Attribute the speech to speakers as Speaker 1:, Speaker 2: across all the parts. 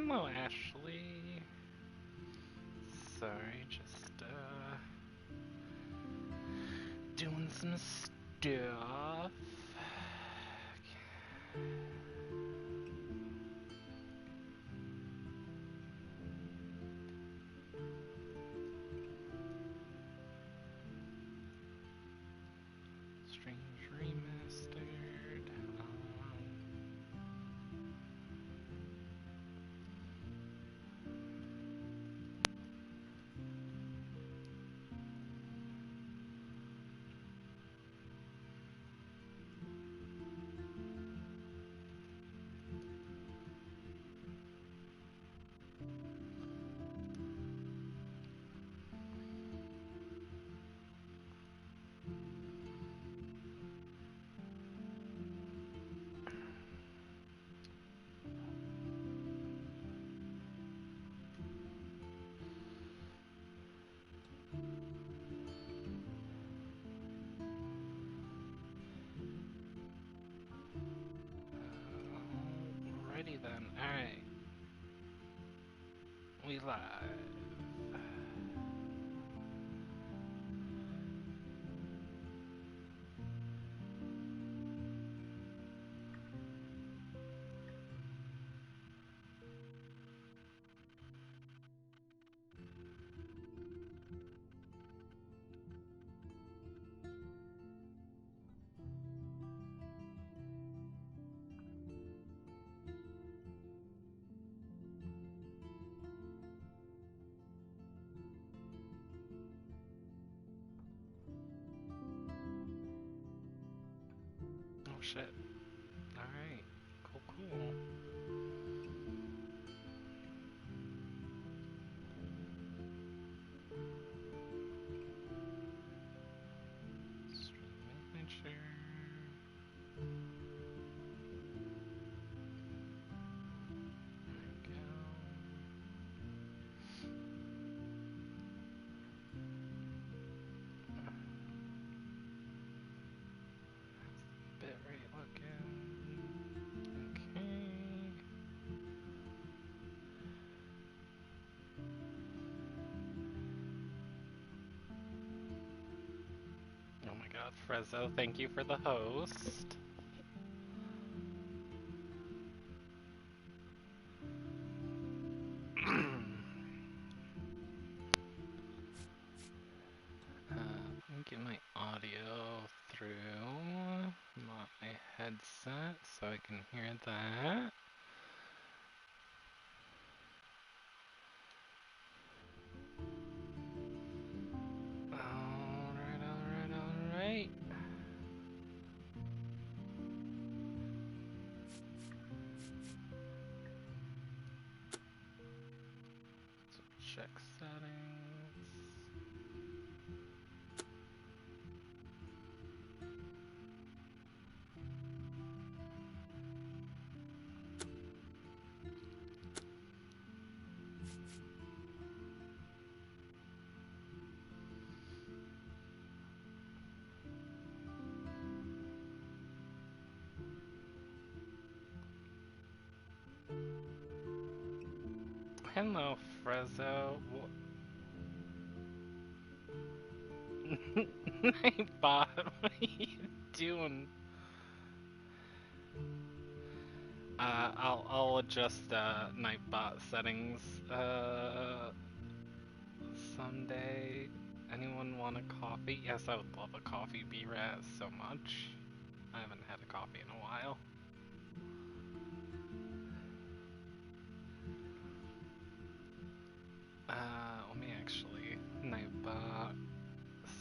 Speaker 1: Hello, Ashley. Sorry, just doing some stuff. Strange Remastered. Alrighty then. Alright. We live. Oh shit. Alright. Cool, cool. Stream manager. There we go. Bitrate looking. Okay. Oh my god, Frezzo, thank you for the host. Let me get my audio through my headset so I can hear that. Alright, alright, alright. So check settings. Hello, Frezzo. Nightbot, what are you doing? I'll adjust Nightbot settings someday. Anyone want a coffee? Yes, I would love a coffee, B-Raz, so much. I haven't had a coffee in a while. Let me actually Nightbot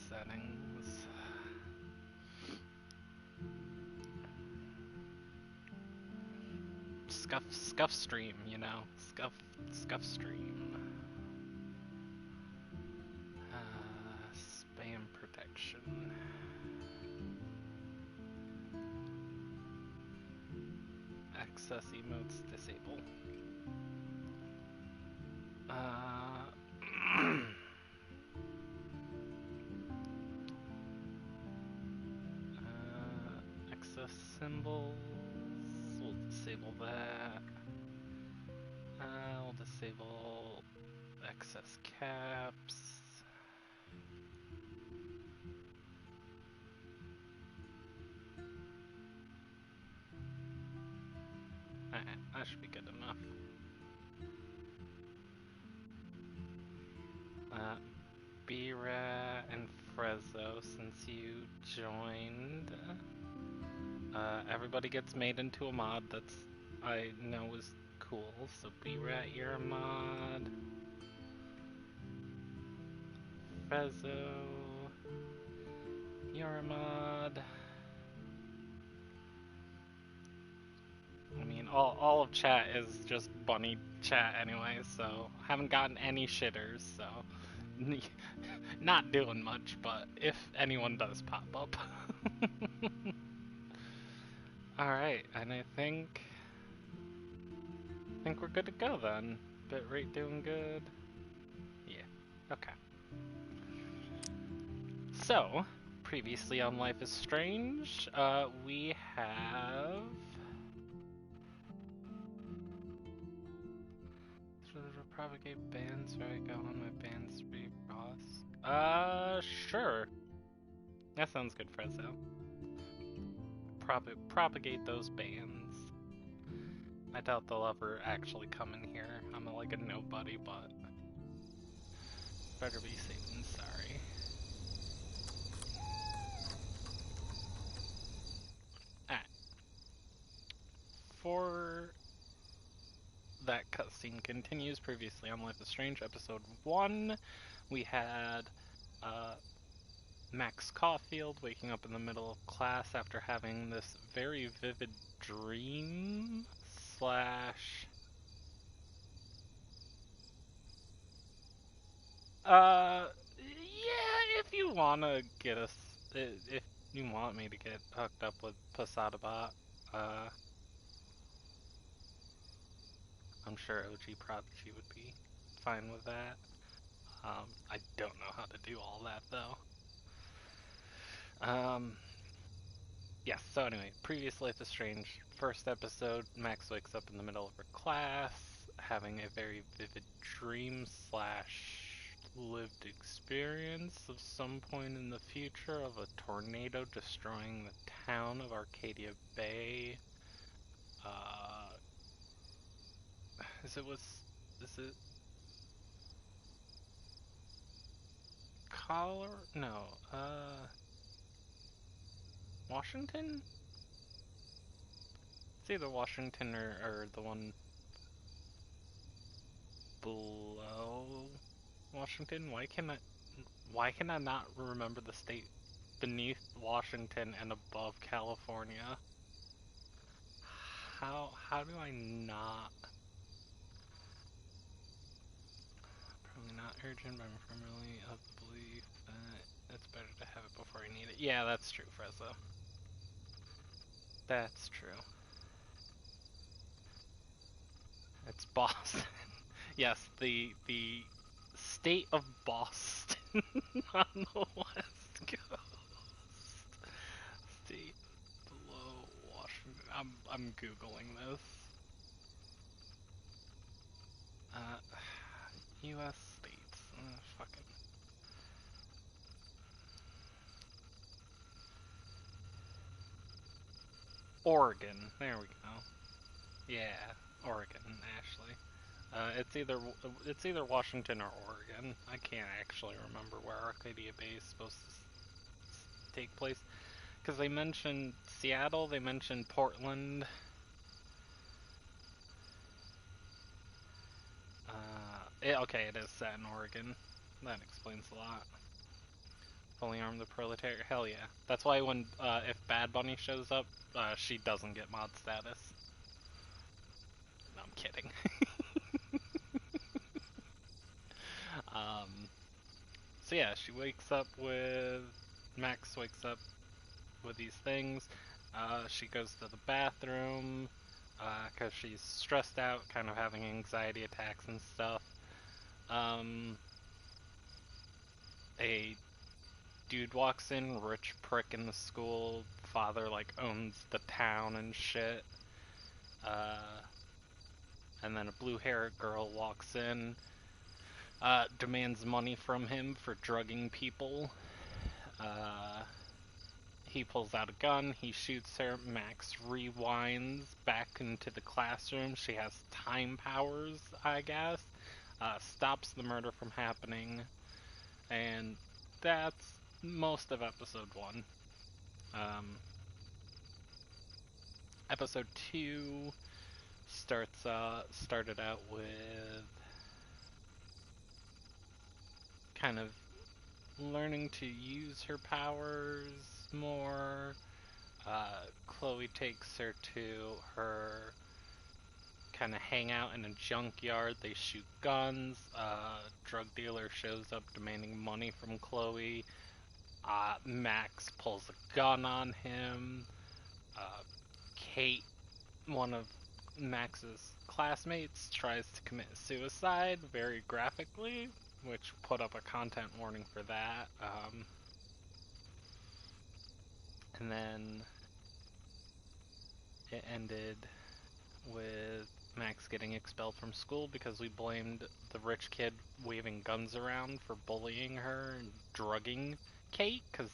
Speaker 1: settings. Scuff stream, you know, scuff stream. Spam protection. Access emotes disable. Access symbols. We'll disable that. Disable excess caps. That should be good enough. B-Rat and Frezzo, since you joined, everybody gets made into a mod that's I know is cool. So B-Rat, you're a mod. Frezzo, you're a mod. I mean, all of chat is just bunny chat anyway, so haven't gotten any shitters, so not doing much, but if anyone does pop up. Alright, and I think we're good to go then. Bitrate doing good. Yeah, okay. So, previously on Life is Strange, we have... propagate bands where I go on my bands boss. Sure. That sounds good, Frezzo. Propagate those bands. I doubt they'll ever actually come in here. I'm like a nobody, but better be safe than sorry. Alright. For that cutscene continues, previously on Life is Strange, episode 1, we had Max Caulfield waking up in the middle of class after having this very vivid dream slash yeah, if you wanna get us, if you want me to get hooked up with Posadabot, I'm sure OG Prodigy would be fine with that. I don't know how to do all that though. Yes, so anyway, previous Life is Strange, first episode, Max wakes up in the middle of her class, having a very vivid dream slash lived experience of some point in the future of a tornado destroying the town of Arcadia Bay. Is it Colorado? No, Washington? It's either Washington or the one below Washington. Why can I not remember the state beneath Washington and above California? How do I not? Probably not urgent, but I'm firmly of the belief that it's better to have it before you need it. Yeah, that's true, Frezzo. That's true. It's Boston. Yes, the state of Boston on the west coast. State below Washington. I'm googling this. U.S. states. Fucking. Oregon. There we go. Yeah, Oregon, Ashley. It's either Washington or Oregon. I can't actually remember where Arcadia Bay is supposed to take place, because they mentioned Seattle, they mentioned Portland. Okay, it is set in Oregon. That explains a lot. Fully armed the proletariat. Hell yeah. That's why when if Bad Bunny shows up, she doesn't get mod status. No, I'm kidding. So yeah, Max wakes up with these things. She goes to the bathroom because she's stressed out, kind of having anxiety attacks and stuff. A dude walks in, rich prick in the school, father like owns the town and shit. and then a blue-haired girl walks in, demands money from him for drugging people. He pulls out a gun, he shoots her, Max rewinds back into the classroom. She has time powers, I guess. Stops the murder from happening, and that's most of episode 1. Episode 2 started out with kind of learning to use her powers more. Chloe takes her to her kind of hangout in a junkyard. They shoot guns. Drug dealer shows up demanding money from Chloe. Max pulls a gun on him. Kate, one of Max's classmates, tries to commit suicide very graphically, which put up a content warning for that. And then it ended with Max getting expelled from school because we blamed the rich kid waving guns around for bullying her and drugging Kate, because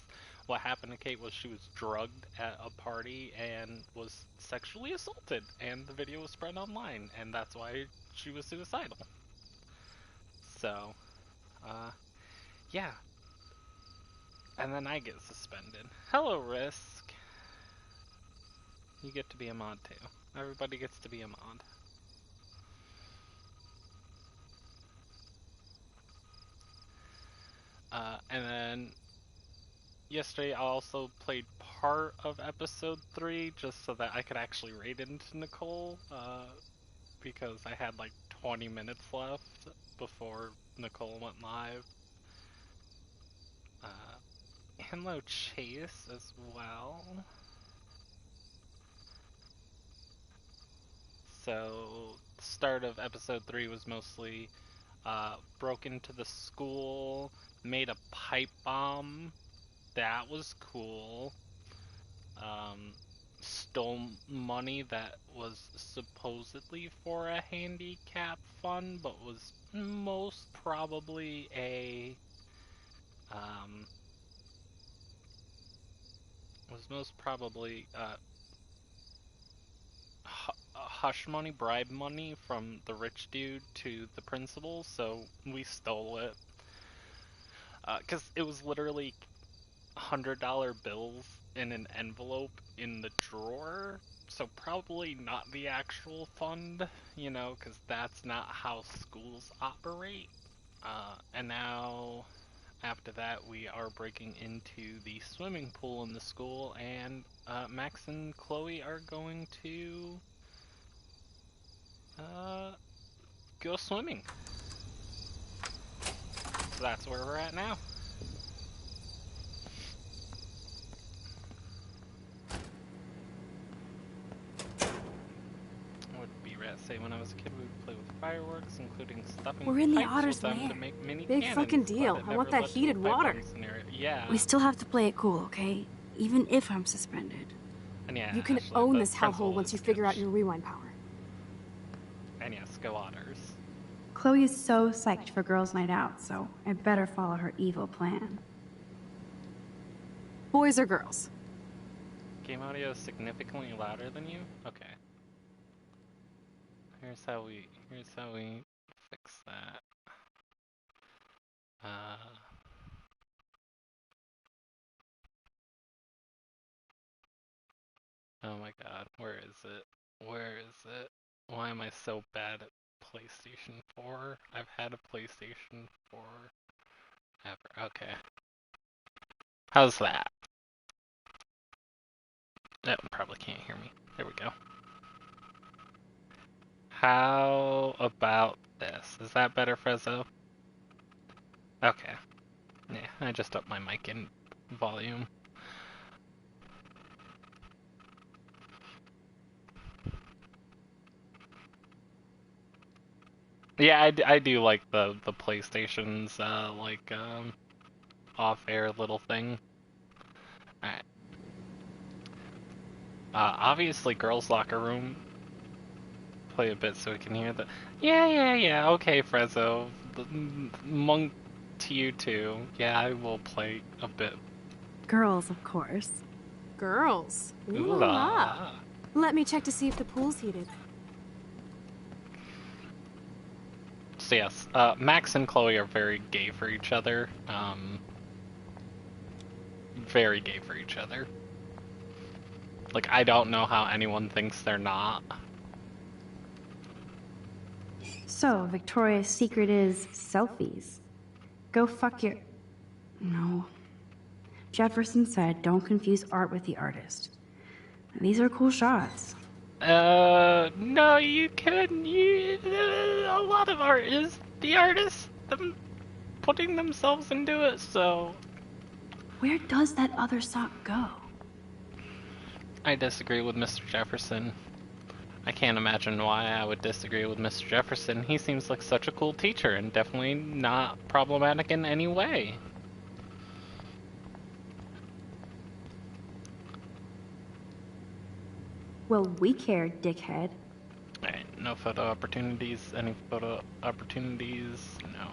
Speaker 1: what happened to Kate was she was drugged at a party and was sexually assaulted, and the video was spread online, and that's why she was suicidal. So, yeah. And then I get suspended. Hello, Risk. You get to be a mod too. Everybody gets to be a mod. And then yesterday I also played part of episode 3 just so that I could actually raid into Nicole, because I had like 20 minutes left before Nicole went live. Hello, Chase as well. So, the start of episode 3 was mostly broke into the school, made a pipe bomb. That was cool. Stole money that was supposedly for a handicap fund, but was most probably a hush money, bribe money from the rich dude to the principal, so we stole it. Because it was literally $100 bills in an envelope in the drawer, so probably not the actual fund, you know, because that's not how schools operate. And now, after that, we are breaking into the swimming pool in the school, and Max and Chloe are going to go swimming. So that's where we're at now. What would B-Rat say? When I was a kid, we would play with fireworks, including stuffing
Speaker 2: We're in the
Speaker 1: pipes
Speaker 2: Otter's
Speaker 1: with them
Speaker 2: lair.
Speaker 1: to make mini
Speaker 2: Big
Speaker 1: cannons,
Speaker 2: fucking deal.
Speaker 1: but it
Speaker 2: I
Speaker 1: never
Speaker 2: want that
Speaker 1: led to a
Speaker 2: heated
Speaker 1: pipe
Speaker 2: water.
Speaker 1: bomb scenario. Yeah.
Speaker 2: We still have to play it cool, okay? Even if I'm suspended.
Speaker 1: And yeah,
Speaker 2: You can
Speaker 1: Ashley,
Speaker 2: own
Speaker 1: the
Speaker 2: this
Speaker 1: principal
Speaker 2: hellhole once you
Speaker 1: is
Speaker 2: figure out
Speaker 1: Sketch.
Speaker 2: your rewind power.
Speaker 1: And yes, go Otters.
Speaker 3: Chloe is so psyched for girls' night out, so I better follow her evil plan.
Speaker 2: Boys or girls?
Speaker 1: Game audio is significantly louder than you? Okay. Here's how we fix that. Oh my god, where is it? Where is it? Why am I so bad at PlayStation 4? I've had a PlayStation 4 ever. Okay. How's that? That one probably can't hear me. There we go. How about this? Is that better, Frezzo? Okay. Yeah, I just upped my mic in volume. Yeah, I do like the PlayStation's off-air little thing. Alright. Obviously girls' locker room play a bit so we can hear the. Yeah. Okay, Frezzo. Monk to you too. Yeah, I will play a bit.
Speaker 3: Girls, of course.
Speaker 4: Girls. Ooh
Speaker 1: Ooh
Speaker 4: la
Speaker 1: la
Speaker 4: la.
Speaker 1: la.
Speaker 4: Let me check to see if the pool's heated.
Speaker 1: So yes, Max and Chloe are very gay for each other. Very gay for each other. Like, I don't know how anyone thinks they're not.
Speaker 3: So, Victoria's secret is selfies. Go fuck your... No. Jefferson said don't confuse art with the artist. These are cool shots.
Speaker 1: No, you couldn't. A lot of art is the artist them putting themselves into it, so...
Speaker 3: Where does that other sock go?
Speaker 1: I disagree with Mr. Jefferson. I can't imagine why I would disagree with Mr. Jefferson. He seems like such a cool teacher and definitely not problematic in any way.
Speaker 3: Well, we care, dickhead.
Speaker 1: Alright, no photo opportunities. Any photo opportunities? No.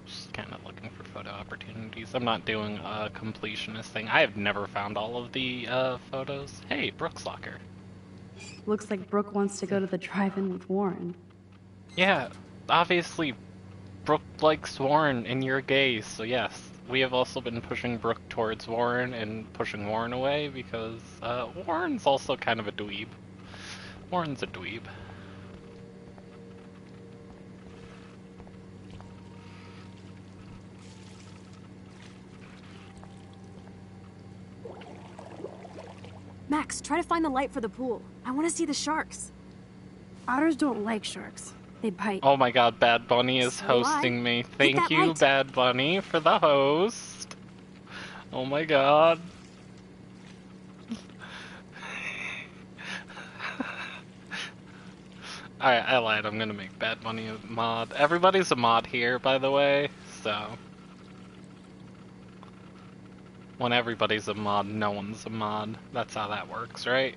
Speaker 1: Just kind of looking for photo opportunities. I'm not doing a completionist thing. I have never found all of the photos. Hey, Brooks Locker.
Speaker 3: Looks like Brooke wants to go to the drive-in with Warren.
Speaker 1: Yeah, obviously Brooke likes Warren and you're gay, so yes. We have also been pushing Brooke towards Warren and pushing Warren away because Warren's also kind of a dweeb. Warren's a dweeb.
Speaker 4: Max, try to find the light for the pool. I want to see the sharks.
Speaker 3: Otters don't like sharks. They bite.
Speaker 1: Oh my god, Bad Bunny is
Speaker 4: So do I.
Speaker 1: hosting me.
Speaker 4: Hit
Speaker 1: Thank
Speaker 4: that
Speaker 1: you,
Speaker 4: light.
Speaker 1: Bad Bunny, for the host. Oh my god. Alright, I lied. I'm gonna make Bad Bunny a mod. Everybody's a mod here, by the way, so... When everybody's a mod, no one's a mod. That's how that works, right?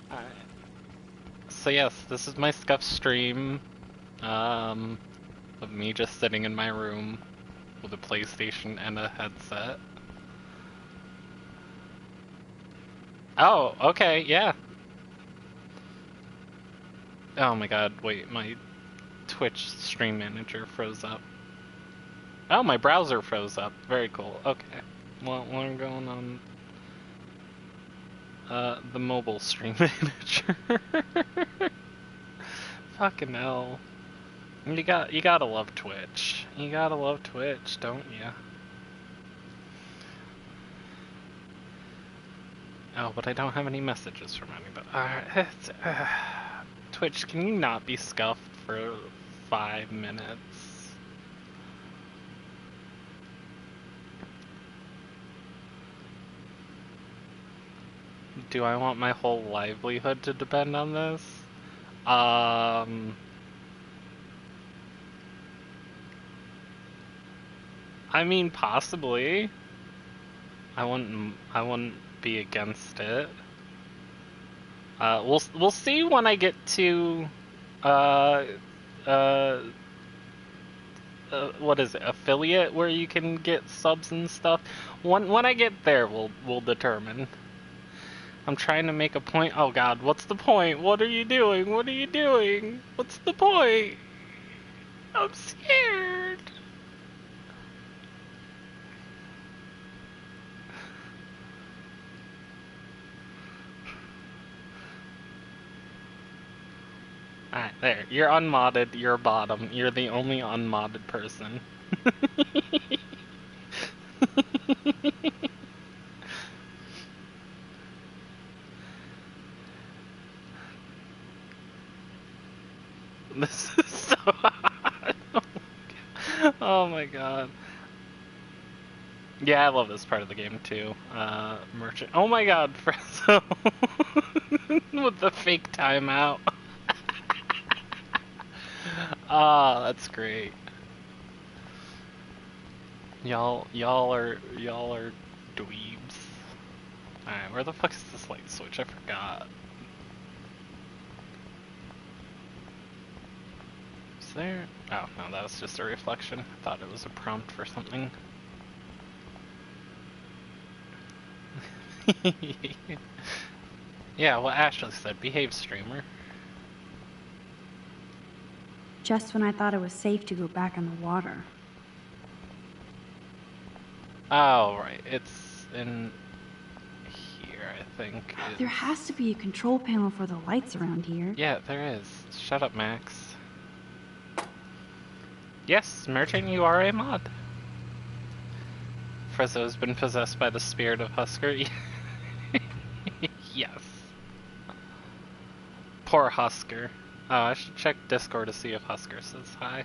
Speaker 1: Alright. So yes, this is my scuff stream. Of me just sitting in my room with a PlayStation and a headset. Oh, okay, yeah. Oh my god, wait, my Twitch stream manager froze up. Oh, my browser froze up. Very cool. Okay. Well, we're going on the mobile stream manager. Fucking hell. You gotta love Twitch. You gotta love Twitch, don't you? Oh, but I don't have any messages from anybody. Twitch, can you not be scuffed for 5 minutes? Do I want my whole livelihood to depend on this? I mean, possibly. I wouldn't be against it. We'll see when I get to what is it, affiliate, where you can get subs and stuff. When I get there, we'll determine. I'm trying to make a point. Oh god, what's the point? What are you doing? What are you doing? What's the point? I'm scared. Alright, there. You're unmodded, you're bottom. You're the only unmodded person. This is so hard. Oh my god. Yeah, I love this part of the game too. Merchant. Oh my god, Frezzo. With the fake timeout. Ah, that's great. Y'all are dweebs. Alright, where the fuck is this light switch? I forgot. Is there? Oh, no, that was just a reflection. I thought it was a prompt for something. Yeah, what Ashley said. Behave, streamer.
Speaker 3: Just when I thought it was safe to go back in the water.
Speaker 1: Oh, right. It's in here, I think.
Speaker 3: There has to be a control panel for the lights around here.
Speaker 1: Yeah, there is. Shut up, Max. Yes, Merchant, you are a mod. Frezzo has been possessed by the spirit of Husker. Yes. Poor Husker. Oh, I should check Discord to see if Husker says hi.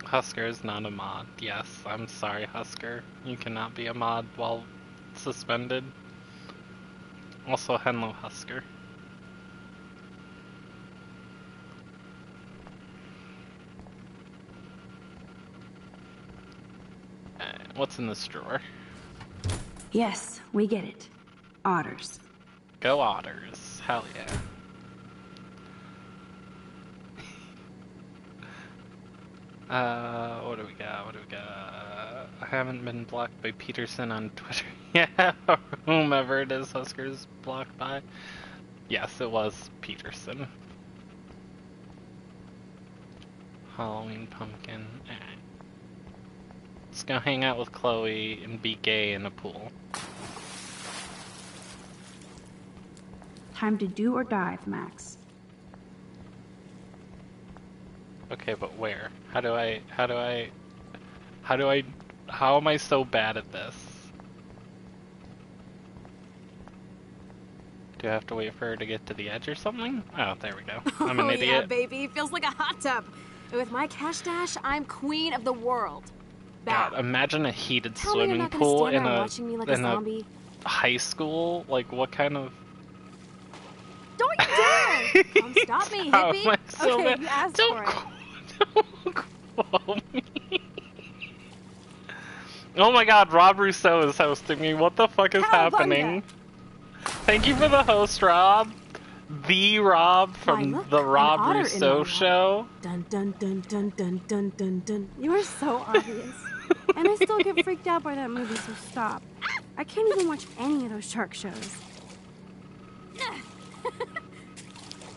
Speaker 1: Husker is not a mod. Yes, I'm sorry, Husker. You cannot be a mod while suspended. Also, hello, Husker. What's in this drawer?
Speaker 3: Yes, we get it. Otters.
Speaker 1: Go Otters. Hell yeah. What do we got? What do we got? I haven't been blocked by Peterson on Twitter. Yeah, whomever it is Husker's blocked by. Yes, it was Peterson. Halloween pumpkin. Let's go hang out with Chloe and be gay in a pool.
Speaker 3: Time to do or dive, Max.
Speaker 1: Okay, but where? How am I so bad at this? Do I have to wait for her to get to the edge or something? Oh, there we go. I'm an idiot.
Speaker 4: Yeah, baby. Feels like a hot tub. And with my cash dash, I'm queen of the world.
Speaker 1: God, imagine a heated
Speaker 4: Tell me you're
Speaker 1: swimming
Speaker 4: not gonna
Speaker 1: pool
Speaker 4: stand
Speaker 1: in
Speaker 4: there
Speaker 1: a
Speaker 4: watching me like a zombie.
Speaker 1: high school. Like, what kind of?
Speaker 4: Don't you dare! Come stop me,
Speaker 1: How
Speaker 4: hippie.
Speaker 1: am I so
Speaker 4: Okay,
Speaker 1: bad?
Speaker 4: you asked
Speaker 1: Don't
Speaker 4: for it.
Speaker 1: Don't quote me. Oh my God, Rob Rousseau is hosting me. What the fuck is happening? Thank you for the host, Rob. The Rob from
Speaker 4: Why, look,
Speaker 1: the Rob
Speaker 4: an otter in
Speaker 1: Rousseau
Speaker 4: my
Speaker 1: show.
Speaker 4: Dun dun dun dun dun dun dun dun.
Speaker 3: You are so obvious. And I still get freaked out by that movie, so stop. I can't even watch any of those shark shows.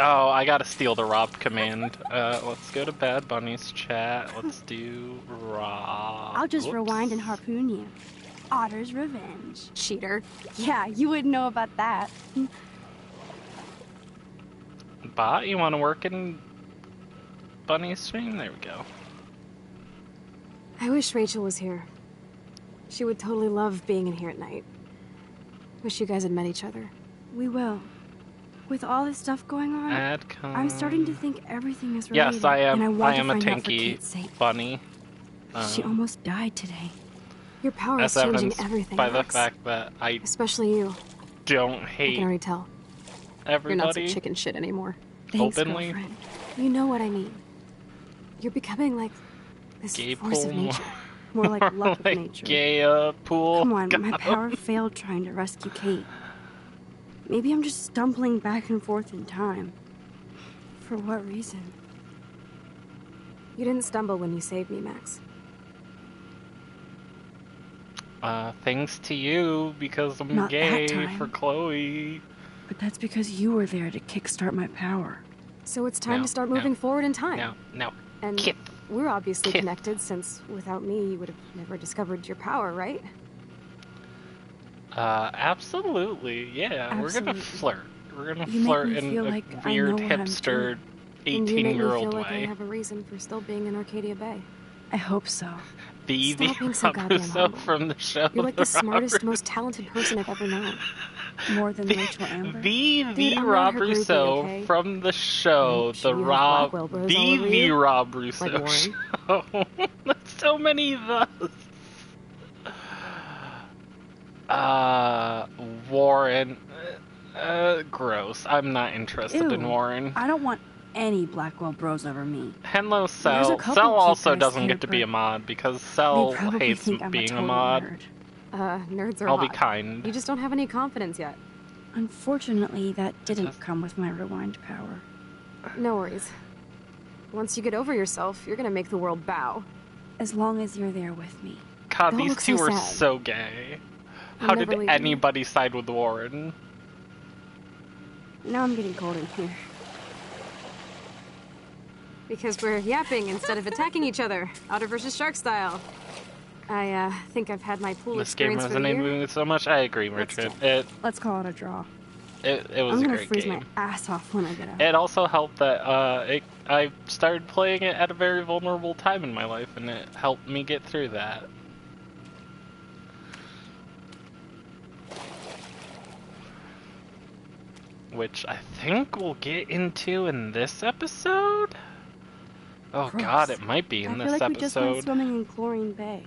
Speaker 1: Oh, I gotta steal the Rob command. Let's go to Bad Bunny's chat. Let's do Rob.
Speaker 3: I'll just
Speaker 1: Whoops.
Speaker 3: rewind and harpoon you. Otter's revenge.
Speaker 4: Cheater.
Speaker 3: Yeah, you wouldn't know about that.
Speaker 1: Bot, you wanna work in Bunny's stream? There we go.
Speaker 4: I wish Rachel was here. She would totally love being in here at night. Wish you guys had met each other.
Speaker 3: We will. With all this stuff going on,
Speaker 1: Adcom.
Speaker 3: I'm starting to think everything is related.
Speaker 1: Yes, I am.
Speaker 3: And I want
Speaker 1: I am
Speaker 3: to
Speaker 1: a
Speaker 3: find out for
Speaker 1: tanky
Speaker 3: Kate's sake.
Speaker 1: bunny.
Speaker 3: She almost died today.
Speaker 4: Your power is
Speaker 1: As
Speaker 4: changing
Speaker 1: evidenced
Speaker 4: everything,
Speaker 1: by the
Speaker 4: Max.
Speaker 1: fact that I
Speaker 4: Especially you.
Speaker 1: don't
Speaker 4: I
Speaker 1: hate
Speaker 4: can already tell.
Speaker 1: everybody.
Speaker 4: You're not some chicken shit anymore.
Speaker 3: Thanks,
Speaker 1: Openly?
Speaker 3: girlfriend.
Speaker 4: You know what I mean. You're becoming like this
Speaker 1: Gay
Speaker 4: force of
Speaker 1: pool.
Speaker 4: nature.
Speaker 3: More like luck with
Speaker 1: Like
Speaker 3: nature.
Speaker 1: gay pool.
Speaker 3: Come on, my
Speaker 1: God.
Speaker 3: power failed trying to rescue Kate. Maybe I'm just stumbling back and forth in time. For what reason?
Speaker 4: You didn't stumble when you saved me, Max.
Speaker 1: Thanks to you, because I'm
Speaker 3: Not that
Speaker 1: gay
Speaker 3: time.
Speaker 1: for Chloe.
Speaker 3: But that's because you were there to kickstart my power.
Speaker 4: So it's time
Speaker 1: No,
Speaker 4: to start
Speaker 1: no.
Speaker 4: moving forward in time.
Speaker 1: No.
Speaker 4: And
Speaker 1: Kit.
Speaker 4: we're obviously
Speaker 1: Kit.
Speaker 4: connected, since without me, you would have never discovered your power, right?
Speaker 1: Absolutely. Yeah, we're gonna
Speaker 3: Absolutely.
Speaker 1: flirt. We're gonna
Speaker 3: You make
Speaker 1: flirt
Speaker 3: me
Speaker 1: in
Speaker 3: feel
Speaker 1: a
Speaker 3: like I
Speaker 1: weird
Speaker 3: know what I'm
Speaker 1: hipster
Speaker 3: doing.
Speaker 4: And you make me
Speaker 1: 18-year-old
Speaker 4: feel like I
Speaker 1: way.
Speaker 4: have a reason for still being in Arcadia Bay.
Speaker 3: I hope so.
Speaker 1: The
Speaker 4: Stop being so
Speaker 1: Rob
Speaker 4: goddamn
Speaker 1: Rousseau
Speaker 4: humble.
Speaker 1: from the show.
Speaker 4: You're like the smartest,
Speaker 1: Rob
Speaker 4: most talented person I've ever known.
Speaker 3: More than Rachel Amber.
Speaker 1: The
Speaker 4: Dude, I'm not
Speaker 1: Rob
Speaker 4: her groupie,
Speaker 1: Rousseau
Speaker 4: okay?
Speaker 1: from the show,
Speaker 4: Sure
Speaker 1: the
Speaker 4: you have
Speaker 1: Rob,
Speaker 4: Blackwell bros all over
Speaker 1: the
Speaker 4: you?
Speaker 1: Rob Rousseau
Speaker 4: Like Warren?
Speaker 1: show. That's so many of those. Warren. Gross. I'm not interested in
Speaker 3: Ew.
Speaker 1: Warren.
Speaker 3: I don't want any Blackwell bros over me.
Speaker 1: Henlo
Speaker 3: There's a
Speaker 1: Cell.
Speaker 3: couple
Speaker 1: Cell
Speaker 3: cute
Speaker 1: also
Speaker 3: guys
Speaker 1: doesn't
Speaker 3: here,
Speaker 1: get to be a
Speaker 3: but
Speaker 1: mod because
Speaker 3: they
Speaker 1: Cell
Speaker 3: probably
Speaker 1: hates
Speaker 3: think I'm a
Speaker 1: being a
Speaker 3: total
Speaker 1: mod.
Speaker 3: nerd.
Speaker 4: Nerds are
Speaker 1: I'll
Speaker 4: hot.
Speaker 1: be kind.
Speaker 4: You just don't have any confidence yet.
Speaker 3: Unfortunately, that didn't come with my rewind power.
Speaker 4: No worries. Once you get over yourself, you're gonna make the world bow.
Speaker 3: As long as you're there with me.
Speaker 1: God,
Speaker 4: Don't
Speaker 1: these
Speaker 4: look
Speaker 1: two
Speaker 4: so
Speaker 1: are
Speaker 4: sad.
Speaker 1: so gay.
Speaker 4: I'm
Speaker 1: How
Speaker 4: never
Speaker 1: did
Speaker 4: leaving you.
Speaker 1: anybody side with Warren?
Speaker 3: Now I'm getting cold in here.
Speaker 4: Because we're yapping instead of attacking each other. Otter versus Shark style. I think I've had my pool
Speaker 1: This game
Speaker 4: experience for the
Speaker 1: resonated
Speaker 4: year.
Speaker 1: with me so much. I agree, Richard.
Speaker 3: Let's call it a draw.
Speaker 1: It was
Speaker 3: I'm
Speaker 1: a
Speaker 3: gonna
Speaker 1: great
Speaker 3: freeze
Speaker 1: game.
Speaker 3: my ass off when I get out.
Speaker 1: It also helped that I started playing it at a very vulnerable time in my life, and it helped me get through that. Which I think we'll get into in this episode? Oh
Speaker 3: Gross.
Speaker 1: god, it might be in
Speaker 3: I feel
Speaker 1: this
Speaker 3: like we just went
Speaker 1: episode.
Speaker 3: swimming in Chlorine Bay.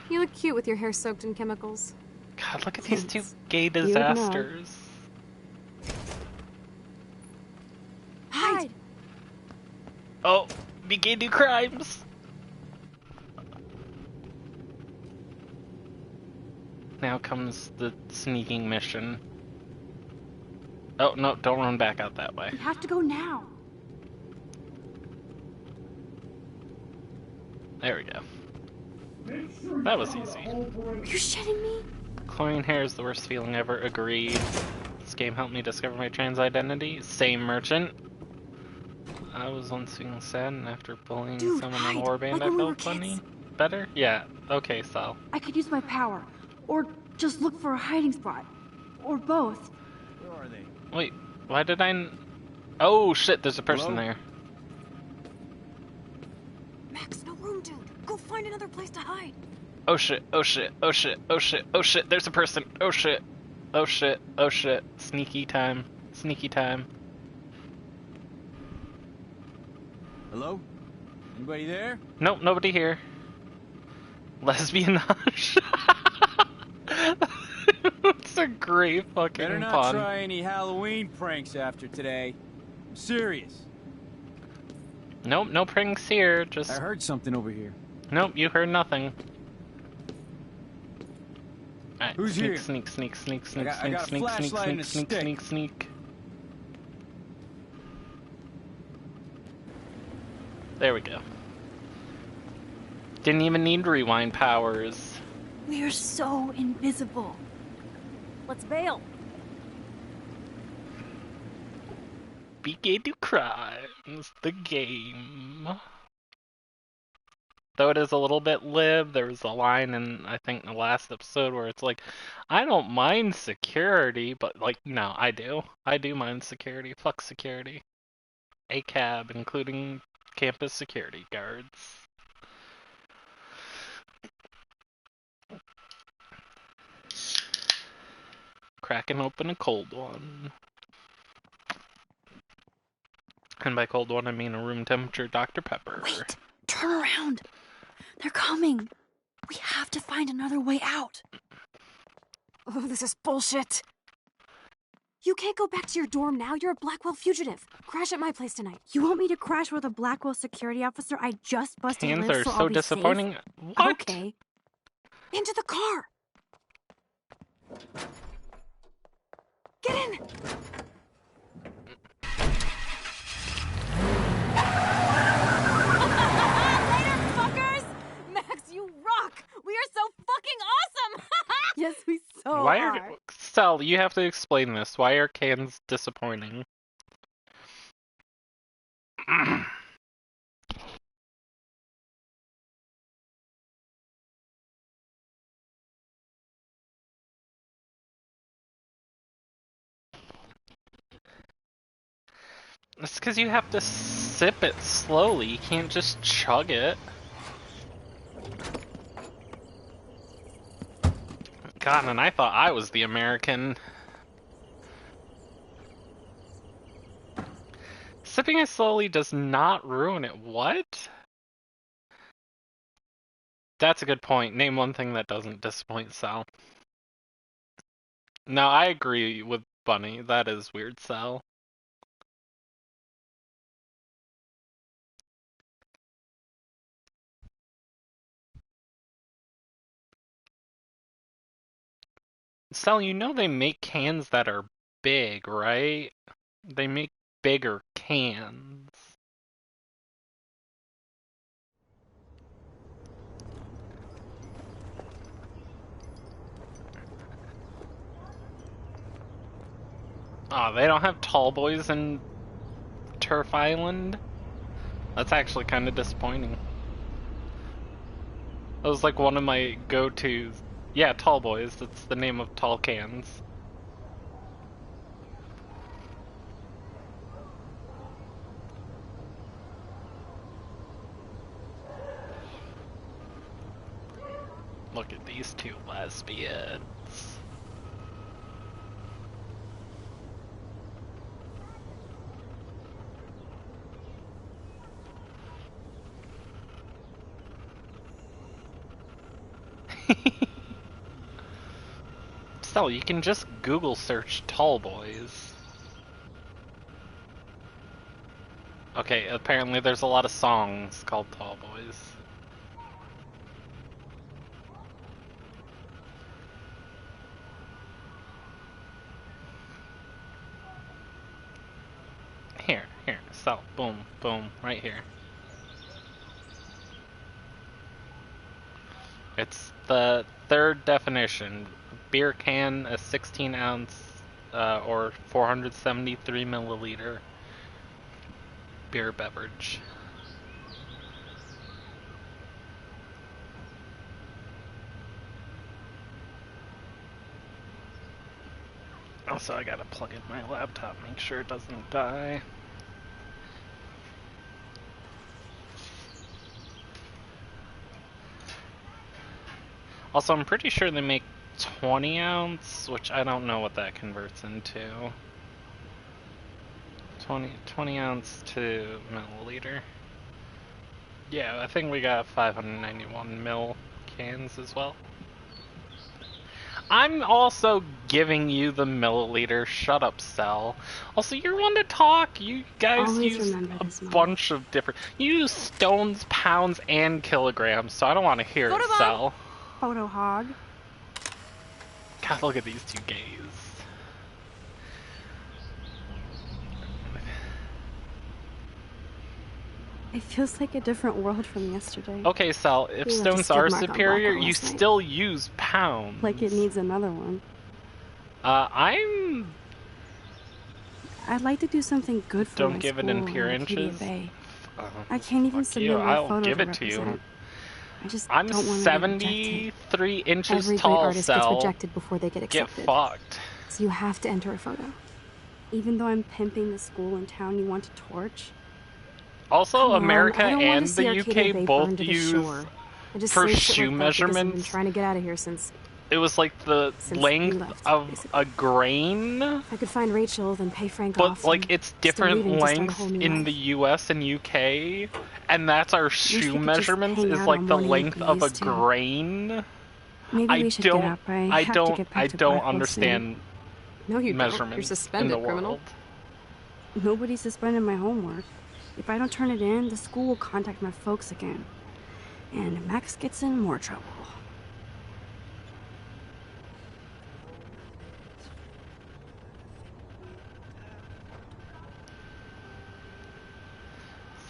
Speaker 4: You look cute with your hair soaked in chemicals.
Speaker 1: God, look at these two
Speaker 3: Thanks.
Speaker 1: gay
Speaker 3: would know.
Speaker 1: disasters.
Speaker 3: Hide!
Speaker 1: Oh, be gay do crimes! Now comes the sneaking mission. Oh, no, don't run back out that way.
Speaker 3: We have to go now.
Speaker 1: There we go. That was easy.
Speaker 3: Are you shitting me?
Speaker 1: Chlorine hair is the worst feeling ever. Agreed. This game helped me discover my trans identity. Same merchant. I was once feeling sad, and after bullying
Speaker 3: Dude,
Speaker 1: someone
Speaker 3: hide,
Speaker 1: in Warband,
Speaker 3: like
Speaker 1: I
Speaker 3: when we were
Speaker 1: felt funny.
Speaker 3: kids.
Speaker 1: Better? Yeah. Okay, Sal.
Speaker 3: I could use my power. Or just look for a hiding spot. Or both.
Speaker 5: Where are they?
Speaker 1: Wait, why did Oh shit, there's a person
Speaker 5: Hello?
Speaker 1: there.
Speaker 3: Max, no room, dude. Go find another place to hide.
Speaker 1: Oh shit, oh shit, oh shit, oh shit, oh shit, there's a person. Oh shit, oh shit, oh shit. Sneaky time, sneaky time.
Speaker 5: Hello? Anybody there?
Speaker 1: Nope, nobody here. Lesbianage. It's a great fucking
Speaker 5: Better not
Speaker 1: pun.
Speaker 5: try any Halloween pranks after today. I'm serious.
Speaker 1: Nope, no pranks here,
Speaker 5: I
Speaker 1: just...
Speaker 5: heard something over here.
Speaker 1: Nope, you heard nothing. Alright,
Speaker 5: Who's
Speaker 1: sneak,
Speaker 5: here?
Speaker 1: sneak, sneak, sneak, sneak,
Speaker 5: I got a
Speaker 1: sneak, sneak, sneak,
Speaker 5: flashlight and
Speaker 1: sneak,
Speaker 5: a
Speaker 1: sneak,
Speaker 5: stick.
Speaker 1: sneak, sneak. There we go. Didn't even need rewind powers.
Speaker 3: We are so invisible.
Speaker 4: Let's bail.
Speaker 1: Be gay to crimes, the game. Though it is a little bit lib, there was a line in, I think, the last episode where it's like, I don't mind security, but, like, no, I do. I do mind security. Fuck security. A cab, including campus security guards. Cracking open a cold one. And by cold one, I mean a room temperature Dr. Pepper.
Speaker 3: Wait! Turn around! They're coming! We have to find another way out!
Speaker 4: Oh, this is bullshit. You can't go back to your dorm now. You're a Blackwell fugitive. Crash at my place tonight.
Speaker 3: You want me to crash with a Blackwell security officer I just busted
Speaker 1: Hands
Speaker 3: lips
Speaker 1: are
Speaker 3: so
Speaker 1: so
Speaker 3: I'll be
Speaker 1: disappointing.
Speaker 3: safe?
Speaker 1: What?
Speaker 3: Okay.
Speaker 4: Into the car. Get in. Later, fuckers. Max, you rock. We are so fucking awesome.
Speaker 3: Yes, we so
Speaker 1: Why
Speaker 3: are.
Speaker 1: are Sal? You have to explain this. Why are cans disappointing? It's because you have to sip it slowly. You can't just chug it. God, and I thought I was the American. Sipping it slowly does not ruin it. What? That's a good point. Name one thing that doesn't disappoint Sal. No, I agree with funny. That is weird, Sal. Sal, you know they make cans that are big, right? They make bigger cans. Oh, they don't have tall boys in Turf Island? That's actually kind of disappointing. That was like one of my go-tos. Yeah, tall boys. That's the name of tall cans. Look at these two lesbians. So you can just Google search tall boys. Okay, apparently there's a lot of songs called Tall Boys. Here, so, boom, boom, right here. It's the third definition. Beer can, a 16 ounce or 473 milliliter beer beverage. Also, I gotta plug in my laptop, make sure it doesn't die. Also, I'm pretty sure they make 20 ounce, which I don't know what that converts into. 20 ounce to milliliter. Yeah, I think we got 591 mil cans as well. I'm also giving you the milliliter. Shut up, Cell. Also, you're one to talk. You guys
Speaker 3: Always
Speaker 1: use
Speaker 3: remember
Speaker 1: a
Speaker 3: this, Mom.
Speaker 1: bunch of different. You use stones, pounds, and kilograms, so I don't want to hear it, Cell.
Speaker 3: Photo hog.
Speaker 1: God, look at these two gays.
Speaker 3: It feels like a different world from yesterday.
Speaker 1: Okay, Sal, if
Speaker 3: You left a
Speaker 1: stones
Speaker 3: skid
Speaker 1: are
Speaker 3: mark on
Speaker 1: superior,
Speaker 3: Rocco
Speaker 1: you
Speaker 3: last night.
Speaker 1: still use pounds.
Speaker 3: Like it needs another one.
Speaker 1: I'd
Speaker 3: I'd like to do something good for
Speaker 1: Don't
Speaker 3: my
Speaker 1: give it
Speaker 3: school
Speaker 1: in pure
Speaker 3: and Acadia
Speaker 1: inches.
Speaker 3: Bay. I can't even
Speaker 1: Fuck
Speaker 3: submit
Speaker 1: you,
Speaker 3: my
Speaker 1: I'll
Speaker 3: photo
Speaker 1: give
Speaker 3: to
Speaker 1: it to you.
Speaker 3: represent. I just
Speaker 1: I'm
Speaker 3: don't want to
Speaker 1: 73 inches
Speaker 4: Every great
Speaker 1: tall,
Speaker 4: artist gets
Speaker 1: Sal.
Speaker 4: rejected before they get
Speaker 1: Get
Speaker 4: accepted.
Speaker 1: fucked.
Speaker 4: So you have to enter a photo.
Speaker 3: Even though I'm pimping the school in town you want to torch.
Speaker 1: Also,
Speaker 4: Come on,
Speaker 1: America
Speaker 4: I don't want
Speaker 1: and
Speaker 4: to see
Speaker 1: the
Speaker 4: Arcadia Bay
Speaker 1: UK
Speaker 4: burn
Speaker 1: both
Speaker 4: to the
Speaker 1: use
Speaker 4: shore. I just
Speaker 1: for
Speaker 4: say shit
Speaker 1: shoe
Speaker 4: like that because I've been
Speaker 1: measurements.
Speaker 4: trying to get out of here since
Speaker 1: It was like the
Speaker 4: Since
Speaker 1: length
Speaker 4: we left,
Speaker 1: of
Speaker 4: basically.
Speaker 1: a grain,
Speaker 4: if I could find Rachel, then pay Frank
Speaker 1: but
Speaker 4: off.
Speaker 1: like
Speaker 4: and
Speaker 1: it's
Speaker 4: still
Speaker 1: different
Speaker 4: leaving to start a
Speaker 1: lengths
Speaker 4: whole new
Speaker 1: in
Speaker 4: life.
Speaker 1: the US and UK, and that's our
Speaker 3: we
Speaker 1: shoe
Speaker 3: could just
Speaker 1: measurements
Speaker 3: hang
Speaker 1: is
Speaker 3: out
Speaker 1: like
Speaker 3: all
Speaker 1: the
Speaker 3: morning like
Speaker 1: length
Speaker 3: we
Speaker 1: of a
Speaker 3: used to.
Speaker 1: grain.
Speaker 3: Maybe we should get up. I have to get back to Blackwood
Speaker 1: understand
Speaker 4: No, you don't. You're
Speaker 1: measurements in
Speaker 4: suspended,
Speaker 1: the
Speaker 4: criminal.
Speaker 1: world.
Speaker 3: soon. Nobody suspended my homework. If I don't turn it in, the school will contact my folks again. And Max gets in more trouble.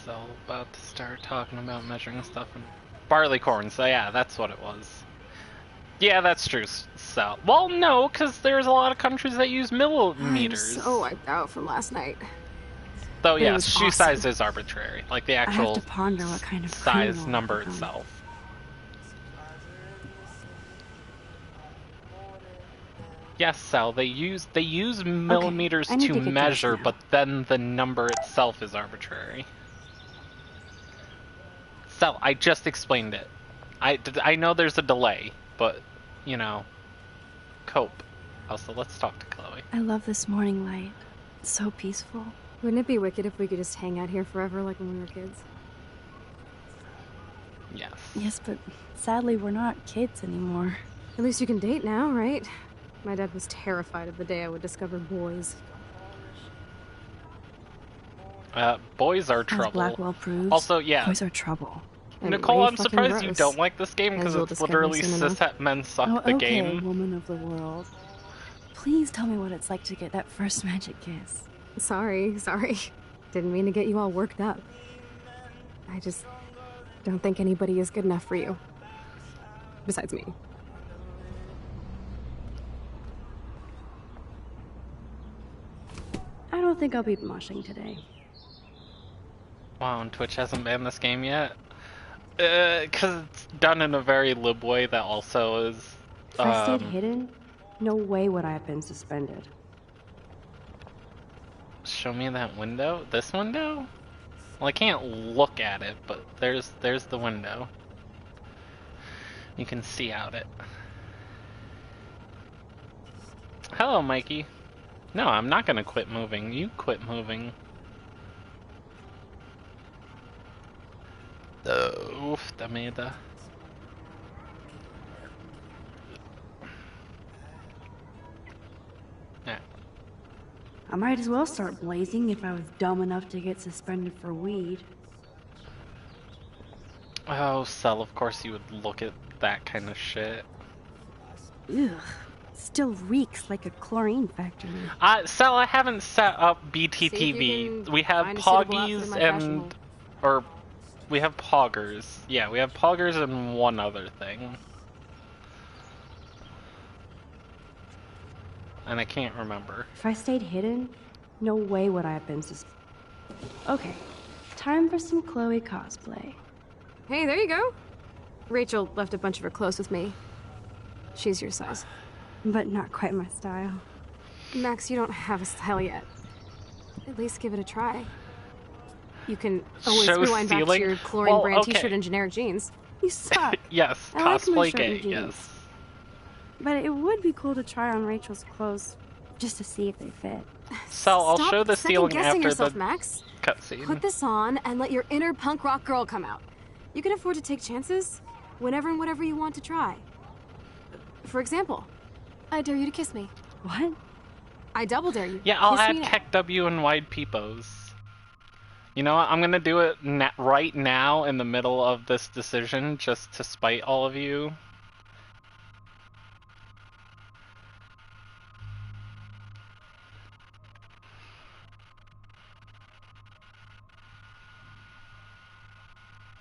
Speaker 1: So about to start talking about measuring stuff in barleycorn. So yeah, that's what it was. Yeah, that's true. So well, no, because there's a lot of countries that use
Speaker 4: I'm
Speaker 1: millimeters.
Speaker 4: so wiped out from last night.
Speaker 1: Though
Speaker 4: it
Speaker 1: yeah,
Speaker 4: was
Speaker 1: shoe
Speaker 4: awesome.
Speaker 1: size is arbitrary. Like the
Speaker 3: I have
Speaker 1: actual
Speaker 3: to ponder what kind of
Speaker 1: size
Speaker 3: criminal
Speaker 1: number
Speaker 3: I've become.
Speaker 1: itself. Yes, Sal, they use millimeters
Speaker 3: I need
Speaker 1: to
Speaker 3: to get
Speaker 1: measure,
Speaker 3: dressed now.
Speaker 1: but then the number itself is arbitrary. Sal, I just explained it. I know there's a delay, but you know, cope. Also, let's talk to Chloe.
Speaker 3: I love this morning light. It's so peaceful.
Speaker 4: Wouldn't it be wicked if we could just hang out here forever like when we were kids?
Speaker 1: Yes.
Speaker 3: Yes, but sadly we're not kids anymore.
Speaker 4: At least you can date now, right? My dad was terrified of the day I would discover boys.
Speaker 1: Boys are
Speaker 3: As
Speaker 1: trouble.
Speaker 3: Blackwell proves,
Speaker 1: Also, yeah.
Speaker 3: boys are trouble.
Speaker 4: And
Speaker 1: Nicole,
Speaker 4: way
Speaker 1: I'm
Speaker 4: fucking
Speaker 1: surprised you
Speaker 4: gross,
Speaker 1: don't like this game
Speaker 4: as
Speaker 1: because
Speaker 4: you'll
Speaker 1: it's
Speaker 4: discover
Speaker 1: literally
Speaker 4: soon enough.
Speaker 1: cishet men suck
Speaker 3: Oh,
Speaker 1: the
Speaker 3: okay,
Speaker 1: game.
Speaker 3: woman of the world. Please tell me what it's like to get that first magic kiss.
Speaker 4: Sorry. Didn't mean to get you all worked up. I just don't think anybody is good enough for you. Besides me.
Speaker 3: I don't think I'll be moshing today.
Speaker 1: Wow, and Twitch hasn't banned this game yet? Because it's done in a very lib way that also is...
Speaker 3: If I stayed hidden, no way would I have been suspended.
Speaker 1: Show me that window? This window? Well, I can't look at it, but there's the window. You can see out it. Hello, Mikey. No, I'm not gonna quit moving. You quit moving. Oof, da merda. Yeah.
Speaker 3: I might as well start blazing if I was dumb enough to get suspended for weed.
Speaker 1: Oh, Cell, of course you would look at that kind of shit.
Speaker 3: Ugh. Still reeks like a chlorine factory.
Speaker 1: Cell, I haven't set up
Speaker 4: See if you
Speaker 1: BTTV.
Speaker 4: can
Speaker 1: We have
Speaker 4: find a suitable outfit
Speaker 1: Poggies
Speaker 4: in my fashion
Speaker 1: and...
Speaker 4: mold.
Speaker 1: Or... We have Poggers. Yeah, we have Poggers and one other thing. And I can't remember.
Speaker 3: If I stayed hidden, no way would I have been Okay, time for some Chloe cosplay.
Speaker 4: Hey, there you go. Rachel left a bunch of her clothes with me. She's your size.
Speaker 3: But not quite my style.
Speaker 4: Max, you don't have a style yet. At least give it a try. You can always
Speaker 1: Show
Speaker 4: rewind back to
Speaker 1: stealing?
Speaker 4: your chlorine
Speaker 1: Well,
Speaker 4: brand
Speaker 1: okay.
Speaker 4: t-shirt and generic jeans.
Speaker 3: You suck.
Speaker 1: Yes,
Speaker 3: I like my
Speaker 1: cosplay
Speaker 3: shirt
Speaker 1: gay,
Speaker 3: and jeans.
Speaker 1: yes.
Speaker 3: But it would be cool to try on Rachel's clothes just to see if they fit.
Speaker 1: So I'll
Speaker 4: Stop
Speaker 1: show the stealing
Speaker 4: second-guessing
Speaker 1: after
Speaker 4: yourself,
Speaker 1: the
Speaker 4: Max.
Speaker 1: cutscene.
Speaker 4: Put this on and let your inner punk rock girl come out. You can afford to take chances whenever and whatever you want to try. For example, I dare you to kiss me.
Speaker 3: What?
Speaker 4: I double dare you.
Speaker 1: Yeah, I'll
Speaker 4: Kiss
Speaker 1: add
Speaker 4: me now.
Speaker 1: Keck W and wide peepos. You know what? I'm gonna do it right now in the middle of this decision, just to spite all of you.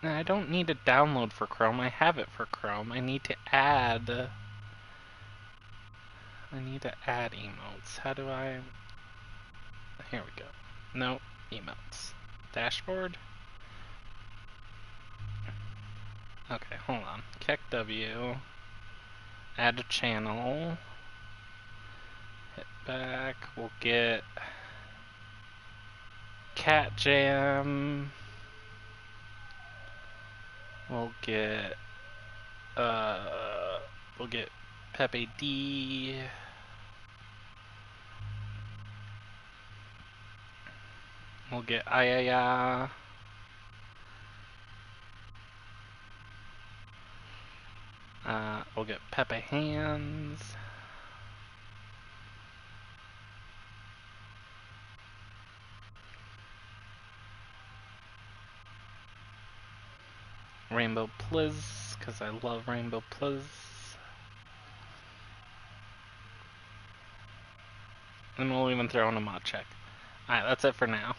Speaker 1: I don't need to download for Chrome. I have it for Chrome. I need to add emotes. How do I... Here we go. No, emotes. Dashboard? Okay, hold on. Keck W. Add a channel. Hit back. We'll get... Cat Jam. We'll get Pepe D. We'll get Ayaya. We'll get Pepe Hands. Rainbow Pliz, because I love Rainbow Pliz. And we'll even throw in a mod check. Alright, that's it for now.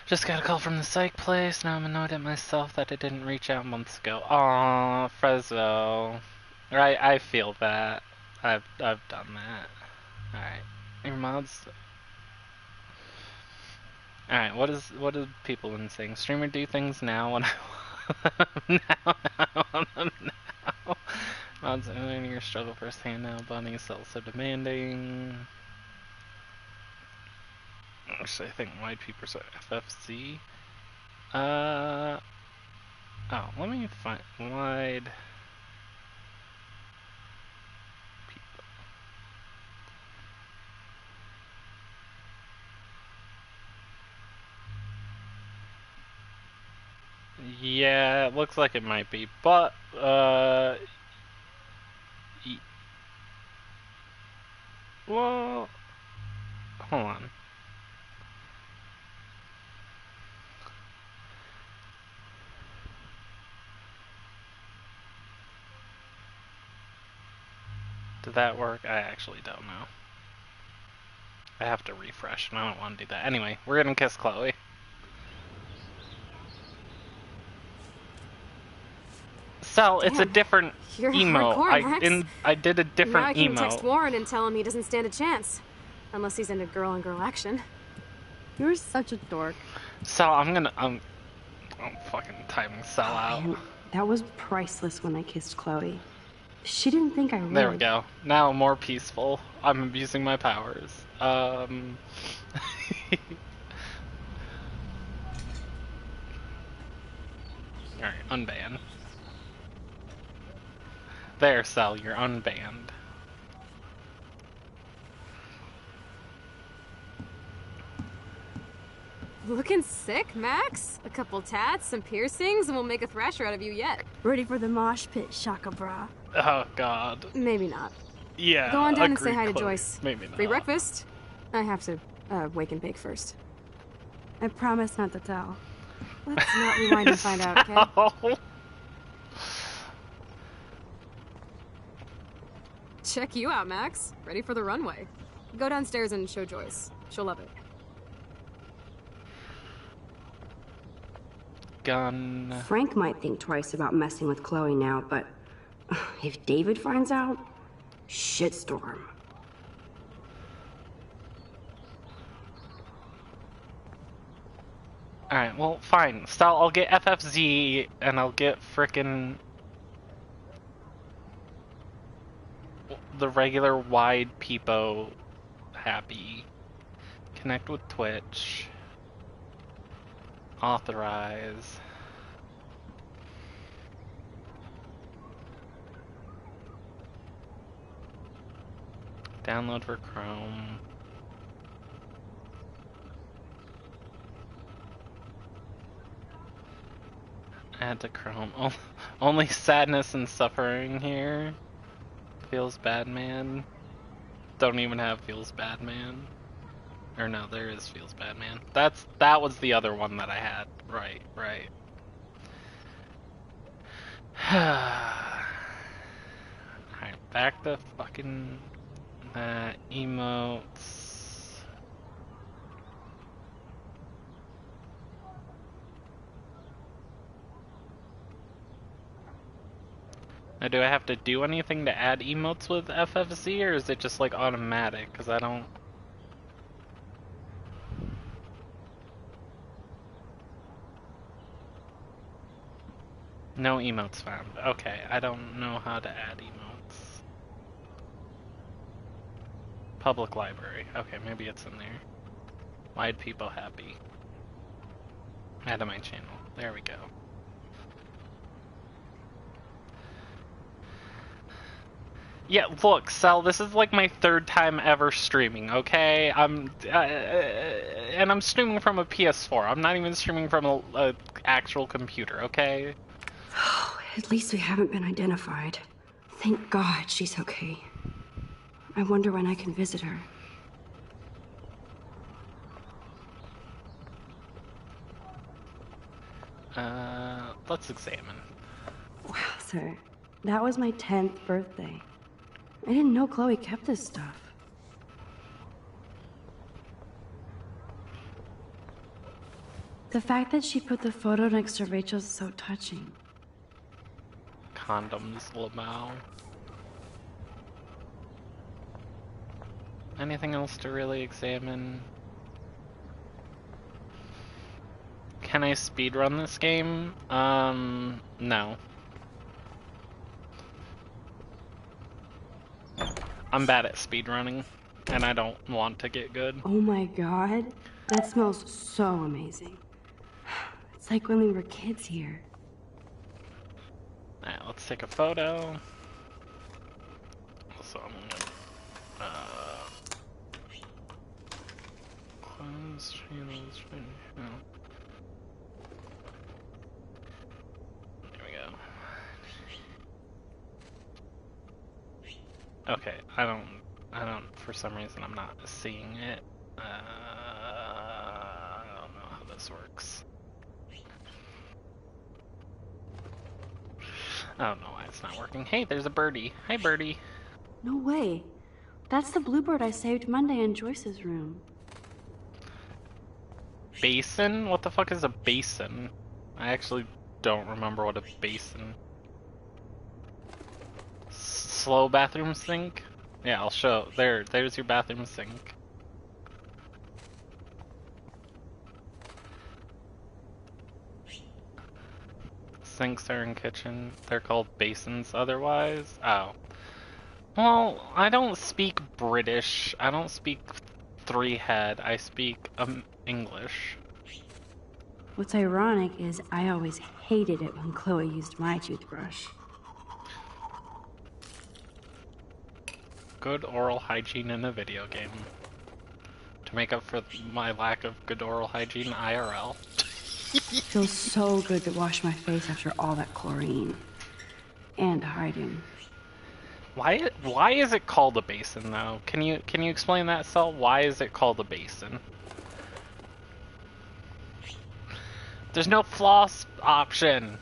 Speaker 1: Just got a call from the psych place. Now I'm annoyed at myself that I didn't reach out months ago. Aww, Frezzo. Right, I feel that. I've done that. Alright. Your mods. Alright, what have people been saying? Streamer do things now when I want them now. Mods are learning your struggle firsthand now. Bunny is also demanding. Actually, I think wide peepers are FFC. Oh, let me find wide people. Yeah, it looks like it might be, but Well, hold on. Did that work? I actually don't know. I have to refresh, and I don't want to do that. Anyway, we're gonna kiss Chloe. Sal, it's a
Speaker 4: Damn,
Speaker 1: different
Speaker 4: you're
Speaker 1: emo.
Speaker 4: hardcore, Max.
Speaker 1: I did a
Speaker 4: Now
Speaker 1: different
Speaker 4: I can
Speaker 1: emo.
Speaker 4: text Warren and tell him he doesn't stand a chance. Unless he's into girl-on-girl action.
Speaker 3: You're such a dork.
Speaker 1: Sal, I'm fucking timing Sal out.
Speaker 3: Man, that was priceless when I kissed Chloe. She didn't think I would.
Speaker 1: There we go. Now more peaceful. I'm abusing my powers. Alright, unban. There, Sal, you're unbanned.
Speaker 4: Looking sick, Max? A couple tats, some piercings, and we'll make a thrasher out of you yet.
Speaker 3: Ready for the mosh pit, Shaka Bra.
Speaker 1: Oh god.
Speaker 4: Maybe not.
Speaker 1: Yeah.
Speaker 4: Go on down and say
Speaker 1: agreed,
Speaker 4: hi to
Speaker 1: Chloe.
Speaker 4: Joyce.
Speaker 1: Maybe not.
Speaker 4: Free breakfast. I have to wake and bake first.
Speaker 3: I promise not to tell. Let's not rewind and find out, okay?
Speaker 1: Sal.
Speaker 4: Check you out, Max. Ready for the runway. Go downstairs and show Joyce. She'll love it.
Speaker 1: Gun.
Speaker 3: Frank might think twice about messing with Chloe now, but if David finds out, shitstorm.
Speaker 1: Alright, well, fine. Sal, I'll get FFZ, and I'll get frickin' the regular wide peepo happy. Connect with Twitch. Authorize. Download for Chrome. Add to Chrome. Oh, only sadness and suffering here. Feels bad, man. Don't even have Feels Bad, man. Or no, there is Feels Bad, man. That was the other one that I had. Right. Alright, back to fucking emotes. Now, do I have to do anything to add emotes with FFZ, or is it just like automatic? Because I don't. No emotes found. Okay, I don't know how to add emotes. Public library. Okay, maybe it's in there. Wide people happy. Add to my channel. There we go. Yeah, look, Sal, this is like my third time ever streaming, okay? And I'm streaming from a PS4. I'm not even streaming from a actual computer, okay?
Speaker 3: At least we haven't been identified. Thank God she's okay. I wonder when I can visit her.
Speaker 1: Let's examine.
Speaker 3: Wow, sir. That was my 10th birthday. I didn't know Chloe kept this stuff. The fact that she put the photo next to Rachel's is so touching.
Speaker 1: Condoms, Lamau. Anything else to really examine? Can I speedrun this game? No. I'm bad at speedrunning, and I don't want to get good.
Speaker 3: Oh my God. That smells so amazing. It's like when we were kids here.
Speaker 1: Alright, let's take a photo. So I'm gonna, close channels, no. There we go. Okay, I don't I don't, for some reason I'm not seeing it. I don't know how this works. I don't know why it's not working. Hey, there's a birdie. Hi, birdie.
Speaker 3: No way. That's the bluebird I saved Monday in Joyce's room.
Speaker 1: Basin? What the fuck is a basin? I actually don't remember what a basin. Slow bathroom sink? Yeah, I'll show. There's your bathroom sink. Sinks are in kitchen. They're called basins otherwise. Oh. Well, I don't speak British. I don't speak three-head. I speak English.
Speaker 3: What's ironic is I always hated it when Chloe used my toothbrush.
Speaker 1: Good oral hygiene in a video game. To make up for my lack of good oral hygiene IRL.
Speaker 3: Feels so good to wash my face after all that chlorine. And hiding.
Speaker 1: Why is it called a basin though? Can you explain that, Sel? Why is it called a basin? There's no floss option.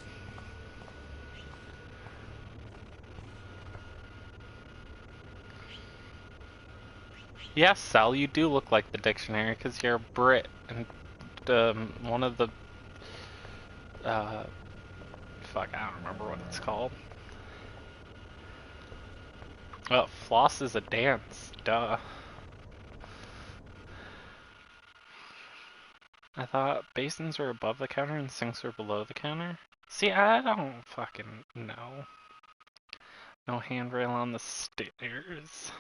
Speaker 1: Yes, Sal, you do look like the dictionary because you're a Brit, and one of the fuck, I don't remember what it's called. Well, floss is a dance, duh. I thought basins were above the counter and sinks were below the counter. See, I don't fucking know. No handrail on the stairs.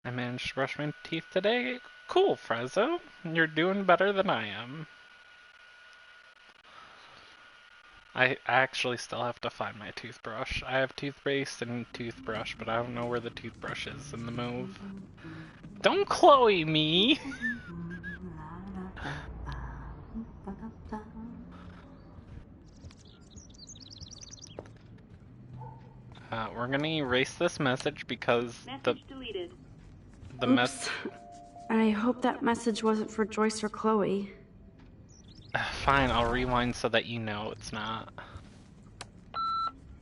Speaker 1: I managed to brush my teeth today. Cool, Frezzo. You're doing better than I am. I actually still have to find my toothbrush. I have toothpaste and toothbrush, but I don't know where the toothbrush is in the move. Don't Chloe me! We're gonna erase this message because
Speaker 2: deleted.
Speaker 1: the
Speaker 3: Oops. I hope that message wasn't for Joyce or Chloe.
Speaker 1: Fine, I'll rewind so that you know it's not.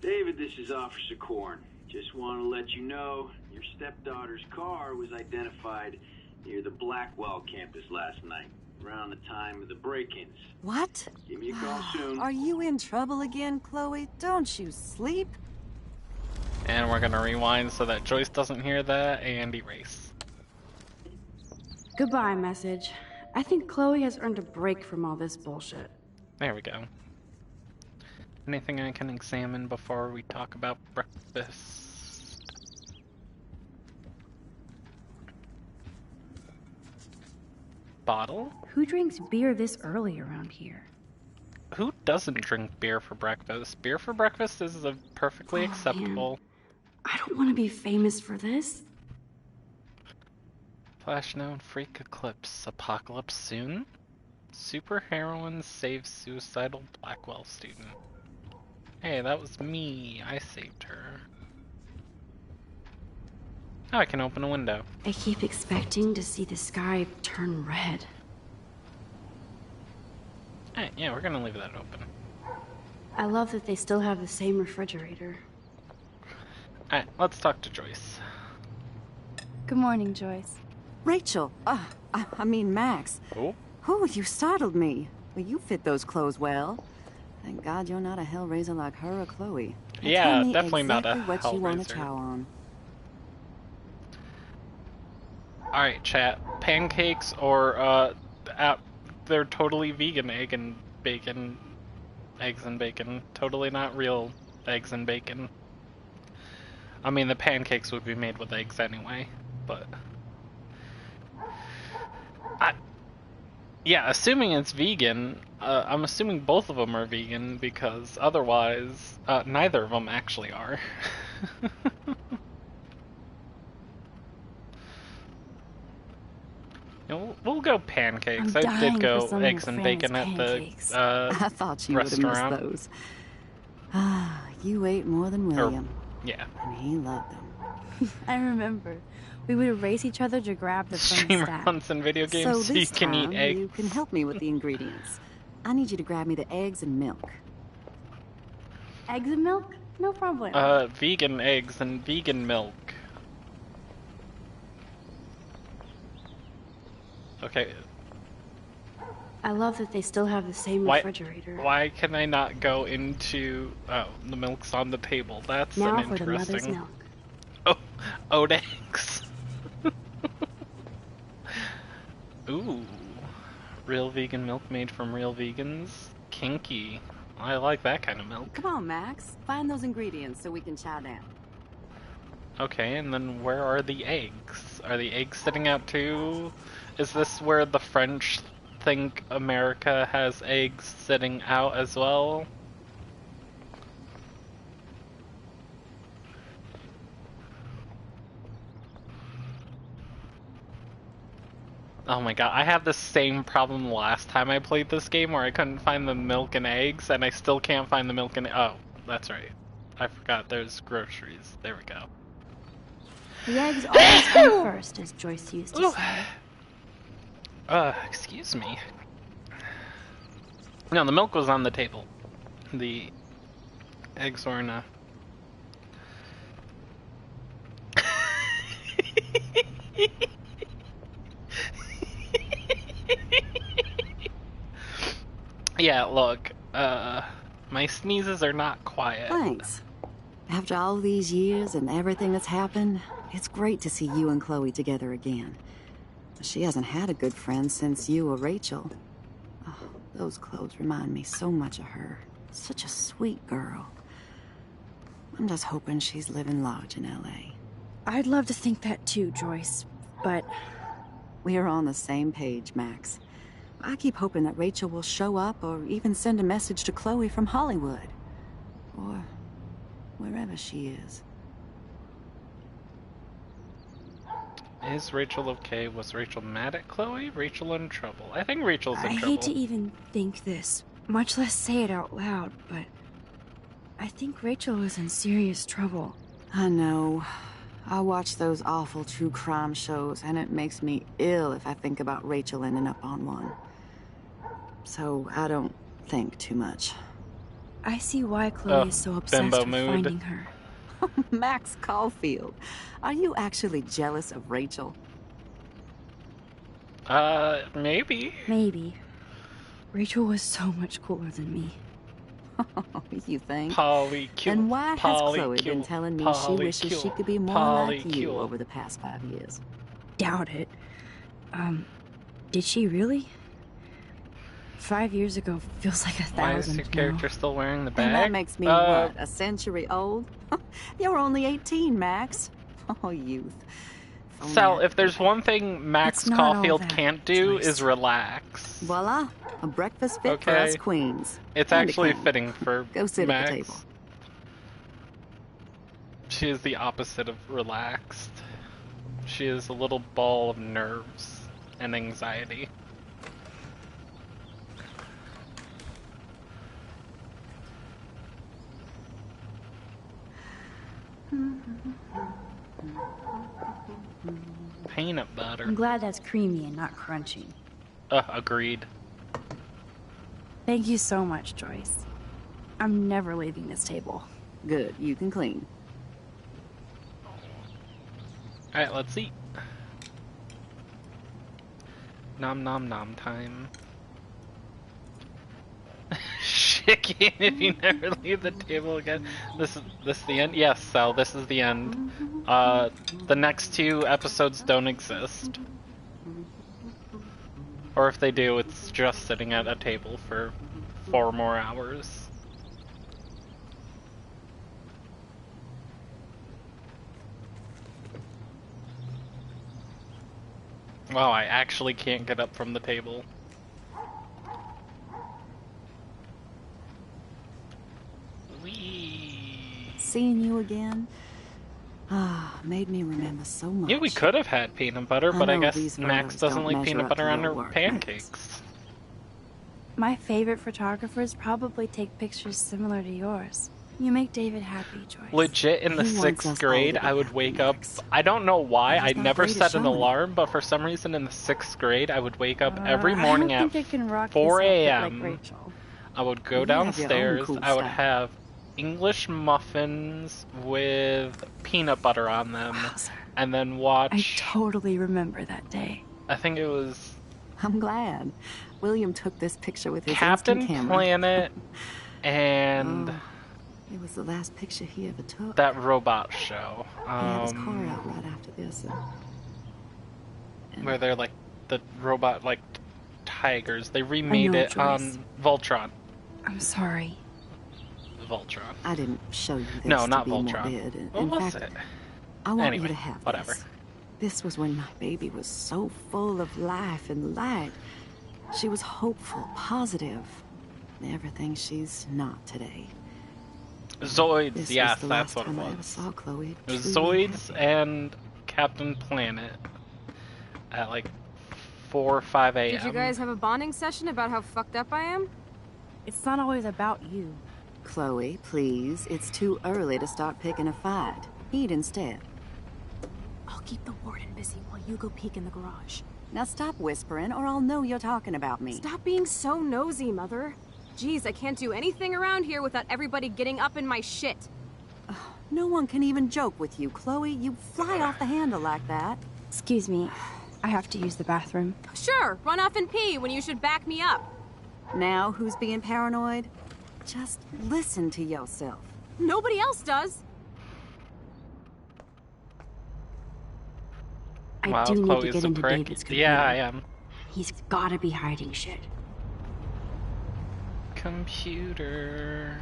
Speaker 6: David, this is Officer Korn. Just want to let you know your stepdaughter's car was identified near the Blackwell campus last night, around the time of the break-ins.
Speaker 7: What?
Speaker 6: Give me a call soon.
Speaker 7: Are you in trouble again, Chloe? Don't you sleep?
Speaker 1: And we're gonna rewind so that Joyce doesn't hear that and erase.
Speaker 3: Goodbye, message. I think Chloe has earned a break from all this bullshit.
Speaker 1: There we go. Anything I can examine before we talk about breakfast? Bottle?
Speaker 3: Who drinks beer this early around here?
Speaker 1: Who doesn't drink beer for breakfast? Beer for breakfast is a perfectly acceptable.
Speaker 3: Man. I don't want to be famous for this.
Speaker 1: Flash known freak eclipse. Apocalypse soon? Super heroine saves suicidal Blackwell student. Hey, that was me. I saved her. Oh, I can open a window.
Speaker 3: I keep expecting to see the sky turn red.
Speaker 1: Alright, yeah, we're gonna leave that open.
Speaker 3: I love that they still have the same refrigerator.
Speaker 1: Alright, let's talk to Joyce.
Speaker 8: Good morning, Joyce.
Speaker 7: Rachel, I mean Max.
Speaker 1: Oh?
Speaker 7: Oh, you startled me. Well, you fit those clothes well. Thank God you're not a hellraiser like her or Chloe. Now
Speaker 1: Yeah,
Speaker 7: tell me
Speaker 1: definitely not a
Speaker 7: exactly what you want
Speaker 1: hellraiser.
Speaker 7: to chow on.
Speaker 1: Alright, chat. Pancakes or, they're totally vegan eggs and bacon. Totally not real eggs and bacon. I mean, the pancakes would be made with eggs anyway, but... Yeah, assuming it's vegan, I'm assuming both of them are vegan because otherwise, neither of them actually are. We'll go pancakes.
Speaker 3: I'm
Speaker 1: I did
Speaker 3: dying for
Speaker 1: go
Speaker 3: some of
Speaker 1: eggs
Speaker 3: your
Speaker 1: and
Speaker 3: friend's
Speaker 1: bacon at the
Speaker 3: pancakes.
Speaker 7: I thought you would have missed
Speaker 1: restaurant.
Speaker 7: those. Ah, you ate more than William.
Speaker 1: Yeah.
Speaker 7: And he loved them.
Speaker 3: I remember. We would race each other to grab the from the
Speaker 1: Streamer
Speaker 3: stack.
Speaker 1: hunts in video games
Speaker 7: So
Speaker 1: so you
Speaker 7: this
Speaker 1: can eat
Speaker 7: time,
Speaker 1: eggs.
Speaker 7: you can help me with the ingredients. I need you to grab me the eggs and milk.
Speaker 3: Eggs and milk? No problem.
Speaker 1: Vegan eggs and vegan milk. Okay.
Speaker 3: I love that they still have the same refrigerator.
Speaker 1: Why can I not go into... Oh, the milk's on the table. That's
Speaker 3: Now
Speaker 1: an
Speaker 3: for the mother's
Speaker 1: interesting...
Speaker 3: milk.
Speaker 1: Oh, oat eggs. Ooh. Real vegan milk made from real vegans. Kinky. I like that kind of milk.
Speaker 7: Come on, Max. Find those ingredients so we can chow down.
Speaker 1: Okay, and then where are the eggs? Are the eggs sitting out too? Is this where the French think America has eggs sitting out as well? Oh my god, I had the same problem last time I played this game where I couldn't find the milk and eggs, and I still can't find the milk and... Oh, that's right. I forgot there's groceries. There we go.
Speaker 3: The eggs always come first, as Joyce used to say.
Speaker 1: Excuse me. No, the milk was on the table. The eggs were in a... Yeah, look, my sneezes are not quiet.
Speaker 7: Thanks. After all these years and everything that's happened, it's great to see you and Chloe together again. She hasn't had a good friend since you or Rachel. Oh, those clothes remind me so much of her. Such a sweet girl. I'm just hoping she's living large in L.A.
Speaker 3: I'd love to think that too, Joyce, but...
Speaker 7: We're on the same page, Max. I keep hoping that Rachel will show up or even send a message to Chloe from Hollywood. Or wherever she is.
Speaker 1: Is Rachel okay? Was Rachel mad at Chloe? Rachel in trouble? I think Rachel's in
Speaker 3: I
Speaker 1: trouble.
Speaker 3: hate to even think this, much less say it out loud, but... I think Rachel is in serious trouble.
Speaker 7: I know. I watch those awful true crime shows, and it makes me ill if I think about Rachel ending up on one. So I don't think too much.
Speaker 3: I see why Chloe is so obsessed
Speaker 1: bimbo
Speaker 3: with
Speaker 1: mood.
Speaker 3: finding her.
Speaker 7: Max Caulfield, are you actually jealous of Rachel?
Speaker 1: Maybe.
Speaker 3: Maybe. Rachel was so much cooler than me.
Speaker 7: You think?
Speaker 1: Polycule.
Speaker 7: And why has Chloe been
Speaker 1: Polycule.
Speaker 7: telling me she wishes she could be more like you
Speaker 1: Polycule.
Speaker 7: over the past 5 years?
Speaker 3: Doubt it. Did she really? 5 years ago feels like 1,000
Speaker 1: Why is your
Speaker 3: now.
Speaker 1: character still wearing the bag?
Speaker 7: And that makes me, what, a century old? You're only 18, Max. Oh, youth. only
Speaker 1: Sal,
Speaker 7: I
Speaker 1: if there's
Speaker 7: could-
Speaker 1: one thing Max
Speaker 3: It's not all
Speaker 1: Caulfield
Speaker 3: that,
Speaker 1: can't do
Speaker 3: Joyce.
Speaker 1: is relax.
Speaker 7: Voila, a breakfast fit for
Speaker 1: Okay.
Speaker 7: us queens.
Speaker 1: It's
Speaker 7: And a
Speaker 1: actually
Speaker 7: cone.
Speaker 1: fitting for
Speaker 7: Go sit
Speaker 1: Max.
Speaker 7: at the table.
Speaker 1: She is the opposite of relaxed. She is a little ball of nerves and anxiety. Peanut butter.
Speaker 3: I'm glad that's creamy and not crunchy.
Speaker 1: Agreed.
Speaker 3: Thank you so much, Joyce. I'm never leaving this table.
Speaker 7: Good, you can clean.
Speaker 1: Alright, let's eat. Nom nom nom time. Chicken if you never leave the table again. This is the end? Yes, Sal, this is the end. The next 2 episodes don't exist. Or if they do, it's just sitting at a table for 4 more hours. Wow, I actually can't get up from the table.
Speaker 7: seeing you again, made me remember so much.
Speaker 1: Yeah, we could have had peanut butter, but I guess Max doesn't like peanut butter on her pancakes.
Speaker 8: My favorite photographers probably take pictures similar to yours. You make David happy, Joyce.
Speaker 1: Legit, in the
Speaker 7: He wants
Speaker 1: 6th
Speaker 7: us
Speaker 1: grade,
Speaker 7: all to
Speaker 1: I
Speaker 7: be
Speaker 1: would
Speaker 7: happy,
Speaker 1: wake up.
Speaker 7: Max.
Speaker 1: I don't know why.
Speaker 7: I'm
Speaker 1: I
Speaker 7: just not
Speaker 1: never
Speaker 7: afraid to
Speaker 1: set an
Speaker 7: show it.
Speaker 1: alarm, but for some reason in the 6th grade, I would wake up every
Speaker 8: I
Speaker 1: morning
Speaker 8: don't
Speaker 1: at
Speaker 8: think I can rock
Speaker 1: 4
Speaker 8: this outfit
Speaker 1: a.m.
Speaker 8: like Rachel.
Speaker 1: I would go
Speaker 7: You have your own
Speaker 1: downstairs.
Speaker 7: cool
Speaker 1: I would
Speaker 7: style.
Speaker 1: have English muffins with peanut butter on them,
Speaker 8: Wowzer.
Speaker 1: and then
Speaker 8: I
Speaker 1: watch.
Speaker 8: totally remember that day.
Speaker 1: I think it was
Speaker 7: I'm glad. William took this picture with his
Speaker 1: Captain
Speaker 7: instant camera.
Speaker 1: Planet and
Speaker 7: It was the last picture he ever took.
Speaker 1: that robot show.
Speaker 7: He had his car out right after this. And
Speaker 1: Where they're like the robot like tigers. They remade
Speaker 8: know,
Speaker 1: it on
Speaker 8: Joyce.
Speaker 1: Voltron.
Speaker 8: I'm sorry.
Speaker 1: Voltron.
Speaker 7: I didn't show you this
Speaker 1: No,
Speaker 7: to
Speaker 1: not
Speaker 7: be
Speaker 1: Voltron.
Speaker 7: morbid.
Speaker 1: What
Speaker 7: In
Speaker 1: was
Speaker 7: fact,
Speaker 1: it?
Speaker 7: I want
Speaker 1: Anyway,
Speaker 7: you to have
Speaker 1: whatever.
Speaker 7: this. This was when my baby was so full of life and light. She was hopeful, positive. Everything she's not today.
Speaker 1: Zoids,
Speaker 7: This
Speaker 1: yes,
Speaker 7: was the
Speaker 1: that's
Speaker 7: last
Speaker 1: what it
Speaker 7: time I ever
Speaker 1: was.
Speaker 7: saw Chloe.
Speaker 1: It was
Speaker 7: truly
Speaker 1: Zoids
Speaker 7: happy.
Speaker 1: and Captain Planet at like 4 or 5 a.m.
Speaker 4: Did you guys have a bonding session about how fucked up I am?
Speaker 8: It's not always about you.
Speaker 7: Chloe, please. It's too early to start picking a fight. Eat instead.
Speaker 4: I'll keep the warden busy while you go peek in the garage.
Speaker 7: Now stop whispering, or I'll know you're talking about me.
Speaker 4: Stop being so nosy, Mother. Jeez, I can't do anything around here without everybody getting up in my shit.
Speaker 7: No one can even joke with you, Chloe. You fly off the handle like that.
Speaker 8: Excuse me. I have to use the bathroom.
Speaker 4: Sure, run off and pee when you should back me up.
Speaker 7: Now who's being paranoid? Just listen to yourself.
Speaker 4: Nobody else does.
Speaker 2: I
Speaker 1: Wow,
Speaker 2: do need
Speaker 1: Chloe's
Speaker 2: to get
Speaker 1: a
Speaker 2: into
Speaker 1: prick.
Speaker 2: David's computer.
Speaker 1: Yeah, I am.
Speaker 2: He's gotta be hiding shit.
Speaker 1: Computer.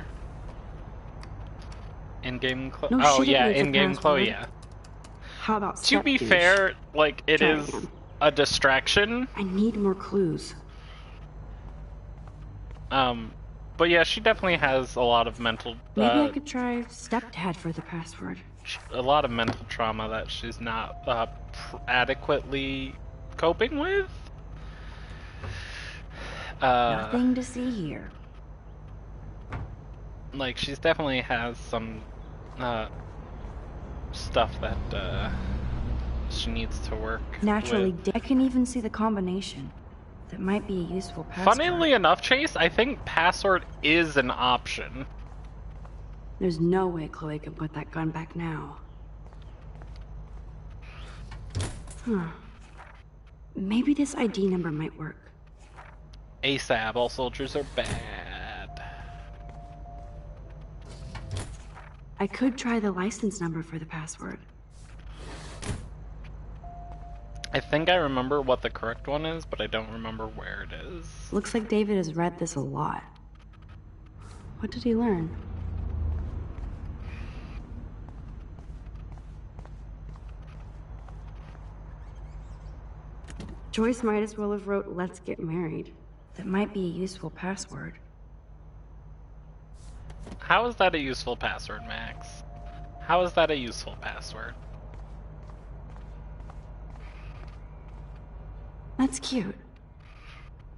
Speaker 1: In-game Chloe.
Speaker 2: No
Speaker 1: Oh
Speaker 2: shit, it
Speaker 1: yeah,
Speaker 2: needs a
Speaker 1: in-game Chloe.
Speaker 2: password.
Speaker 1: Yeah.
Speaker 2: How about
Speaker 1: To be
Speaker 2: step douche?
Speaker 1: fair, like it
Speaker 2: Try
Speaker 1: is
Speaker 2: again.
Speaker 1: a distraction.
Speaker 2: I need more clues.
Speaker 1: But yeah, she definitely has a lot of mental,
Speaker 2: Maybe I could try stepdad for the password.
Speaker 1: a lot of mental trauma that she's not adequately coping with.
Speaker 2: Nothing to see here.
Speaker 1: Like she's definitely has some stuff that she needs to work
Speaker 2: Naturally,
Speaker 1: with.
Speaker 2: I can even see the combination. That might be a useful password.
Speaker 1: Funnily enough, Chase, I think password is an option.
Speaker 2: There's no way Chloe can put that gun back now. Huh. Maybe this ID number might work.
Speaker 1: ASAP, all soldiers are bad.
Speaker 2: I could try the license number for the password.
Speaker 1: I think I remember what the correct one is, but I don't remember where it is.
Speaker 2: Looks like David has read this a lot. What did he learn? Joyce might as well have wrote, "Let's get married." That might be a useful password.
Speaker 1: How is that a useful password, Max? How is that a useful password?
Speaker 2: That's cute.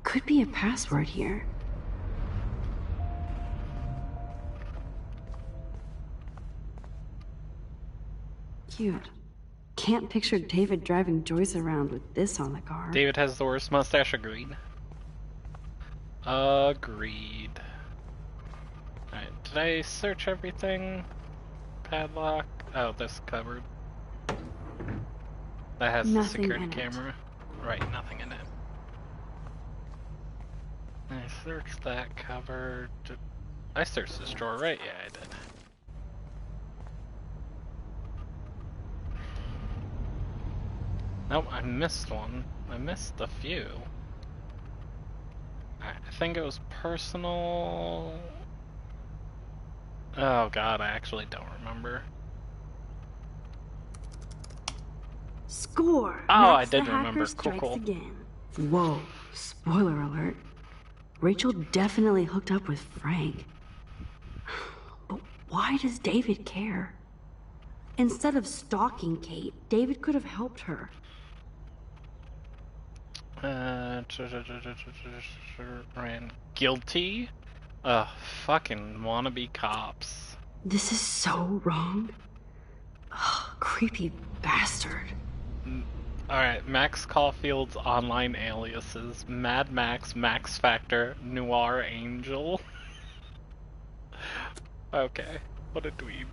Speaker 2: Could be a password here. Cute. Can't picture David driving Joyce around with this on the car.
Speaker 1: David has the worst mustache, agreed. Agreed. Alright, did I search everything? Padlock? Oh, this cupboard. That has the
Speaker 2: Nothing
Speaker 1: security
Speaker 2: in it.
Speaker 1: camera. Right, nothing in it. I searched that cupboard. I searched this drawer, right? Yeah, I did. Nope, I missed one. I missed a few. I think it was personal. Oh god, I actually don't remember.
Speaker 2: Score!
Speaker 1: Oh,
Speaker 2: Max
Speaker 1: I did
Speaker 2: the
Speaker 1: remember.
Speaker 2: Hacker
Speaker 1: Cool,
Speaker 2: strikes
Speaker 1: cool.
Speaker 2: again. Whoa, spoiler alert. Rachel definitely hooked up with Frank. But Why does David care? Instead of stalking Kate, David could have helped her.
Speaker 1: Ran guilty? Fucking wannabe cops.
Speaker 2: This is so wrong. Ugh, creepy bastard.
Speaker 1: Alright, Max Caulfield's online aliases: Mad Max, Max Factor, Noir Angel. Okay, what a dweeb.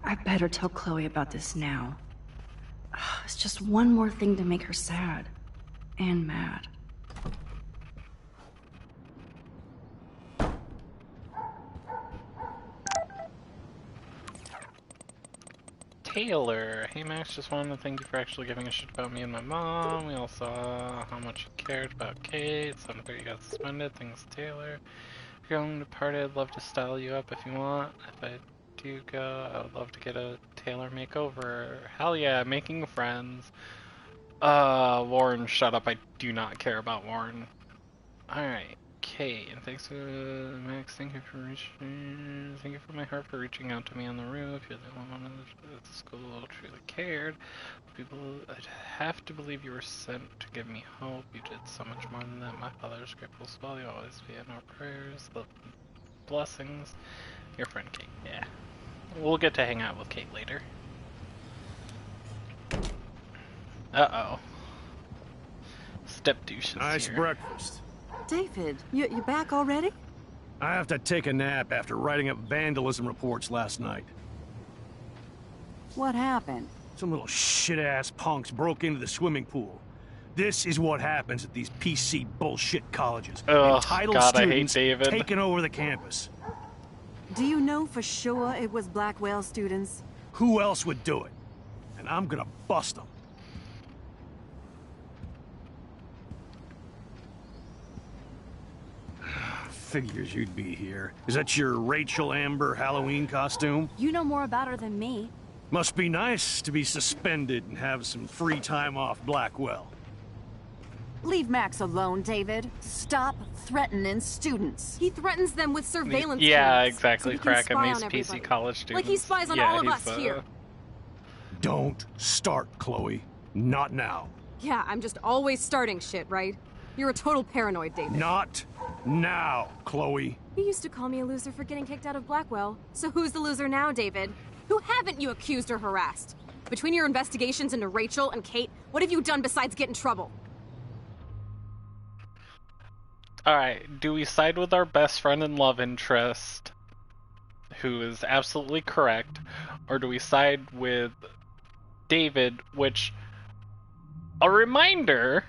Speaker 2: I better tell Chloe about this now. It's just one more thing to make her sad. And mad.
Speaker 1: Taylor. Hey Max, just wanted to thank you for actually giving a shit about me and my mom. We all saw how much you cared about Kate. 7:30 got suspended. Thanks, Taylor. If you're going to party, I'd love to style you up if you want. If I do go, I would love to get a Taylor makeover. Hell yeah, making friends. Warren, shut up. I do not care about Warren. Alright. Kate, and thanks to Max, thank you for my heart for reaching out to me on the roof. You're the only one at the school who truly cared. People, I'd have to believe you were sent to give me hope. You did so much more than that. My father's grateful spell. You'll always be in our prayers. Love and blessings. Your friend Kate. Yeah. We'll get to hang out with Kate later. Uh-oh. Step douche is
Speaker 9: Nice
Speaker 1: here.
Speaker 9: breakfast.
Speaker 7: David, you back already?
Speaker 9: I have to take a nap after writing up vandalism reports last night.
Speaker 7: What happened?
Speaker 9: Some little shit-ass punks broke into the swimming pool. This is what happens at these PC bullshit colleges.
Speaker 1: Ugh,
Speaker 9: Entitled
Speaker 1: God, I hate
Speaker 9: students
Speaker 1: David.
Speaker 9: taking over the campus.
Speaker 7: Do you know for sure it was Blackwell students?
Speaker 9: Who else would do it? And I'm gonna bust them. Figures you'd be here. Is that your Rachel Amber Halloween costume?
Speaker 8: You know more about her than me.
Speaker 9: Must be nice to be suspended and have some free time off Blackwell.
Speaker 7: Leave Max alone, David. Stop threatening students.
Speaker 4: He threatens them with surveillance
Speaker 1: Yeah,
Speaker 4: cameras,
Speaker 1: exactly.
Speaker 4: so he can
Speaker 1: Cracking
Speaker 4: spy
Speaker 1: these
Speaker 4: on
Speaker 1: PC
Speaker 4: everybody.
Speaker 1: college students.
Speaker 4: Like he spies on
Speaker 1: Yeah,
Speaker 4: all of
Speaker 1: he's,
Speaker 4: us here.
Speaker 9: Don't start, Chloe. Not now.
Speaker 4: Yeah, I'm just always starting shit, right? You're a total paranoid, David.
Speaker 9: Not now, Chloe.
Speaker 4: You used to call me a loser for getting kicked out of Blackwell. So who's the loser now, David? Who haven't you accused or harassed? Between your investigations into Rachel and Kate, what have you done besides get in trouble?
Speaker 1: Alright, do we side with our best friend and love interest, who is absolutely correct, or do we side with David, which, a reminder,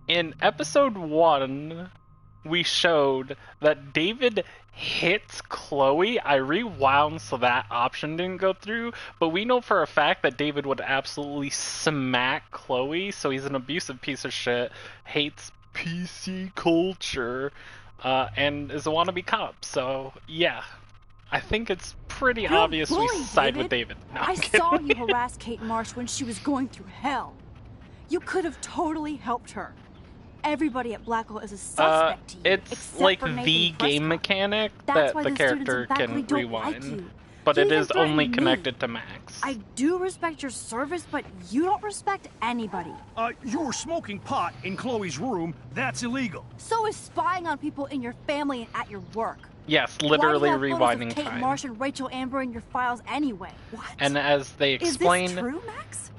Speaker 1: in episode 1, we showed that David hits Chloe. I rewound so that option didn't go through, but we know for a fact that David would absolutely smack Chloe, so he's an abusive piece of shit, hates PC culture, and is a wannabe cop. So, yeah. I think it's pretty
Speaker 8: Good
Speaker 1: obvious we
Speaker 8: boy,
Speaker 1: side with David. No,
Speaker 8: I
Speaker 1: I'm
Speaker 8: saw
Speaker 1: kidding.
Speaker 8: you harass Kate Marsh when she was going through hell. You could have totally helped her. Everybody at Blackwell is a suspect to you,
Speaker 1: It's
Speaker 8: except
Speaker 1: like
Speaker 8: for
Speaker 1: the
Speaker 8: Nathan
Speaker 1: game
Speaker 8: Prescott.
Speaker 1: mechanic
Speaker 8: That's
Speaker 1: that
Speaker 8: why
Speaker 1: the
Speaker 8: the students
Speaker 1: character
Speaker 8: and faculty
Speaker 1: can
Speaker 8: don't like
Speaker 1: rewind,
Speaker 8: you.
Speaker 1: but
Speaker 8: You
Speaker 1: it
Speaker 8: even
Speaker 1: is only
Speaker 8: threatened me.
Speaker 1: connected to Max.
Speaker 8: I do respect your service, but you don't respect anybody.
Speaker 9: You were smoking pot in Chloe's room. That's illegal.
Speaker 8: So is spying on people in your family and at your work.
Speaker 1: Yes,
Speaker 8: Why
Speaker 1: literally
Speaker 8: do you have photos
Speaker 1: rewinding
Speaker 8: of Kate
Speaker 1: time.
Speaker 8: Marsh and Rachel Amber in your files anyway? What?
Speaker 1: And as they
Speaker 8: Is
Speaker 1: explain,
Speaker 8: this true, Max?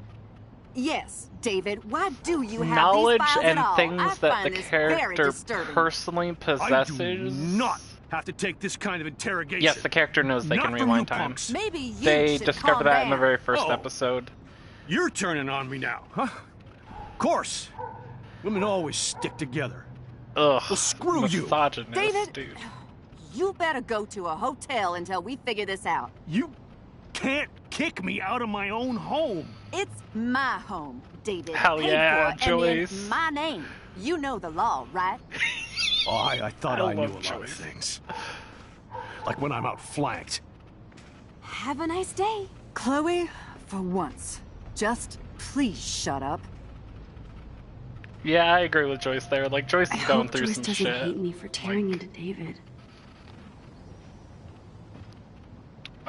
Speaker 7: Yes, David. Why do you have
Speaker 1: knowledge
Speaker 7: these files
Speaker 1: and
Speaker 7: at all? I
Speaker 1: things that
Speaker 7: find
Speaker 1: the
Speaker 7: this very
Speaker 1: character
Speaker 7: disturbing.
Speaker 1: personally
Speaker 9: I
Speaker 1: possesses.
Speaker 9: do not have to take this kind of interrogation.
Speaker 1: Yes, the character knows they
Speaker 9: Not
Speaker 1: can
Speaker 9: from
Speaker 1: rewind
Speaker 9: you
Speaker 1: time.
Speaker 9: punks.
Speaker 7: Maybe you
Speaker 1: They
Speaker 7: should
Speaker 1: discovered
Speaker 7: calm
Speaker 1: that in the
Speaker 7: down.
Speaker 1: very first
Speaker 9: Oh.
Speaker 1: episode.
Speaker 9: You're turning on me now, huh? Of course. Women always stick together.
Speaker 1: Ugh,
Speaker 9: Well, screw you.
Speaker 1: misogynist,
Speaker 7: David,
Speaker 1: dude.
Speaker 7: you better go to a hotel until we figure this out.
Speaker 9: You can't kick me out of my own home.
Speaker 7: It's my home, David.
Speaker 1: Hell
Speaker 7: Paid
Speaker 1: yeah,
Speaker 7: for
Speaker 1: Joyce.
Speaker 7: And in my name. You know the law, right?
Speaker 9: Oh, I thought
Speaker 1: I
Speaker 9: I knew a
Speaker 1: love
Speaker 9: lot
Speaker 1: Joyce.
Speaker 9: of things. Like when I'm outflanked.
Speaker 4: Have a nice day.
Speaker 7: Chloe, for once, just please shut up.
Speaker 1: Yeah, I agree with Joyce there. Like, Joyce
Speaker 2: I
Speaker 1: is going
Speaker 2: hope
Speaker 1: through
Speaker 2: Joyce
Speaker 1: some
Speaker 2: doesn't
Speaker 1: shit.
Speaker 2: hate me for tearing into David.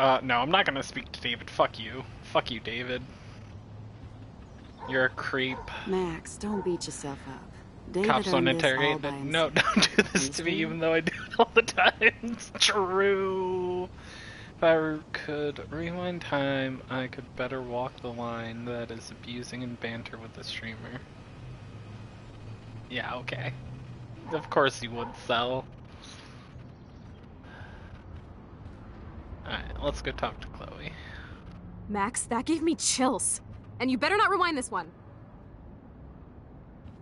Speaker 1: No, I'm not gonna speak to David. Fuck you. Fuck you, David. You're a creep.
Speaker 7: Max, don't beat yourself up. David
Speaker 1: Cops don't
Speaker 7: earned this all
Speaker 1: interrogate
Speaker 7: by
Speaker 1: it. No,
Speaker 7: himself.
Speaker 1: don't do this
Speaker 7: He's
Speaker 1: to me,
Speaker 7: real.
Speaker 1: even though I do it all the time. It's true. If I could rewind time, I could better walk the line that is abusing and banter with the streamer. Yeah, okay. Of course you would, Sel. Alright, let's go talk to Chloe.
Speaker 4: Max, that gave me chills. And you better not rewind this one.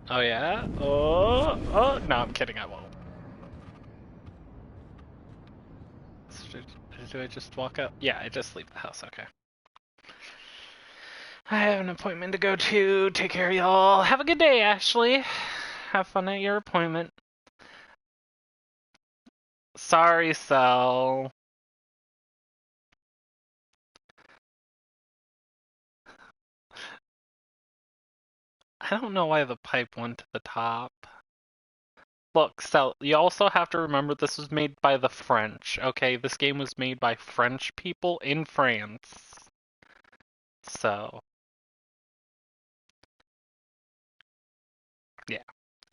Speaker 1: Oh yeah? Oh, no, I'm kidding, I won't. Do I just walk out? Yeah, I just leave the house, okay. I have an appointment to go to. Take care, y'all. Have a good day, Ashley. Have fun at your appointment. Sorry, Sel. I don't know why the pipe went to the top. Look, Sel, you also have to remember this was made by the French, okay? This game was made by French people in France. So, yeah.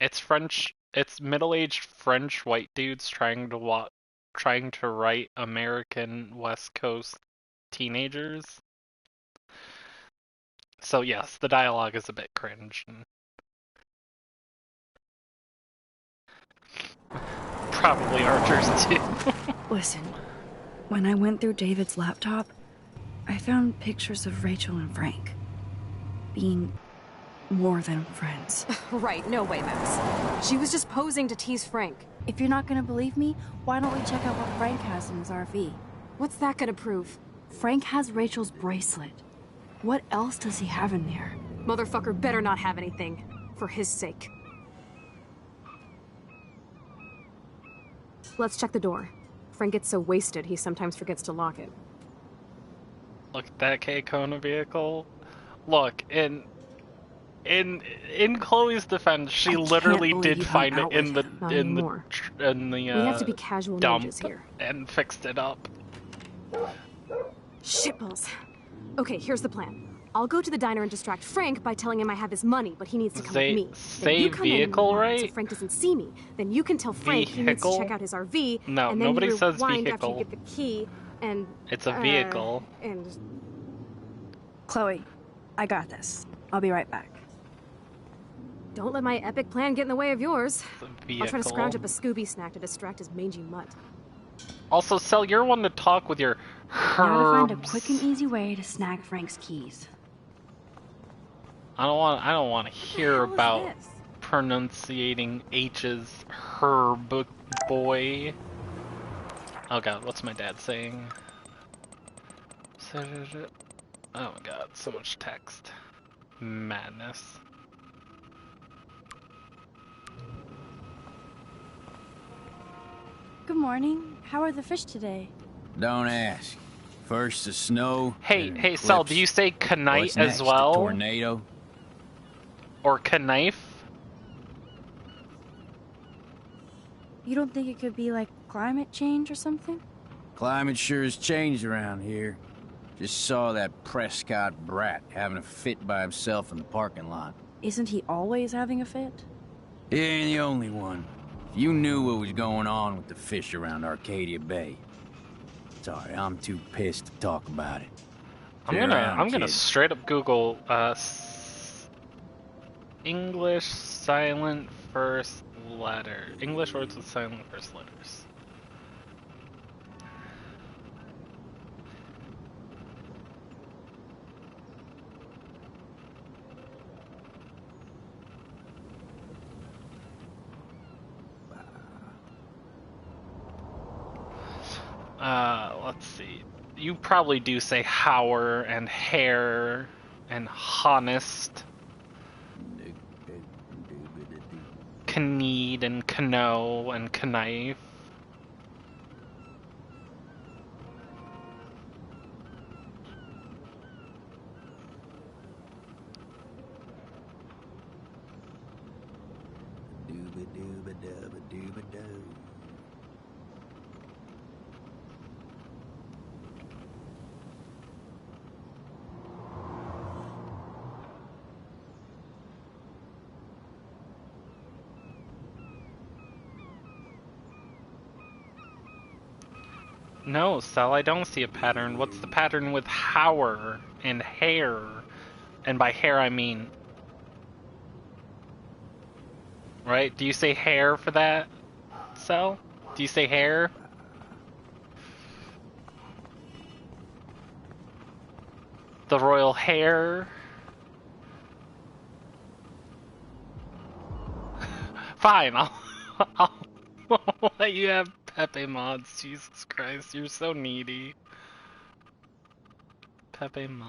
Speaker 1: It's French, it's middle-aged French white dudes trying to write American West Coast teenagers. So yes, the dialogue is a bit cringe. Probably Archer's too.
Speaker 2: Listen, when I went through David's laptop, I found pictures of Rachel and Frank being more than friends.
Speaker 4: Right, no way, Max. She was just posing to tease Frank.
Speaker 3: If you're not gonna believe me, why don't we check out what Frank has in his RV?
Speaker 4: What's that gonna prove?
Speaker 3: Frank has Rachel's bracelet. What else does he have in there?
Speaker 4: Motherfucker better not have anything. For his sake. Let's check the door. Frank gets so wasted, he sometimes forgets to lock it.
Speaker 1: Look at that K-Kona vehicle. Look, in Chloe's defense, she literally did find it in the
Speaker 4: We have to be casual
Speaker 1: dump
Speaker 4: ninjas here.
Speaker 1: and fixed it up.
Speaker 4: Shitballs. Okay, here's the plan. I'll go to the diner and distract Frank by telling him I have his money, but he needs to come with me. Then you come
Speaker 1: vehicle,
Speaker 4: in,
Speaker 1: right?
Speaker 4: So Frank doesn't see me. Then you can tell Frank he needs to check out his RV.
Speaker 1: No,
Speaker 4: and then
Speaker 1: nobody
Speaker 4: you
Speaker 1: says
Speaker 4: rewind
Speaker 1: vehicle.
Speaker 4: after you get the key, and
Speaker 1: It's a vehicle.
Speaker 4: And
Speaker 3: Chloe, I got this. I'll be right back.
Speaker 4: don't let my epic plan get in the way of yours.
Speaker 1: It's a
Speaker 4: I'll try to
Speaker 1: vehicle.
Speaker 4: scrounge up a Scooby snack to distract his mangy mutt.
Speaker 1: Also, Sel, you're one to talk with your
Speaker 3: Now to
Speaker 1: herbs.
Speaker 3: find a quick and easy way to snag Frank's keys.
Speaker 1: I don't want to hear
Speaker 4: What the hell
Speaker 1: about
Speaker 4: is this?
Speaker 1: pronunciating H's herb boy. Oh god, what's my dad saying? Oh my god, so much text. Madness.
Speaker 3: Good morning. How are the fish today?
Speaker 5: Don't ask. First the snow.
Speaker 1: Hey,
Speaker 5: then
Speaker 1: hey, Sel,
Speaker 5: eclipse.
Speaker 1: do you say
Speaker 5: What's
Speaker 1: knife
Speaker 5: next,
Speaker 1: as
Speaker 5: a
Speaker 1: well?
Speaker 5: tornado?
Speaker 1: Or knife?
Speaker 3: You don't think it could be like climate change or something?
Speaker 5: Climate sure has changed around here. Just saw that Prescott brat having a fit by himself in the parking lot.
Speaker 3: Isn't he always having a fit?
Speaker 5: He ain't the only one. If you knew what was going on with the fish around Arcadia Bay. Sorry, I'm too pissed to talk about it.
Speaker 1: I'm gonna straight up Google English silent first letter. English words with silent first letters. Let's see. You probably do say hower and hair and honest. Kneed and cano and knife. No, Sal, I don't see a pattern. What's the pattern with Hauer and hair? And by hair, I mean... Right? Do you say hair for that, Sal? Do you say hair? The royal hair? Fine, I'll let you have Pepe mods. Jesus Christ, you're so needy. Pepe mod.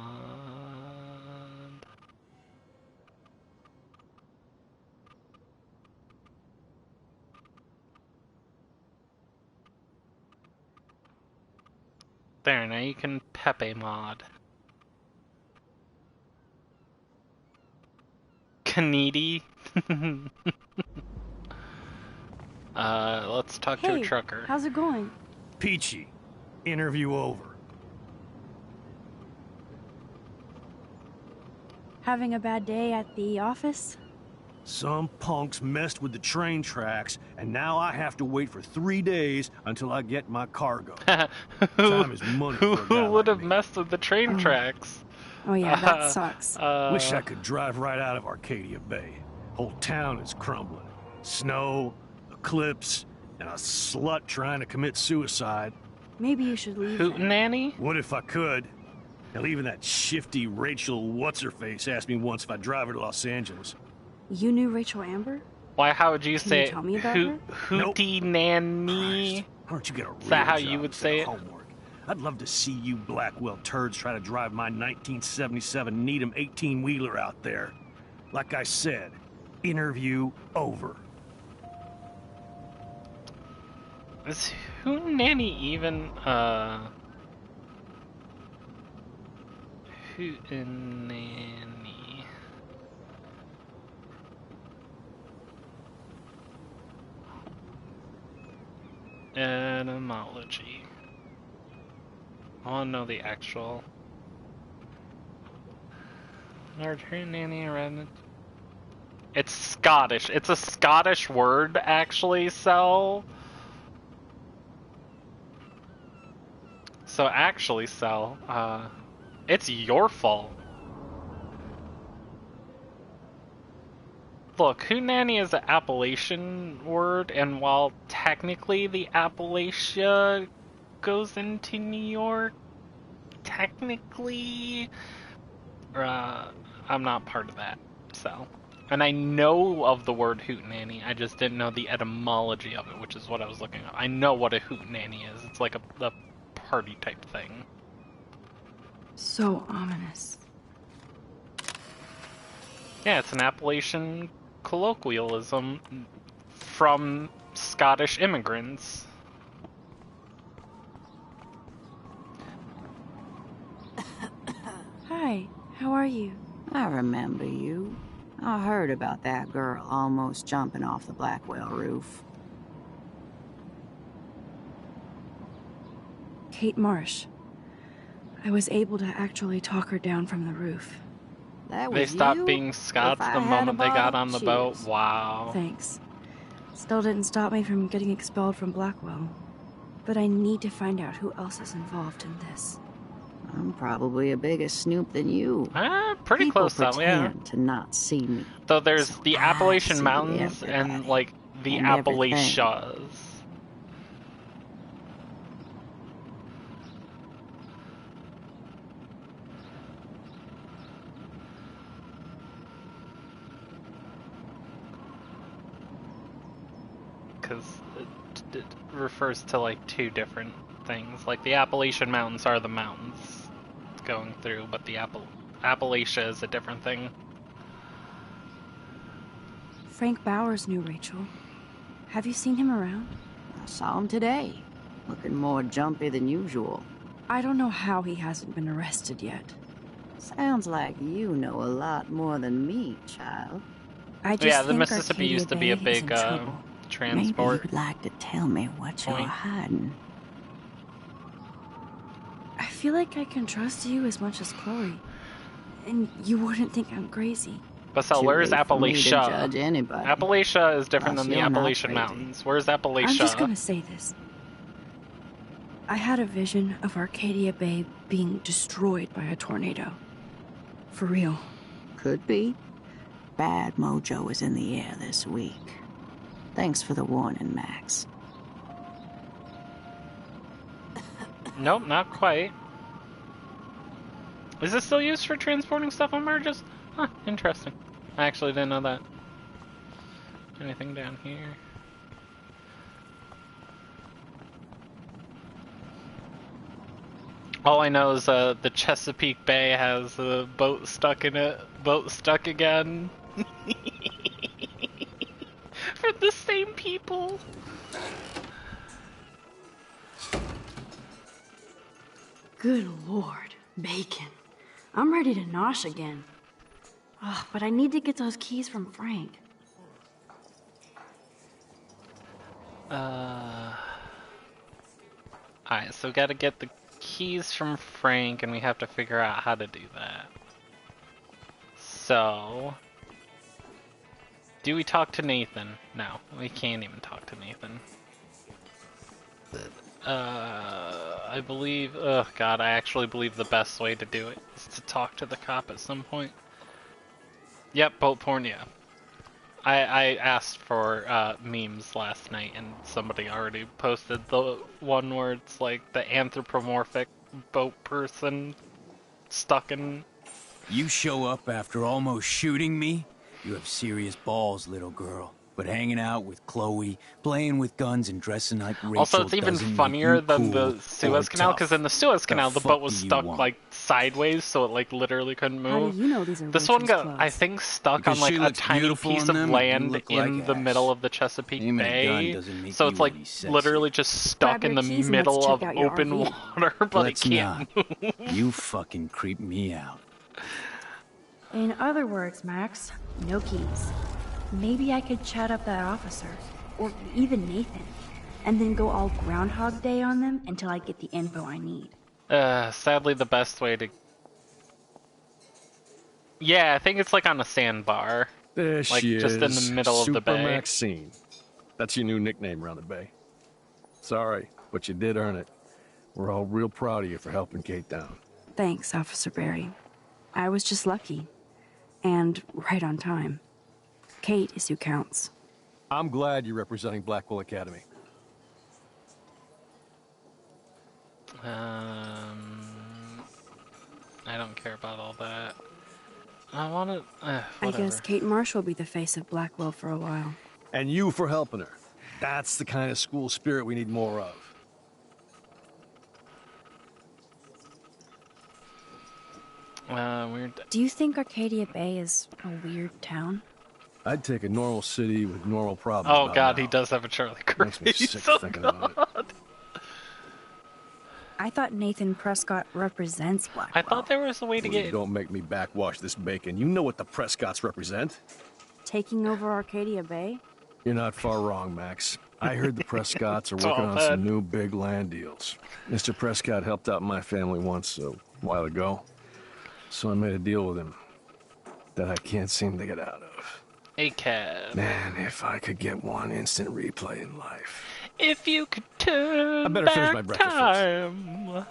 Speaker 1: There, now you can Pepe mod. Kneedy. Let's talk to a trucker.
Speaker 8: How's it going?
Speaker 9: Peachy. Interview over.
Speaker 8: Having a bad day at the office?
Speaker 9: Some punks messed with the train tracks, and now I have to wait for 3 days until I get my cargo. Time is money for a guy
Speaker 1: Who would
Speaker 9: like
Speaker 1: have
Speaker 9: me.
Speaker 1: messed with the train tracks?
Speaker 8: Oh yeah, that sucks.
Speaker 9: Wish I could drive right out of Arcadia Bay. Whole town is crumbling. Snow, eclipse, and a slut trying to commit suicide.
Speaker 8: Maybe you should leave.
Speaker 1: Hootenanny?
Speaker 9: What if I could? Hell, even that shifty Rachel What's-Her-Face asked me once if I'd drive her to Los Angeles.
Speaker 8: You knew Rachel Amber?
Speaker 1: Why, how would you
Speaker 8: Can
Speaker 1: say
Speaker 8: you tell me about her?
Speaker 1: Hootenanny?
Speaker 9: Christ, why don't you get a real
Speaker 1: Is that how
Speaker 9: job
Speaker 1: you would
Speaker 9: instead
Speaker 1: say
Speaker 9: of
Speaker 1: it?
Speaker 9: homework? I'd love to see you Blackwell turds try to drive my 1977 Needham 18-wheeler out there. Like I said, interview over.
Speaker 1: Is Hootenanny even, Hootenanny. Etymology. I want to know the actual. Lord Hootenanny around it. It's Scottish. It's a Scottish word, actually, so actually, Sal, it's your fault. Look, Hootenanny is an Appalachian word, and while technically the Appalachia goes into New York, technically, I'm not part of that, so. And I know of the word hootenanny, I just didn't know the etymology of it, which is what I was looking at. I know what a hootenanny is. It's like a party type thing.
Speaker 2: So ominous.
Speaker 1: Yeah, it's an Appalachian colloquialism from Scottish immigrants.
Speaker 8: Hi, how are you?
Speaker 7: I remember you. I heard about that girl almost jumping off the Blackwell roof.
Speaker 2: Kate Marsh. I was able to actually talk her down from the roof.
Speaker 7: That was
Speaker 1: They stopped
Speaker 7: you?
Speaker 1: being Scots
Speaker 7: If I
Speaker 1: the
Speaker 7: had a
Speaker 1: moment they got
Speaker 7: bottle,
Speaker 1: on the boat.
Speaker 7: cheers.
Speaker 1: Wow.
Speaker 2: Thanks. Still didn't stop me from getting expelled from Blackwell. But I need to find out who else is involved in this.
Speaker 7: I'm probably a bigger snoop than you.
Speaker 1: Pretty
Speaker 7: People
Speaker 1: close though, yeah.
Speaker 7: pretend to not see me.
Speaker 1: Though there's
Speaker 7: So
Speaker 1: the
Speaker 7: I
Speaker 1: Appalachian
Speaker 7: see
Speaker 1: Mountains and
Speaker 7: everybody
Speaker 1: like the
Speaker 7: and everything.
Speaker 1: Appalachias. Because it refers to like two different things. Like the Appalachian Mountains are the mountains going through, but the Appalachia is a different thing.
Speaker 2: Frank Bowers knew Rachel. Have you seen him around?
Speaker 7: I saw him today, looking more jumpy than usual.
Speaker 2: I don't know how he hasn't been arrested yet.
Speaker 7: Sounds like you know a lot more than me, child.
Speaker 2: I just
Speaker 1: Yeah, the
Speaker 2: think
Speaker 1: Mississippi
Speaker 2: Arcadia
Speaker 1: used to be a
Speaker 2: Bay is
Speaker 1: big
Speaker 2: in trouble.
Speaker 7: Maybe
Speaker 1: transport.
Speaker 7: you'd like to tell me what you're
Speaker 1: point.
Speaker 7: hiding.
Speaker 2: I feel like I can trust you as much as Chloe. And you wouldn't think I'm crazy.
Speaker 1: But so
Speaker 7: Too
Speaker 1: where's
Speaker 7: late for me to
Speaker 1: Appalachia?
Speaker 7: judge anybody.
Speaker 1: Appalachia is different
Speaker 7: Unless
Speaker 1: than the
Speaker 7: you're not
Speaker 1: Appalachian
Speaker 7: crazy.
Speaker 1: Mountains. Where's Appalachia?
Speaker 2: I'm just gonna say this. I had a vision of Arcadia Bay being destroyed by a tornado. For real.
Speaker 7: Could be. Bad mojo is in the air this week. Thanks for the warning, Max.
Speaker 1: Nope, not quite. Is this still used for transporting stuff on merges? Huh, interesting. I actually didn't know that. Anything down here? All I know is the Chesapeake Bay has a boat stuck in it. Boat stuck again. For the same people.
Speaker 3: Good lord, bacon. I'm ready to nosh again. Ugh, but I need to get those keys from Frank.
Speaker 1: Alright, so we gotta get the keys from Frank, and we have to figure out how to do that. So... do we talk to Nathan? No, we can't even talk to Nathan. I believe... oh god, I actually believe the best way to do it is to talk to the cop at some point. Yep, boat porn, yeah. I asked for memes last night, and somebody already posted the one where it's like the anthropomorphic boat person stuck in...
Speaker 5: You show up after almost shooting me? You have serious balls, little girl. But hanging out with Chloe, playing with guns, and dressing like Rachel
Speaker 1: also, it's even funnier than the Suez Canal, because in the Suez Canal, the boat was stuck like sideways, so it like literally couldn't move.
Speaker 3: How do you know these are
Speaker 1: This one
Speaker 3: Rachel's
Speaker 1: got,
Speaker 3: clothes?
Speaker 1: I think, stuck
Speaker 5: Because
Speaker 1: on like
Speaker 5: she
Speaker 1: a
Speaker 5: looks
Speaker 1: tiny
Speaker 5: beautiful
Speaker 1: piece
Speaker 5: in
Speaker 1: of
Speaker 5: them,
Speaker 1: land
Speaker 5: you look
Speaker 1: in
Speaker 5: like
Speaker 1: the
Speaker 5: ash.
Speaker 1: middle of the Chesapeake
Speaker 5: Aiming a gun
Speaker 1: Bay.
Speaker 5: doesn't make
Speaker 1: So
Speaker 5: you
Speaker 1: it's like
Speaker 5: any sexy.
Speaker 1: literally just stuck
Speaker 3: Grab
Speaker 1: in
Speaker 3: your
Speaker 1: the
Speaker 3: keys and
Speaker 1: middle
Speaker 3: let's
Speaker 1: of
Speaker 3: check out your
Speaker 1: open
Speaker 3: RV.
Speaker 1: water, but
Speaker 5: Let's
Speaker 1: it can't
Speaker 5: not.
Speaker 1: move.
Speaker 5: You fucking creep me out.
Speaker 3: In other words, Max, no keys. Maybe I could chat up that officer, or even Nathan, and then go all Groundhog Day on them until I get the info I need.
Speaker 1: Sadly, the best way to... yeah, I think it's like on a sandbar.
Speaker 9: There
Speaker 1: Like,
Speaker 9: she
Speaker 1: just
Speaker 9: is.
Speaker 1: in the middle of the
Speaker 9: Super
Speaker 1: bay.
Speaker 9: Maxine. That's your new nickname around the bay. Sorry, but you did earn it. We're all real proud of you for helping Kate down.
Speaker 2: Thanks, Officer Barry. I was just lucky. And right on time. Kate is who counts.
Speaker 9: I'm glad you're representing Blackwell Academy.
Speaker 1: I don't care about all that. I want to...
Speaker 2: I
Speaker 1: whatever.
Speaker 2: guess Kate Marsh will be the face of Blackwell for a while.
Speaker 9: And you for helping her. That's the kind of school spirit we need more of.
Speaker 1: Weird...
Speaker 2: Do you think Arcadia Bay is a weird town?
Speaker 9: I'd take a normal city with normal problems.
Speaker 1: oh
Speaker 9: by
Speaker 1: god,
Speaker 9: now.
Speaker 1: he does have a Charlie Kirk.
Speaker 9: Makes me
Speaker 1: He's
Speaker 9: sick
Speaker 1: so
Speaker 9: thinking
Speaker 1: god.
Speaker 9: about it.
Speaker 2: I thought Nathan Prescott represents Blackwell.
Speaker 1: I thought there was a way to
Speaker 9: Please
Speaker 1: get...
Speaker 9: don't make me backwash this bacon. You know what the Prescotts represent.
Speaker 3: Taking over Arcadia Bay?
Speaker 9: You're not far wrong, Max. I heard the Prescotts are
Speaker 1: It's all
Speaker 9: working on
Speaker 1: bad.
Speaker 9: some new big land deals. Mr. Prescott helped out my family once a while ago, so I made a deal with him that I can't seem to get out of.
Speaker 1: A cab.
Speaker 9: Man, if I could get one instant replay in life.
Speaker 1: If you could turn
Speaker 9: I better finish my
Speaker 1: back
Speaker 9: breakfast first.
Speaker 1: time.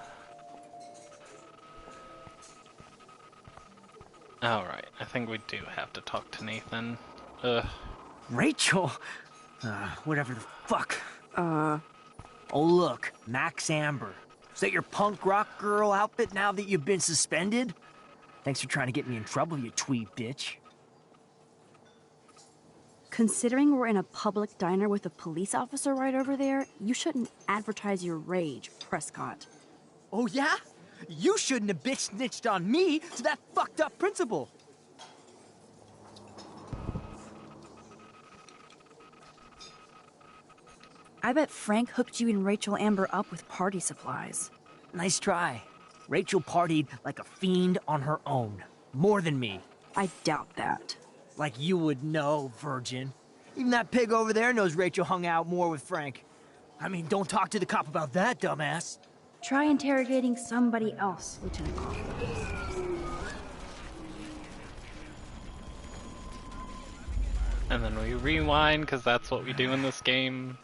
Speaker 1: Alright, I think we do have to talk to Nathan. Ugh.
Speaker 10: Rachel? Whatever the fuck. Oh, look, Max Amber. Is that your punk rock girl outfit now that you've been suspended? Thanks for trying to get me in trouble, you twee bitch.
Speaker 3: Considering we're in a public diner with a police officer right over there, you shouldn't advertise your rage, Prescott.
Speaker 10: Oh, yeah? You shouldn't have bitch snitched on me to that fucked up principal.
Speaker 2: I bet Frank hooked you and Rachel Amber up with party supplies.
Speaker 10: Nice try. Rachel partied like a fiend on her own. More than me.
Speaker 3: I doubt that.
Speaker 10: Like you would know, virgin. Even that pig over there knows Rachel hung out more with Frank. I mean, don't talk to the cop about that, dumbass.
Speaker 3: Try interrogating somebody else, Lieutenant Cole.
Speaker 1: And then we rewind, because that's what we do in this game.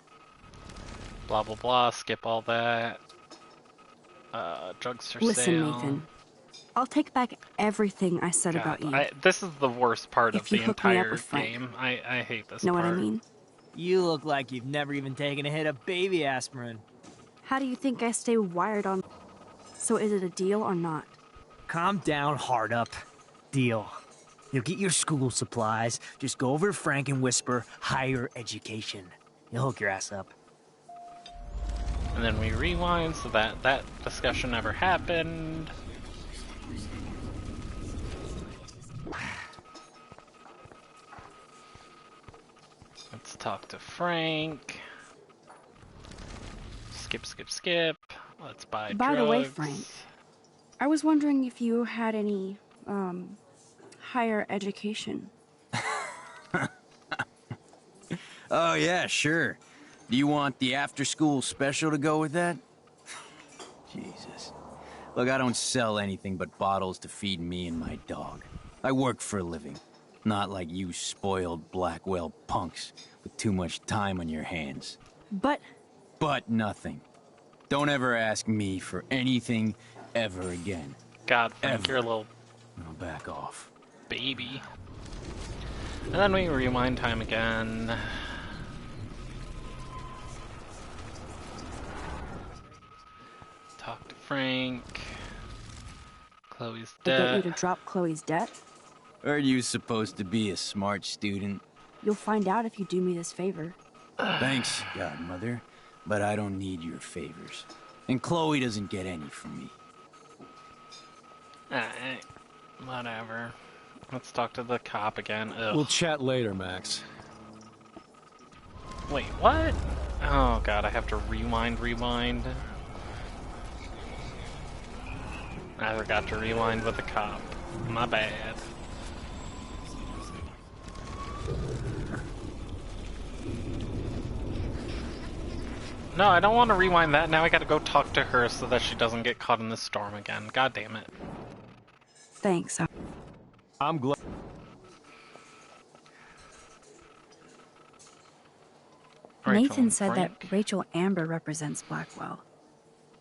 Speaker 1: Blah blah blah, skip all that. Drugs for
Speaker 2: Listen,
Speaker 1: sale.
Speaker 2: Nathan. I'll take back everything I said about you.
Speaker 1: This is the worst part of
Speaker 2: If you
Speaker 1: the
Speaker 2: hook me up
Speaker 1: entire
Speaker 2: with Frank.
Speaker 1: game. I hate this
Speaker 2: Know
Speaker 1: part.
Speaker 2: what I mean?
Speaker 10: You look like you've never even taken a hit of baby aspirin.
Speaker 2: How do you think I stay wired on... So is it a deal or not?
Speaker 10: Calm down, hard up. Deal. You'll get your school supplies. Just go over to Frank and whisper higher education. He'll hook your ass up.
Speaker 1: And then we rewind so that discussion never happened. Let's talk to Frank. Skip. Let's buy drugs.
Speaker 2: By the way, Frank, I was wondering if you had any, higher education.
Speaker 5: Oh, yeah, sure. Do you want the after-school special to go with that? Jesus. Look, I don't sell anything but bottles to feed me and my dog. I work for a living. Not like you spoiled Blackwell punks with too much time on your hands.
Speaker 2: But
Speaker 5: Nothing. Don't ever ask me for anything ever again.
Speaker 1: God, Frank,
Speaker 5: Ever.
Speaker 1: you're a little
Speaker 5: Now back off.
Speaker 1: baby. And then we rewind time again. Talk to Frank. Chloe's
Speaker 2: to get you
Speaker 1: dead.
Speaker 2: to drop Chloe's debt?
Speaker 5: Are you supposed to be a smart student?
Speaker 2: You'll find out if you do me this favor.
Speaker 5: Thanks, Godmother, but I don't need your favors. And Chloe doesn't get any from me.
Speaker 1: Alright, whatever. Let's talk to the cop again. Ugh.
Speaker 9: We'll chat later, Max.
Speaker 1: Wait, what? Oh god, I have to rewind. I forgot to rewind with the cop. My bad. No, I don't want to rewind that. Now I gotta go talk to her so that she doesn't get caught in the storm again. God damn it.
Speaker 2: Thanks.
Speaker 9: I'm glad.
Speaker 1: Rachel
Speaker 2: Nathan
Speaker 1: and
Speaker 2: said
Speaker 1: Frank.
Speaker 2: that Rachel Amber represents Blackwell.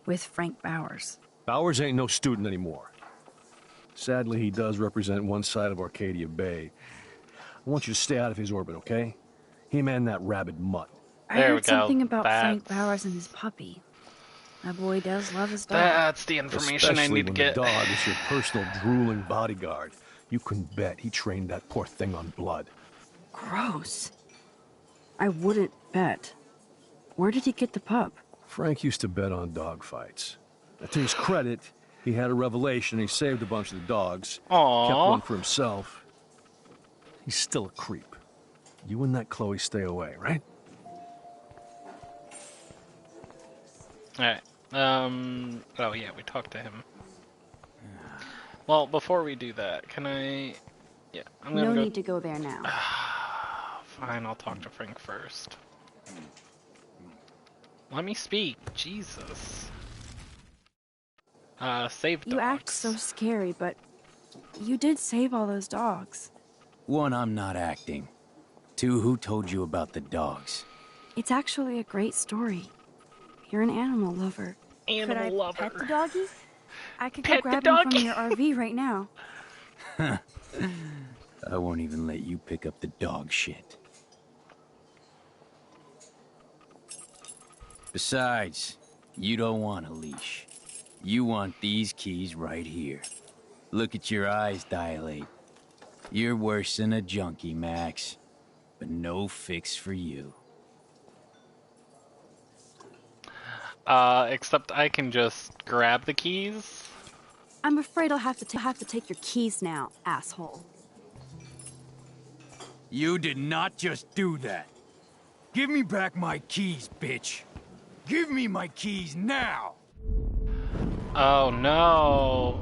Speaker 2: With Frank Bowers.
Speaker 9: Bowers ain't no student anymore. Sadly, he does represent one side of Arcadia Bay. I want you to stay out of his orbit, okay? Him and that rabid mutt.
Speaker 2: I
Speaker 1: There we
Speaker 2: heard
Speaker 1: go.
Speaker 2: something about Frank
Speaker 1: That's-
Speaker 2: Bowers and his puppy. That boy does love his dog.
Speaker 1: That's the information
Speaker 9: Especially
Speaker 1: I need to
Speaker 9: when
Speaker 1: get.
Speaker 9: the dog is your personal drooling bodyguard. You can bet he trained that poor thing on blood.
Speaker 2: Gross. I wouldn't bet. Where did he get the pup?
Speaker 9: Frank used to bet on dog fights. Now, to his credit, he had a revelation. He saved a bunch of the dogs.
Speaker 1: Aww.
Speaker 9: Kept one for himself. He's still a creep. You and that Chloe stay away, right?
Speaker 1: Alright. Oh yeah, we talked to him. Well, before we do that, can I... Yeah, I'm gonna
Speaker 2: No
Speaker 1: go...
Speaker 2: need to go there now.
Speaker 1: Fine, I'll talk to Frank first. Let me speak. Jesus. Save dogs.
Speaker 2: You act so scary, but you did save all those dogs.
Speaker 5: One, I'm not acting. Two, who told you about the dogs?
Speaker 2: It's actually a great story. You're an animal lover.
Speaker 1: Animal
Speaker 2: Could I
Speaker 1: lover.
Speaker 2: pet the doggy? I could
Speaker 1: Pet
Speaker 2: go
Speaker 1: the
Speaker 2: grab him from
Speaker 1: doggy.
Speaker 2: your RV right now.
Speaker 5: I won't even let you pick up the dog shit. Besides, you don't want a leash. You want these keys right here. Look at your eyes dilate. You're worse than a junkie, Max. But no fix for you.
Speaker 1: Except I can just grab the keys.
Speaker 2: I'm afraid I'll have to take your keys now, asshole.
Speaker 5: You did not just do that. Give me back my keys, bitch. Give me my keys now.
Speaker 1: Oh no.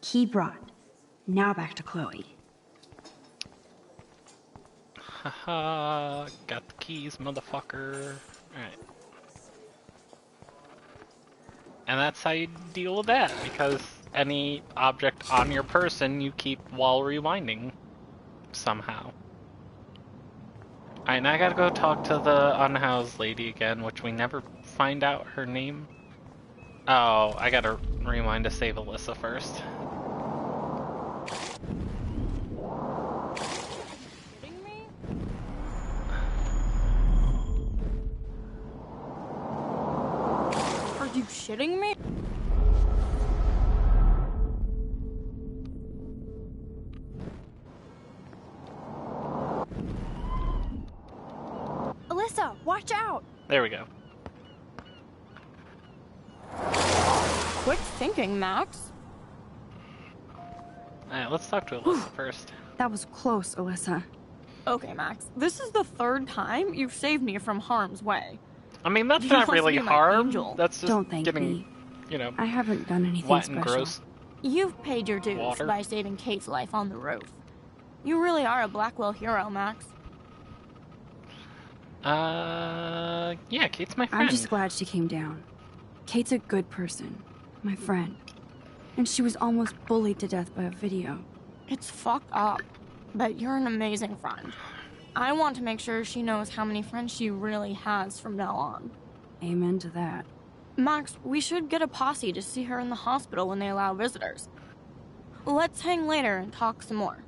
Speaker 2: Key brought. Now back to Chloe.
Speaker 1: Haha, got the keys, motherfucker. Alright. And that's how you deal with that, because any object on your person you keep while rewinding. Somehow. Alright, now I gotta go talk to the unhoused lady again, which we never find out her name. Oh, I gotta rewind to save Alyssa first.
Speaker 8: Are you shitting me? Alyssa, watch out!
Speaker 1: There we go.
Speaker 8: Quick thinking, Max.
Speaker 1: Alright, let's talk to Alyssa first.
Speaker 2: That was close, Alyssa.
Speaker 8: Okay, Max, this is the third time you've saved me from harm's way.
Speaker 1: I mean, that's
Speaker 8: You
Speaker 1: not
Speaker 8: must
Speaker 1: really
Speaker 8: be my
Speaker 1: harm.
Speaker 8: angel.
Speaker 1: That's just
Speaker 2: Don't thank
Speaker 1: getting,
Speaker 2: me.
Speaker 1: you know,
Speaker 2: I haven't done anything
Speaker 1: wet and
Speaker 2: special.
Speaker 1: gross.
Speaker 8: You've paid your dues
Speaker 1: Water.
Speaker 8: by saving Kate's life on the roof. You really are a Blackwell hero, Max.
Speaker 1: Yeah, Kate's my friend.
Speaker 2: I'm just glad she came down. Kate's a good person. My friend. And she was almost bullied to death by a video.
Speaker 8: It's fucked up, but you're an amazing friend. I want to make sure she knows how many friends she really has from now on.
Speaker 2: Amen to that.
Speaker 8: Max, we should get a posse to see her in the hospital when they allow visitors. Let's hang later and talk some more.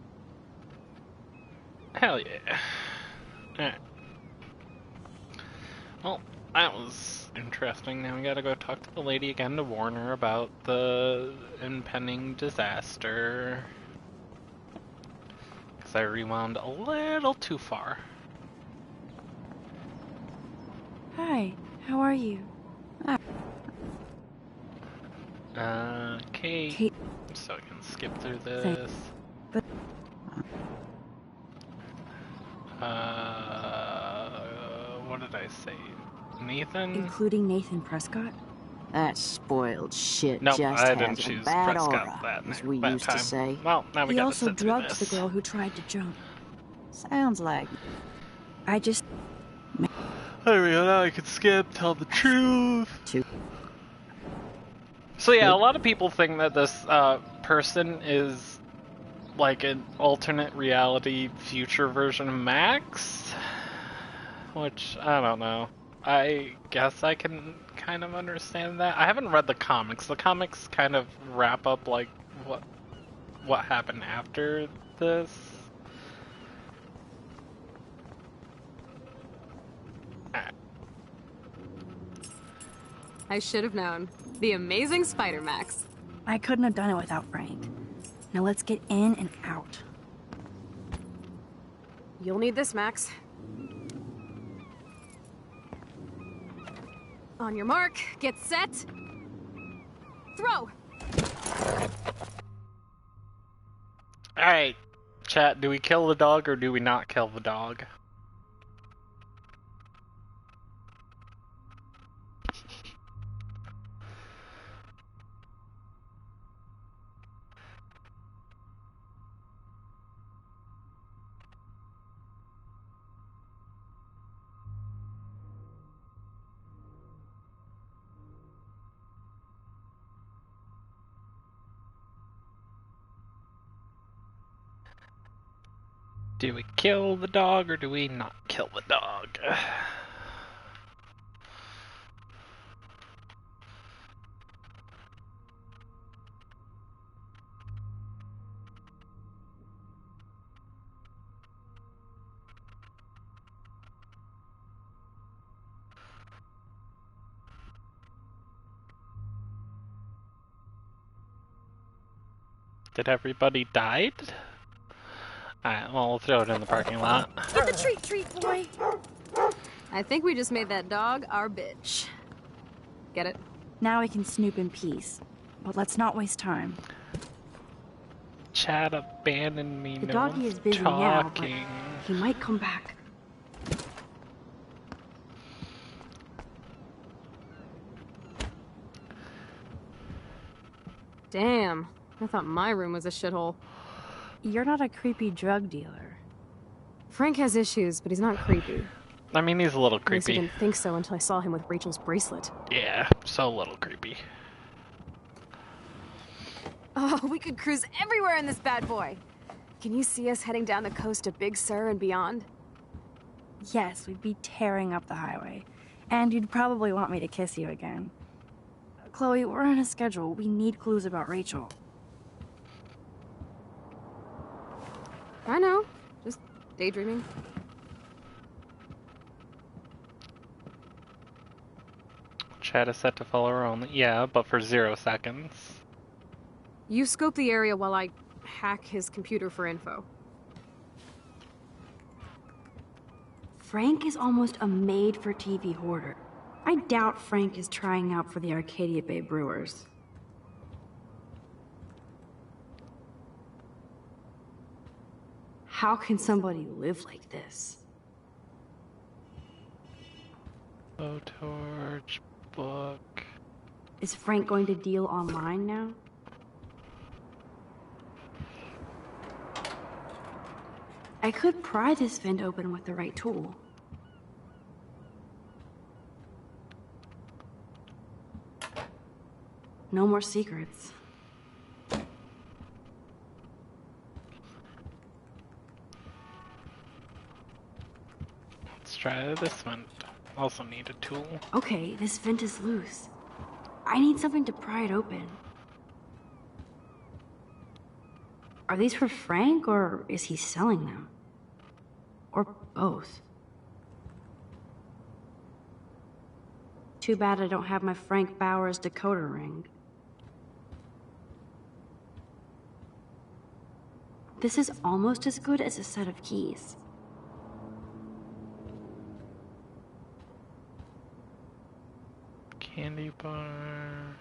Speaker 1: Hell yeah. Alright. Well, that was interesting. Now we gotta go talk to the lady again to warn her about the impending disaster. Because I rewound a little too far.
Speaker 2: Hi, how are you?
Speaker 1: Kate. So I can skip through this.
Speaker 2: But
Speaker 1: What did I say? Nathan?
Speaker 2: including Nathan Prescott?
Speaker 7: That spoiled shit
Speaker 1: Nope,
Speaker 7: just
Speaker 1: I
Speaker 7: has
Speaker 1: didn't
Speaker 7: a
Speaker 1: choose
Speaker 7: bad
Speaker 1: Prescott
Speaker 7: aura,
Speaker 1: that,
Speaker 7: as we
Speaker 1: that
Speaker 7: used
Speaker 1: time.
Speaker 7: to say.
Speaker 1: Well, now we
Speaker 2: He
Speaker 1: gotta
Speaker 2: also
Speaker 1: sit through
Speaker 2: drugged
Speaker 1: this.
Speaker 2: the girl who tried to jump.
Speaker 7: Sounds like
Speaker 2: I just...
Speaker 1: There we go, now I can skip, tell the truth. So yeah, a lot of people think that this person is like an alternate reality future version of Max, which I don't know. I guess I can kind of understand that. I haven't read the comics. The comics kind of wrap up like what happened after this.
Speaker 4: I should have known. The amazing Spider Max.
Speaker 2: I couldn't have done it without Frank. Now let's get in and out.
Speaker 4: You'll need this, Max. On your mark, get set. Throw!
Speaker 1: Alright, chat, do we kill the dog or do we not kill the dog? Do we kill the dog or do we not kill the dog? Did everybody died? Alright, well, we'll throw it in the parking lot.
Speaker 8: Get the treat, boy!
Speaker 4: I think we just made that dog our bitch. Get it?
Speaker 2: Now we can snoop in peace. But let's not waste time.
Speaker 1: Chad abandoned me.
Speaker 2: The
Speaker 1: No
Speaker 2: doggy
Speaker 1: one's
Speaker 2: is busy now, but
Speaker 1: talking.
Speaker 2: he might come back.
Speaker 4: Damn. I thought my room was a shithole.
Speaker 2: You're not a creepy drug dealer.
Speaker 4: Frank has issues, but he's not creepy.
Speaker 1: I mean, he's a little
Speaker 4: At least I
Speaker 1: creepy.
Speaker 4: didn't think so until I saw him with Rachel's bracelet.
Speaker 1: Yeah, so little creepy.
Speaker 4: Oh, we could cruise everywhere in this bad boy. Can you see us heading down the coast to Big Sur and beyond?
Speaker 2: Yes, we'd be tearing up the highway. And you'd probably want me to kiss you again. Chloe, we're on a schedule. We need clues about Rachel.
Speaker 4: I know. Just daydreaming.
Speaker 1: Chat is set to follower only. Yeah, but for 0 seconds.
Speaker 4: You scope the area while I hack his computer for info.
Speaker 2: Frank is almost a made-for-TV hoarder. I doubt Frank is trying out for the Arcadia Bay Brewers. How can somebody live like this?
Speaker 1: Blowtorch, book.
Speaker 2: Is Frank going to deal online now? I could pry this vent open with the right tool. No more secrets.
Speaker 1: Let's try this one. Also need a tool.
Speaker 2: Okay, this vent is loose. I need something to pry it open. Are these for Frank, or is he selling them? Or both? Too bad I don't have my Frank Bowers decoder ring. This is almost as good as a set of keys.
Speaker 1: Candy bar.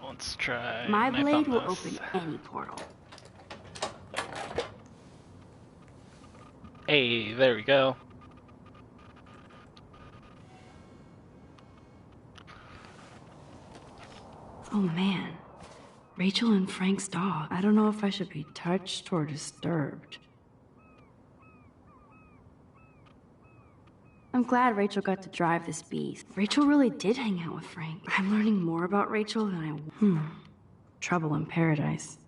Speaker 1: Let's try.
Speaker 2: My
Speaker 1: I
Speaker 2: blade
Speaker 1: found
Speaker 2: will
Speaker 1: this.
Speaker 2: open any portal.
Speaker 1: Hey, there we go.
Speaker 2: Oh man, Rachel and Frank's dog. I don't know if I should be touched or disturbed. I'm glad Rachel got to drive this beast. Rachel really did hang out with Frank. I'm learning more about Rachel than I... Trouble in paradise.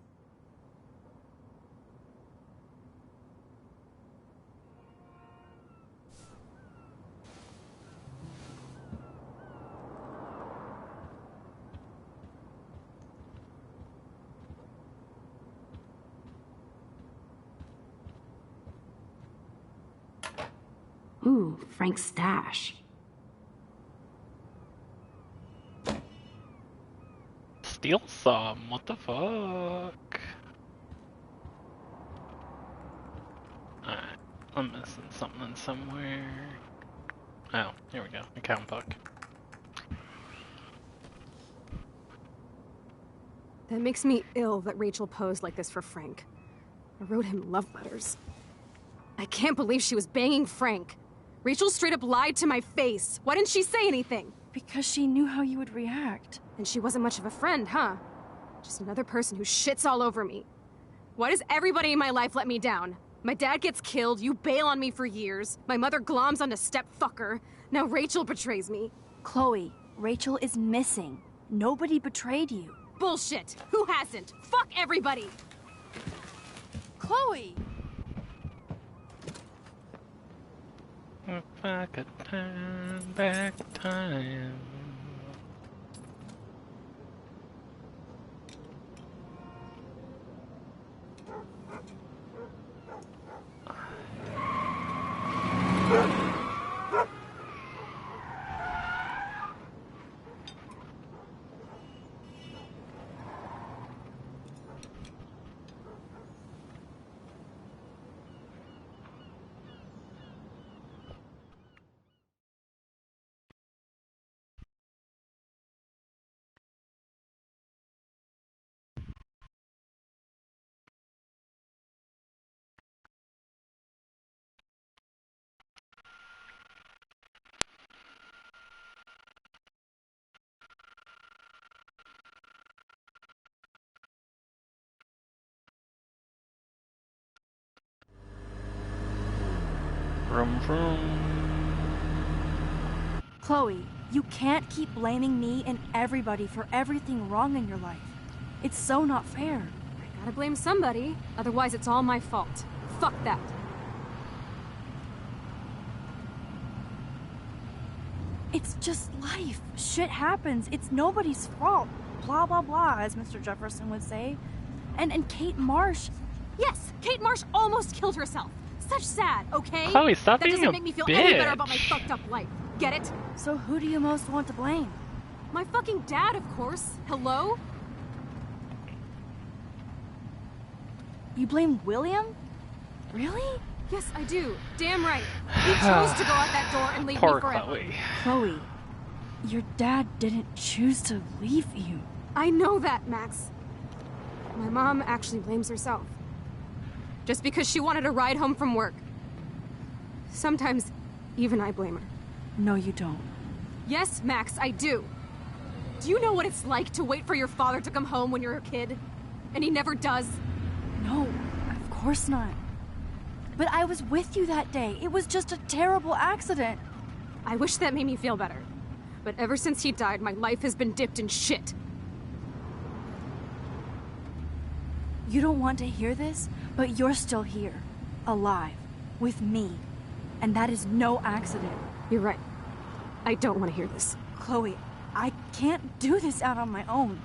Speaker 2: Ooh, Frank's stash.
Speaker 1: Steal some. What the fuck? Alright, I'm missing something somewhere. Oh, here we go. Account book.
Speaker 4: That makes me ill that Rachel posed like this for Frank. I wrote him love letters. I can't believe she was banging Frank. Rachel straight up lied to my face. Why didn't she say anything?
Speaker 2: Because she knew how you would react.
Speaker 4: And she wasn't much of a friend, huh? Just another person who shits all over me. Why does everybody in my life let me down? My dad gets killed, you bail on me for years. My mother gloms onto stepfucker. Now Rachel betrays me.
Speaker 2: Chloe, Rachel is missing. Nobody betrayed you.
Speaker 4: Bullshit! Who hasn't? Fuck everybody!
Speaker 2: Chloe!
Speaker 1: If I could turn back time. Vroom vroom.
Speaker 2: Chloe, you can't keep blaming me and everybody for everything wrong in your life. It's so not fair.
Speaker 4: Gotta blame somebody, otherwise it's all my fault. Fuck that.
Speaker 8: It's just life. Shit happens. It's nobody's fault. Blah, blah, blah, as Mr. Jefferson would say. And Kate Marsh...
Speaker 4: Yes, Kate Marsh almost killed herself. Such sad, okay?
Speaker 1: Chloe, stop
Speaker 4: that
Speaker 1: being
Speaker 4: doesn't
Speaker 1: a
Speaker 4: make me feel
Speaker 1: bitch.
Speaker 4: any better about my fucked up life. Get it?
Speaker 8: So who do you most want to blame?
Speaker 4: My fucking dad, of course. Hello?
Speaker 8: You blame William? Really?
Speaker 4: Yes, I do. Damn right. He chose to go out that door and leave
Speaker 1: Poor
Speaker 4: me forever.
Speaker 1: Chloe.
Speaker 8: Chloe, your dad didn't choose to leave you.
Speaker 4: I know that, Max. My mom actually blames herself. Just because she wanted a ride home from work. Sometimes, even I blame her.
Speaker 8: No, you don't.
Speaker 4: Yes, Max, I do. Do you know what it's like to wait for your father to come home when you're a kid? And he never does?
Speaker 8: No, of course not. But I was with you that day. It was just a terrible accident.
Speaker 4: I wish that made me feel better. But ever since he died, my life has been dipped in shit.
Speaker 8: You don't want to hear this, but you're still here. Alive. With me. And that is no accident.
Speaker 4: You're right. I don't want to hear this.
Speaker 8: Chloe, I can't do this out on my own.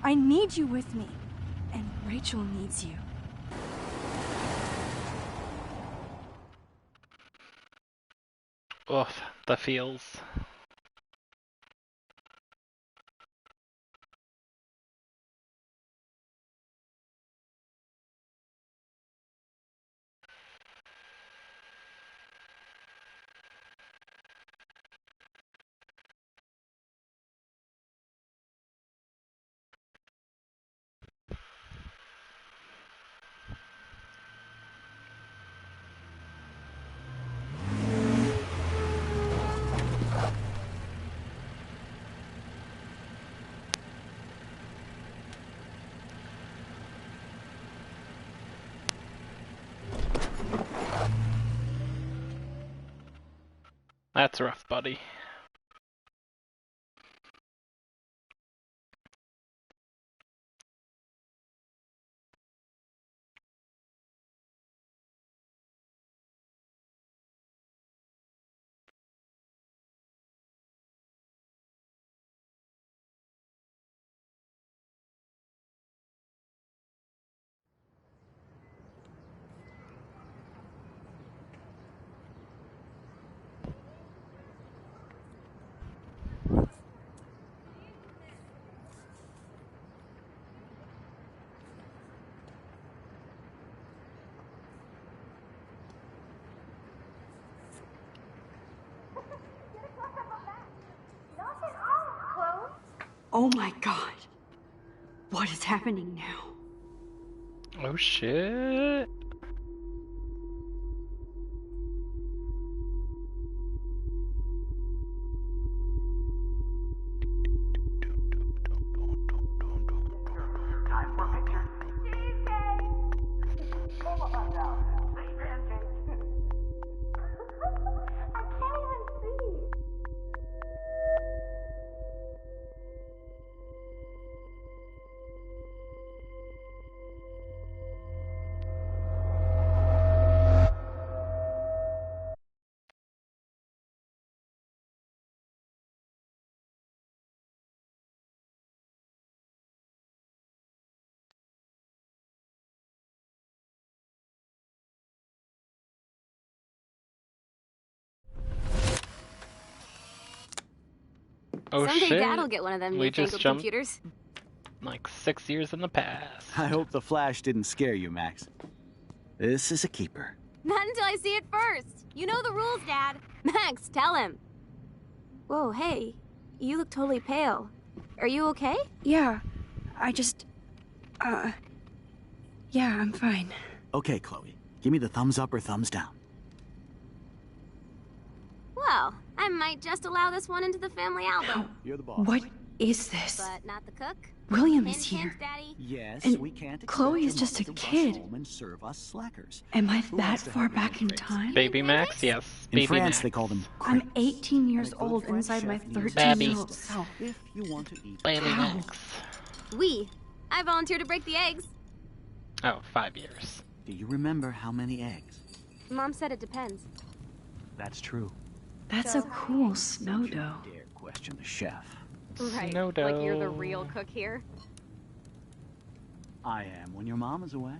Speaker 8: I need you with me. And Rachel needs you.
Speaker 1: Oof, the feels. That's rough, buddy.
Speaker 2: Oh my god. What is happening now?
Speaker 1: Oh shit. Oh
Speaker 4: Someday
Speaker 1: shit.
Speaker 4: Dad'll get one of them
Speaker 1: We just
Speaker 4: newfangled
Speaker 1: jumped
Speaker 4: computers.
Speaker 1: like 6 years in the past.
Speaker 11: I hope the flash didn't scare you, Max. This is a keeper.
Speaker 4: Not until I see it first. You know the rules, Dad. Max, tell him. Whoa, hey. You look totally pale. Are you okay?
Speaker 2: Yeah, I just... Yeah, I'm fine.
Speaker 11: Okay, Chloe. Give me the thumbs up or thumbs down.
Speaker 4: Well, I might just allow this one into the family album.
Speaker 11: You're the boss.
Speaker 2: What is this?
Speaker 4: But not the cook.
Speaker 2: William
Speaker 4: Hint,
Speaker 2: is here.
Speaker 4: hint, Daddy.
Speaker 11: Yes,
Speaker 2: And
Speaker 11: we can't expect
Speaker 2: Chloe
Speaker 11: your
Speaker 2: is just a
Speaker 11: mother to rush
Speaker 2: kid.
Speaker 11: home and serve us slackers.
Speaker 2: Am I
Speaker 11: Who
Speaker 2: that
Speaker 11: wants to
Speaker 2: far
Speaker 11: help me
Speaker 2: back
Speaker 11: with
Speaker 2: in
Speaker 11: drinks?
Speaker 2: time?
Speaker 1: Baby Max, yes.
Speaker 11: In
Speaker 1: Baby
Speaker 11: France,
Speaker 1: Max.
Speaker 11: they call them
Speaker 2: I'm
Speaker 11: crepes.
Speaker 2: 18 years
Speaker 11: And a good
Speaker 2: old
Speaker 11: French
Speaker 2: inside my
Speaker 11: chef needs
Speaker 2: 13-year-old
Speaker 11: sauce
Speaker 2: self.
Speaker 11: If you want to eat.
Speaker 1: Baby
Speaker 2: How?
Speaker 1: Max.
Speaker 4: We. I volunteer to break the eggs.
Speaker 1: Oh, 5 years.
Speaker 11: Do you remember how many eggs?
Speaker 4: Mom said it depends.
Speaker 11: That's true.
Speaker 2: That's a cool snow dough.
Speaker 11: Dare question the chef.
Speaker 4: Right,
Speaker 1: Snow dough.
Speaker 4: like you're the real cook here.
Speaker 11: I am when your mom is away.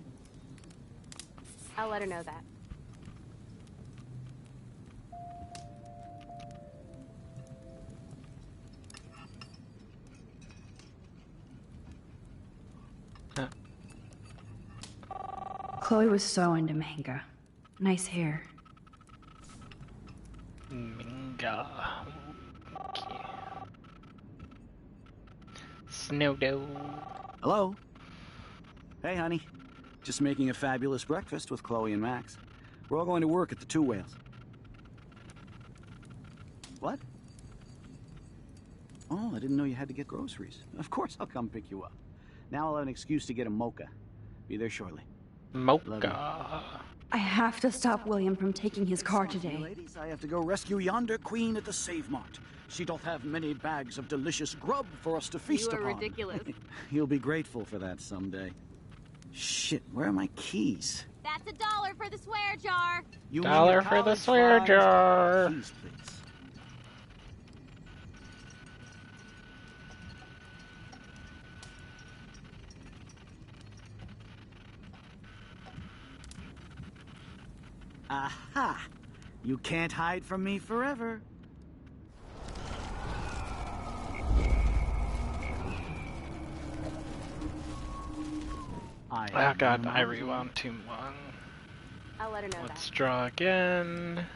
Speaker 4: I'll let her know that.
Speaker 2: Chloe was so into manga. Nice hair.
Speaker 1: Manga. Okay. Snow dough.
Speaker 11: Hello? Hey, honey. Just making a fabulous breakfast with Chloe and Max. We're all going to work at the Two Whales. What? Oh, I didn't know you had to get groceries. Of course I'll come pick you up. Now I'll have an excuse to get a mocha. Be there shortly.
Speaker 1: Mocha.
Speaker 2: I have to stop William from taking his car today.
Speaker 11: Ladies, I have to go rescue yonder queen at the Save Mart. She doth have many bags of delicious grub for us to feast
Speaker 4: You are
Speaker 11: upon.
Speaker 4: ridiculous.
Speaker 11: You'll be grateful for that someday. Shit, where are my keys?
Speaker 4: That's $1 for the swear jar.
Speaker 11: You
Speaker 1: $1 for the swear jar.
Speaker 11: Keys, please. Aha! You can't hide from me forever.
Speaker 1: Oh god, I rewound too long.
Speaker 4: I'll let her know
Speaker 1: Let's
Speaker 4: that.
Speaker 1: draw again.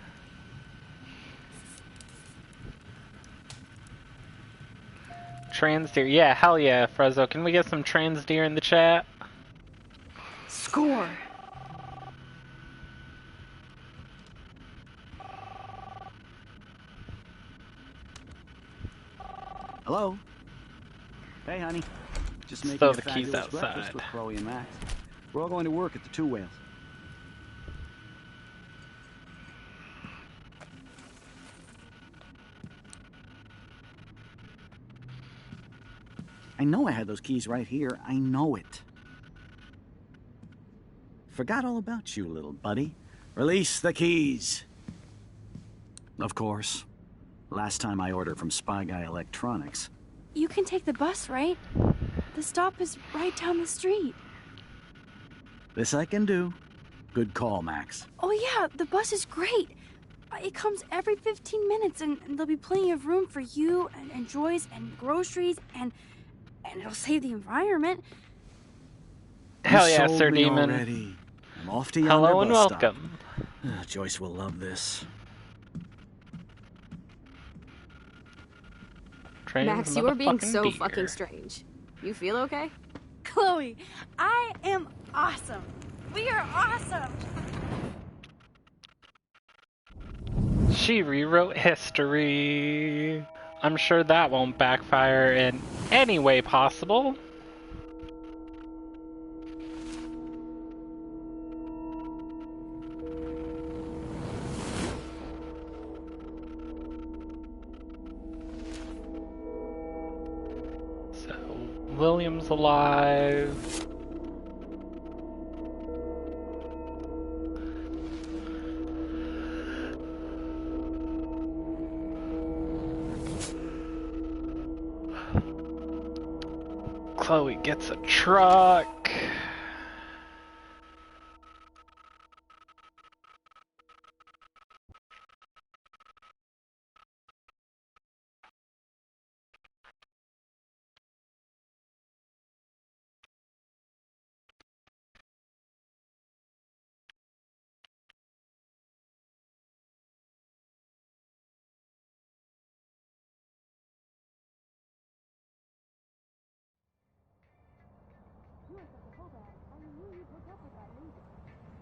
Speaker 1: Trans deer. Yeah, hell yeah, Frezzo. Can we get some trans deer in the chat?
Speaker 2: Score!
Speaker 11: Hello? Hey, honey. Just making
Speaker 1: Throw
Speaker 11: a
Speaker 1: the keys
Speaker 11: fabulous breakfast
Speaker 1: outside.
Speaker 11: with Chloe and Max. We're all going to work at the Two Whales. I know I had those keys right here. I know it. Forgot all about you, little buddy. Release the keys. Of course. Last time I ordered from Spy Guy Electronics.
Speaker 8: You can take the bus, right? The stop is right down the street.
Speaker 11: This I can do. Good call, Max.
Speaker 8: Oh yeah, the bus is great. It comes every 15 minutes and there'll be plenty of room for you and Joyce and groceries and it'll save the environment.
Speaker 1: Hell
Speaker 11: You
Speaker 1: yeah,
Speaker 11: sold
Speaker 1: Sir
Speaker 11: me
Speaker 1: Demon.
Speaker 11: already. I'm off to yonder
Speaker 1: Hello and
Speaker 11: bus stop.
Speaker 1: welcome.
Speaker 11: Joyce will love this.
Speaker 1: Trans
Speaker 4: Max, you are being
Speaker 1: motherfucking
Speaker 4: so
Speaker 1: deer.
Speaker 4: fucking strange. You feel okay?
Speaker 8: Chloe, I am awesome. We are awesome.
Speaker 1: She rewrote history. I'm sure that won't backfire in any way possible. So, William's alive. Chloe gets a truck.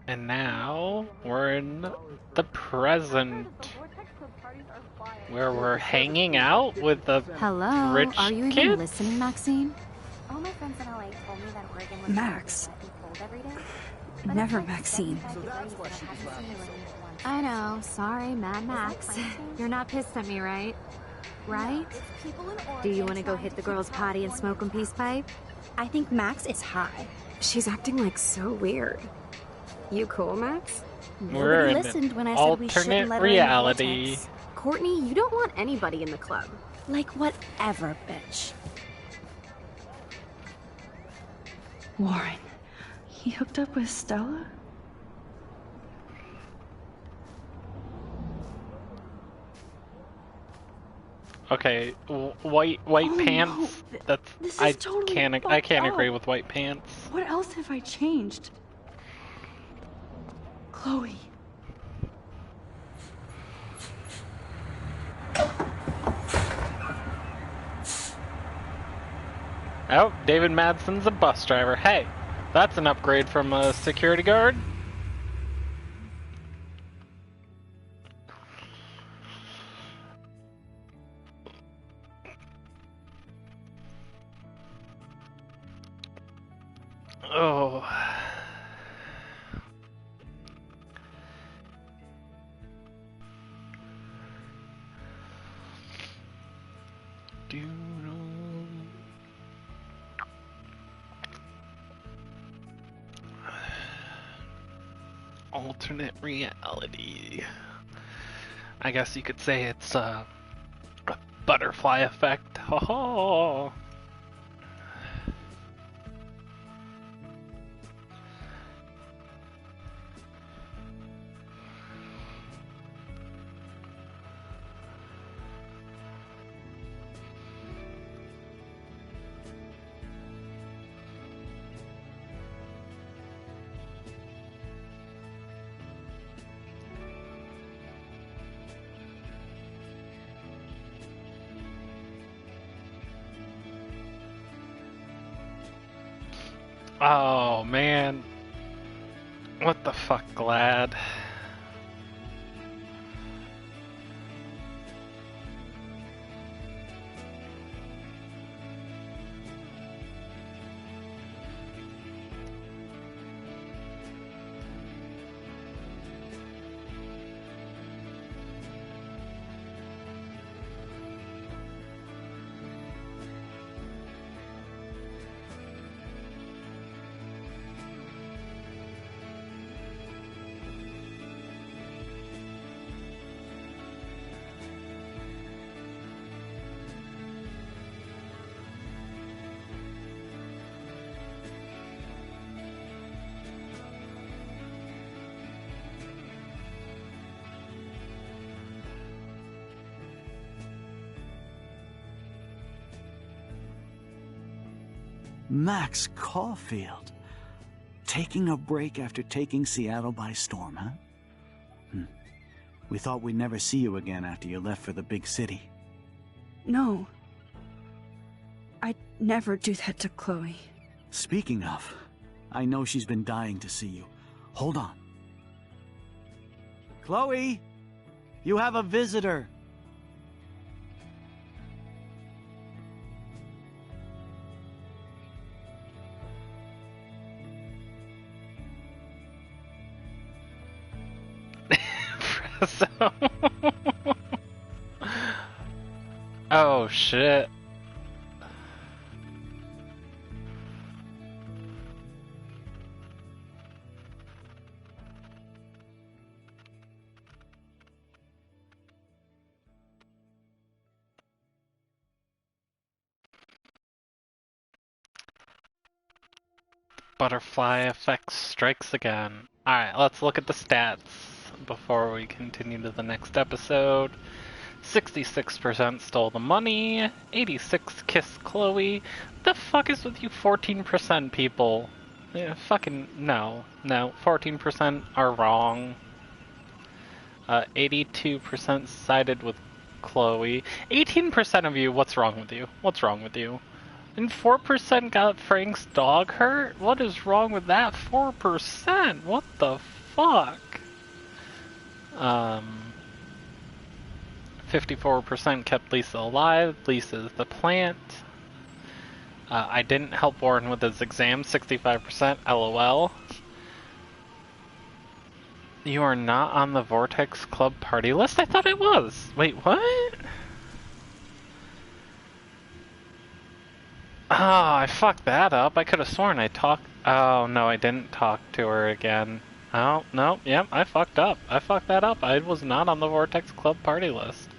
Speaker 1: And now we're in the present, where we're hanging out with the
Speaker 12: Hello,
Speaker 1: rich
Speaker 12: are you even
Speaker 1: kids.
Speaker 12: listening, Maxine?
Speaker 13: All my friends in LA told me that Oregon was
Speaker 2: Max.
Speaker 13: cold every day.
Speaker 2: Never Maxine.
Speaker 12: I know, sorry, Mad Max. You're not pissed at me, right? Right? Do you want to go hit the girls' potty and smoke 'em peace pipe?
Speaker 3: I think Max is high.
Speaker 4: She's acting like so weird. You cool, Max?
Speaker 1: We're
Speaker 3: Nobody
Speaker 1: in
Speaker 3: listened when I said we
Speaker 1: alternate
Speaker 3: shouldn't let her in the
Speaker 1: reality.
Speaker 3: vortex.
Speaker 4: Courtney, you don't want anybody in the club.
Speaker 8: Like whatever, bitch. Warren, he hooked up with Stella?
Speaker 1: Okay, white pants.
Speaker 8: No.
Speaker 1: That's
Speaker 8: This is
Speaker 1: I
Speaker 8: totally
Speaker 1: can't
Speaker 8: fucked
Speaker 1: agree
Speaker 8: up.
Speaker 1: with white pants.
Speaker 8: What else have I changed? Chloe.
Speaker 1: Oh, David Madsen's a bus driver. Hey, that's an upgrade from a security guard. Oh. Alternate reality. I guess you could say it's a butterfly effect. Oh. Oh man, what the fuck, Glad?
Speaker 11: Max Caulfield. Taking a break after taking Seattle by storm, huh? We thought we'd never see you again after you left for the big city.
Speaker 8: No. I'd never do that to Chloe.
Speaker 11: Speaking of, I know she's been dying to see you. Hold on. Chloe! You have a visitor!
Speaker 1: Oh shit. Butterfly effect strikes again. Alright, let's look at the stats before we continue to the next episode. 66% stole the money, 86 kissed Chloe. The fuck is with you 14% people? Yeah, fucking no. 14% are wrong. 82% sided with Chloe. 18% of you, what's wrong with you? What's wrong with you? And 4% got Frank's dog hurt? What is wrong with that 4%? What the fuck? 54% kept Lisa alive. Lisa's the plant. I didn't help Warren with his exam. 65%. LOL. You are not on the Vortex Club party list? I thought it was. Wait, what? Oh, I fucked that up. I could have sworn I talked. Oh, no, I didn't talk to her again. Oh, no, yep, I fucked up. I fucked that up. I was not on the Vortex Club party list.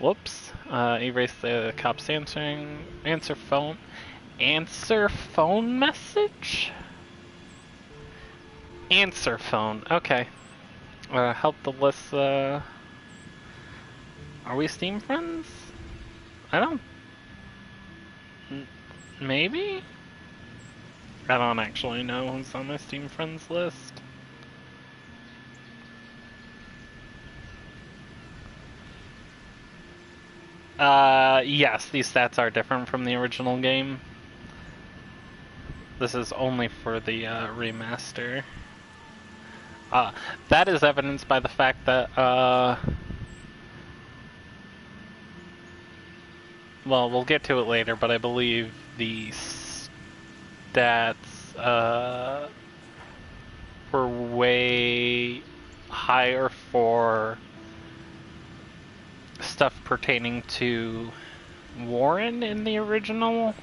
Speaker 1: Whoops. Erase the cop's answer phone message? Answer phone. Okay. Help Alyssa. Are we Steam friends? I don't. Maybe? I don't actually know who's on my Steam friends list. Yes, these stats are different from the original game. This is only for the remaster. That is evidenced by the fact that, well, we'll get to it later, but I believe the stats, were way higher for stuff pertaining to Warren in the original,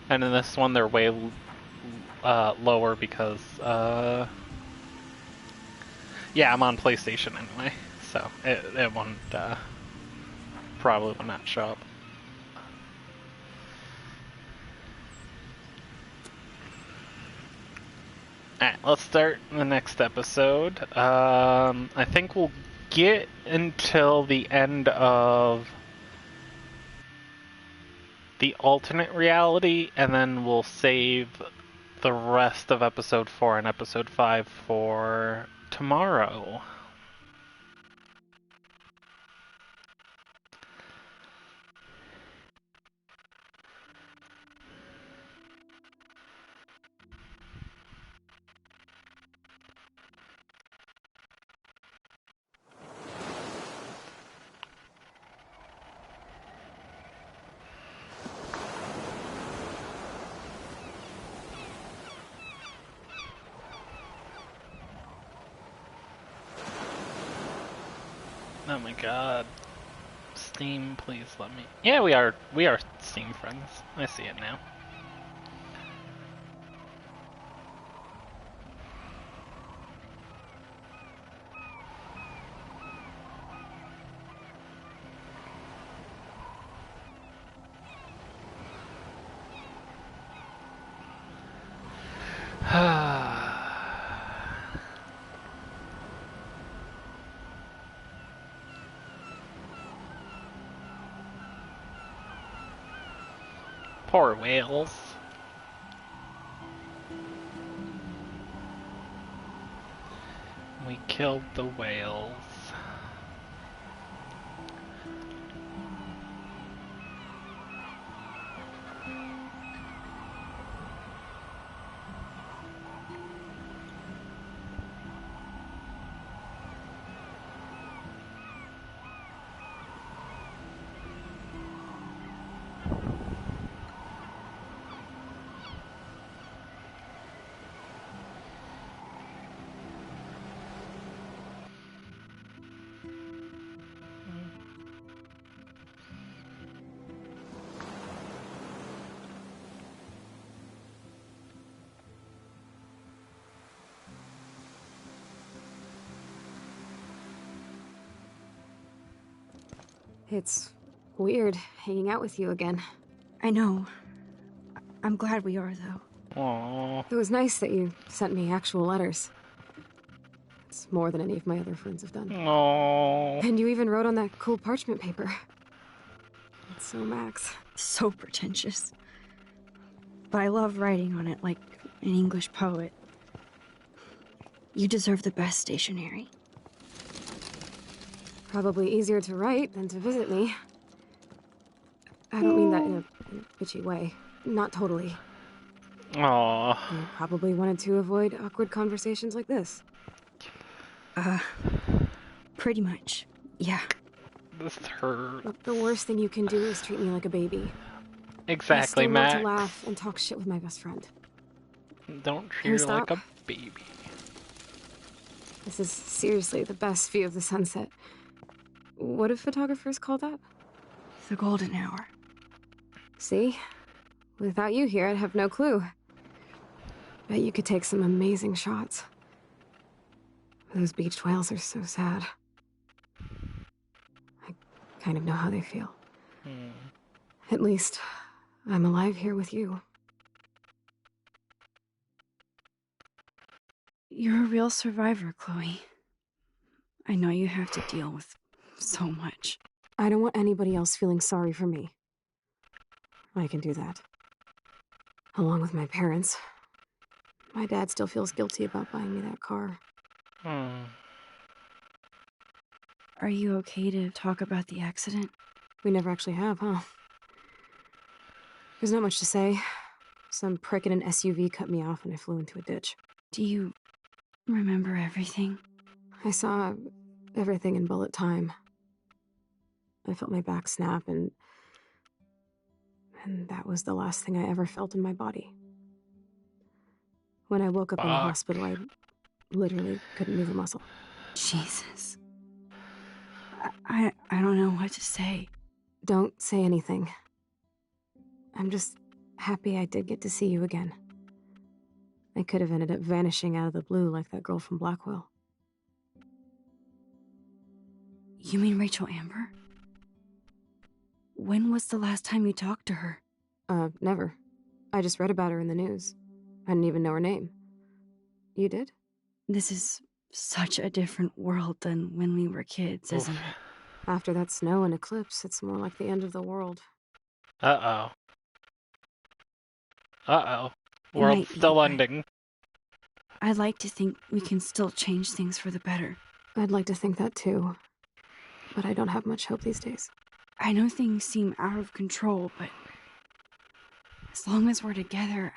Speaker 1: and in this one they're way lower because, yeah, I'm on PlayStation anyway, so it won't, probably will not show up. Alright, let's start the next episode. I think we'll get until the end of the alternate reality, and then we'll save the rest of episode 4 and episode 5 for tomorrow. Oh my god. Steam, please let me... Yeah, we are Steam friends. I see it now. Poor whales. We killed the whales.
Speaker 4: It's weird hanging out with you again.
Speaker 8: I know. I'm glad we are, though.
Speaker 1: Aww.
Speaker 4: It was nice that you sent me actual letters. It's more than any of my other friends have done.
Speaker 1: Aww.
Speaker 4: And you even wrote on that cool parchment paper. It's so Max.
Speaker 8: So pretentious. But I love writing on it like an English poet. You deserve the best stationery.
Speaker 4: Probably easier to write than to visit me. I don't mean that in a bitchy way. Not totally.
Speaker 1: Aww.
Speaker 4: You probably wanted to avoid awkward conversations like this.
Speaker 8: Pretty much. Yeah.
Speaker 1: This hurts.
Speaker 4: Look, the worst thing you can do is treat me like a baby.
Speaker 1: Exactly,
Speaker 4: I still
Speaker 1: Max.
Speaker 4: love to laugh and talk shit with my best friend.
Speaker 1: Don't
Speaker 4: Can
Speaker 1: treat
Speaker 4: we
Speaker 1: her like
Speaker 4: stop?
Speaker 1: a baby.
Speaker 4: This is seriously the best view of the sunset. What do photographers call that?
Speaker 8: The golden hour.
Speaker 4: See? Without you here, I'd have no clue. Bet you could take some amazing shots. Those beached whales are so sad. I kind of know how they feel.
Speaker 1: Hmm.
Speaker 4: At least, I'm alive here with you.
Speaker 2: You're a real survivor, Chloe. I know you have to deal with so much.
Speaker 4: I don't want anybody else feeling sorry for me. I can do that. Along with my parents. My dad still feels guilty about buying me that car.
Speaker 1: Hmm.
Speaker 2: Are you okay to talk about the accident?
Speaker 4: We never actually have, huh? There's not much to say. Some prick in an SUV cut me off and I flew into a ditch.
Speaker 2: Do you remember everything?
Speaker 4: I saw everything in bullet time. I felt my back snap and that was the last thing I ever felt in my body. When I woke up in the hospital, I literally couldn't move a muscle.
Speaker 2: Jesus. I don't know what to say.
Speaker 4: Don't say anything. I'm just happy I did get to see you again. I could have ended up vanishing out of the blue like that girl from Blackwell.
Speaker 2: You mean Rachel Amber? When was the last time you talked to her?
Speaker 4: Never. I just read about her in the news. I didn't even know her name. You did?
Speaker 2: This is such a different world than when we were kids, isn't it?
Speaker 4: After that snow and eclipse, it's more like the end of the world.
Speaker 1: Uh-oh. Uh-oh. World's still ending.
Speaker 2: I'd like to think we can still change things for the better.
Speaker 4: I'd like to think that too. But I don't have much hope these days.
Speaker 2: I know things seem out of control, but as long as we're together,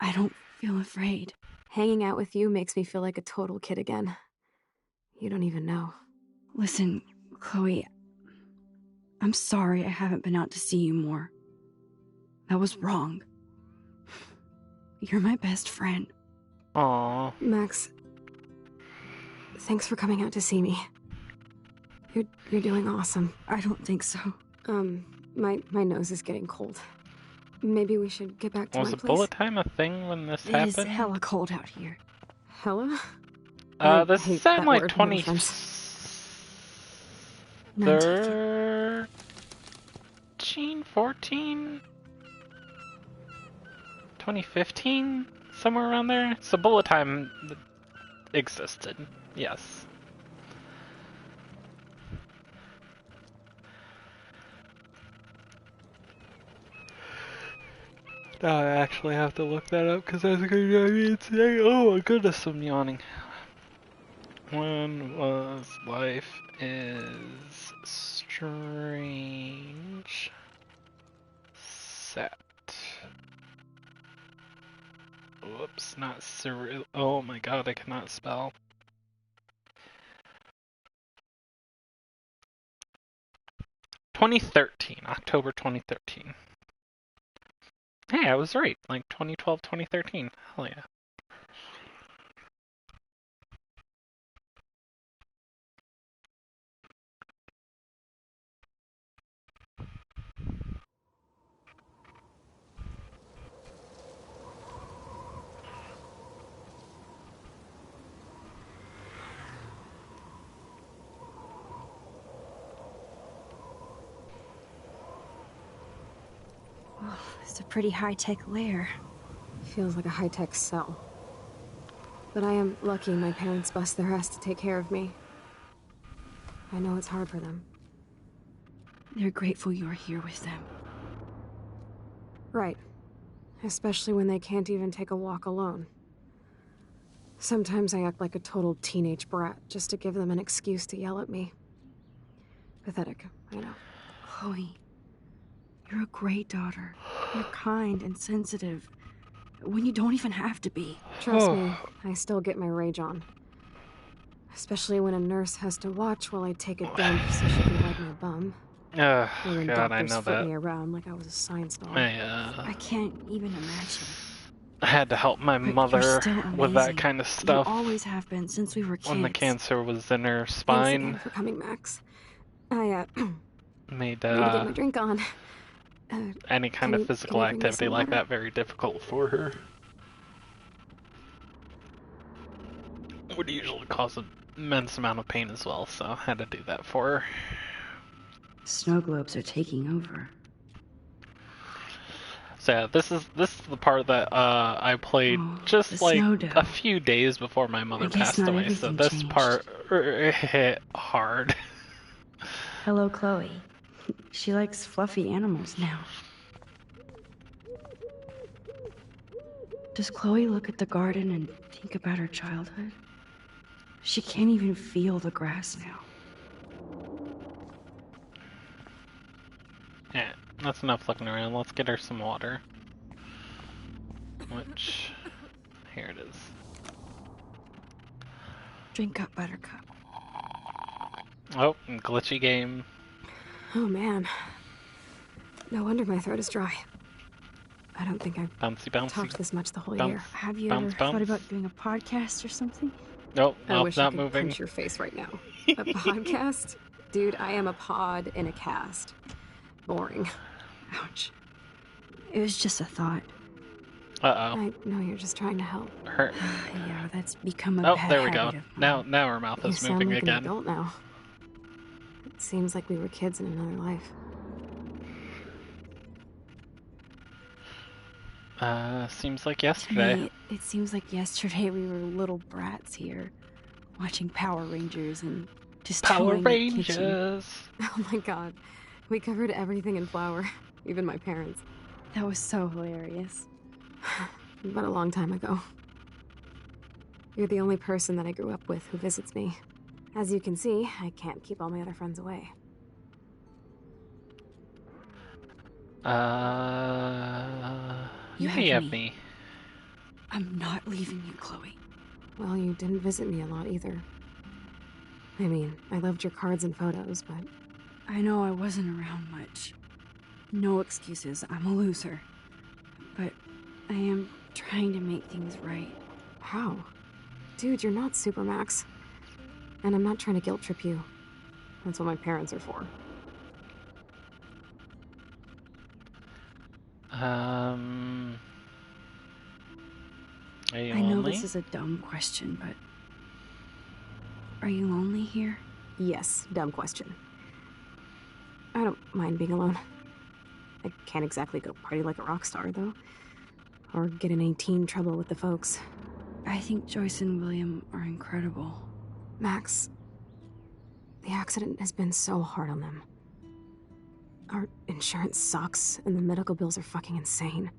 Speaker 2: I don't feel afraid.
Speaker 4: Hanging out with you makes me feel like a total kid again. You don't even know.
Speaker 2: Listen, Chloe, I'm sorry I haven't been out to see you more. That was wrong. You're my best friend.
Speaker 1: Aww.
Speaker 4: Max, thanks for coming out to see me. You're doing awesome.
Speaker 2: I don't think so.
Speaker 4: My nose is getting cold. Maybe we should get back to my place.
Speaker 1: Was bullet time a thing when this happened?
Speaker 2: It is hella cold out here.
Speaker 4: Hella?
Speaker 1: This sound like 13, 14? 2015? Somewhere around there? So bullet time existed, yes. Now I actually have to look that up because I was going to read today. Oh my goodness, I'm yawning. When was Life is Strange set? Whoops, not surreal. Oh my god, I cannot spell. October 2013. Hey, I was right. Like 2012, 2013. Hell yeah.
Speaker 2: Oh, it's a pretty high-tech lair.
Speaker 4: Feels like a high-tech cell. But I am lucky my parents bust their ass to take care of me. I know it's hard for them.
Speaker 2: They're grateful you're here with them.
Speaker 4: Right. Especially when they can't even take a walk alone. Sometimes I act like a total teenage brat just to give them an excuse to yell at me. Pathetic, I know.
Speaker 2: Chloe, you're a great daughter. You're kind and sensitive when you don't even have to be.
Speaker 4: Trust me, I still get my rage on. Especially when a nurse has to watch while I take a dump so she can wipe my bum.
Speaker 1: God,
Speaker 4: doctors
Speaker 1: I know
Speaker 4: flip
Speaker 1: that.
Speaker 4: me around like I was a science doll.
Speaker 2: I can't even imagine.
Speaker 1: I had to help my mother with that kind of stuff.
Speaker 2: You always have been since we were kids.
Speaker 1: When the cancer was in her spine.
Speaker 4: Thanks again for coming, Max. I
Speaker 1: made
Speaker 4: need to get my drink on.
Speaker 1: Any kind of physical activity like that very difficult for her. Would usually cause an immense amount of pain as well, so I had to do that for her.
Speaker 2: Snow globes are taking over.
Speaker 1: So yeah, this is the part that I played just
Speaker 2: the
Speaker 1: like
Speaker 2: snow dough.
Speaker 1: a few days before my mother
Speaker 2: I guess
Speaker 1: passed
Speaker 2: not
Speaker 1: away. So
Speaker 2: everything
Speaker 1: this
Speaker 2: changed.
Speaker 1: part hit hard.
Speaker 2: Hello, Chloe. She likes fluffy animals now. Does Chloe look at the garden and think about her childhood? She can't even feel the grass now.
Speaker 1: Yeah, that's enough looking around. Let's get her some water. Which, here it is.
Speaker 2: Drink up, Buttercup.
Speaker 1: Oh, glitchy game.
Speaker 4: Oh man. No wonder my throat is dry. I don't think I've
Speaker 1: bouncy.
Speaker 4: talked this much the whole
Speaker 1: Bounce.
Speaker 4: year.
Speaker 2: Have you
Speaker 1: Bounce,
Speaker 2: ever
Speaker 1: bounce.
Speaker 2: thought about doing a podcast or something?
Speaker 1: Nope,
Speaker 4: I wish I
Speaker 1: not
Speaker 4: could
Speaker 1: moving.
Speaker 4: punch your face right now. A podcast? Dude, I am a pod in a cast. Boring.
Speaker 2: Ouch. It was just a thought.
Speaker 1: Uh-oh.
Speaker 4: I know you're just trying to help.
Speaker 1: Her.
Speaker 2: Yeah, that's become a
Speaker 1: Oh,
Speaker 2: bad
Speaker 1: there we go.
Speaker 2: habit of mine.
Speaker 1: Now her mouth
Speaker 4: You
Speaker 1: is
Speaker 4: sound
Speaker 1: moving
Speaker 4: like an
Speaker 1: again.
Speaker 4: adult now. It seems like we were kids in another life.
Speaker 1: Seems like
Speaker 2: To
Speaker 1: yesterday.
Speaker 2: me, it seems like yesterday we were little brats here, watching Power Rangers and just
Speaker 1: Power
Speaker 2: toying the kitchen.
Speaker 1: Rangers.
Speaker 4: Oh my god. We covered everything in flour. Even my parents.
Speaker 2: That was so hilarious.
Speaker 4: But a long time ago. You're the only person that I grew up with who visits me. As you can see, I can't keep all my other friends away.
Speaker 2: You
Speaker 1: may
Speaker 2: have
Speaker 1: have
Speaker 2: me.
Speaker 1: me.
Speaker 2: I'm not leaving you, Chloe.
Speaker 4: Well, you didn't visit me a lot either. I mean, I loved your cards and photos, but...
Speaker 2: I know I wasn't around much. No excuses, I'm a loser. But I am trying to make things right.
Speaker 4: How? Dude, you're not Supermax. And I'm not trying to guilt trip you. That's what my parents are for.
Speaker 1: Are you
Speaker 2: I know
Speaker 1: lonely?
Speaker 2: this is a dumb question, but... Are you lonely here?
Speaker 4: Yes, dumb question. I don't mind being alone. I can't exactly go party like a rock star, though. Or get in any teen trouble with the folks.
Speaker 2: I think Joyce and William are incredible.
Speaker 4: Max, the accident has been so hard on them. Our insurance sucks, and the medical bills are fucking insane.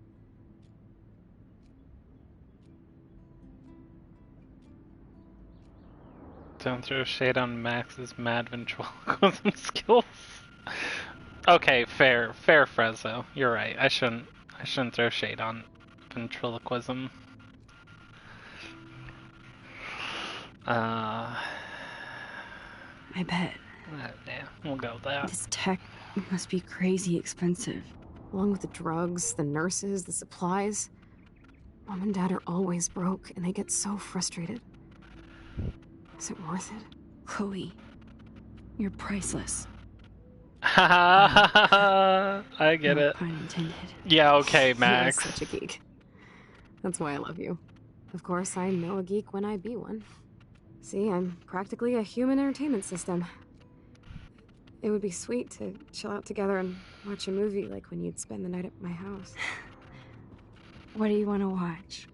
Speaker 1: Don't throw shade on Max's mad ventriloquism skills. Okay, fair, Frezzo. You're right. I shouldn't throw shade on ventriloquism.
Speaker 2: I bet.
Speaker 1: Yeah, we'll go with that.
Speaker 2: This tech must be crazy expensive.
Speaker 4: Along with the drugs, the nurses, the supplies. Mom and Dad are always broke, and they get so frustrated. Is it worth it?
Speaker 2: Chloe, you're priceless.
Speaker 1: I get
Speaker 2: No
Speaker 1: it.
Speaker 2: pun intended.
Speaker 1: Yeah, okay, Max.
Speaker 4: You're such a geek. That's why I love you. Of course, I know a geek when I be one. See, I'm practically a human entertainment system. It would be sweet to chill out together and watch a movie like when you'd spend the night at my house.
Speaker 2: What do you want to watch?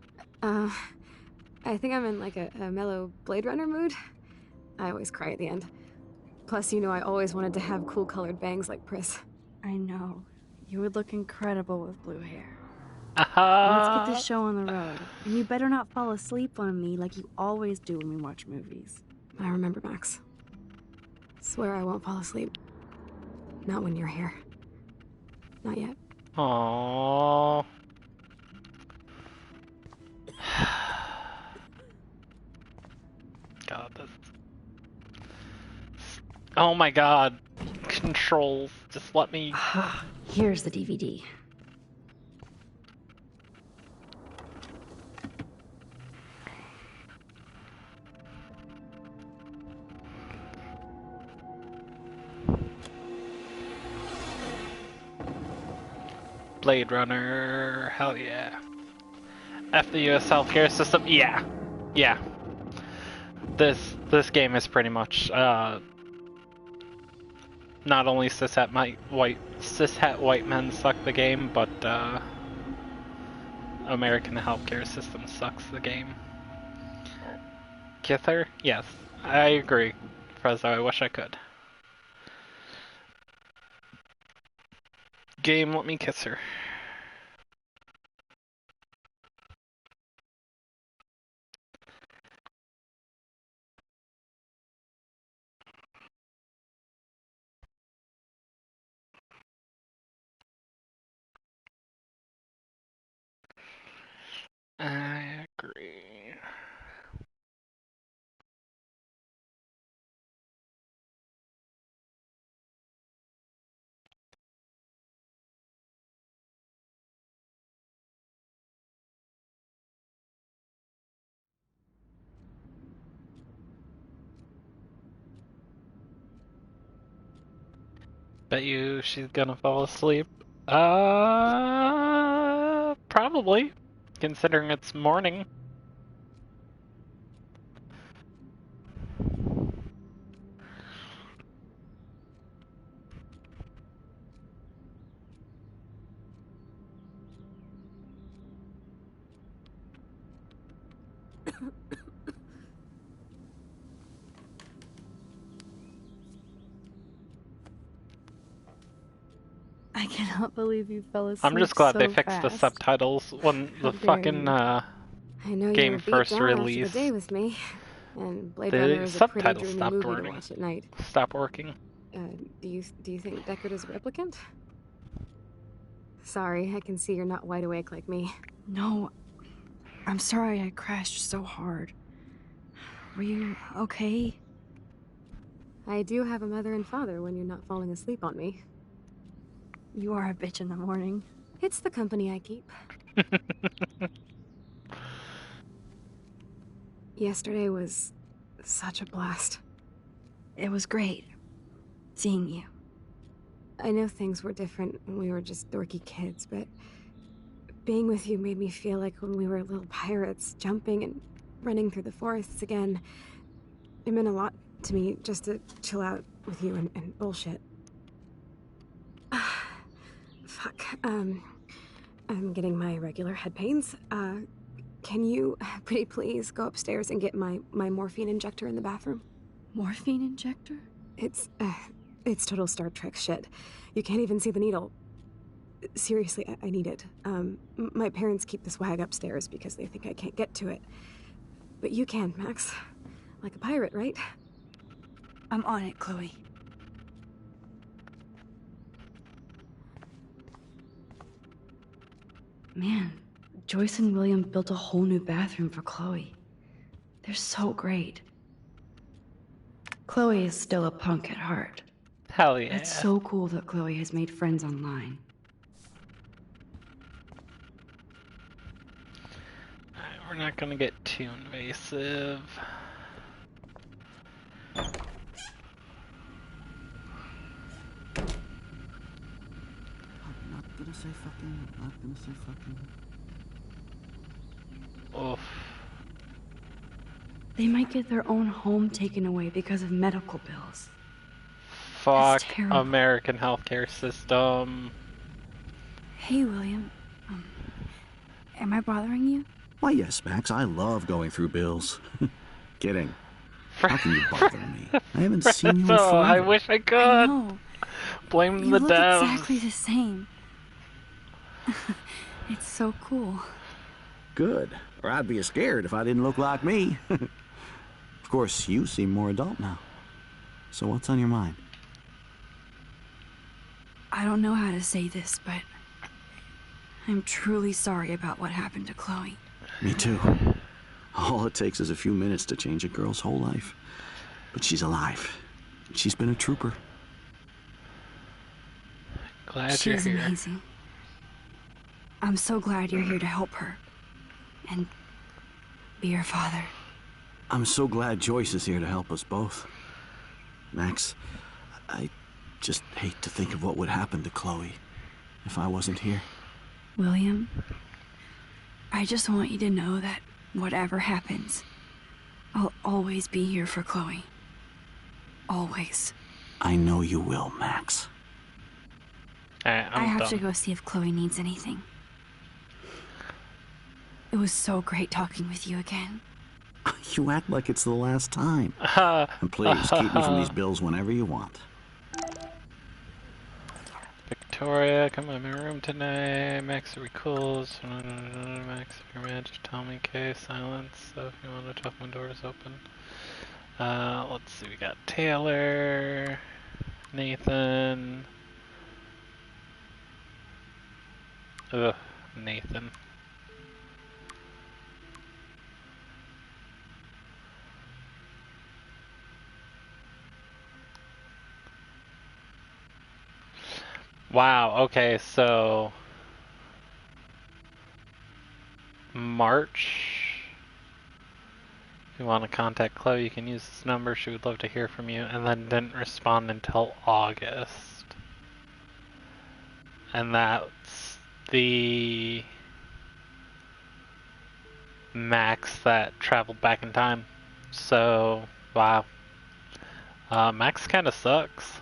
Speaker 4: I think I'm in like a mellow Blade Runner mood. I always cry at the end. Plus, you know I always wanted to have cool colored bangs like Pris.
Speaker 2: I know. You would look incredible with blue hair.
Speaker 1: Uh-huh.
Speaker 2: Let's get this show on the road. And you better not fall asleep on me like you always do when we watch movies.
Speaker 4: I remember, Max. Swear I won't fall asleep. Not when you're here. Not yet.
Speaker 1: Aww. God, that's... Oh my god. Controls. Just let me...
Speaker 2: Here's the DVD.
Speaker 1: Blade Runner. Hell yeah. F the US healthcare system. Yeah. Yeah. This game is pretty much not only cishet white men suck the game, but American healthcare system sucks the game. Kiss her? Yes, I agree. Frezzo, I wish I could. Game, let me kiss her. I agree. Bet you she's gonna fall asleep. Probably. Considering it's morning.
Speaker 2: I cannot believe you fell asleep.
Speaker 1: I'm just glad
Speaker 2: so
Speaker 1: they fixed the
Speaker 2: fast.
Speaker 1: subtitles when
Speaker 4: How
Speaker 1: the
Speaker 4: dare
Speaker 1: fucking
Speaker 4: you. I know you
Speaker 1: game
Speaker 4: were beat
Speaker 1: first
Speaker 4: down after
Speaker 1: released.
Speaker 4: the day with me. And Blade Runner
Speaker 1: The
Speaker 4: is a pretty
Speaker 1: subtitles
Speaker 4: dreamy
Speaker 1: stopped
Speaker 4: movie to
Speaker 1: working.
Speaker 4: watch at night.
Speaker 1: Stop working.
Speaker 4: Do you think Deckard is a replicant? Sorry, I can see you're not wide awake like me.
Speaker 2: No, I'm sorry I crashed so hard. Were you okay?
Speaker 4: I do have a mother and father when you're not falling asleep on me.
Speaker 2: You are a bitch in the morning.
Speaker 4: It's the company I keep. Yesterday was such a blast.
Speaker 2: It was great seeing you.
Speaker 4: I know things were different when we were just dorky kids, but being with you made me feel like when we were little pirates, jumping and running through the forests again. It meant a lot to me just to chill out with you and bullshit. Fuck. I'm getting my regular head pains. Can you, pretty please, go upstairs and get my morphine injector in the bathroom?
Speaker 2: Morphine injector?
Speaker 4: It's total Star Trek shit. You can't even see the needle. Seriously, I need it. My parents keep the swag upstairs because they think I can't get to it. But you can, Max. Like a pirate, right?
Speaker 2: I'm on it, Chloe. Man, Joyce and William built a whole new bathroom for Chloe. They're so great. Chloe is still a punk at heart.
Speaker 1: Hell yeah.
Speaker 2: It's so cool that Chloe has made friends online.
Speaker 1: Alright, we're not gonna get too invasive.
Speaker 11: Not gonna say fucking.
Speaker 1: Oof.
Speaker 2: They might get their own home taken away because of medical bills.
Speaker 1: Fuck
Speaker 2: terrible.
Speaker 1: American healthcare system.
Speaker 2: Hey, William. Am I bothering you?
Speaker 11: Why, yes, Max. I love going through bills. Kidding. How can you bother me? I haven't seen you in forever.
Speaker 1: I wish I could.
Speaker 2: I know.
Speaker 1: Blame
Speaker 2: You
Speaker 1: the
Speaker 2: look
Speaker 1: devs.
Speaker 2: exactly the same. It's so cool.
Speaker 11: Good. Or I'd be scared if I didn't look like me. Of course, you seem more adult now. So what's on your mind?
Speaker 2: I don't know how to say this, but I'm truly sorry about what happened to Chloe.
Speaker 11: Me too. All it takes is a few minutes to change a girl's whole life. But she's alive. She's been a trooper.
Speaker 1: Glad
Speaker 2: She
Speaker 1: you're
Speaker 2: is
Speaker 1: here.
Speaker 2: amazing. I'm so glad you're here to help her. And be her father.
Speaker 11: I'm so glad Joyce is here to help us both. Max, I just hate to think of what would happen to Chloe if I wasn't here.
Speaker 2: William, I just want you to know that whatever happens, I'll always be here for Chloe. Always.
Speaker 11: I know you will, Max.
Speaker 1: Alright,
Speaker 2: I
Speaker 1: I'm
Speaker 2: have
Speaker 1: done.
Speaker 2: to go see if Chloe needs anything. It was so great talking with you again.
Speaker 11: You act like it's the last time. And please, keep me from these bills whenever you want.
Speaker 1: Victoria, come in my room tonight. Max, are we cool? Max, if you're mad, just tell me, okay? Silence. So if you want to talk, my door is open. Let's see, we got Taylor, Nathan. Ugh, Nathan. Wow, okay, so March. If you want to contact Chloe, you can use this number. She would love to hear from you. And then didn't respond until August. And that's the Max that traveled back in time. So, wow. Max kind of sucks.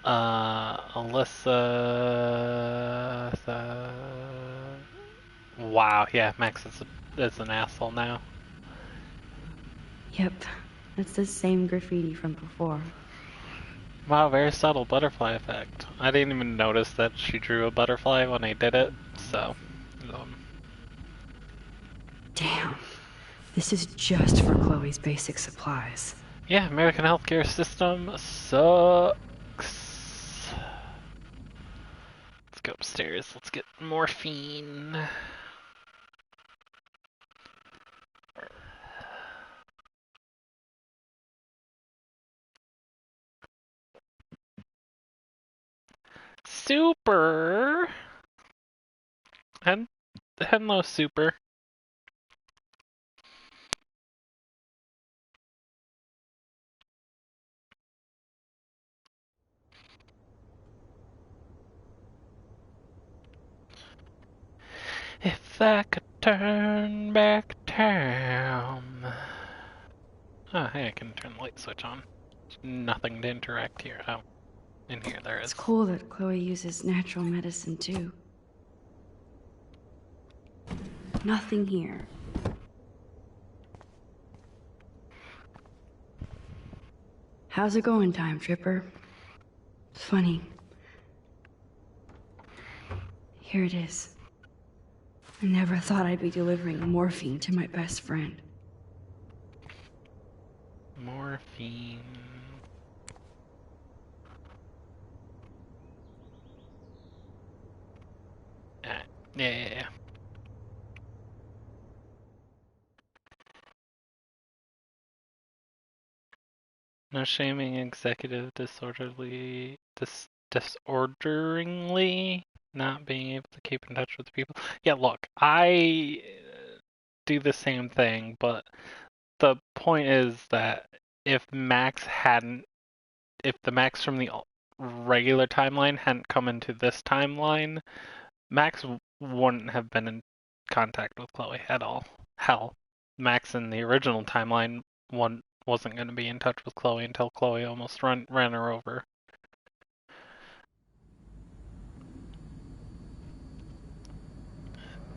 Speaker 1: Alyssa. Wow, yeah, Max is an asshole now.
Speaker 2: Yep, that's the same graffiti from before.
Speaker 1: Wow, very subtle butterfly effect. I didn't even notice that she drew a butterfly when I did it, so.
Speaker 2: Damn. This is just for Chloe's basic supplies.
Speaker 1: Yeah, American healthcare system sucks. Let's go upstairs. Let's get morphine. Super. Hello, Super. If I could turn back time. Oh, hey, I can turn the light switch on. There's nothing to interact here. Oh, in here there is.
Speaker 2: It's cool that Chloe uses natural medicine too. Nothing here. How's it going, Time Tripper? Funny. Here it is. I never thought I'd be delivering morphine to my best friend.
Speaker 1: Morphine. Yeah. No shaming executive disorderingly not being able to keep in touch with people. Yeah, look, I do the same thing, but the point is that if the Max from the regular timeline hadn't come into this timeline, Max wouldn't have been in contact with Chloe at all. Hell, Max in the original timeline wasn't going to be in touch with Chloe until Chloe almost ran her over.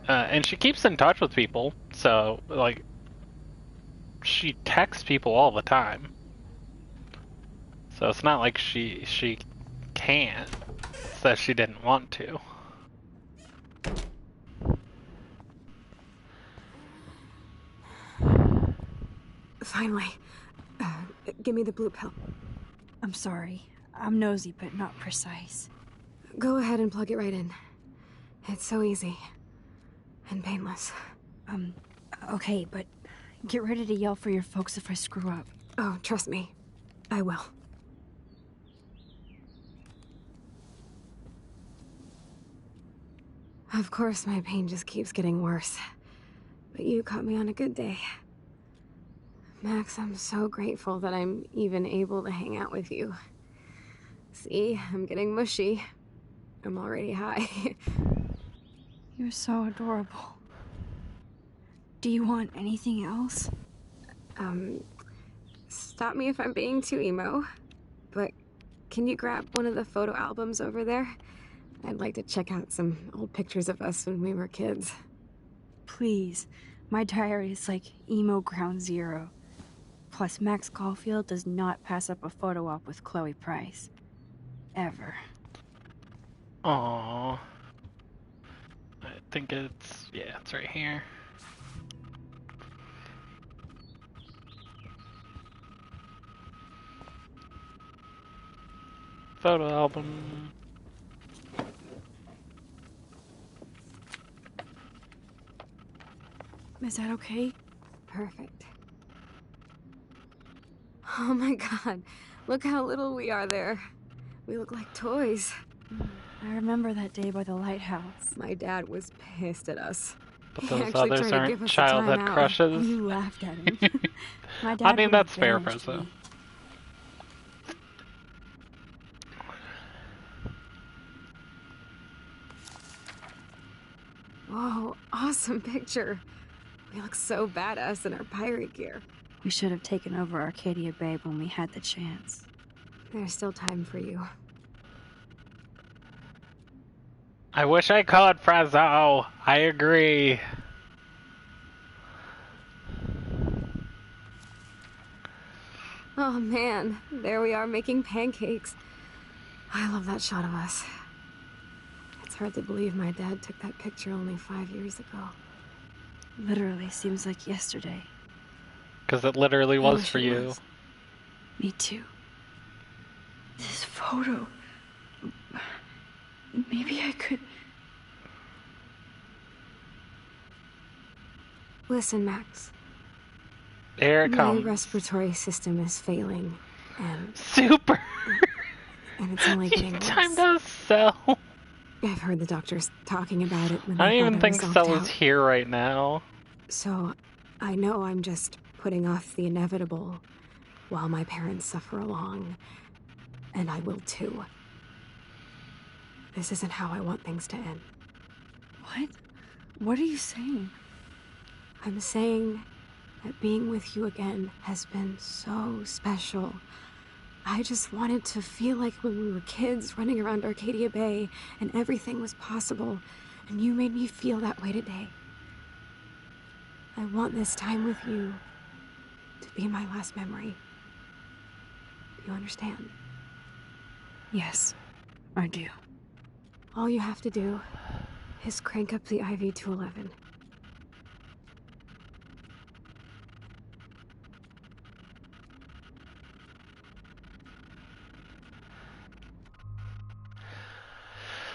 Speaker 1: And she keeps in touch with people, so, like, she texts people all the time. So it's not like she can't. It's that she didn't want to.
Speaker 4: Finally. Give me the blue pill.
Speaker 8: I'm sorry. I'm nosy, but not precise.
Speaker 4: Go ahead and plug it right in. It's so easy. And painless.
Speaker 8: Okay, but get ready to yell for your folks if I screw up.
Speaker 4: Oh, trust me. I will. Of course, my pain just keeps getting worse. But you caught me on a good day. Max, I'm so grateful that I'm even able to hang out with you. See, I'm getting mushy. I'm already high.
Speaker 8: You're so adorable. Do you want anything else?
Speaker 4: Stop me if I'm being too emo. but can you grab one of the photo albums over there? I'd like to check out some old pictures of us when we were kids.
Speaker 2: Please. My diary is like emo ground zero. Plus, Max Caulfield does not pass up a photo op with Chloe Price. Ever.
Speaker 1: Aww. I think it's right here. Photo album.
Speaker 2: Is that okay?
Speaker 4: Perfect. Oh my god, look how little we are there. We look like toys.
Speaker 2: I remember that day by the lighthouse.
Speaker 4: My dad was pissed at us.
Speaker 1: But
Speaker 4: He
Speaker 1: those
Speaker 4: actually
Speaker 1: others
Speaker 4: tried to give
Speaker 1: aren't
Speaker 4: us a
Speaker 1: childhood
Speaker 4: timeout.
Speaker 1: crushes.
Speaker 2: You laughed at him. My dad
Speaker 1: I mean,
Speaker 2: would
Speaker 1: that's
Speaker 2: have
Speaker 1: fair,
Speaker 2: banished
Speaker 1: Prezzo.
Speaker 2: me.
Speaker 4: Whoa, awesome picture. We look so badass in our pirate gear.
Speaker 2: We should have taken over Arcadia Bay when we had the chance.
Speaker 4: There's still time for you.
Speaker 1: I wish I could, Prezzo. I agree.
Speaker 4: Oh man, there we are making pancakes. I love that shot of us. It's hard to believe my dad took that picture only 5 years ago.
Speaker 2: Literally seems like yesterday.
Speaker 1: Because it literally
Speaker 2: I
Speaker 1: was
Speaker 2: wish
Speaker 1: for
Speaker 2: it
Speaker 1: you.
Speaker 2: was. Me too. This photo. Maybe I could.
Speaker 4: Listen, Max.
Speaker 1: Here it
Speaker 4: My
Speaker 1: comes.
Speaker 4: respiratory system is failing, and
Speaker 1: Super.
Speaker 4: and it's only getting worse.
Speaker 1: Time to sell.
Speaker 4: I've heard the doctors talking about it when
Speaker 1: I
Speaker 4: they
Speaker 1: don't even
Speaker 4: thought I
Speaker 1: think
Speaker 4: was
Speaker 1: Cell
Speaker 4: knocked
Speaker 1: is
Speaker 4: out.
Speaker 1: here right now.
Speaker 4: So, I know I'm just putting off the inevitable while my parents suffer along, and I will too. This isn't how I want things to end.
Speaker 2: What? What are you saying?
Speaker 4: I'm saying that being with you again has been so special. I just wanted to feel like when we were kids running around Arcadia Bay and everything was possible, and you made me feel that way today. I want this time with you to be my last memory. Do you understand?
Speaker 2: Yes, I do.
Speaker 4: All you have to do is crank up the IV to 11.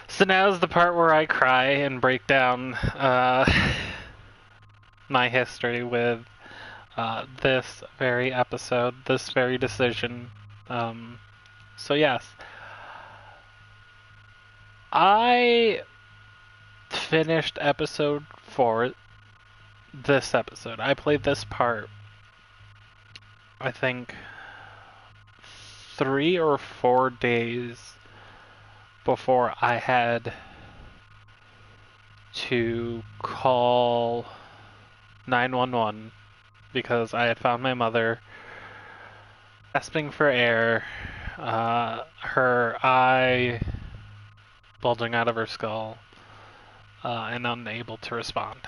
Speaker 1: So now's the part where I cry and break down my history with this very episode, this very decision. So yes, I finished episode 4 this episode. I played this part, I think, 3 or 4 days before I had to call 911 because I had found my mother gasping for air, her eye bulging out of her skull, and unable to respond.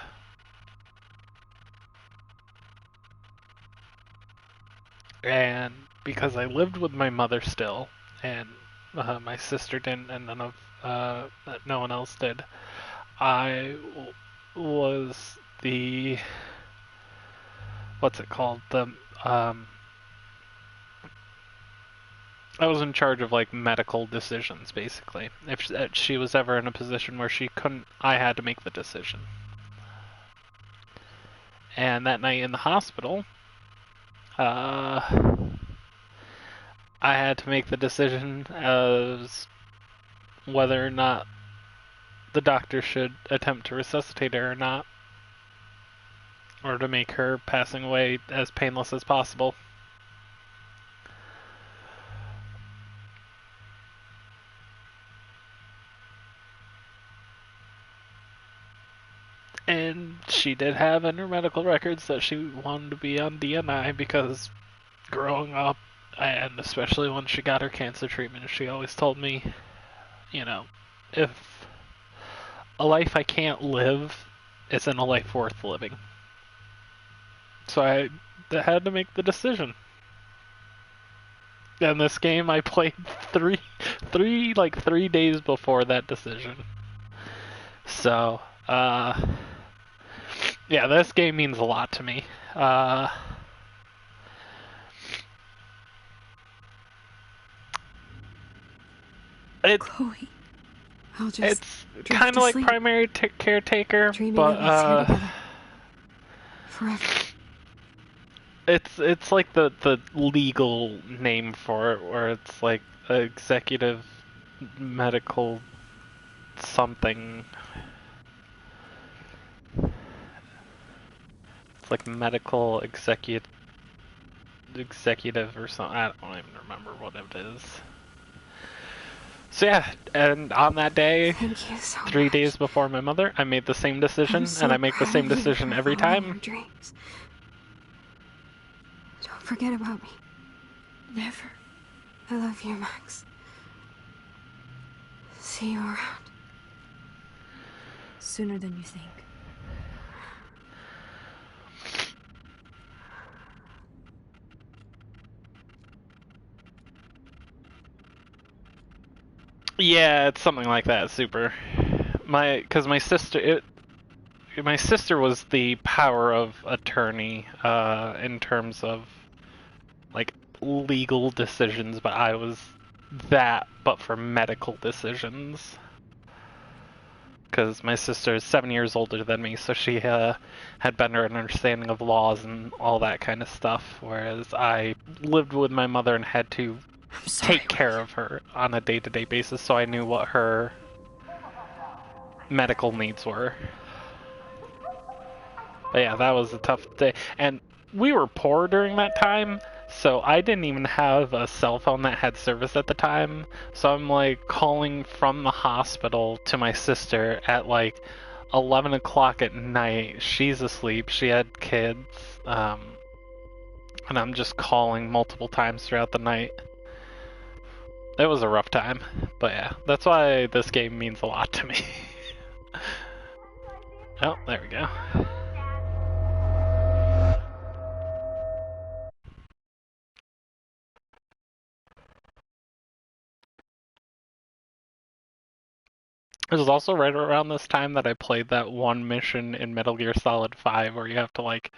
Speaker 1: And because I lived with my mother still, and my sister didn't, and no one else did, I was the, what's it called? I was in charge of like medical decisions, basically. If she was ever in a position where she couldn't, I had to make the decision. And that night in the hospital, I had to make the decision as whether or not the doctor should attempt to resuscitate her or not, or to make her passing away as painless as possible. And she did have in her medical records that she wanted to be on DNI because growing up, And especially when she got her cancer treatment, she always told me, if a life I can't live isn't a life worth living. So I had to make the decision. And this game I played three days before that decision. So, yeah, this game means a lot to me.
Speaker 2: Chloe, I'll just
Speaker 1: it's kind of like primary caretaker, but
Speaker 2: forever.
Speaker 1: It's like the legal name for it, where it's like executive medical something. It's like medical executive or something. I don't even remember what it is. So yeah, and on that day,
Speaker 4: Thank you so
Speaker 1: 3
Speaker 4: much.
Speaker 1: days before my mother, I made the same decision, and I make the same decision every time.
Speaker 4: Your dreams. Don't forget about me.
Speaker 2: Never.
Speaker 4: I love you, Max. See you around.
Speaker 2: Sooner than you think.
Speaker 1: Yeah, it's something like that, super. Because my sister was the power of attorney, in terms of, like, legal decisions, but I was that, but for medical decisions. Because my sister is 7 years older than me, so she, had better understanding of laws and all that kind of stuff, whereas I lived with my mother and had to take care of her on a day-to-day basis, so I knew what her medical needs were. But yeah, that was a tough day. And we were poor during that time, so I didn't even have a cell phone that had service at the time. So I'm like calling from the hospital to my sister at like 11 o'clock at night. She's asleep, she had kids, and I'm just calling multiple times throughout the night. It was a rough time, but yeah, that's why this game means a lot to me. Oh, there we go. It was also right around this time that I played that one mission in Metal Gear Solid 5 where you have to, like,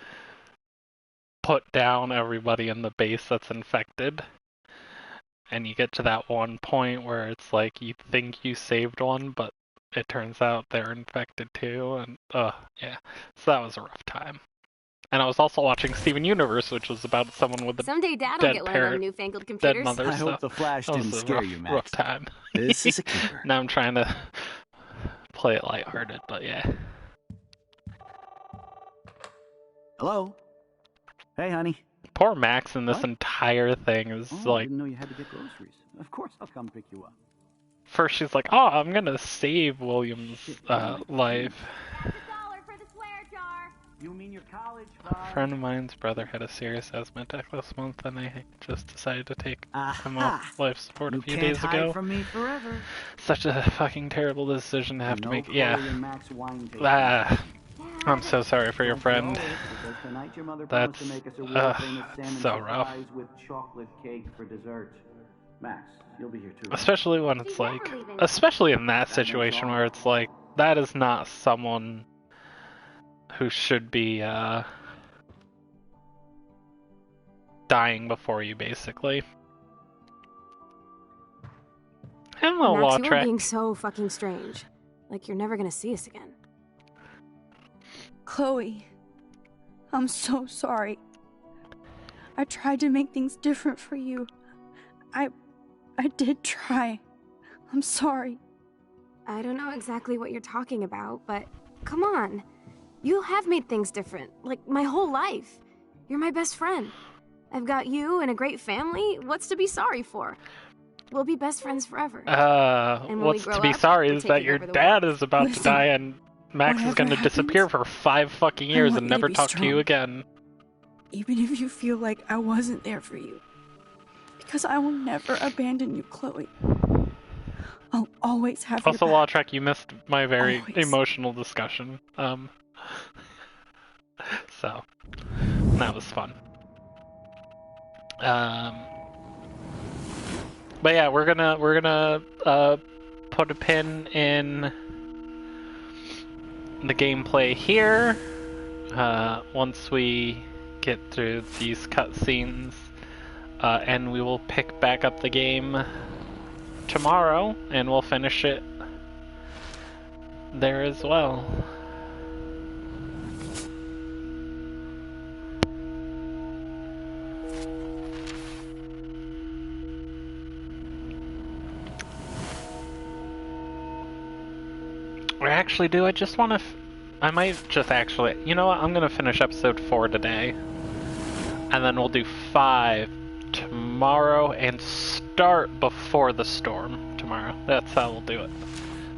Speaker 1: put down everybody in the base that's infected. And you get to that one point where it's like you think you saved one, but it turns out they're infected too, and yeah. So that was a rough time. And I was also watching Steven Universe, which was about someone with a
Speaker 4: Someday Dad will
Speaker 1: dead
Speaker 4: get one of them
Speaker 1: parent,
Speaker 4: newfangled
Speaker 1: dead
Speaker 4: computers.
Speaker 1: mother.
Speaker 11: I
Speaker 1: So
Speaker 11: hope the flash
Speaker 1: that was
Speaker 11: didn't
Speaker 1: a
Speaker 11: scare
Speaker 1: rough,
Speaker 11: you, Max.
Speaker 1: rough time.
Speaker 11: This is a keeper.
Speaker 1: Now I'm trying to play it lighthearted, but yeah.
Speaker 11: Hello? Hey, honey.
Speaker 1: Poor Max in this
Speaker 11: What?
Speaker 1: entire thing is
Speaker 11: I
Speaker 1: like,
Speaker 11: didn't know you had to get groceries. Of course I'll come pick you up.
Speaker 1: first she's like, oh, I'm gonna save William's life.
Speaker 11: You mean your college
Speaker 1: A friend of mine's brother had a serious asthma attack last month, and I just decided to take him off life support a few days ago.
Speaker 11: You can't hide from me forever.
Speaker 1: Such a fucking terrible decision to have to make.
Speaker 11: Chloe
Speaker 1: Yeah.
Speaker 11: and Max wine tasting.
Speaker 1: I'm so sorry for your friend.
Speaker 11: Because tonight your mother
Speaker 1: That's
Speaker 11: promised to make us a world-famous salmon
Speaker 1: so rough.
Speaker 11: surprise with chocolate cake for dessert. Max, you'll be here too.
Speaker 1: Especially when it's like, especially in that situation where it's like, that is not someone who should be dying before you, basically. Hello,
Speaker 4: Max, you are
Speaker 1: Lautrec.
Speaker 4: being so fucking strange. Like you're never gonna see us again.
Speaker 8: Chloe, I'm so sorry. I tried to make things different for you. I did try. I'm sorry.
Speaker 4: I don't know exactly what you're talking about, but come on. You have made things different, like my whole life. You're my best friend. I've got you and a great family. What's to be sorry for? We'll be best friends forever. And when we
Speaker 1: What's
Speaker 4: grow
Speaker 1: to be
Speaker 4: up,
Speaker 1: sorry
Speaker 4: we're
Speaker 1: is that
Speaker 4: taking
Speaker 1: your
Speaker 4: over the
Speaker 1: dad
Speaker 4: world.
Speaker 1: is about to die and Max is
Speaker 8: whatever
Speaker 1: gonna disappear for 5 fucking years
Speaker 8: want
Speaker 1: and
Speaker 8: you to
Speaker 1: never
Speaker 8: be
Speaker 1: talk to you
Speaker 8: strong.
Speaker 1: again.
Speaker 8: Even if you feel like I wasn't there for you.
Speaker 2: because I will never abandon you, Chloe. I'll always have
Speaker 1: Also,
Speaker 2: your back.
Speaker 1: Lawtrek, you missed my very
Speaker 2: Always.
Speaker 1: emotional discussion. So that was fun. But yeah, we're gonna put a pin in the gameplay here. Once we get through these cutscenes, and we will pick back up the game tomorrow, and we'll finish it there as well. Or actually, do I just want to... I might just actually... You know what? I'm going to finish episode 4 today. And then we'll do 5 tomorrow and start before the storm tomorrow. That's how we'll do it.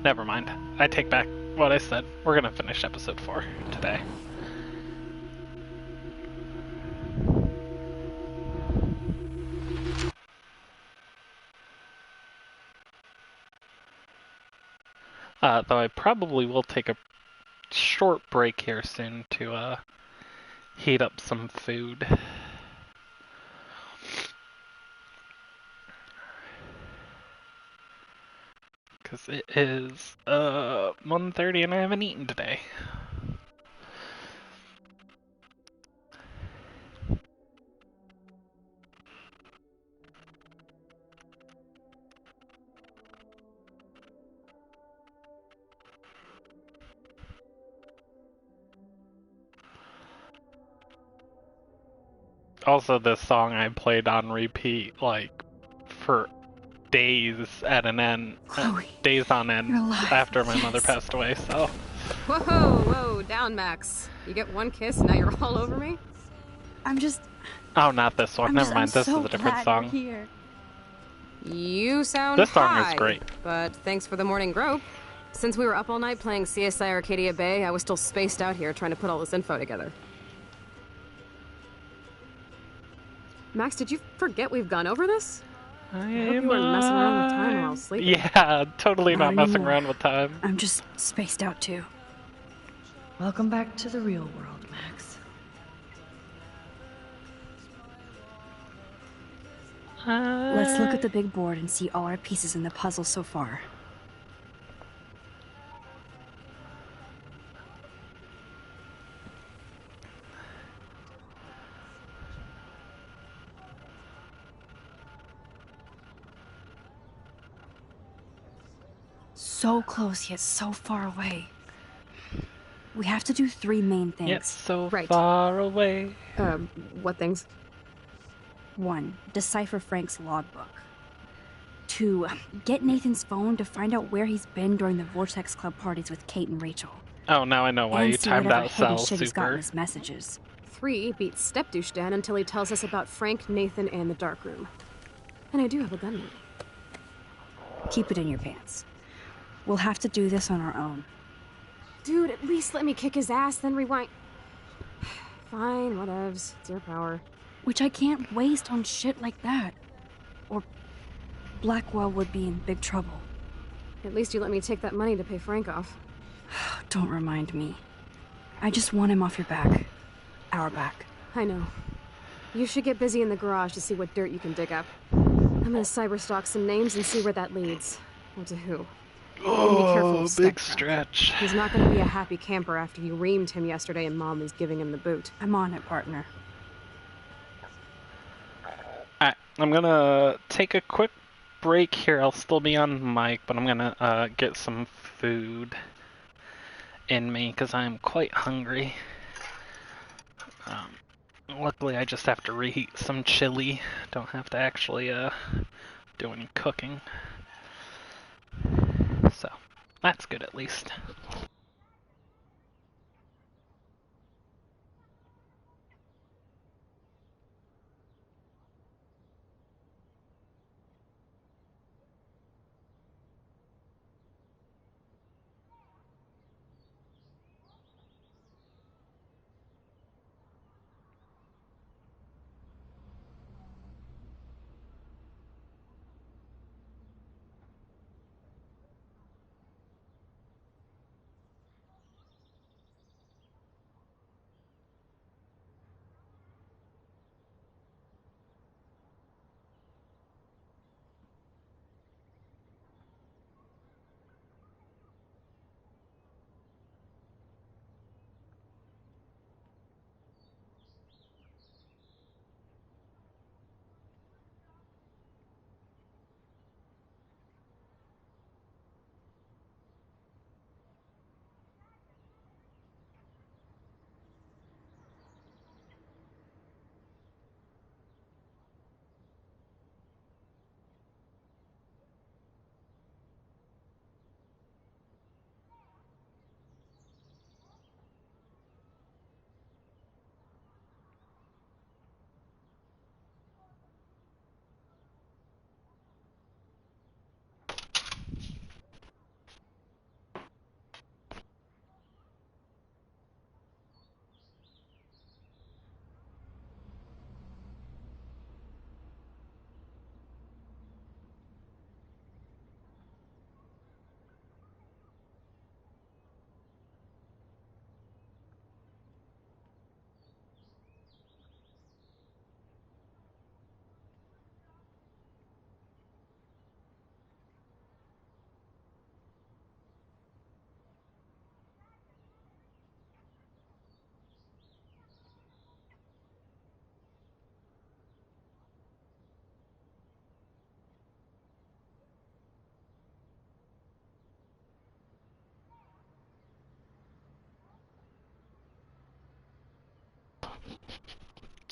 Speaker 1: Never mind. I take back what I said. We're going to finish episode 4 today. Though I probably will take a short break here soon to heat up some food. Because it is 1:30 and I haven't eaten today. Also, this song I played on repeat, like, for days at an end.
Speaker 2: Chloe,
Speaker 1: days on end
Speaker 2: you're alive.
Speaker 1: After my mother
Speaker 2: Yes.
Speaker 1: passed away, so...
Speaker 4: Whoa, down, Max. You get one kiss and now you're all over me?
Speaker 2: I'm just...
Speaker 1: Oh, not this one. Never mind, this
Speaker 2: so
Speaker 1: is a different
Speaker 2: glad
Speaker 1: song.
Speaker 2: You're here.
Speaker 4: You sound
Speaker 1: This song
Speaker 4: high,
Speaker 1: is great.
Speaker 4: But thanks for the morning grope. Since we were up all night playing CSI Arcadia Bay, I was still spaced out here trying to put all this info together. Max, did you forget we've gone over this? I hope you weren't messing around with time while sleeping.
Speaker 1: Yeah, totally not messing
Speaker 2: anymore.
Speaker 1: around with time.
Speaker 2: I'm just spaced out too.
Speaker 14: Welcome back to the real world, Max.
Speaker 2: Let's look at the big board and see all our pieces in the puzzle so far. So close yet so far away. We have to do 3 main things.
Speaker 1: Yet so
Speaker 4: Right.
Speaker 1: far away.
Speaker 4: What things?
Speaker 2: 1. Decipher Frank's logbook. 2. Get Nathan's phone to find out where he's been during the Vortex Club parties with Kate and Rachel.
Speaker 1: Oh, now I know why
Speaker 2: and
Speaker 1: you
Speaker 2: see
Speaker 1: timed
Speaker 2: whatever
Speaker 1: out
Speaker 2: hidden
Speaker 1: Cell
Speaker 2: shit he's got in
Speaker 1: super.
Speaker 2: his messages.
Speaker 4: 3, beat Step-douche Dan until he tells us about Frank, Nathan, and the dark room. And I do have a gun with me.
Speaker 2: Keep it in your pants. We'll have to do this on our own.
Speaker 4: Dude, at least let me kick his ass, then rewind. Fine, whatevs. It's your power.
Speaker 2: Which I can't waste on shit like that. Or Blackwell would be in big trouble.
Speaker 4: At least you let me take that money to pay Frank off.
Speaker 2: Don't remind me. I just want him off your back. Our back.
Speaker 4: I know. You should get busy in the garage to see what dirt you can dig up. I'm gonna cyberstalk some names and see where that leads. Or to who. And be careful of
Speaker 1: big
Speaker 4: Stepford.
Speaker 1: stretch.
Speaker 4: He's not gonna be a happy camper after you reamed him yesterday and Mom is giving him the boot.
Speaker 2: I'm on it, partner.
Speaker 1: Alright, I'm gonna take a quick break here. I'll still be on mic, but I'm gonna get some food in me because I'm quite hungry. Luckily, I just have to reheat some chili. Don't have to actually do any cooking. So, that's good at least.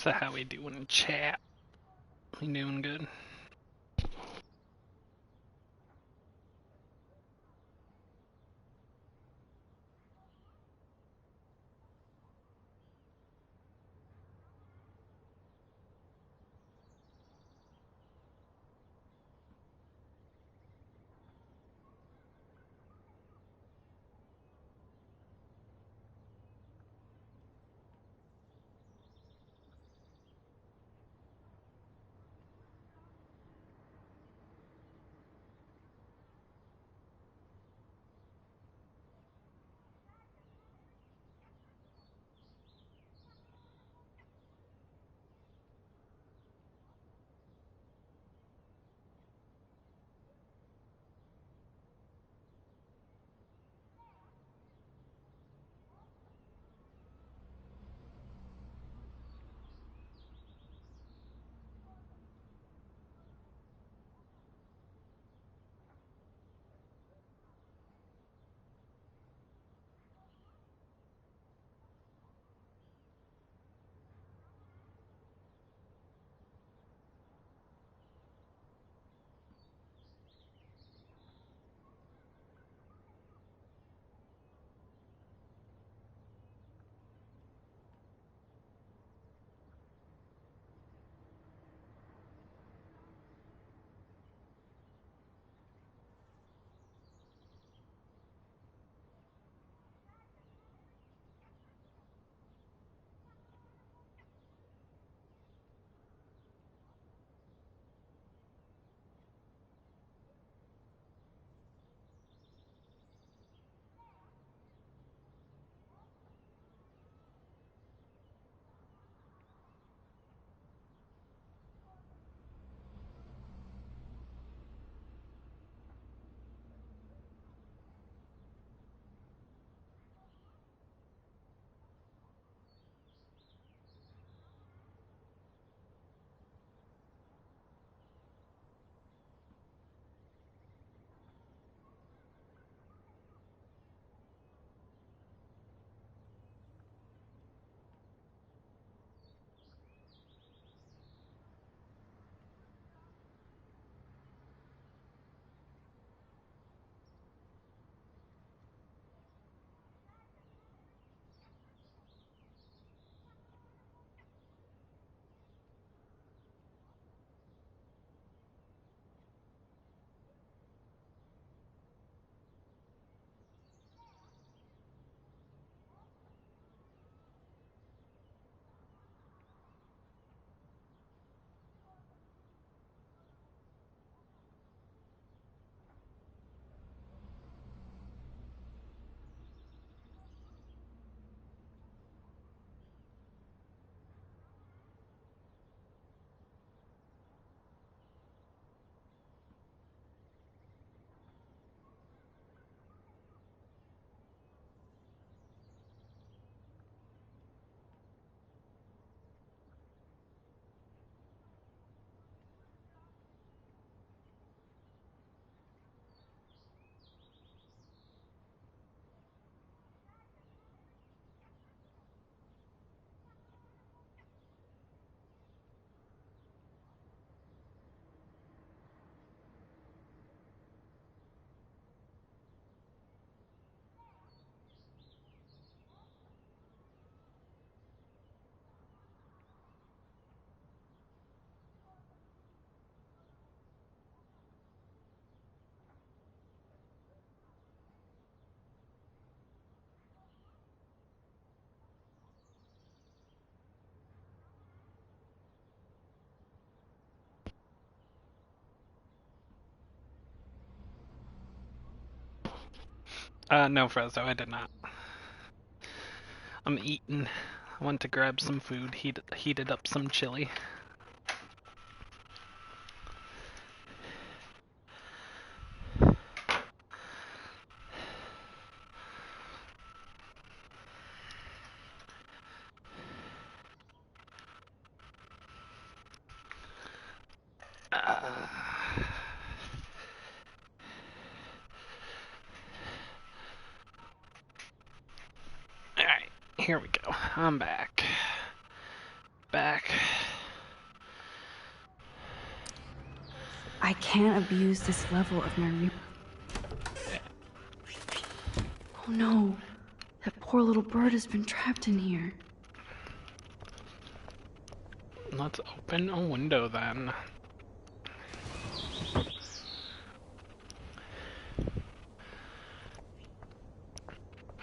Speaker 1: So how we doing in chat? We doing good? No, Frezzo, I did not. I'm eating. I went to grab some food, heated up some chili. Alright, here we go. I'm back. Back
Speaker 2: I can't abuse this level of my Oh no. That poor little bird has been trapped in here.
Speaker 1: Let's open a window then.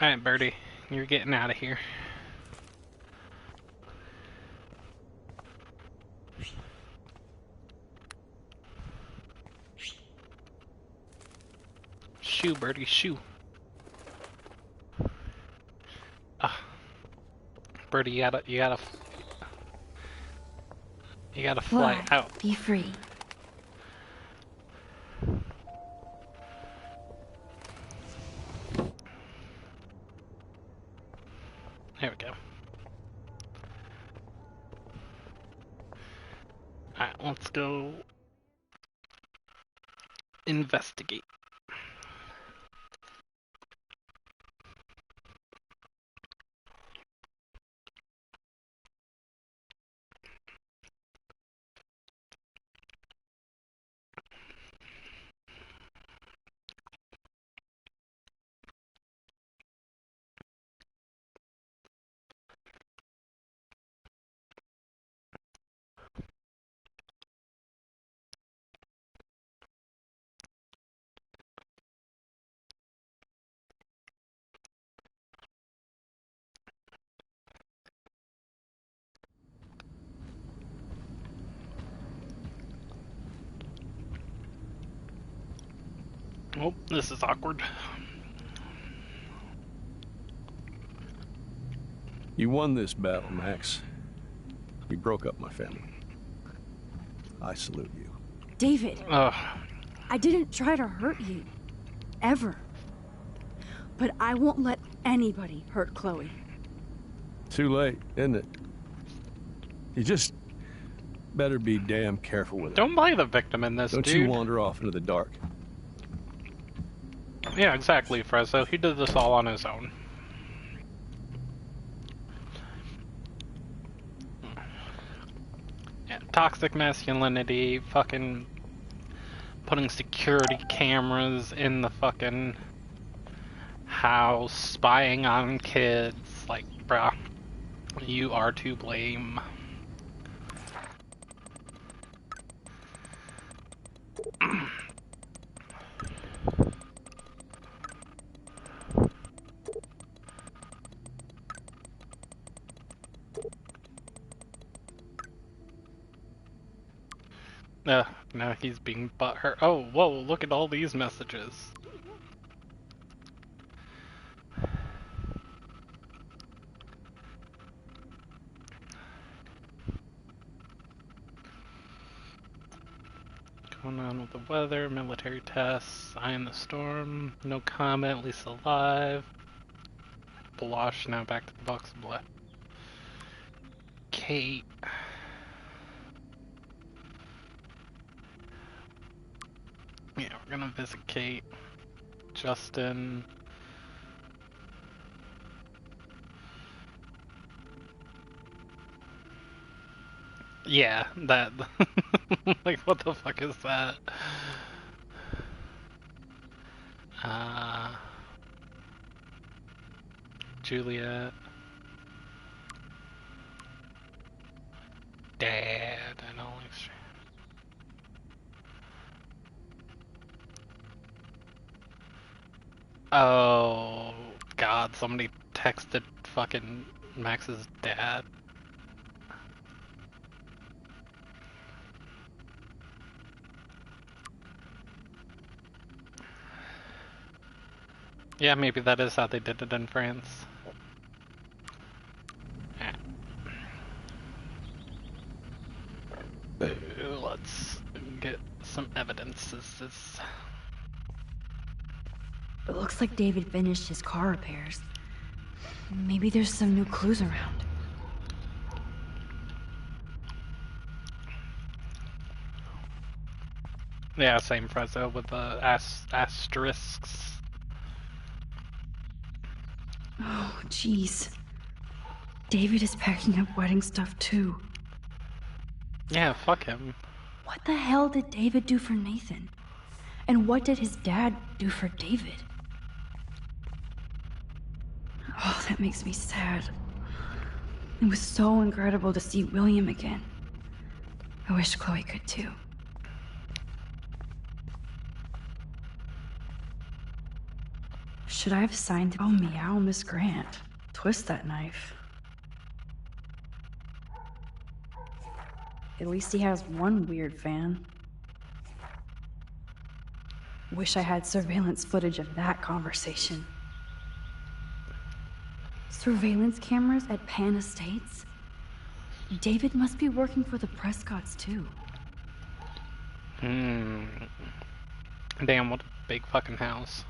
Speaker 1: Alright, Birdie, you're getting out of here. Shoo, Birdie, shoo. Birdie, you gotta fly out.
Speaker 2: Be free.
Speaker 1: There we go. Alright, let's go investigate. Oh, this is awkward.
Speaker 15: You won this battle, Max. You broke up my family. I salute you.
Speaker 2: David, I didn't try to hurt you. Ever. But I won't let anybody hurt Chloe.
Speaker 15: Too late, isn't it? You just better be damn careful with it.
Speaker 1: Don't play the victim in this,
Speaker 15: Don't
Speaker 1: dude.
Speaker 15: you wander off into the dark.
Speaker 1: Yeah, exactly, Frezzo. He did this all on his own. Yeah, toxic masculinity, fucking putting security cameras in the fucking house, spying on kids. Like, bruh, you are to blame. Now he's being butthurt. Oh, whoa, look at all these messages. Going on with the weather, military tests, eye in the storm, no comment, Lisa alive. Blush, now back to the box of blood. Kate. Yeah, we're gonna visit Kate. Justin. Yeah, that. Like, what the fuck is that? Juliet. Dad, and all these. Oh, God, somebody texted fucking Max's dad. Yeah, maybe that is how they did it in France. Let's get some evidences.
Speaker 2: It looks like David finished his car repairs. Maybe there's some new clues around.
Speaker 1: Yeah, same Frezzo with the asterisks.
Speaker 2: Oh, jeez. David is packing up wedding stuff too.
Speaker 1: Yeah, fuck him.
Speaker 2: What the hell did David do for Nathan? And what did his dad do for David? Oh, that makes me sad. It was so incredible to see William again. I wish Chloe could too. Should I have signed? Oh, meow, Miss Grant. Twist that knife. At least he has one weird fan. Wish I had surveillance footage of that conversation. Surveillance cameras at Pan Estates? David must be working for the Prescotts too.
Speaker 1: Damn, what a big fucking house.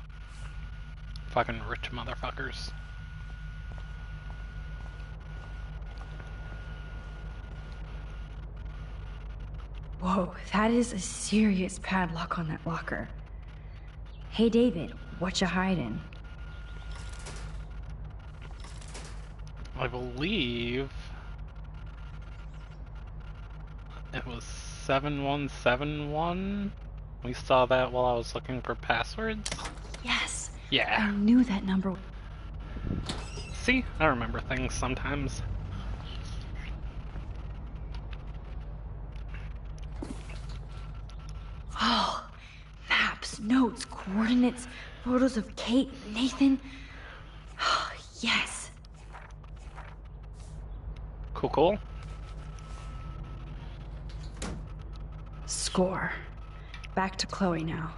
Speaker 1: Fucking rich motherfuckers.
Speaker 2: Whoa, that is a serious padlock on that locker. Hey David, what you hiding?
Speaker 1: I believe it was 7171. We saw that while I was looking for passwords.
Speaker 2: Yes.
Speaker 1: Yeah.
Speaker 2: I knew that number.
Speaker 1: See? I remember things sometimes.
Speaker 2: Oh, maps, notes, coordinates, photos of Kate, Nathan. Oh, yes.
Speaker 1: Cool.
Speaker 2: Score. Back to Chloe now.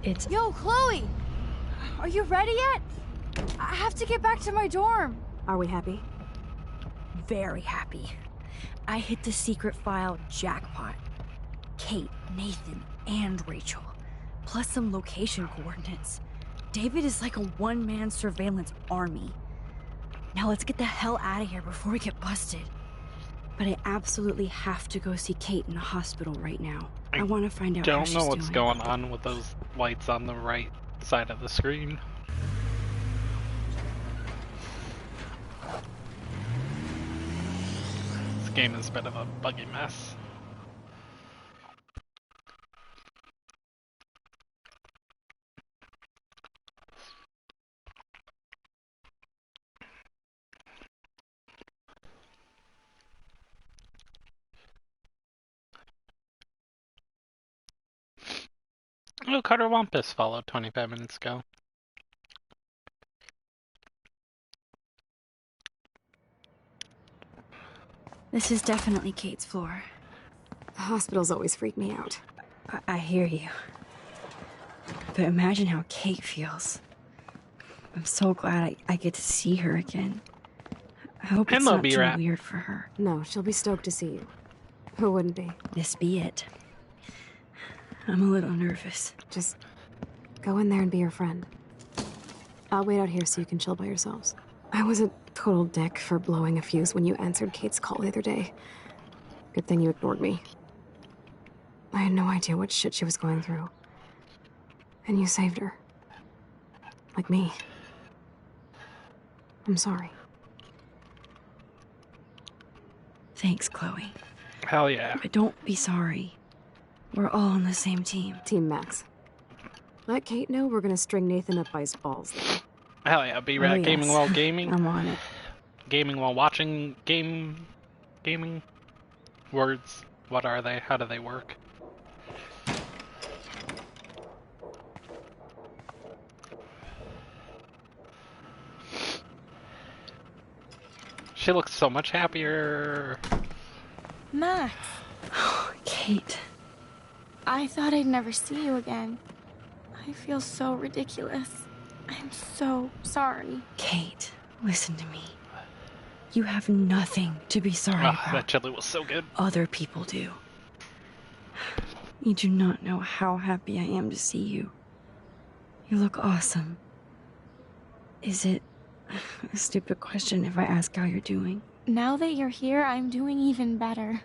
Speaker 2: It's...
Speaker 8: Yo, Chloe! Are you ready yet? I have to get back to my dorm.
Speaker 4: Are we happy?
Speaker 2: Very happy. I hit the secret file jackpot. Kate, Nathan, and Rachel. Plus some location coordinates. David is like a one-man surveillance army. Now let's get the hell out of here before we get busted. But I absolutely have to go see Kate in the hospital right now. I want to find out how she's doing.
Speaker 1: Don't know what's going on with those lights on the right side of the screen. This game is a bit of a buggy mess. Oh, Carter Wampus followed 25 minutes ago.
Speaker 2: This is definitely Kate's floor.
Speaker 4: The hospitals always freak me out.
Speaker 2: I hear you. But imagine how Kate feels. I'm so glad I get to see her again. I hope it's not too weird for her.
Speaker 4: No, she'll be stoked to see you. Who wouldn't be?
Speaker 2: This be it. I'm a little nervous.
Speaker 4: Just go in there and be your friend. I'll wait out here so you can chill by yourselves. I was a total dick for blowing a fuse when you answered Kate's call the other day. Good thing you ignored me. I had no idea what shit she was going through. And you saved her. Like me. I'm sorry.
Speaker 2: Thanks, Chloe.
Speaker 1: Hell yeah.
Speaker 2: But don't be sorry. We're all on the same team.
Speaker 4: Team Max. Let Kate know we're gonna string Nathan up by his balls, though.
Speaker 1: Hell yeah, B-Rat
Speaker 2: yes.
Speaker 1: gaming while gaming.
Speaker 2: I'm on it.
Speaker 1: Gaming while watching gaming. Words. What are they? How do they work? She looks so much happier.
Speaker 8: Max.
Speaker 2: Oh, Kate.
Speaker 8: I thought I'd never see you again. I feel so ridiculous. I'm so sorry.
Speaker 2: Kate, listen to me. You have nothing to be sorry about.
Speaker 1: That chili was so good.
Speaker 2: Other people do. You do not know how happy I am to see you. You look awesome. Is it a stupid question if I ask how you're doing?
Speaker 8: Now that you're here, I'm doing even better.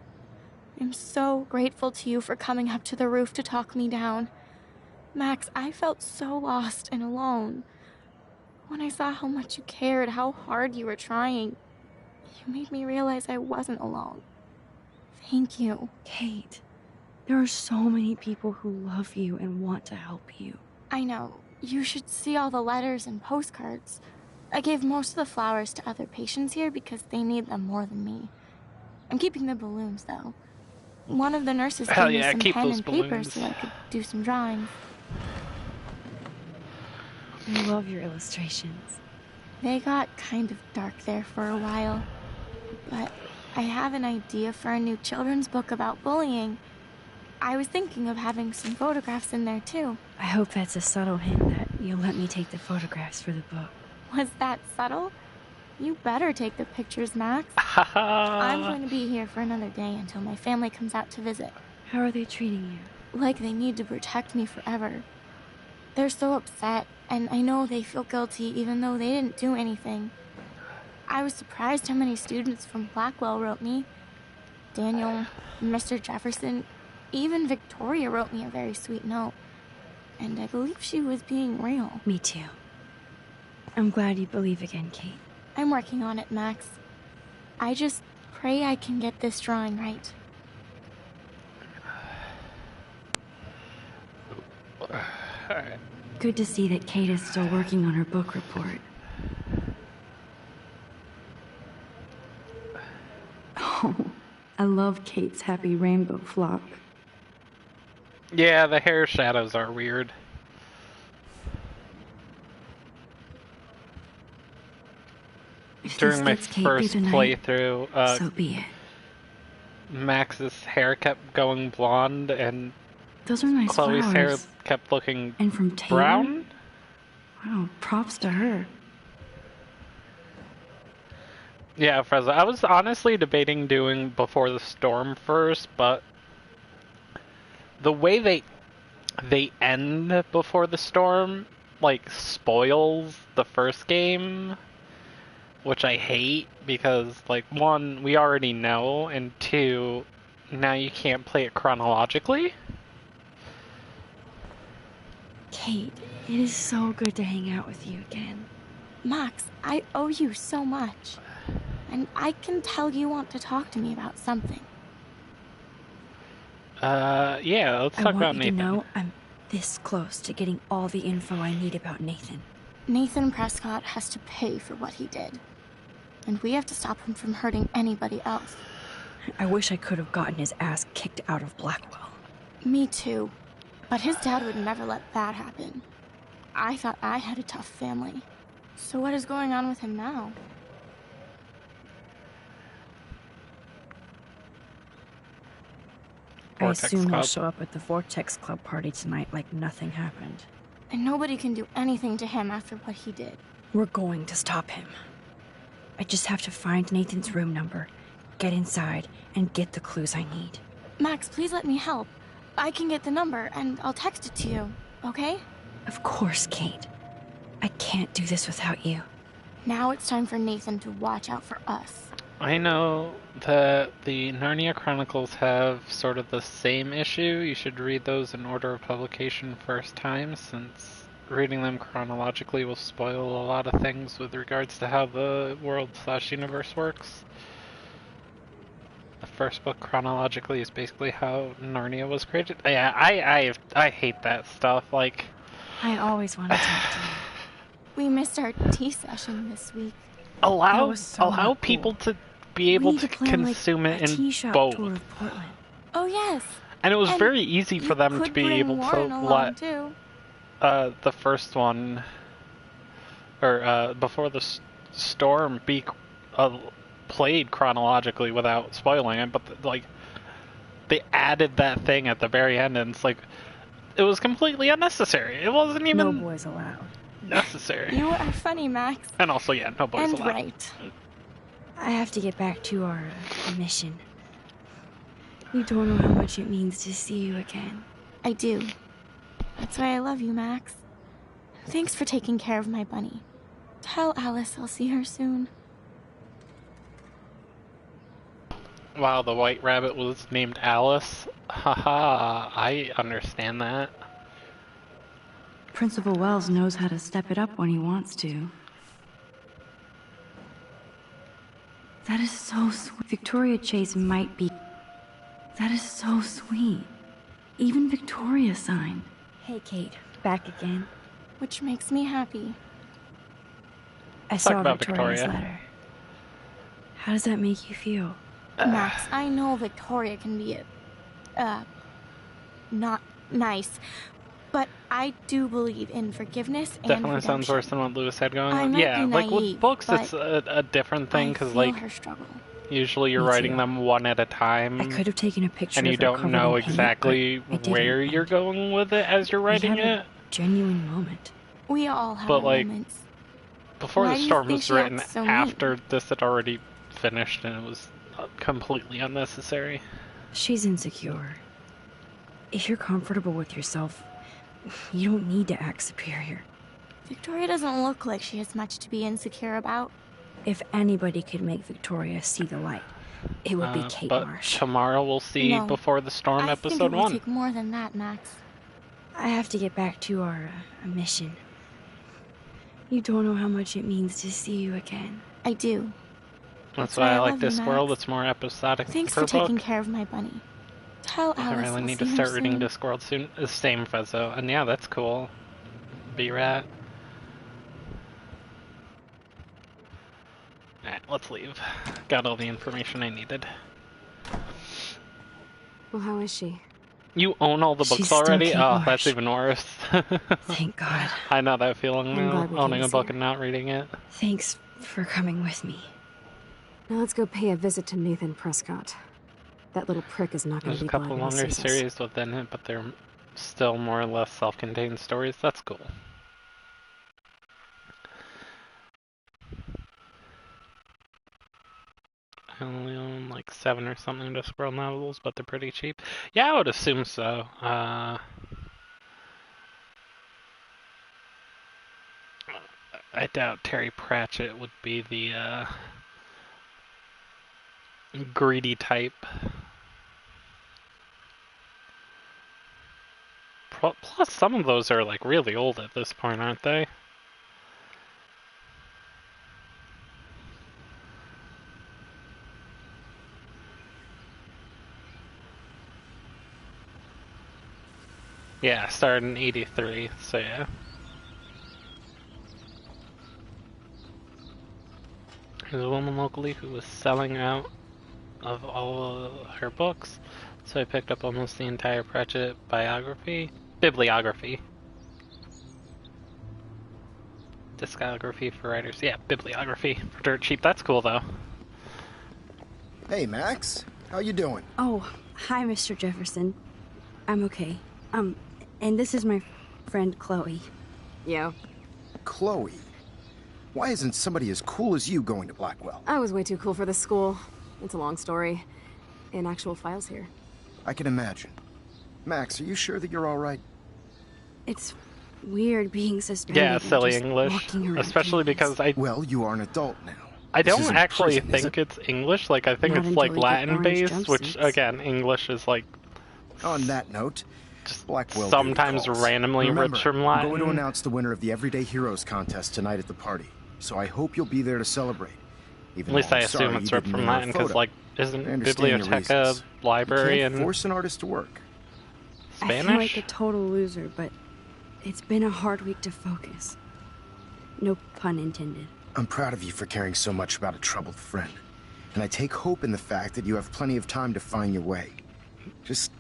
Speaker 8: I'm so grateful to you for coming up to the roof to talk me down.
Speaker 16: Max, I felt so lost and alone. When I saw how much you cared, how hard you were trying, you made me realize I wasn't alone. Thank you.
Speaker 8: Kate, there are so many people who love you and want to help you.
Speaker 16: I know. You should see all the letters and postcards. I gave most of the flowers to other patients here because they need them more than me. I'm keeping the balloons, though. One of the nurses
Speaker 1: Hell
Speaker 16: gave me
Speaker 1: yeah,
Speaker 16: some
Speaker 1: keep
Speaker 16: pen
Speaker 1: those
Speaker 16: and paper
Speaker 1: balloons.
Speaker 16: so I could do some drawings.
Speaker 8: I love your illustrations.
Speaker 16: They got kind of dark there for a while. But I have an idea for a new children's book about bullying. I was thinking of having some photographs in there, too.
Speaker 8: I hope that's a subtle hint that you'll let me take the photographs for the book.
Speaker 16: Was that subtle? You better take the pictures, Max. I'm going to be here for another day until my family comes out to visit.
Speaker 8: How are they treating you?
Speaker 16: Like they need to protect me forever. They're so upset, and I know they feel guilty even though they didn't do anything. I was surprised how many students from Blackwell wrote me. Daniel, Mr. Jefferson, even Victoria wrote me a very sweet note. And I believe she was being real.
Speaker 8: Me too. I'm glad you believe again, Kate.
Speaker 16: I'm working on it, Max. I just pray I can get this drawing right.
Speaker 1: Alright.
Speaker 8: Good to see that Kate is still working on her book report. Oh, I love Kate's happy rainbow flock.
Speaker 1: Yeah, the hair shadows are weird.
Speaker 8: If
Speaker 1: During my
Speaker 8: this gets Kate
Speaker 1: first
Speaker 8: through the night,
Speaker 1: playthrough,
Speaker 8: so be it.
Speaker 1: Max's hair kept going blonde and
Speaker 8: Those are nice
Speaker 1: Chloe's
Speaker 8: flowers.
Speaker 1: hair kept looking
Speaker 8: And from Taylor?
Speaker 1: brown.
Speaker 8: Wow, props to her.
Speaker 1: Yeah, Freza, I was honestly debating doing Before the Storm first, but the way they end Before the Storm, like, spoils the first game, which I hate because, like, one, we already know, and two, now you can't play it chronologically.
Speaker 8: Kate, it is so good to hang out with you again.
Speaker 16: Max, I owe you so much. And I can tell you want to talk to me about something.
Speaker 1: Yeah, let's
Speaker 8: I
Speaker 1: talk
Speaker 8: want
Speaker 1: about
Speaker 8: you
Speaker 1: Nathan.
Speaker 8: to know I'm this close to getting all the info I need about Nathan.
Speaker 16: Nathan Prescott has to pay for what he did. And we have to stop him from hurting anybody else.
Speaker 8: I wish I could have gotten his ass kicked out of Blackwell.
Speaker 16: Me too. But his dad would never let that happen. I thought I had a tough family. So what is going on with him now?
Speaker 8: I
Speaker 1: Vortex
Speaker 8: assume he'll
Speaker 1: Club.
Speaker 8: show up at the Vortex Club party tonight like nothing happened.
Speaker 16: And nobody can do anything to him after what he did.
Speaker 8: We're going to stop him. I just have to find Nathan's room number, get inside, and get the clues I need.
Speaker 16: Max, please let me help. I can get the number, and I'll text it to you, okay?
Speaker 8: Of course, Kate. I can't do this without you.
Speaker 16: Now it's time for Nathan to watch out for us.
Speaker 1: I know that the Narnia Chronicles have sort of the same issue. You should read those in order of publication first time, since reading them chronologically will spoil a lot of things with regards to how the world/universe works. The first book chronologically is basically how Narnia was created. Yeah, I hate that stuff. Like,
Speaker 8: I always want to talk to you.
Speaker 16: We missed our tea session this week.
Speaker 1: allow
Speaker 8: was so
Speaker 1: allow
Speaker 8: cool.
Speaker 1: people to be able
Speaker 8: We need
Speaker 1: to
Speaker 8: plan,
Speaker 1: consume
Speaker 8: like,
Speaker 1: it
Speaker 8: a tea
Speaker 1: in
Speaker 8: shop
Speaker 1: both.
Speaker 8: tour of Portland.
Speaker 16: Oh, yes.
Speaker 1: And it was
Speaker 16: And
Speaker 1: very easy for
Speaker 16: you
Speaker 1: them to
Speaker 16: could
Speaker 1: be
Speaker 16: bring
Speaker 1: able to
Speaker 16: Warren along,
Speaker 1: let
Speaker 16: too.
Speaker 1: the first one, or Before the Storm, be played chronologically without spoiling it, but like they added that thing at the very end, and it's like it was completely unnecessary. It wasn't even
Speaker 8: No boys allowed.
Speaker 1: necessary.
Speaker 16: You are funny, Max.
Speaker 1: And also, yeah, no boys
Speaker 16: And
Speaker 1: allowed.
Speaker 16: right.
Speaker 8: I have to get back to our mission. You don't know how much it means to see you again.
Speaker 16: I do. That's why I love you, Max. Thanks for taking care of my bunny. Tell Alice I'll see her soon.
Speaker 1: Wow, the white rabbit was named Alice. Haha, I understand that.
Speaker 3: Principal Wells knows how to step it up when he wants to. That is so sweet. Victoria Chase might be... That is so sweet. Even Victoria signed. Hey, Kate. Back again.
Speaker 16: Which makes me happy.
Speaker 3: I saw Victoria's letter. How does that make you feel?
Speaker 16: Max, I know Victoria can be not nice, but I do believe in forgiveness and
Speaker 1: Definitely
Speaker 16: redemption.
Speaker 1: sounds worse than what Lewis had going
Speaker 16: I
Speaker 1: on.
Speaker 16: might
Speaker 1: Yeah,
Speaker 16: be
Speaker 1: like with
Speaker 16: naive,
Speaker 1: books,
Speaker 16: but
Speaker 1: it's a different thing because
Speaker 16: I feel
Speaker 1: like
Speaker 16: her struggle.
Speaker 1: usually you're
Speaker 3: Me
Speaker 1: writing
Speaker 3: too.
Speaker 1: them one at a time.
Speaker 3: I could have taken a picture
Speaker 1: and you
Speaker 3: of her
Speaker 1: don't
Speaker 3: covered
Speaker 1: know
Speaker 3: in paint,
Speaker 1: exactly
Speaker 3: but I didn't,
Speaker 1: where you're
Speaker 3: and
Speaker 1: going with it as you're
Speaker 3: we
Speaker 1: writing
Speaker 3: had
Speaker 1: it.
Speaker 3: a genuine moment.
Speaker 16: We all have
Speaker 1: But
Speaker 16: our
Speaker 1: like
Speaker 16: moments.
Speaker 1: before
Speaker 16: Why
Speaker 1: the
Speaker 16: do you
Speaker 1: storm
Speaker 16: think
Speaker 1: was
Speaker 16: she
Speaker 1: written,
Speaker 16: acts so mean?
Speaker 1: after this had already finished, and it was completely unnecessary.
Speaker 3: She's insecure. If you're comfortable with yourself, you don't need to act superior.
Speaker 16: Victoria doesn't look like she has much to be insecure about.
Speaker 3: If anybody could make Victoria see the light, it would be Kate
Speaker 1: But
Speaker 3: Marsh.
Speaker 1: tomorrow we'll see
Speaker 16: No,
Speaker 1: Before the Storm
Speaker 16: I think
Speaker 1: episode
Speaker 16: it will
Speaker 1: 1.
Speaker 16: take more than that, Max.
Speaker 3: I have to get back to our mission. You don't know how much it means to see you again.
Speaker 16: I do.
Speaker 1: That's why I like
Speaker 16: love
Speaker 1: this
Speaker 16: you,
Speaker 1: Squirrel.
Speaker 16: Max.
Speaker 1: It's more episodic
Speaker 16: Thanks
Speaker 1: per
Speaker 16: for taking
Speaker 1: book.
Speaker 16: care of my bunny. Tell
Speaker 1: I
Speaker 16: Alice
Speaker 1: really
Speaker 16: I'll
Speaker 1: need
Speaker 16: see
Speaker 1: to
Speaker 16: her
Speaker 1: start reading
Speaker 16: soon.
Speaker 1: Discworld soon. Same Fezzo. And yeah, that's cool. B-Rat. Alright, let's leave. Got all the information I needed.
Speaker 4: Well, how is she?
Speaker 1: You own all the books
Speaker 3: She's still
Speaker 1: already?
Speaker 3: Kate
Speaker 1: Oh,
Speaker 3: Marsh.
Speaker 1: that's even worse.
Speaker 3: Thank God.
Speaker 1: I know that feeling
Speaker 4: I'm
Speaker 1: now,
Speaker 4: glad we
Speaker 1: owning
Speaker 4: came
Speaker 1: a
Speaker 4: to
Speaker 1: book
Speaker 4: see
Speaker 1: and not reading it.
Speaker 3: Thanks for coming with me.
Speaker 4: Now let's go pay a visit to Nathan Prescott. That little prick is not going
Speaker 1: There's
Speaker 4: to
Speaker 1: a
Speaker 4: be glad
Speaker 1: couple
Speaker 4: when he
Speaker 1: longer
Speaker 4: sees us.
Speaker 1: series within it, but they're still more or less self-contained stories. That's cool. I only own like 7 or something Discworld novels, but they're pretty cheap. Yeah, I would assume so. I doubt Terry Pratchett would be the greedy type. Plus, some of those are like really old at this point, aren't they? Yeah, started in '83, so yeah. There's a woman locally who was selling out of all of her books, so I picked up almost the entire Pratchett bibliography. Discography for writers. Yeah, bibliography for dirt cheap. That's cool though.
Speaker 17: Hey, Max. How you doing?
Speaker 3: Oh, hi, Mr. Jefferson. I'm okay. And this is my friend Chloe.
Speaker 4: Yo.
Speaker 17: Chloe. Why isn't somebody as cool as you going to Blackwell?
Speaker 4: I was way too cool for this school. It's a long story. In actual files here.
Speaker 17: I can imagine. Max, are you sure that you're all right?
Speaker 3: It's weird being suspended.
Speaker 1: Yeah,
Speaker 3: and
Speaker 1: silly
Speaker 3: just
Speaker 1: English,
Speaker 3: walking around
Speaker 1: especially because I.
Speaker 17: Well, you are an adult now.
Speaker 1: I
Speaker 17: This
Speaker 1: don't
Speaker 17: isn't
Speaker 1: actually
Speaker 17: prison, is
Speaker 1: think
Speaker 17: it?
Speaker 1: it's English. Like I think
Speaker 3: Not
Speaker 1: it's like
Speaker 3: until we get
Speaker 1: Latin
Speaker 3: orange
Speaker 1: based, which
Speaker 3: jumpsuits.
Speaker 1: again, English is like
Speaker 17: On that note, Blackwell
Speaker 1: sometimes
Speaker 17: duty calls.
Speaker 1: randomly
Speaker 17: Remember,
Speaker 1: ripped from
Speaker 17: I'm
Speaker 1: Latin.
Speaker 17: going to announce the winner of the Everyday Heroes contest tonight at the party, so I hope you'll be there to celebrate. Even
Speaker 1: At least
Speaker 17: though
Speaker 1: I
Speaker 17: I'm
Speaker 1: assume
Speaker 17: sorry
Speaker 1: it's
Speaker 17: you
Speaker 1: ripped
Speaker 17: didn't
Speaker 1: from
Speaker 17: name our
Speaker 1: Latin because
Speaker 17: photo.
Speaker 1: like
Speaker 17: I
Speaker 1: isn't
Speaker 17: understand your
Speaker 1: Biblioteca
Speaker 17: reasons.
Speaker 1: library
Speaker 17: You can't
Speaker 1: in
Speaker 17: force an artist to work.
Speaker 3: I feel
Speaker 1: Spanish?
Speaker 3: like a total loser, but it's been a hard week to focus. No pun intended.
Speaker 17: I'm proud of you for caring so much about a troubled friend. And I take hope in the fact that you have plenty of time to find your way. Just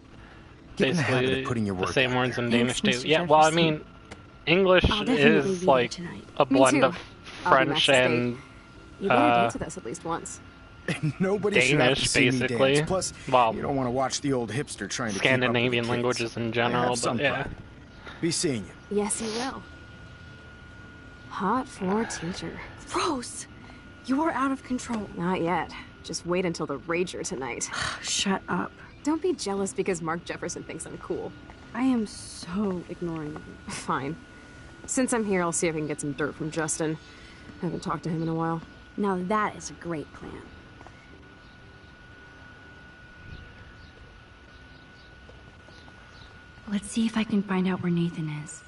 Speaker 17: get in the habit
Speaker 1: Basically
Speaker 17: of putting your
Speaker 1: the
Speaker 17: work
Speaker 1: same
Speaker 17: out
Speaker 1: words
Speaker 17: there.
Speaker 1: in
Speaker 3: Thanks,
Speaker 1: Danish too.
Speaker 3: Mr.
Speaker 1: Yeah, well, I
Speaker 3: Jefferson.
Speaker 1: mean, English
Speaker 3: I'll definitely be
Speaker 1: is
Speaker 3: there
Speaker 1: like
Speaker 3: tonight.
Speaker 1: a
Speaker 4: Me
Speaker 1: blend
Speaker 4: too.
Speaker 1: of
Speaker 4: I'll be
Speaker 1: French
Speaker 4: Max's date.
Speaker 1: and
Speaker 4: You better dance with us at least once.
Speaker 17: Nobody should have to
Speaker 1: Danish,
Speaker 17: see me
Speaker 1: basically.
Speaker 17: dance. Plus,
Speaker 1: Well,
Speaker 17: you don't want to watch the old hipster trying to
Speaker 1: Scandinavian
Speaker 17: keep up with the
Speaker 1: languages
Speaker 17: kids.
Speaker 1: in
Speaker 17: I
Speaker 1: general,
Speaker 17: have some
Speaker 1: but yeah.
Speaker 17: pride. Be seeing you.
Speaker 4: Yes, you will. Hot floor teacher.
Speaker 3: Rose! You are out of control.
Speaker 4: Not yet. Just wait until the Rager tonight.
Speaker 3: Shut up.
Speaker 4: Don't be jealous because Mark Jefferson thinks I'm cool.
Speaker 3: I am so ignoring you.
Speaker 4: Fine. Since I'm here, I'll see if I can get some dirt from Justin. I haven't talked to him in a while.
Speaker 3: Now that is a great plan. Let's see if I can find out where Nathan is.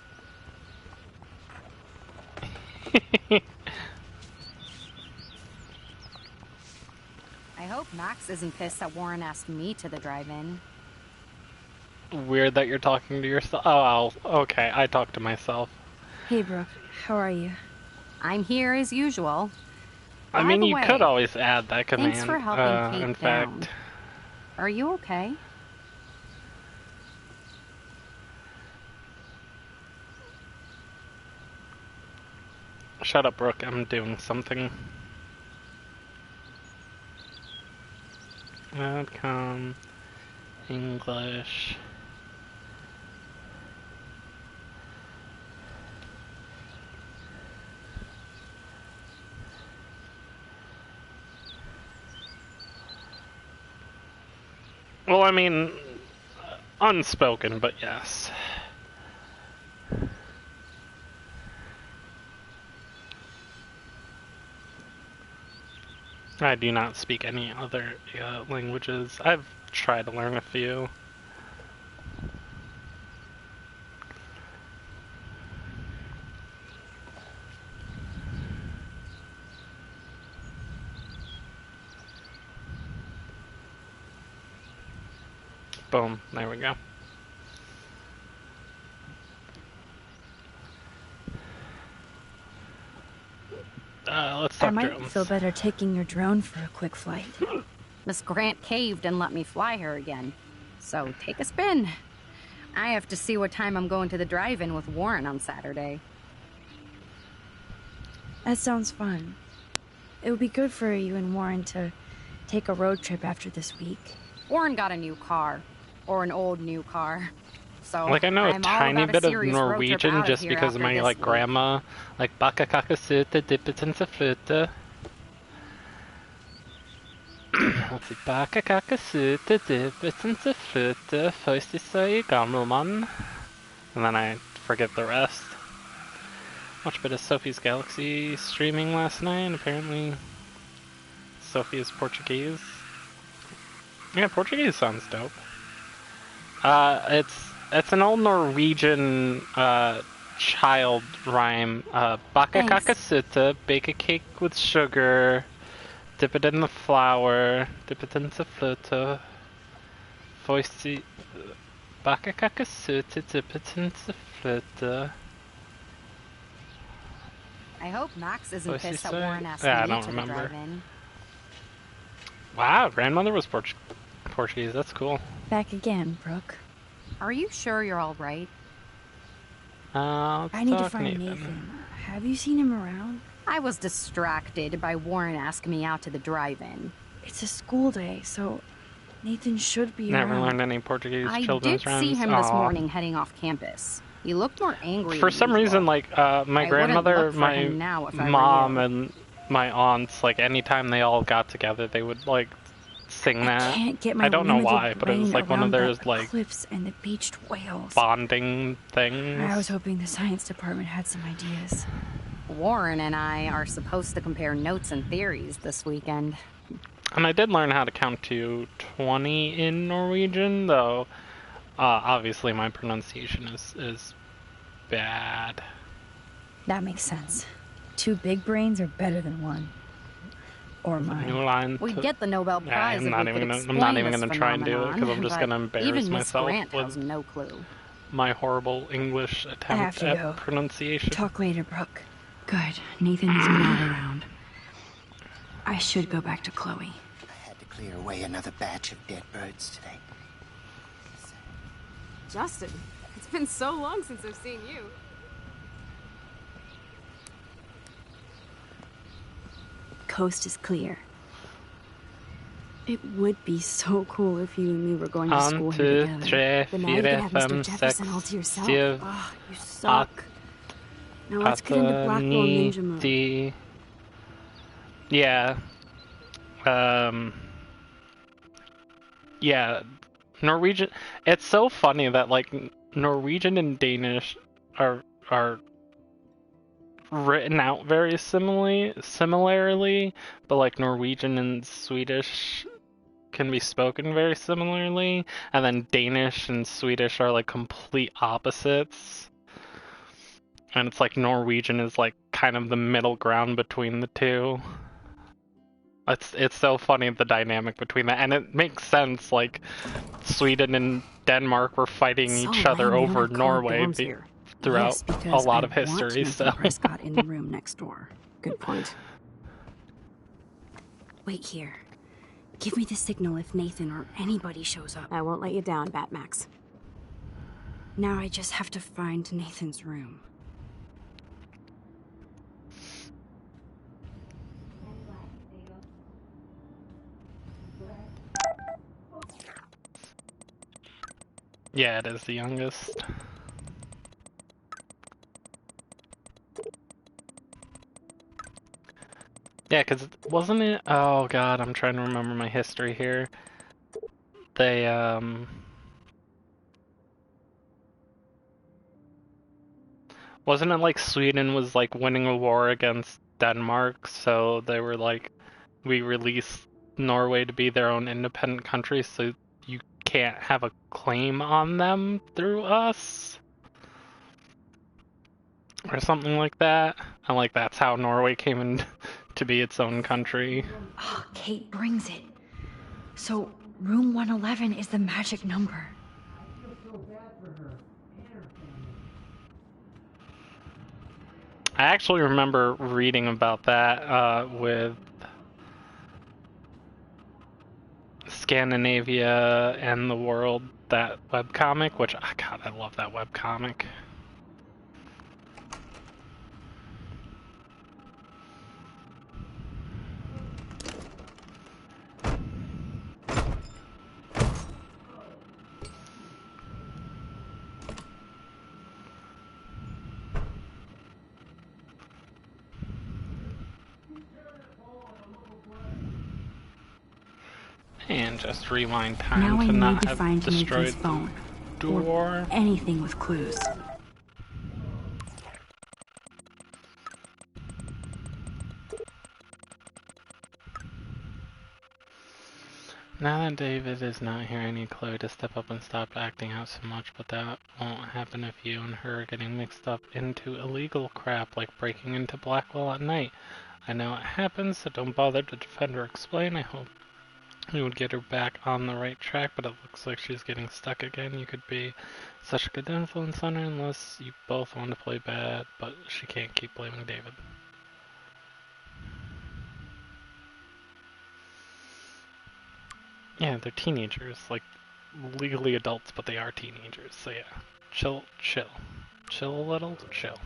Speaker 18: I hope Max isn't pissed that Warren asked me to the drive-in.
Speaker 1: Weird that you're talking to yourself. Oh, okay. I talk to myself.
Speaker 2: Hey, Brooke. How are you?
Speaker 18: I'm here as usual.
Speaker 1: I mean, you could always add that command.
Speaker 18: Thanks for helping Kate
Speaker 1: in
Speaker 18: down.
Speaker 1: fact.
Speaker 18: Are you okay?
Speaker 1: Shut up, Brooke. I'm doing something. Outcome. English. Well, I mean, unspoken, but yes. I do not speak any other languages. I've tried to learn a few. Boom, there we go. Let's talk
Speaker 2: I might
Speaker 1: drones.
Speaker 2: feel better taking your drone for a quick flight.
Speaker 18: Miss Grant caved and let me fly her again. So take a spin. I have to see what time I'm going to the drive-in with Warren on Saturday.
Speaker 2: That sounds fun. It would be good for you and Warren to take a road trip after this week.
Speaker 18: Warren got a new car. Or an old new car. So
Speaker 1: Like, I know
Speaker 18: I'm
Speaker 1: a tiny
Speaker 18: all about
Speaker 1: bit of
Speaker 18: serious road trip
Speaker 1: Norwegian
Speaker 18: out
Speaker 1: just
Speaker 18: here
Speaker 1: because of
Speaker 18: after
Speaker 1: my,
Speaker 18: this
Speaker 1: like,
Speaker 18: week.
Speaker 1: grandma. Like, baka kaka sute dippetente flute. Let's see. Baka kaka sute dippetente flute. Først i seg gammelmann. And then I forget the rest. Watched a bit of Sophie's Galaxy streaming last night, and apparently Sophie is Portuguese. Yeah, Portuguese sounds dope. It's an old Norwegian child rhyme. Baka kaka sute, bake a cake with sugar, dip it in the flour, dip it into flute. Foisty. Baka kaka sute, dip it into flute.
Speaker 18: I hope Max isn't
Speaker 1: What's he
Speaker 18: pissed that
Speaker 1: say?
Speaker 18: Warren asked
Speaker 1: Yeah, I
Speaker 18: me
Speaker 1: don't
Speaker 18: to
Speaker 1: remember.
Speaker 18: the drive-in.
Speaker 1: Wow, grandmother was Portuguese. That's cool.
Speaker 2: Back again, Brooke.
Speaker 18: Are you sure you're all right?
Speaker 1: Let's
Speaker 2: I need to
Speaker 1: talk
Speaker 2: find Nathan. Have you seen him around?
Speaker 18: I was distracted by Warren asking me out to the drive-in.
Speaker 2: It's a school day, so Nathan should be
Speaker 1: Never
Speaker 2: around.
Speaker 1: learned any Portuguese
Speaker 18: I
Speaker 1: children's
Speaker 18: did
Speaker 1: rhymes.
Speaker 18: see him this
Speaker 1: Aw.
Speaker 18: morning heading off campus. He looked more angry
Speaker 1: For
Speaker 18: than
Speaker 1: some
Speaker 18: usual.
Speaker 1: reason, like, my
Speaker 18: I
Speaker 1: grandmother,
Speaker 18: wouldn't look for
Speaker 1: my
Speaker 18: him now if I were
Speaker 1: mom,
Speaker 18: you.
Speaker 1: and my aunts, like, anytime they all got together, they would, like, sing that.
Speaker 2: Can't get my
Speaker 1: I don't know
Speaker 2: limited
Speaker 1: why, but it was,
Speaker 2: brain
Speaker 1: like, one of
Speaker 2: around
Speaker 1: those,
Speaker 2: the
Speaker 1: like,
Speaker 2: cliffs and the beached whales.
Speaker 1: bonding things.
Speaker 2: I was hoping the science department had some ideas.
Speaker 18: Warren and I are supposed to compare notes and theories this weekend.
Speaker 1: And I did learn how to count to 20 in Norwegian, though obviously my pronunciation is bad.
Speaker 2: That makes sense. 2 big brains are better than 1. Or mine.
Speaker 1: New line
Speaker 18: We'd
Speaker 1: to-
Speaker 18: get the Nobel
Speaker 1: Yeah,
Speaker 18: Prize
Speaker 1: I'm
Speaker 18: if
Speaker 1: not
Speaker 18: we
Speaker 1: even
Speaker 18: could
Speaker 1: gonna,
Speaker 18: explain
Speaker 1: I'm not even
Speaker 18: this
Speaker 1: gonna try and do it because I'm just
Speaker 18: phenomenon,
Speaker 1: gonna embarrass
Speaker 18: even Miss
Speaker 1: myself
Speaker 18: Grant
Speaker 1: with
Speaker 18: has no clue.
Speaker 1: my horrible English
Speaker 2: I have
Speaker 1: attempt
Speaker 2: to
Speaker 1: at
Speaker 2: go.
Speaker 1: pronunciation.
Speaker 2: Talk later, Brooke. Good. Nathan is not around. I should go back to Chloe.
Speaker 17: Had to clear away another batch of dead birds today.
Speaker 4: Justin, it's been so long since I've seen you.
Speaker 2: Coast is clear. It would be so cool if you and me were going to school
Speaker 1: 1,
Speaker 2: here
Speaker 1: 2,
Speaker 2: together.
Speaker 1: 3,
Speaker 2: But now you
Speaker 1: 4,
Speaker 2: can have Mr.
Speaker 1: 5,
Speaker 2: Jefferson all to
Speaker 1: 6,
Speaker 2: yourself.
Speaker 1: 7,
Speaker 2: Oh, you suck. Now let's get into Blackwell Ninja mode.
Speaker 1: 8, yeah. Yeah. Norwegian. It's so funny that like Norwegian and Danish are written out very similarly, but like Norwegian and Swedish can be spoken very similarly, and then Danish and Swedish are like complete opposites. And it's like Norwegian is like kind of the middle ground between the two. It's so funny, the dynamic between that, and it makes sense. Like, Sweden and Denmark were fighting each other over Norway throughout a lot of history. So
Speaker 2: Prescott in the room next door.
Speaker 4: Good point.
Speaker 2: Wait here. Give me the signal if Nathan or anybody shows up.
Speaker 4: I won't let you down, Batmax.
Speaker 2: Now I just have to find Nathan's room.
Speaker 1: yeah, it is the youngest. Yeah, because wasn't it? Oh god, I'm trying to remember my history here. They, wasn't it like Sweden was like winning a war against Denmark, so they were like, we released Norway to be their own independent country, so you can't have a claim on them through us? Or something like that. And like that's how Norway came in to be its own country.
Speaker 2: Oh, Kate brings it. So, room 111 is the magic number.
Speaker 1: I actually remember reading about that with Scandinavia and the World, that webcomic, which, oh god, I love that webcomic. And just rewind time
Speaker 2: now
Speaker 1: to
Speaker 2: I
Speaker 1: not
Speaker 2: need to
Speaker 1: have
Speaker 2: find
Speaker 1: destroyed
Speaker 2: Nathan's phone.
Speaker 1: the door.
Speaker 2: Or anything with clues.
Speaker 1: Now that David is not here, I need Chloe to step up and stop acting out so much, but that won't happen if you and her are getting mixed up into illegal crap like breaking into Blackwell at night. I know it happens, so don't bother to defend or explain. I hope we would get her back on the right track, but it looks like she's getting stuck again. You could be such a good influence on her unless you both want to play bad, but she can't keep blaming David. Yeah, they're teenagers, like legally adults, but they are teenagers. So yeah, chill a little, chill.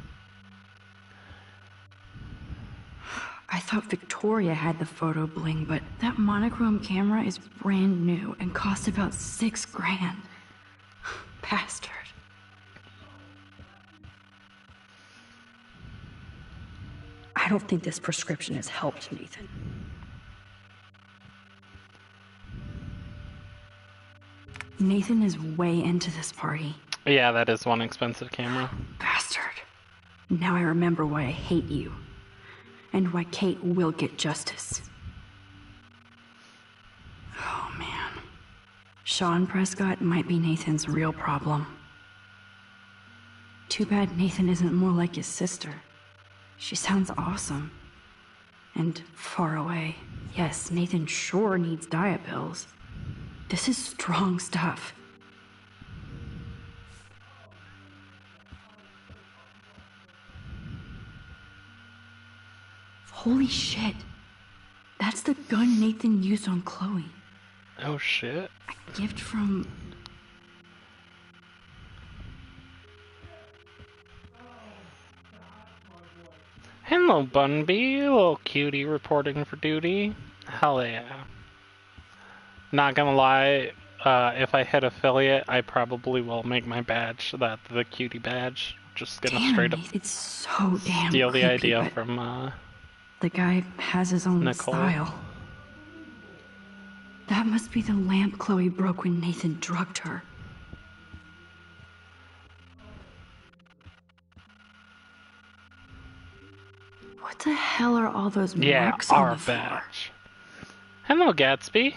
Speaker 2: I thought Victoria had the photo bling, but that monochrome camera is brand new and cost about $6 grand. Bastard. I don't think this prescription has helped, Nathan. Nathan is way into this party.
Speaker 1: Yeah, that is one expensive camera.
Speaker 2: Bastard. Now I remember why I hate you. And why Kate will get justice. Oh, man. Sean Prescott might be Nathan's real problem. Too bad Nathan isn't more like his sister. She sounds awesome. And far away. Yes, Nathan sure needs diet pills. This is strong stuff. Holy shit. That's the gun Nathan used on Chloe.
Speaker 1: Oh shit.
Speaker 2: A gift from...
Speaker 1: Hello, Bunby, little cutie reporting for duty. Hell yeah. Not gonna lie, if I hit affiliate, I probably will make my badge the cutie badge. Just gonna straight up
Speaker 2: it's so damn
Speaker 1: steal the
Speaker 2: creepy,
Speaker 1: idea
Speaker 2: but
Speaker 1: from
Speaker 2: the guy has his own
Speaker 1: Nicole.
Speaker 2: style. That must be the lamp Chloe broke when Nathan drugged her. What the hell are all those marks on
Speaker 1: our
Speaker 2: the floor?
Speaker 1: badge. Hello, Gatsby.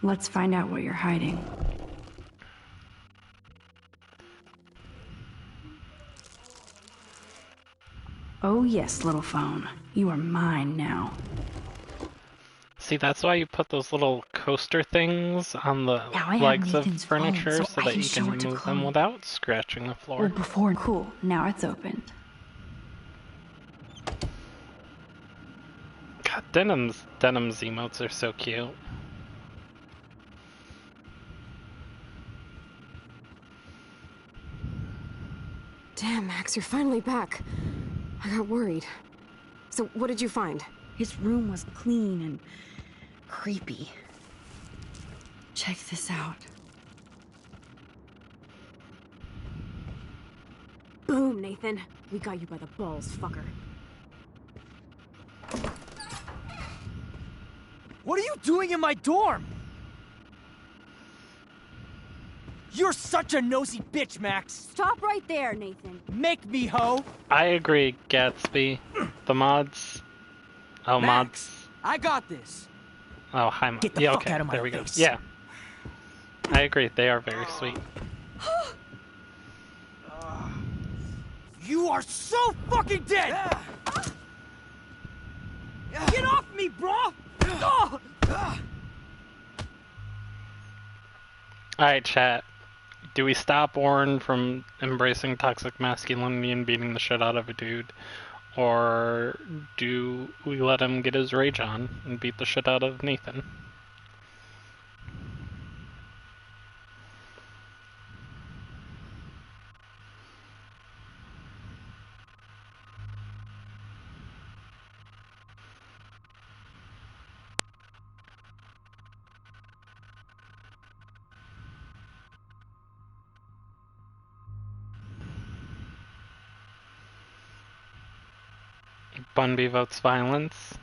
Speaker 2: Let's find out what you're hiding.
Speaker 3: Oh yes, little phone. You are mine now.
Speaker 1: See, that's why you put those little coaster things on the
Speaker 2: Now I have
Speaker 1: legs of
Speaker 2: Nathan's phone,
Speaker 1: furniture
Speaker 2: so
Speaker 1: so
Speaker 2: I
Speaker 1: that
Speaker 2: can
Speaker 1: you
Speaker 2: show
Speaker 1: can
Speaker 2: it to
Speaker 1: move them
Speaker 2: Chloe.
Speaker 1: without scratching the
Speaker 3: Well,
Speaker 1: floor.
Speaker 3: before. Cool. Now it's opened.
Speaker 1: God, Denim's emotes are so cute.
Speaker 4: Damn, Max, you're finally back. I got worried. So, what did you find?
Speaker 2: His room was clean and creepy. Check this out.
Speaker 4: Boom, Nathan. We got you by the balls, fucker.
Speaker 10: What are you doing in my dorm? You're such a nosy bitch, Max.
Speaker 8: Stop right there, Nathan.
Speaker 10: Make me, ho.
Speaker 1: I agree, Gatsby. The mods... Oh,
Speaker 10: Max,
Speaker 1: mods...
Speaker 10: I got this.
Speaker 1: Oh, hi, mods.
Speaker 10: Get the
Speaker 1: Yeah,
Speaker 10: fuck
Speaker 1: okay,
Speaker 10: out of my
Speaker 1: there we go.
Speaker 10: face.
Speaker 1: Yeah. I agree, they are very sweet.
Speaker 10: You are so fucking dead! Get off me, bro!
Speaker 1: Alright, chat. Do we stop Warren from embracing toxic masculinity and beating the shit out of a dude? Or do we let him get his rage on and beat the shit out of Nathan? Bunby votes violence.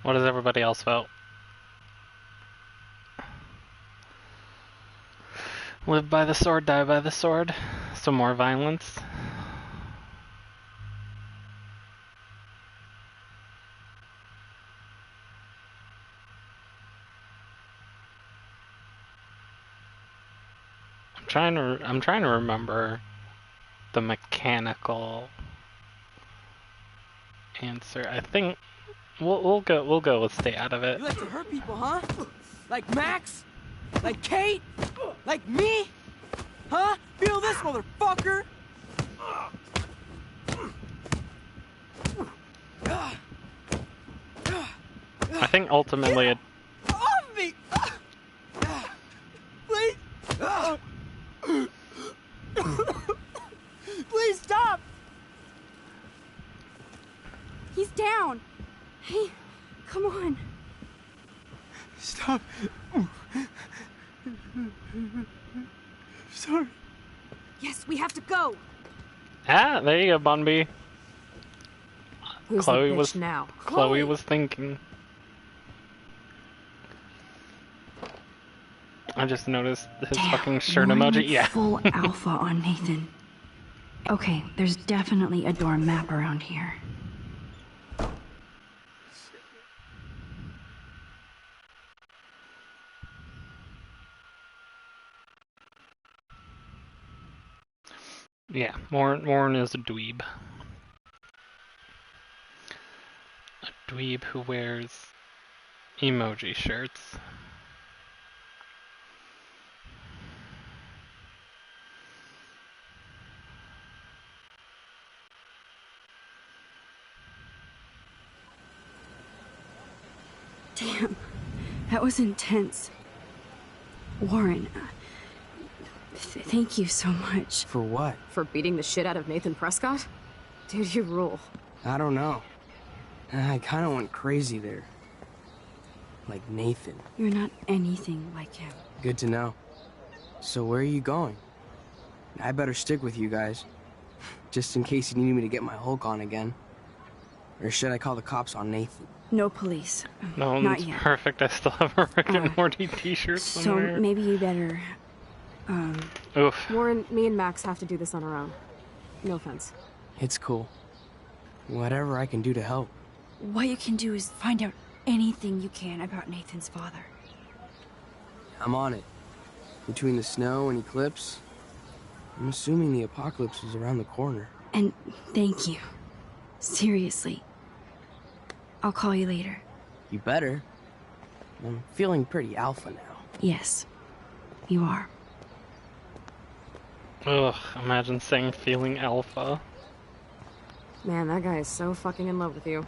Speaker 1: What does everybody else vote? Live by the sword, die by the sword. Some more violence. I'm trying to remember the mechanical answer. I think we'll go with stay out of it.
Speaker 10: You like to hurt people, huh? Like Max? Like Kate? Like me? Huh? Feel this, motherfucker?
Speaker 1: I think ultimately it.
Speaker 10: Off me! Please! Please stop!
Speaker 8: He's down. Hey, come on.
Speaker 10: Stop. Sorry.
Speaker 4: Yes, we have to go.
Speaker 1: Ah, there you go, Bunby.
Speaker 4: Who's
Speaker 1: Chloe
Speaker 4: the bitch
Speaker 1: was
Speaker 4: now?
Speaker 1: Chloe was thinking. I just noticed his fucking shirt
Speaker 3: Warren
Speaker 1: emoji.
Speaker 3: went
Speaker 1: Yeah.
Speaker 3: Full alpha on Nathan. Okay, there's definitely a dorm map around here.
Speaker 1: Yeah, Warren is a dweeb. A dweeb who wears emoji shirts.
Speaker 8: Damn, that was intense. Warren, thank you so much.
Speaker 19: For what?
Speaker 4: For beating the shit out of Nathan Prescott? Dude, you rule.
Speaker 19: I don't know. I kind of went crazy there. Like Nathan.
Speaker 8: You're not anything like him.
Speaker 19: Good to know. So where are you going? I better stick with you guys. Just in case you need me to get my Hulk on again. Or should I call the cops on Nathan?
Speaker 8: No police.
Speaker 1: No,
Speaker 8: not
Speaker 1: it's
Speaker 8: yet.
Speaker 1: perfect. I still have a Rick and Morty t-shirt
Speaker 8: So
Speaker 1: somewhere.
Speaker 8: maybe you better,
Speaker 1: Oof.
Speaker 4: Warren, me and Max have to do this on our own. No offense.
Speaker 19: It's cool. Whatever I can do to help.
Speaker 8: What you can do is find out anything you can about Nathan's father.
Speaker 19: I'm on it. Between the snow and Eclipse, I'm assuming the apocalypse is around the corner.
Speaker 8: And thank you. Seriously. I'll call you later.
Speaker 19: You better. I'm feeling pretty alpha now.
Speaker 8: Yes, you are.
Speaker 1: Ugh, imagine saying feeling alpha.
Speaker 4: Man, that guy is so fucking in love with you.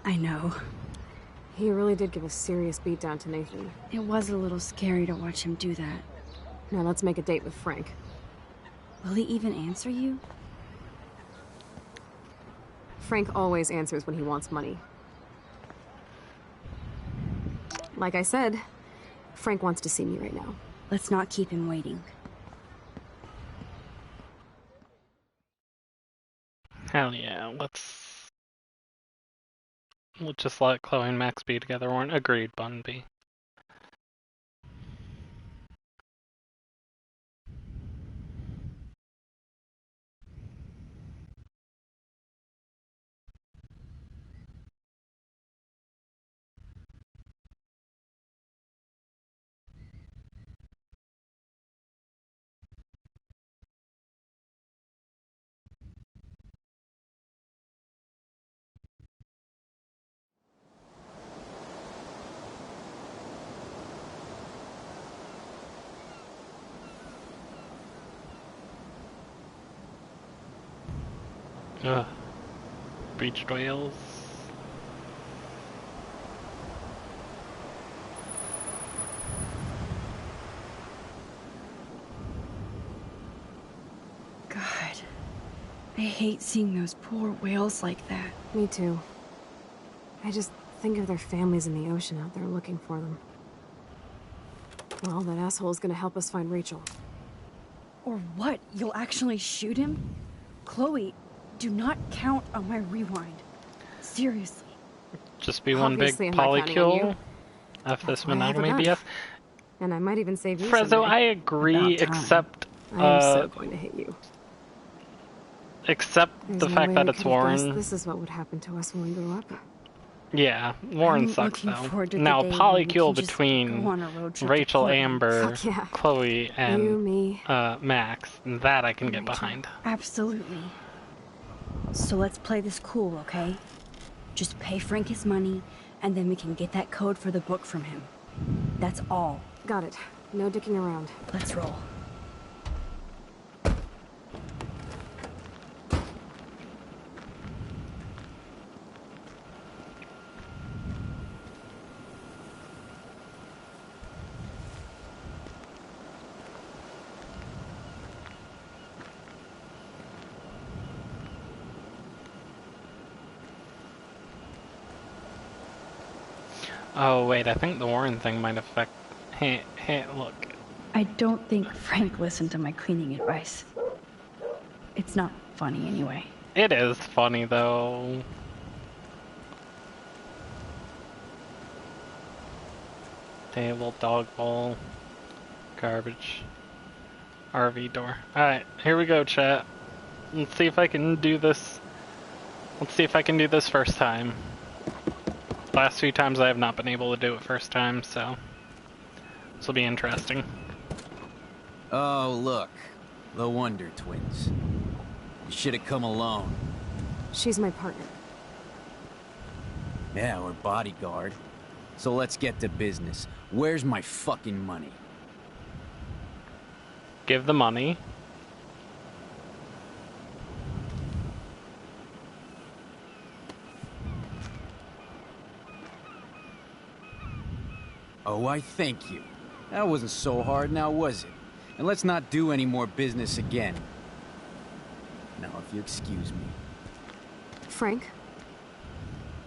Speaker 8: I know.
Speaker 4: He really did give a serious beatdown to Nathan.
Speaker 8: It was a little scary to watch him do that.
Speaker 4: Now let's make a date with Frank.
Speaker 8: Will he even answer you?
Speaker 4: Frank always answers when he wants money. Like I said, Frank wants to see me right now.
Speaker 8: Let's not keep him waiting.
Speaker 1: Hell yeah, let's just let Chloe and Max be together. Warren, agreed, Bunby. Ugh. Beached whales.
Speaker 8: God, I hate seeing those poor whales like that.
Speaker 4: Me too. I just think of their families in the ocean out there looking for them. Well, that asshole's gonna help us find Rachel.
Speaker 8: Or what? You'll actually shoot him? Chloe, do not count on my rewind. Seriously.
Speaker 1: Just be one big
Speaker 4: Obviously, I'm not counting on you.
Speaker 1: polycule. F this
Speaker 4: why I have a
Speaker 1: monogamy
Speaker 4: gun.
Speaker 1: BS.
Speaker 4: And I might even save you
Speaker 1: Frezzo,
Speaker 4: someday.
Speaker 1: I agree,
Speaker 8: About time.
Speaker 1: except
Speaker 4: I am so going to hit you.
Speaker 1: except
Speaker 4: There's
Speaker 1: the
Speaker 4: no
Speaker 1: fact
Speaker 4: way
Speaker 1: that
Speaker 4: we
Speaker 1: it's
Speaker 4: could have guessed
Speaker 1: Warren.
Speaker 4: This is what would happen to us when we grew up.
Speaker 1: Yeah, Warren
Speaker 8: I'm
Speaker 1: sucks
Speaker 8: looking
Speaker 1: though.
Speaker 8: forward to the
Speaker 1: Now
Speaker 8: day when we
Speaker 1: polycule
Speaker 8: can just
Speaker 1: between
Speaker 8: go on a road trip to
Speaker 1: Rachel,
Speaker 8: Portland.
Speaker 1: Amber,
Speaker 4: Fuck yeah.
Speaker 1: Chloe, and
Speaker 4: You, me.
Speaker 1: Max, that I can
Speaker 8: And
Speaker 1: get
Speaker 8: Rachel.
Speaker 1: behind.
Speaker 8: Absolutely. So let's play this cool, okay? Just pay Frank his money, and then we can get that code for the book from him. That's all.
Speaker 4: Got it. No dicking around.
Speaker 8: Let's roll.
Speaker 1: Oh wait, I think the Warren thing might affect. Hey, look.
Speaker 8: I don't think Frank listened to my cleaning advice. It's not funny anyway.
Speaker 1: It is funny though. Table, dog bowl, garbage, RV door. Alright, here we go, chat. Let's see if I can do this. Let's see if I can do this first time. Last few times I have not been able to do it first time, so this will be interesting.
Speaker 5: Oh, look. The Wonder Twins. You should have come alone.
Speaker 4: She's my partner.
Speaker 5: Yeah, or bodyguard. So let's get to business. Where's my fucking money?
Speaker 1: Give the money.
Speaker 5: Oh, I thank you. That wasn't so hard now, was it? And let's not do any more business again. Now, if you excuse me.
Speaker 4: Frank?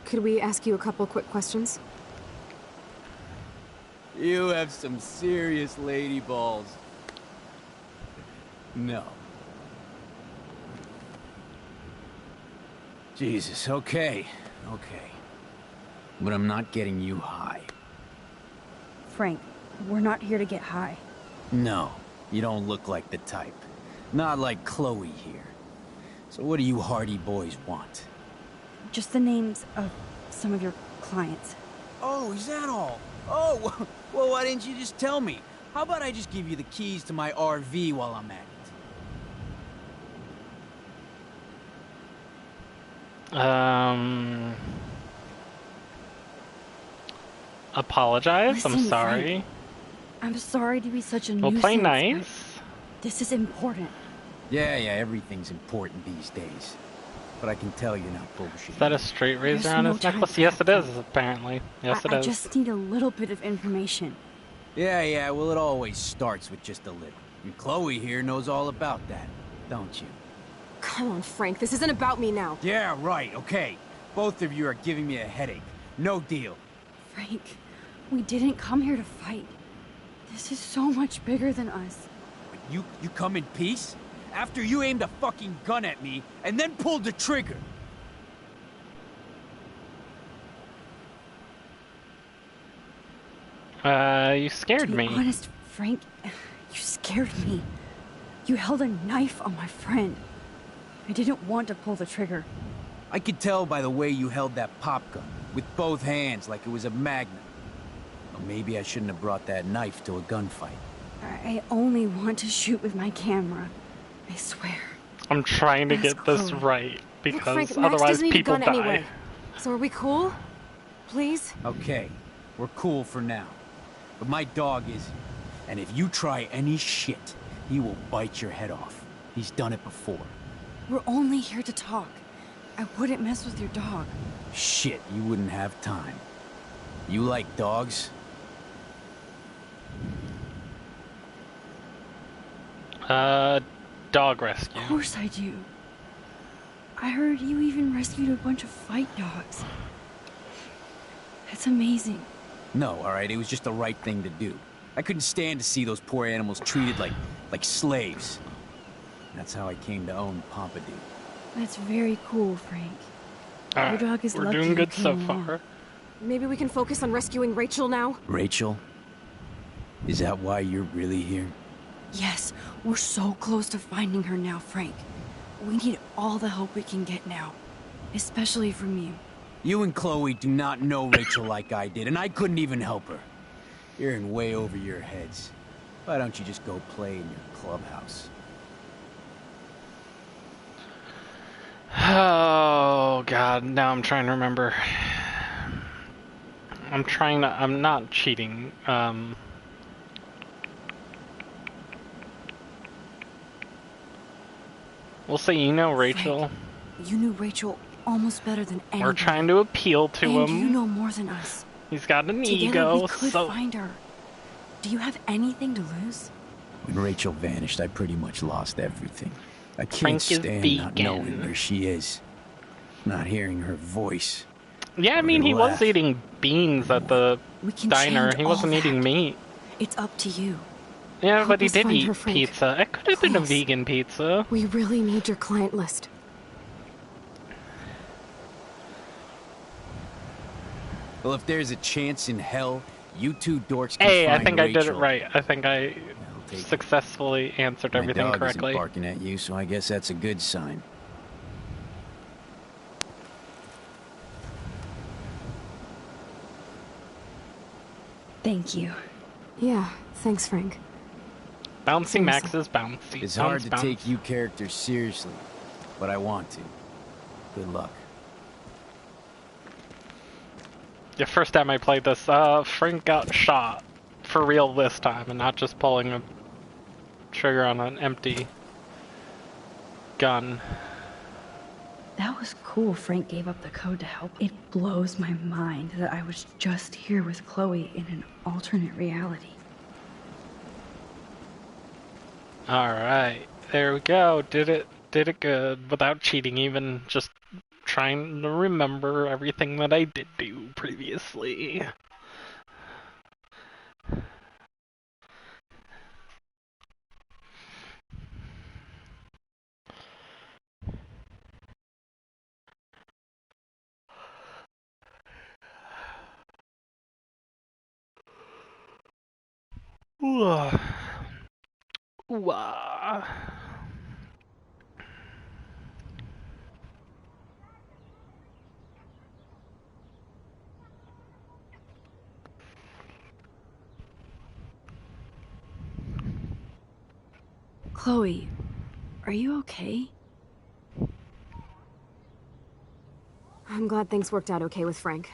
Speaker 4: Could we ask you a couple quick questions?
Speaker 5: You have some serious lady balls. No. Jesus, okay. Okay. But I'm not getting you high.
Speaker 8: Frank, we're not here to get high.
Speaker 5: No, you don't look like the type. Not like Chloe here. So what do you hardy boys want?
Speaker 8: Just the names of some of your clients.
Speaker 5: Oh, is that all? Oh, well, why didn't you just tell me? How about I just give you the keys to my RV while I'm at it?
Speaker 1: Apologize. I'm
Speaker 2: Listen,
Speaker 1: sorry.
Speaker 2: Frank, I'm sorry to be such a
Speaker 1: We'll
Speaker 2: nuisance.
Speaker 1: play
Speaker 2: but
Speaker 1: nice.
Speaker 2: This is important.
Speaker 5: Yeah, everything's important these days. But I can tell you're not bullshitting.
Speaker 1: Is that a straight razor
Speaker 2: There's
Speaker 1: on
Speaker 2: no
Speaker 1: his
Speaker 2: time
Speaker 1: necklace?
Speaker 2: for
Speaker 1: Yes,
Speaker 2: that,
Speaker 1: it is,
Speaker 2: Frank.
Speaker 1: apparently. Yes, it
Speaker 2: I
Speaker 1: is.
Speaker 2: just need a little bit of information.
Speaker 5: Yeah, well, it always starts with just a little. And Chloe here knows all about that, don't you?
Speaker 4: Come on, Frank, this isn't about me now.
Speaker 5: Yeah, right, okay. Both of you are giving me a headache. No deal.
Speaker 2: Frank, we didn't come here to fight. This is so much bigger than us.
Speaker 5: You come in peace? After you aimed a fucking gun at me, and then pulled the trigger!
Speaker 1: You scared
Speaker 2: To be
Speaker 1: me.
Speaker 2: honest, Frank, you scared me. You held a knife on my friend. I didn't want to pull the trigger.
Speaker 5: I could tell by the way you held that pop gun, with both hands like it was a magnum. Or maybe I shouldn't have brought that knife to a gunfight.
Speaker 2: I only want to shoot with my camera. I swear.
Speaker 1: I'm trying to
Speaker 2: Ask
Speaker 1: get this
Speaker 2: Chloe.
Speaker 1: right, because
Speaker 4: Look, Frank, Max
Speaker 1: otherwise
Speaker 4: doesn't need a
Speaker 1: people
Speaker 4: gun
Speaker 1: die.
Speaker 4: anyway. So are we cool? Please?
Speaker 5: Okay, we're cool for now. But my dog isn't. And if you try any shit, he will bite your head off. He's done it before.
Speaker 2: We're only here to talk. I wouldn't mess with your dog.
Speaker 5: Shit, you wouldn't have time. You like dogs?
Speaker 1: Dog rescue.
Speaker 2: Of course I do. I heard you even rescued a bunch of fight dogs. That's amazing.
Speaker 5: No, alright, it was just the right thing to do. I couldn't stand to see those poor animals treated like slaves. That's how I came to own Pompadour.
Speaker 2: That's very cool, Frank. Your
Speaker 1: Alright,
Speaker 2: dog is
Speaker 1: we're
Speaker 2: lucky
Speaker 1: doing
Speaker 2: you
Speaker 1: good so
Speaker 2: came along.
Speaker 1: far.
Speaker 4: Maybe we can focus on rescuing Rachel now?
Speaker 5: Rachel? Is that why you're really here?
Speaker 2: Yes, we're so close to finding her now, Frank. We need all the help we can get now. Especially from you.
Speaker 5: You and Chloe do not know Rachel like I did, and I couldn't even help her. You're in way over your heads. Why don't you just go play in your clubhouse?
Speaker 1: Oh god, now I'm trying to remember. I'm not cheating. We'll say you know Rachel.
Speaker 2: Frank, you knew Rachel almost better than anyone.
Speaker 1: We're trying to appeal to
Speaker 2: and
Speaker 1: him.
Speaker 2: you know more than us.
Speaker 1: He's got an
Speaker 2: Together
Speaker 1: ego,
Speaker 2: we could
Speaker 1: so
Speaker 2: find her. Do you have anything to lose?
Speaker 5: When Rachel vanished, I pretty much lost everything. I can't
Speaker 1: Frank is
Speaker 5: stand not
Speaker 1: vegan.
Speaker 5: knowing where she is. Not hearing her voice.
Speaker 1: yeah, I mean he was
Speaker 5: laugh.
Speaker 1: eating beans at the
Speaker 2: We can
Speaker 1: diner.
Speaker 2: change
Speaker 1: He wasn't
Speaker 2: all
Speaker 1: eating
Speaker 2: that.
Speaker 1: meat.
Speaker 2: It's up to you.
Speaker 1: Yeah,
Speaker 4: Help
Speaker 1: but he
Speaker 4: us
Speaker 1: did
Speaker 4: find
Speaker 1: eat
Speaker 4: her, Frank.
Speaker 1: pizza. It could have been a
Speaker 4: Please.
Speaker 1: vegan pizza.
Speaker 4: We really need your client list.
Speaker 5: Well, if there's a chance in hell, you two dorks can
Speaker 1: Hey,
Speaker 5: find
Speaker 1: I think I did it
Speaker 5: Rachel.
Speaker 1: right. I think I
Speaker 5: take it.
Speaker 1: successfully answered
Speaker 5: My
Speaker 1: everything
Speaker 5: dog
Speaker 1: correctly.
Speaker 5: isn't barking at you, so I guess that's a good sign.
Speaker 2: Thank you.
Speaker 4: Yeah, thanks, Frank.
Speaker 1: Bouncy Max is bouncy.
Speaker 5: It's hard to
Speaker 1: Bounce,
Speaker 5: take you characters seriously, but I want to. Good luck.
Speaker 1: The first time I played this, Frank got shot for real this time, and not just pulling a trigger on an empty gun.
Speaker 2: That was cool Frank gave up the code to help. It blows my mind that I was just here with Chloe in an alternate reality.
Speaker 1: Alright, there we go. Did it good without cheating, even just trying to remember everything that I did do previously. Ooh. Ooh.
Speaker 2: Chloe, are you okay?
Speaker 4: I'm glad things worked out okay with Frank.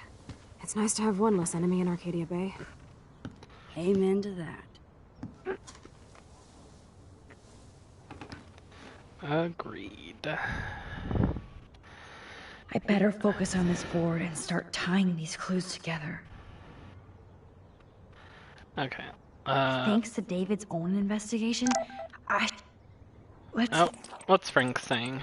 Speaker 4: It's nice to have one less enemy in Arcadia Bay.
Speaker 8: Amen to that.
Speaker 1: Agreed.
Speaker 2: I better focus on this board and start tying these clues together.
Speaker 1: Okay.
Speaker 2: Thanks to David's own investigation,
Speaker 1: Oh, what's Frank saying?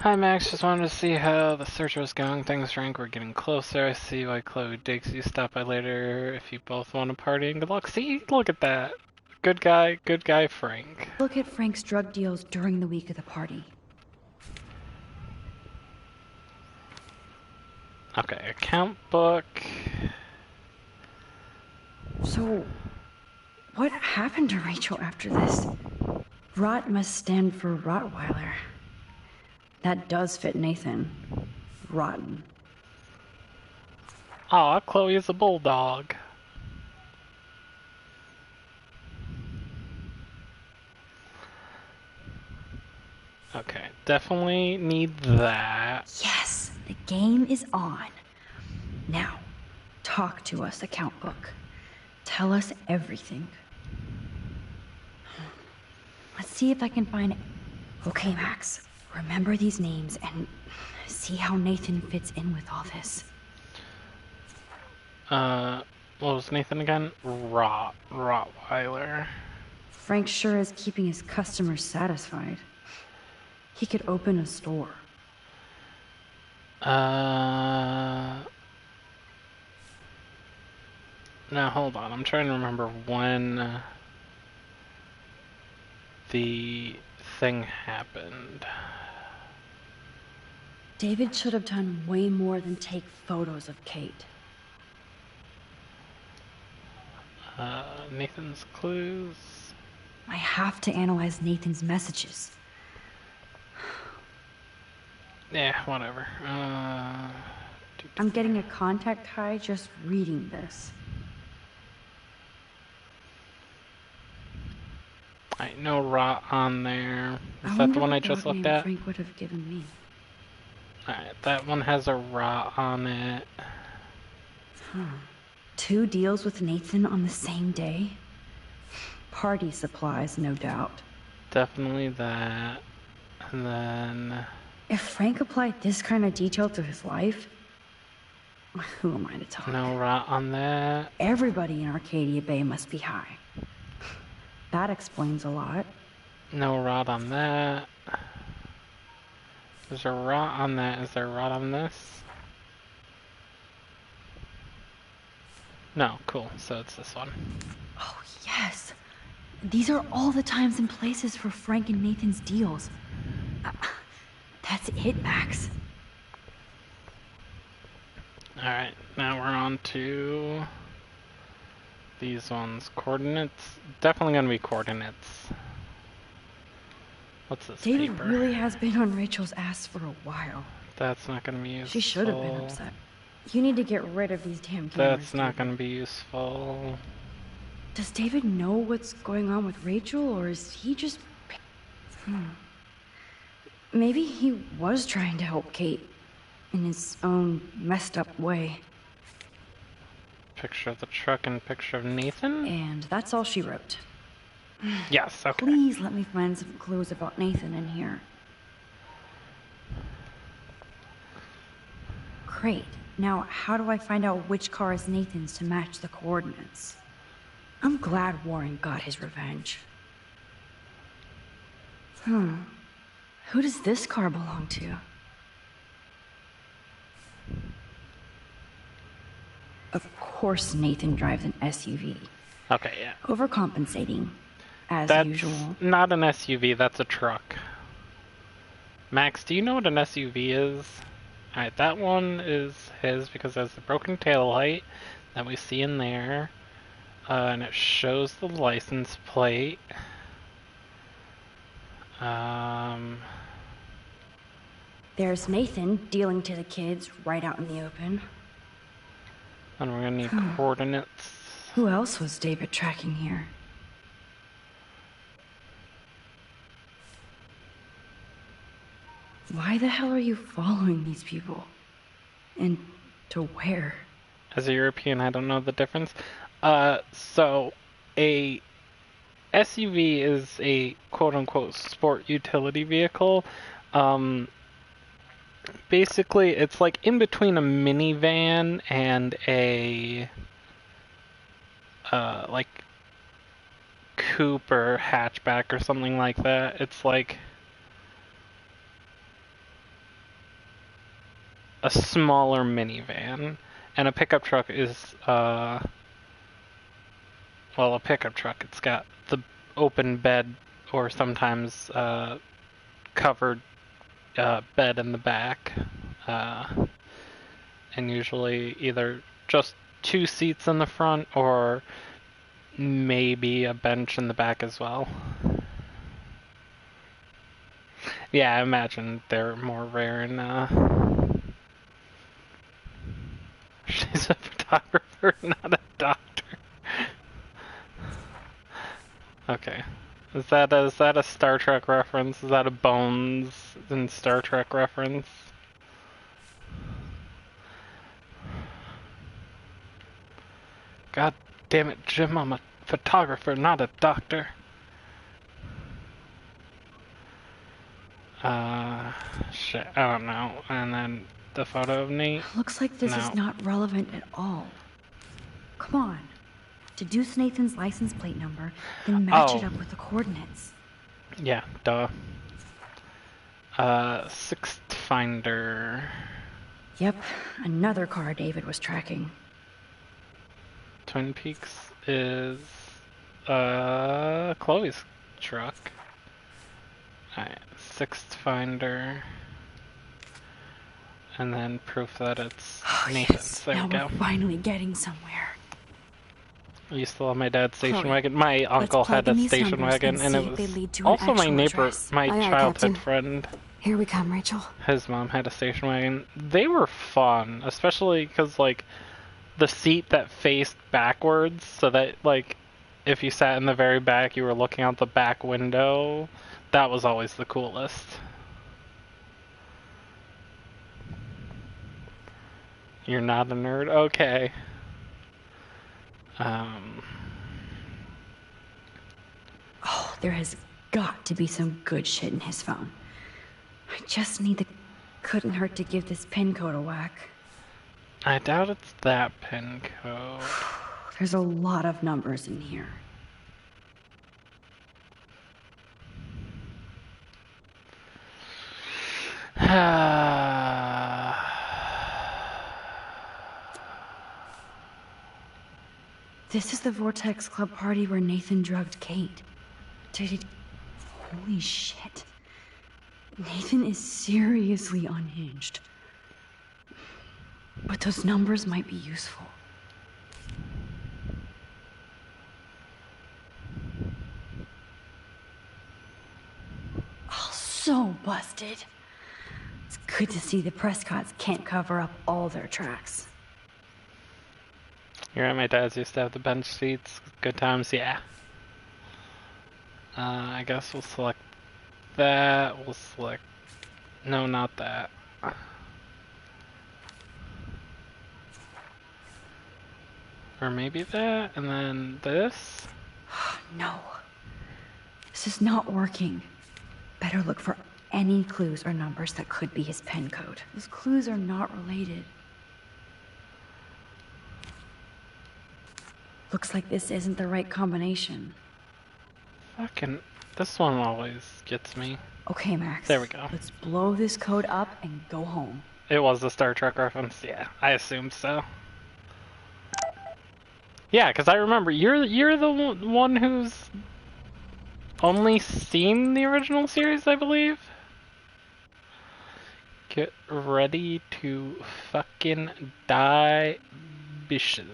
Speaker 1: Hi Max, just wanted to see how the search was going. Thanks Frank, we're getting closer. I see why Chloe digs you. Stop by later if you both want to party and good luck. See, look at that. Good guy Frank.
Speaker 2: Look at Frank's drug deals during the week of the party.
Speaker 1: Okay, account book.
Speaker 2: So, what happened to Rachel after this? Rot must stand for Rottweiler. That does fit Nathan. Rotten.
Speaker 1: Aw, Chloe is a bulldog. Okay, definitely need that.
Speaker 2: Yes, the game is on. Now, talk to us, account book. Tell us everything. Let's see if I can find it. Okay, Max, remember these names and see how Nathan fits in with all this.
Speaker 1: What was Nathan again? Rottweiler.
Speaker 2: Frank sure is keeping his customers satisfied. He could open a store.
Speaker 1: Now hold on, I'm trying to remember when the thing happened.
Speaker 2: David should have done way more than take photos of Kate.
Speaker 1: Nathan's clues.
Speaker 2: I have to analyze Nathan's messages.
Speaker 1: Yeah, whatever.
Speaker 2: I'm getting a contact high just reading this.
Speaker 1: Alright, no rot on there. Is
Speaker 2: I
Speaker 1: that the
Speaker 2: wonder
Speaker 1: one I
Speaker 2: what
Speaker 1: just
Speaker 2: dog
Speaker 1: looked
Speaker 2: name
Speaker 1: at?
Speaker 2: Frank would have given me.
Speaker 1: Alright, that one has a rot on it.
Speaker 2: Huh. 2 deals with Nathan on the same day? Party supplies, no doubt.
Speaker 1: Definitely that. And then...
Speaker 2: If Frank applied this kind of detail to his life, who am I to talk?
Speaker 1: No rot on that.
Speaker 2: Everybody in Arcadia Bay must be high. That explains a lot.
Speaker 1: No rot on that. Is there rot on that? Is there rot on this? No, cool. So it's this one.
Speaker 2: Oh, yes. These are all the times and places for Frank and Nathan's deals. That's it, Max.
Speaker 1: Alright, now we're on to these ones. Coordinates. Definitely gonna be coordinates. What's this
Speaker 2: David
Speaker 1: paper?
Speaker 2: really has been on Rachel's ass for a while.
Speaker 1: That's not gonna be useful.
Speaker 2: She should have been upset. You need to get rid of these damn cameras.
Speaker 1: That's not gonna be useful.
Speaker 2: Does David know what's going on with Rachel, or is he just... Maybe he was trying to help Kate in his own messed up way.
Speaker 1: Picture of the truck and picture of Nathan?
Speaker 2: And that's all she wrote.
Speaker 1: Yes, okay.
Speaker 2: Please let me find some clues about Nathan in here. Great. Now, how do I find out which car is Nathan's to match the coordinates? I'm glad Warren got his revenge. Who does this car belong to? Of course Nathan drives an SUV.
Speaker 1: Okay, yeah.
Speaker 2: Overcompensating, as
Speaker 1: That's
Speaker 2: usual.
Speaker 1: not an SUV, that's a truck. Max, do you know what an SUV is? Alright, that one is his because there's the broken taillight that we see in there. And it shows the license plate.
Speaker 2: There's Nathan dealing to the kids right out in the open.
Speaker 1: And we're gonna need coordinates.
Speaker 2: Who else was David tracking here?
Speaker 14: Why the hell are you following these people? And to where?
Speaker 1: As a European, I don't know the difference. So a SUV is a quote-unquote sport utility vehicle. Basically, it's like in between a minivan and a like coupe or hatchback or something like that. It's like a smaller minivan, and a pickup truck is well, a pickup truck. It's got the open bed or sometimes covered bed in the back, and usually either just 2 seats in the front or maybe a bench in the back as well. Yeah, I imagine they're more rare in she's a photographer, not a doctor. Okay. Is that a Star Trek reference? Is that a Bones in Star Trek reference? God damn it, Jim, I'm a photographer, not a doctor. Shit, I don't know. And then the photo of Nate?
Speaker 2: Looks like this is not relevant at all. Come on. Deduce Nathan's license plate number, then match it up with the coordinates.
Speaker 1: Yeah, duh. Sixth Finder.
Speaker 2: Yep, another car David was tracking.
Speaker 1: Twin Peaks is Chloe's truck. Alright, Sixth Finder. And then proof that it's Nathan's.
Speaker 2: Yes.
Speaker 1: There
Speaker 2: now
Speaker 1: we go.
Speaker 2: We're finally getting somewhere.
Speaker 1: I used to love my dad's station
Speaker 2: Chloe,
Speaker 1: wagon. My uncle had a station wagon, and it was also my neighbor, my childhood friend.
Speaker 7: Here we come, Rachel.
Speaker 1: His mom had a station wagon. They were fun, especially because, like, the seat that faced backwards, so that, like, if you sat in the very back, you were looking out the back window. That was always the coolest. You're not a nerd? Okay.
Speaker 2: Oh, there has got to be some good shit in his phone. I just need the... Couldn't hurt to give this pin code a whack.
Speaker 1: I doubt it's that pin code.
Speaker 2: There's a lot of numbers in here. This is the Vortex Club party where Nathan drugged Kate. Holy shit. Nathan is seriously unhinged. But those numbers might be useful. Oh, so busted. It's good to see the Prescotts can't cover up all their tracks.
Speaker 1: You're right, my dad's used to have the bench seats. Good times, yeah. I guess we'll select that. We'll select... No, not that. Or maybe that, and then this?
Speaker 2: No. This is not working. Better look for any clues or numbers that could be his pen code. Those clues are not related. Looks like this isn't the right combination.
Speaker 1: Fucking... This one always gets me.
Speaker 2: Okay, Max.
Speaker 1: There we go.
Speaker 2: Let's blow this code up and go home.
Speaker 1: It was a Star Trek reference? Yeah, I assumed so. Yeah, because I remember, you're the one who's only seen the original series, I believe? Get ready to fucking die, bitches.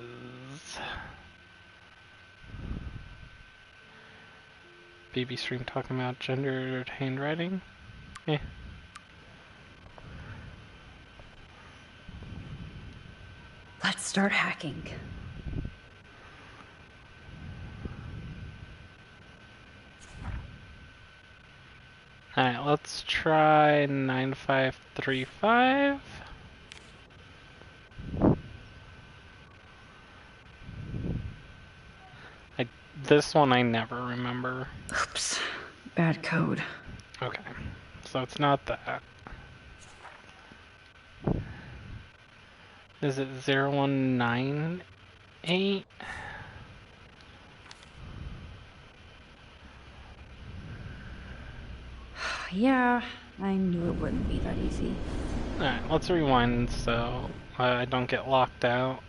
Speaker 1: BB stream talking about gendered handwriting? Eh.
Speaker 2: Let's start hacking.
Speaker 1: Alright, let's try 9535. This one I never remember.
Speaker 14: Oops. Bad code.
Speaker 1: Okay, so it's not that. Is it 0198?
Speaker 14: Yeah, I knew it wouldn't be that easy.
Speaker 1: Alright, let's rewind so I don't get locked out.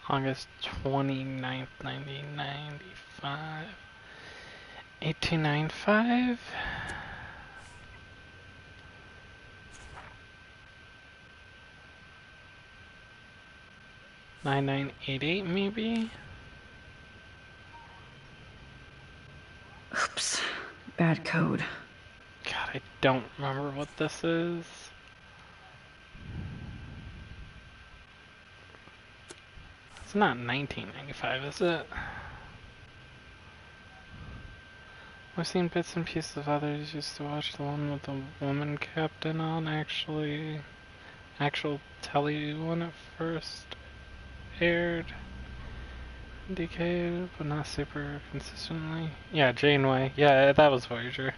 Speaker 1: August 29th, 1995. 8295. $9988 maybe?
Speaker 14: Oops. Bad code.
Speaker 1: God, I don't remember what this is. It's not 1995, is it? I've seen bits and pieces of others. Used to watch the one with the woman captain on, actual telly when it first aired. DK, but not super consistently. Yeah, Janeway. Yeah, that was Voyager.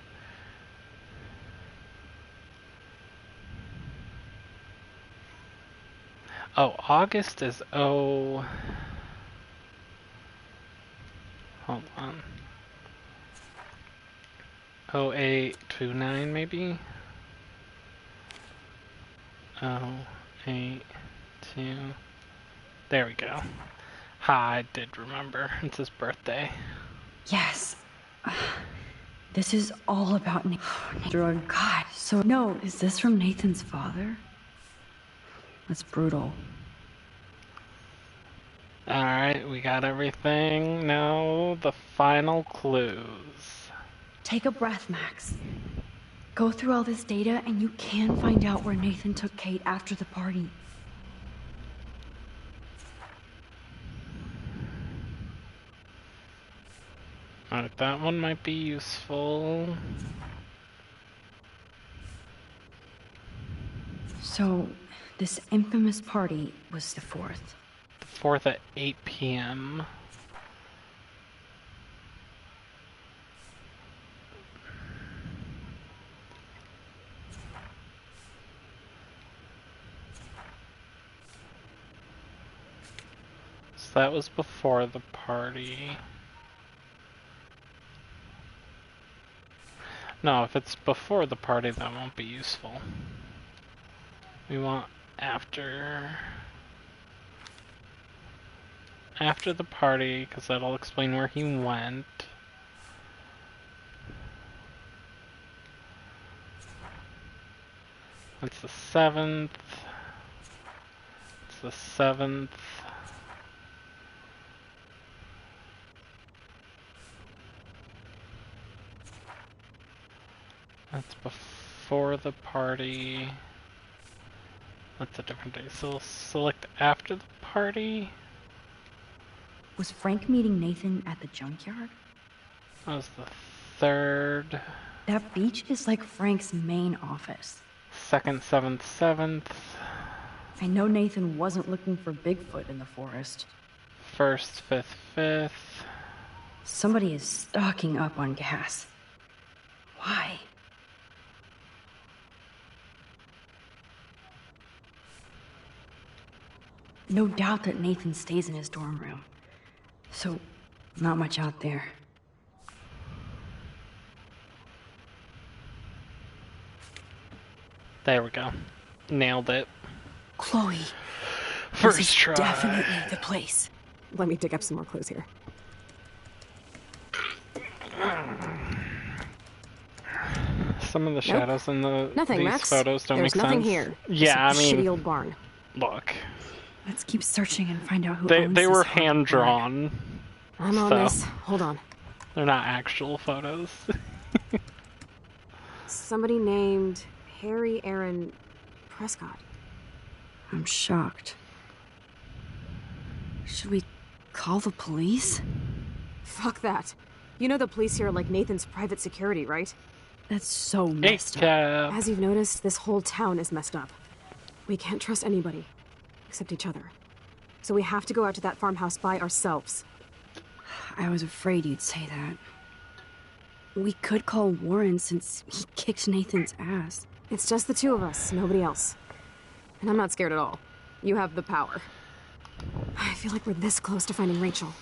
Speaker 1: Oh, August is hold on. 0829 maybe? 082. There we go. Ha, I did remember. It's his birthday.
Speaker 14: Yes. This is all about Nathan. God, so no, is this from Nathan's father? That's brutal.
Speaker 1: Alright, we got everything. Now the final clues.
Speaker 14: Take a breath, Max. Go through all this data and you can find out where Nathan took Kate after the party.
Speaker 1: Alright, that one might be useful.
Speaker 14: So, this infamous party was the 4th.
Speaker 1: The 4th at 8 p.m. So that was before the party. No, if it's before the party, that won't be useful. We want after the party, because that'll explain where he went. That's the 7th. It's the 7th. That's before the party. That's a different day. So we'll select after the party.
Speaker 14: Was Frank meeting Nathan at the junkyard?
Speaker 1: That was the 3rd.
Speaker 14: That beach is like Frank's main office.
Speaker 1: 2nd, 7th, 7th.
Speaker 14: I know Nathan wasn't looking for Bigfoot in the forest.
Speaker 1: 1st, 5th, 5th.
Speaker 14: Somebody is stocking up on gas. Why? No doubt that Nathan stays in his dorm room. So, not much out there.
Speaker 1: There we go. Nailed it.
Speaker 8: Chloe.
Speaker 1: First
Speaker 8: this is
Speaker 1: try.
Speaker 8: Definitely the place.
Speaker 4: Let me dig up some more clues here.
Speaker 1: Some of the shadows in
Speaker 4: Nothing,
Speaker 1: these
Speaker 4: Max.
Speaker 1: photos don't
Speaker 4: There's
Speaker 1: make
Speaker 4: nothing
Speaker 1: sense.
Speaker 4: here.
Speaker 1: Yeah,
Speaker 4: Just
Speaker 1: I
Speaker 4: a
Speaker 1: mean,
Speaker 4: shitty old barn.
Speaker 1: Look,
Speaker 14: Let's keep searching and find out who
Speaker 1: they
Speaker 14: owns
Speaker 1: were
Speaker 14: this haunted
Speaker 1: hand
Speaker 14: barn.
Speaker 1: drawn.
Speaker 4: I'm on this. Hold on.
Speaker 1: They're not actual photos.
Speaker 4: Somebody named Harry Aaron Prescott.
Speaker 14: I'm shocked. Should we call the police?
Speaker 4: Fuck that. You know the police here are like Nathan's private security, right?
Speaker 14: That's so messed up.
Speaker 4: As you've noticed, this whole town is messed up. We can't trust anybody, except each other. So we have to go out to that farmhouse by ourselves.
Speaker 14: I was afraid you'd say that. We could call Warren since he kicked Nathan's ass.
Speaker 4: It's just the two of us, nobody else. And I'm not scared at all. You have the power. I feel like we're this close to finding Rachel.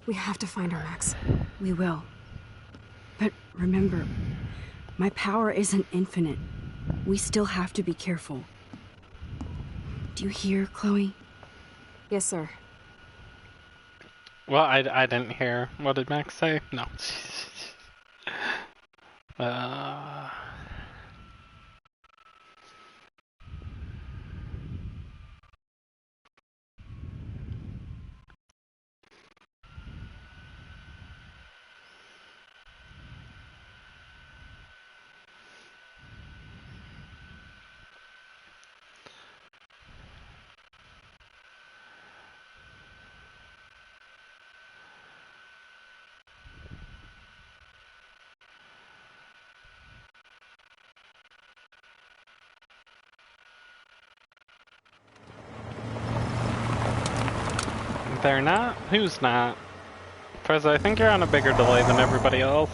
Speaker 4: We have to find her, Max.
Speaker 14: We will. But remember, my power isn't infinite. We still have to be careful. Do you hear, Chloe?
Speaker 4: Yes, sir.
Speaker 1: Well, I didn't hear. What did Max say? No. They're not? Who's not? Prez, I think you're on a bigger delay than everybody else.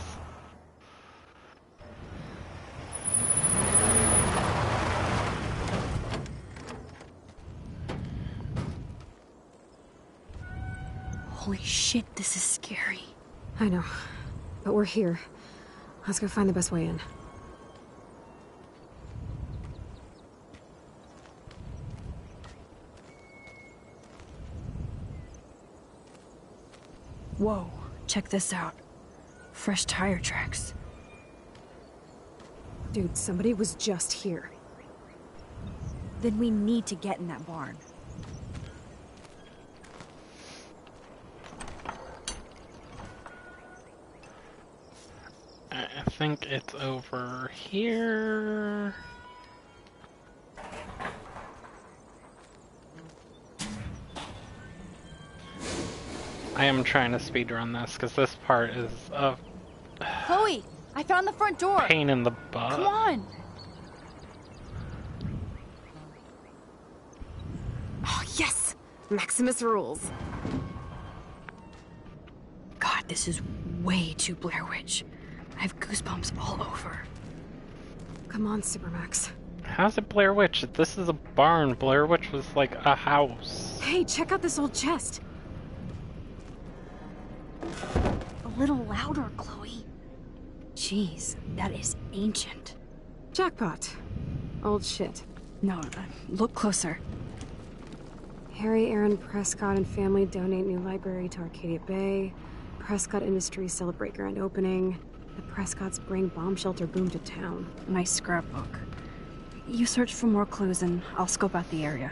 Speaker 2: Holy shit, this is scary.
Speaker 4: I know, but we're here. Let's go find the best way in.
Speaker 2: Whoa, check this out. Fresh tire tracks.
Speaker 4: Dude, somebody was just here.
Speaker 2: Then we need to get in that barn.
Speaker 1: I think it's over here. I am trying to speedrun this because this part is a
Speaker 2: Chloe, I found the front door.
Speaker 1: pain in the butt.
Speaker 2: Come on.
Speaker 4: Oh, yes! Maximus rules.
Speaker 2: God, this is way too Blair Witch. I have goosebumps all over.
Speaker 4: Come on, Supermax.
Speaker 1: How's it Blair Witch? This is a barn. Blair Witch was like a house.
Speaker 4: Hey, check out this old chest.
Speaker 2: A little louder, Chloe. Jeez, that is ancient.
Speaker 4: Jackpot. Old shit.
Speaker 2: No, look closer.
Speaker 4: Harry Aaron Prescott and family donate new library to Arcadia Bay. Prescott Industries celebrate grand opening. The Prescotts bring bomb shelter boom to town.
Speaker 2: Nice scrapbook. You search for more clues and I'll scope out the area.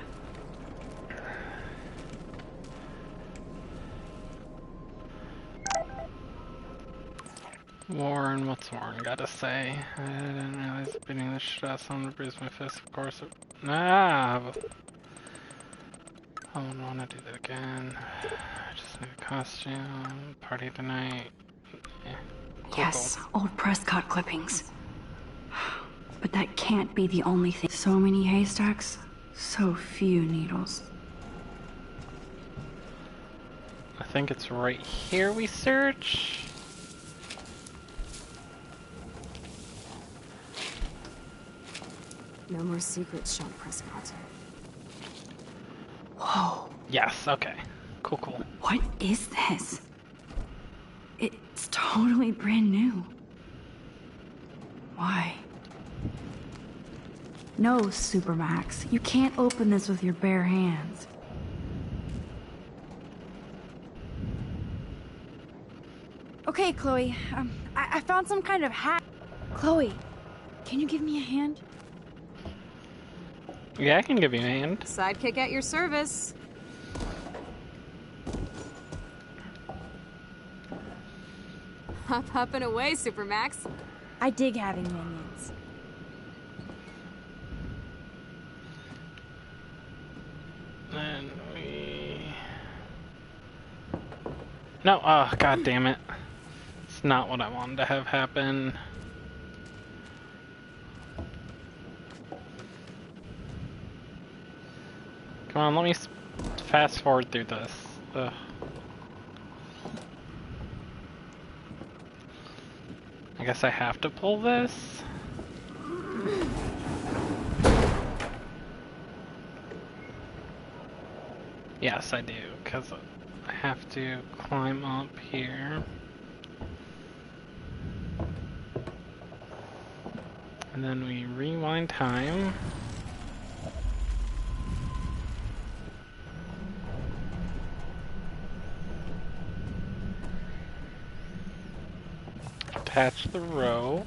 Speaker 1: Warren, what's Warren gotta say? I didn't realize beating the shit out of someone to bruise my fist, of course. I wouldn't want to do that again. I just need a costume. Party tonight. Yeah. Cool
Speaker 2: Yes,
Speaker 1: goals.
Speaker 2: old Prescott clippings. But that can't be the only thing. So many haystacks, so few needles.
Speaker 1: I think it's right here we search.
Speaker 4: No more secrets, Sean Prescott.
Speaker 2: Whoa.
Speaker 1: Yes, okay. Cool.
Speaker 2: What is this? It's totally brand new. Why? No, Supermax. You can't open this with your bare hands. Okay, Chloe. I found some kind of hack. Chloe, can you give me a hand?
Speaker 1: Yeah, I can give you a hand.
Speaker 4: Sidekick at your service. Up and away, Supermax.
Speaker 2: I dig having minions.
Speaker 1: No, god damn it. It's not what I wanted to have happen. Come on, let me fast forward through this. Ugh. I guess I have to pull this? Yes, I do, because I have to climb up here. And then we rewind time. Attach the rope.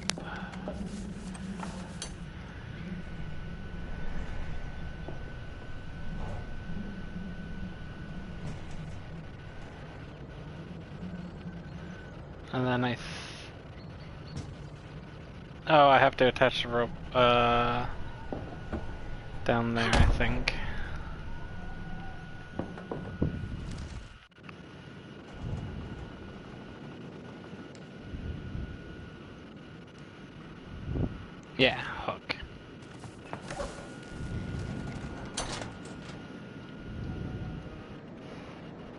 Speaker 1: And then oh, I have to attach the rope, down there, I think. Yeah, hook.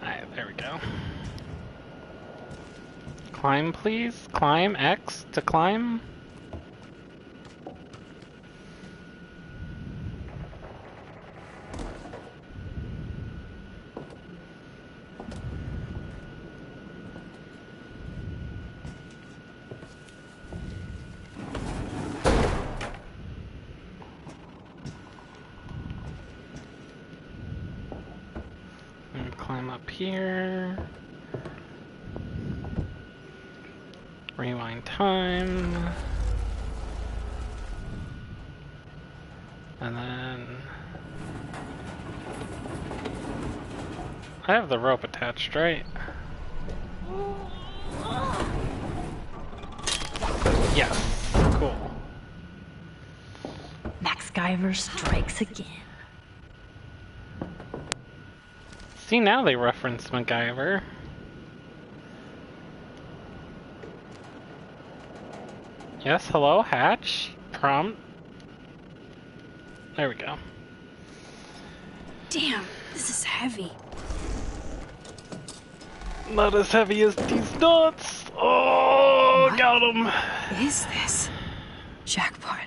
Speaker 1: Alright, there we go. Climb, please. Climb. X to climb. And climb up here. Rewind time. And then I have the rope attached, right? Yes. Cool.
Speaker 2: Max Guyver strikes again.
Speaker 1: See, now they reference MacGyver. Yes, hello, hatch. Prompt. There we go.
Speaker 8: Damn, this is heavy.
Speaker 1: Not as heavy as these nuts. Oh,
Speaker 8: What
Speaker 1: got him.
Speaker 8: is this?
Speaker 2: Jackpot.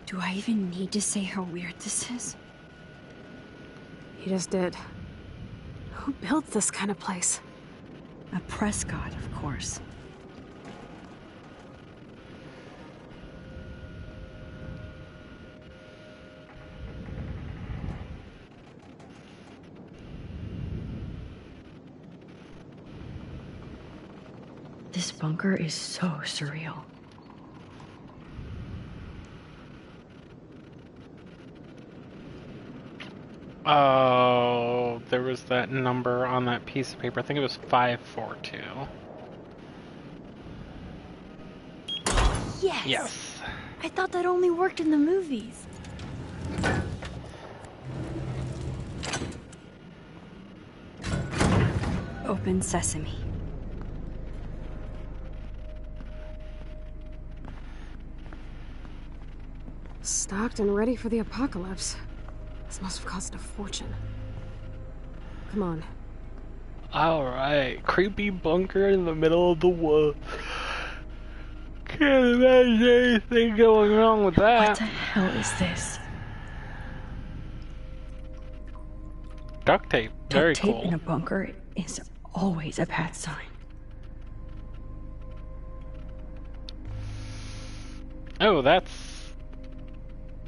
Speaker 2: Do I even need to say how weird this is?
Speaker 4: He just did. Who built this kind of place?
Speaker 2: A Prescott, of course. This bunker is so surreal.
Speaker 1: Oh, there was that number on that piece of paper. I think it was 542.
Speaker 8: Yes!
Speaker 1: Yes.
Speaker 8: I thought that only worked in the movies.
Speaker 2: Open sesame.
Speaker 4: Stocked and ready for the apocalypse. This must have cost a fortune. Come on.
Speaker 1: Alright, creepy bunker in the middle of the woods. Can't imagine anything going wrong with that.
Speaker 2: What the hell is this?
Speaker 1: Duct tape. Very
Speaker 2: Duct tape
Speaker 1: cool.
Speaker 2: in a bunker is always a bad sign.
Speaker 1: Oh, that's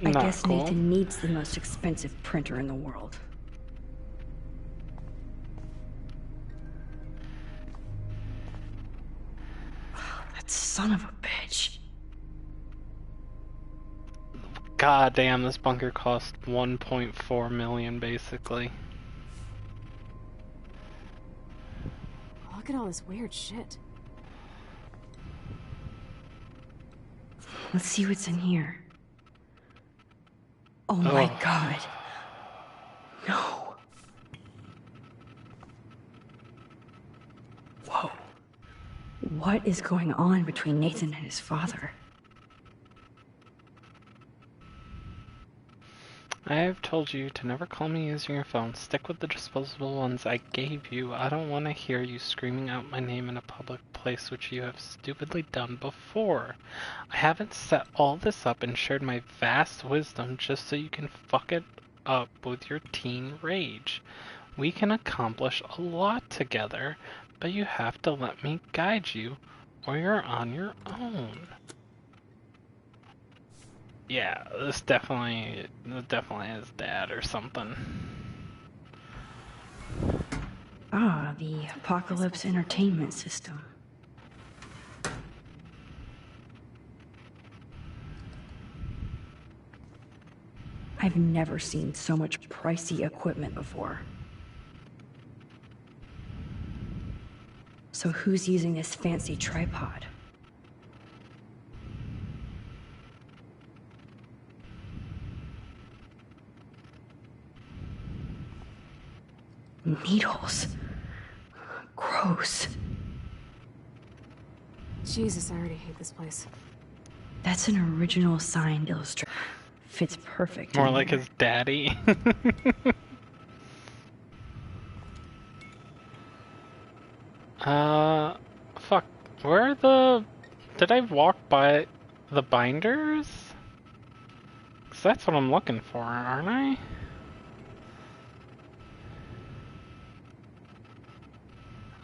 Speaker 2: I
Speaker 1: not
Speaker 2: guess
Speaker 1: cool.
Speaker 2: Nathan needs the most expensive printer in the world. That son of a bitch.
Speaker 1: God damn, this bunker cost 1.4 million basically.
Speaker 4: Look at all this weird shit.
Speaker 2: Let's see what's in here. Oh my god. No.
Speaker 14: Whoa. What is going on between Nathan and his father?
Speaker 1: I have told you to never call me using your phone. Stick with the disposable ones I gave you. I don't want to hear you screaming out my name in a public place, which you have stupidly done before. I haven't set all this up and shared my vast wisdom just so you can fuck it up with your teen rage. We can accomplish a lot together, but you have to let me guide you, or you're on your own. Yeah, this definitely is Dad or something.
Speaker 14: Ah, the Apocalypse Entertainment System. I've never seen so much pricey equipment before. So who's using this fancy tripod? Needles. Gross.
Speaker 4: Jesus, I already hate this place.
Speaker 14: That's an original signed illustration. Fits perfect.
Speaker 1: More like his daddy. Fuck. Where are the... Did I walk by the binders? 'Cause that's what I'm looking for, aren't I?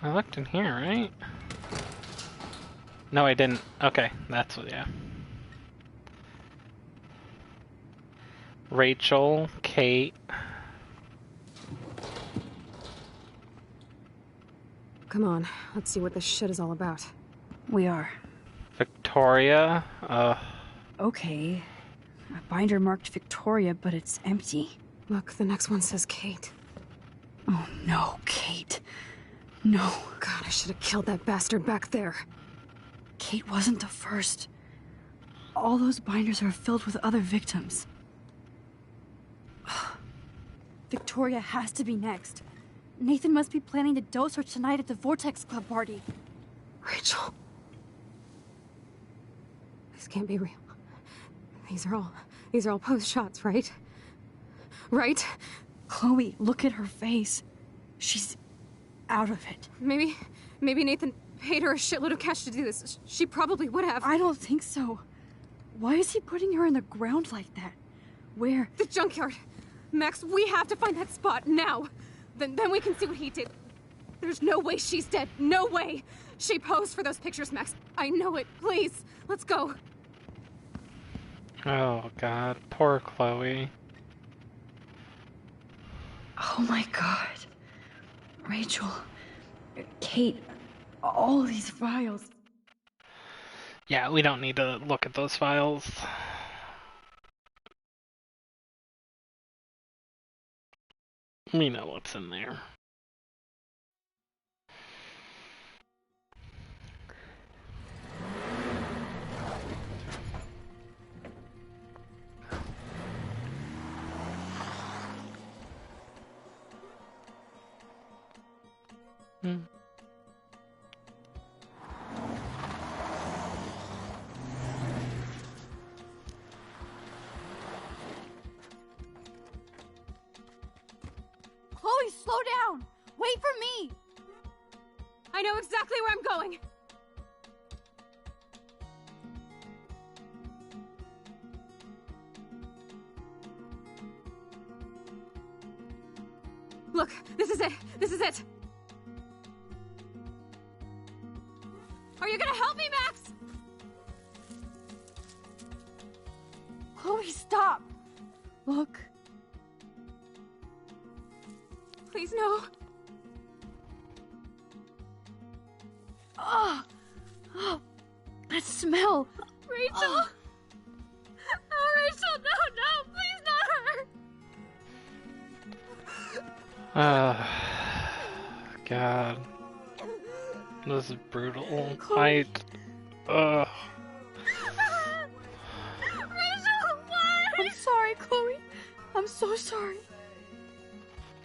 Speaker 1: I looked in here, right? No, I didn't. Okay, that's what, yeah. Rachel, Kate.
Speaker 4: Come on, let's see what this shit is all about.
Speaker 14: We are.
Speaker 1: Victoria,
Speaker 14: Okay. A binder marked Victoria, but it's empty.
Speaker 4: Look, the next one says Kate.
Speaker 14: Oh no, Kate. No.
Speaker 4: God, I should have killed that bastard back there.
Speaker 14: Kate wasn't the first. All those binders are filled with other victims. Victoria has to be next. Nathan must be planning the dose search tonight at the Vortex Club party.
Speaker 4: Rachel. This can't be real. These are all post shots, right? Right?
Speaker 14: Chloe, look at her face. She's out of it.
Speaker 4: Maybe Nathan paid her a shitload of cash to do this. She probably would have.
Speaker 14: I don't think so. Why is he putting her in the ground like that? Where?
Speaker 4: The junkyard. Max, we have to find that spot now. Then we can see what he did. There's no way she's dead. No way. She posed for those pictures, Max. I know it. Please, let's go.
Speaker 1: oh god, poor Chloe.
Speaker 14: Oh my god. Rachel. Kate. All these files.
Speaker 1: Yeah, we don't need to look at those files. We know what's in there.
Speaker 8: Chloe, slow down! Wait for me!
Speaker 4: I know exactly where I'm going. Look, this is it. This is it. Are you gonna help me, Max?
Speaker 8: Chloe, stop!
Speaker 14: Look.
Speaker 4: Please, no.
Speaker 8: Oh, that smell!
Speaker 4: Rachel! Oh, Rachel, no, please not her!
Speaker 1: God. This is brutal.
Speaker 4: Chloe.
Speaker 1: Ugh.
Speaker 4: Rachel, why?
Speaker 8: I'm sorry, Chloe. I'm so sorry.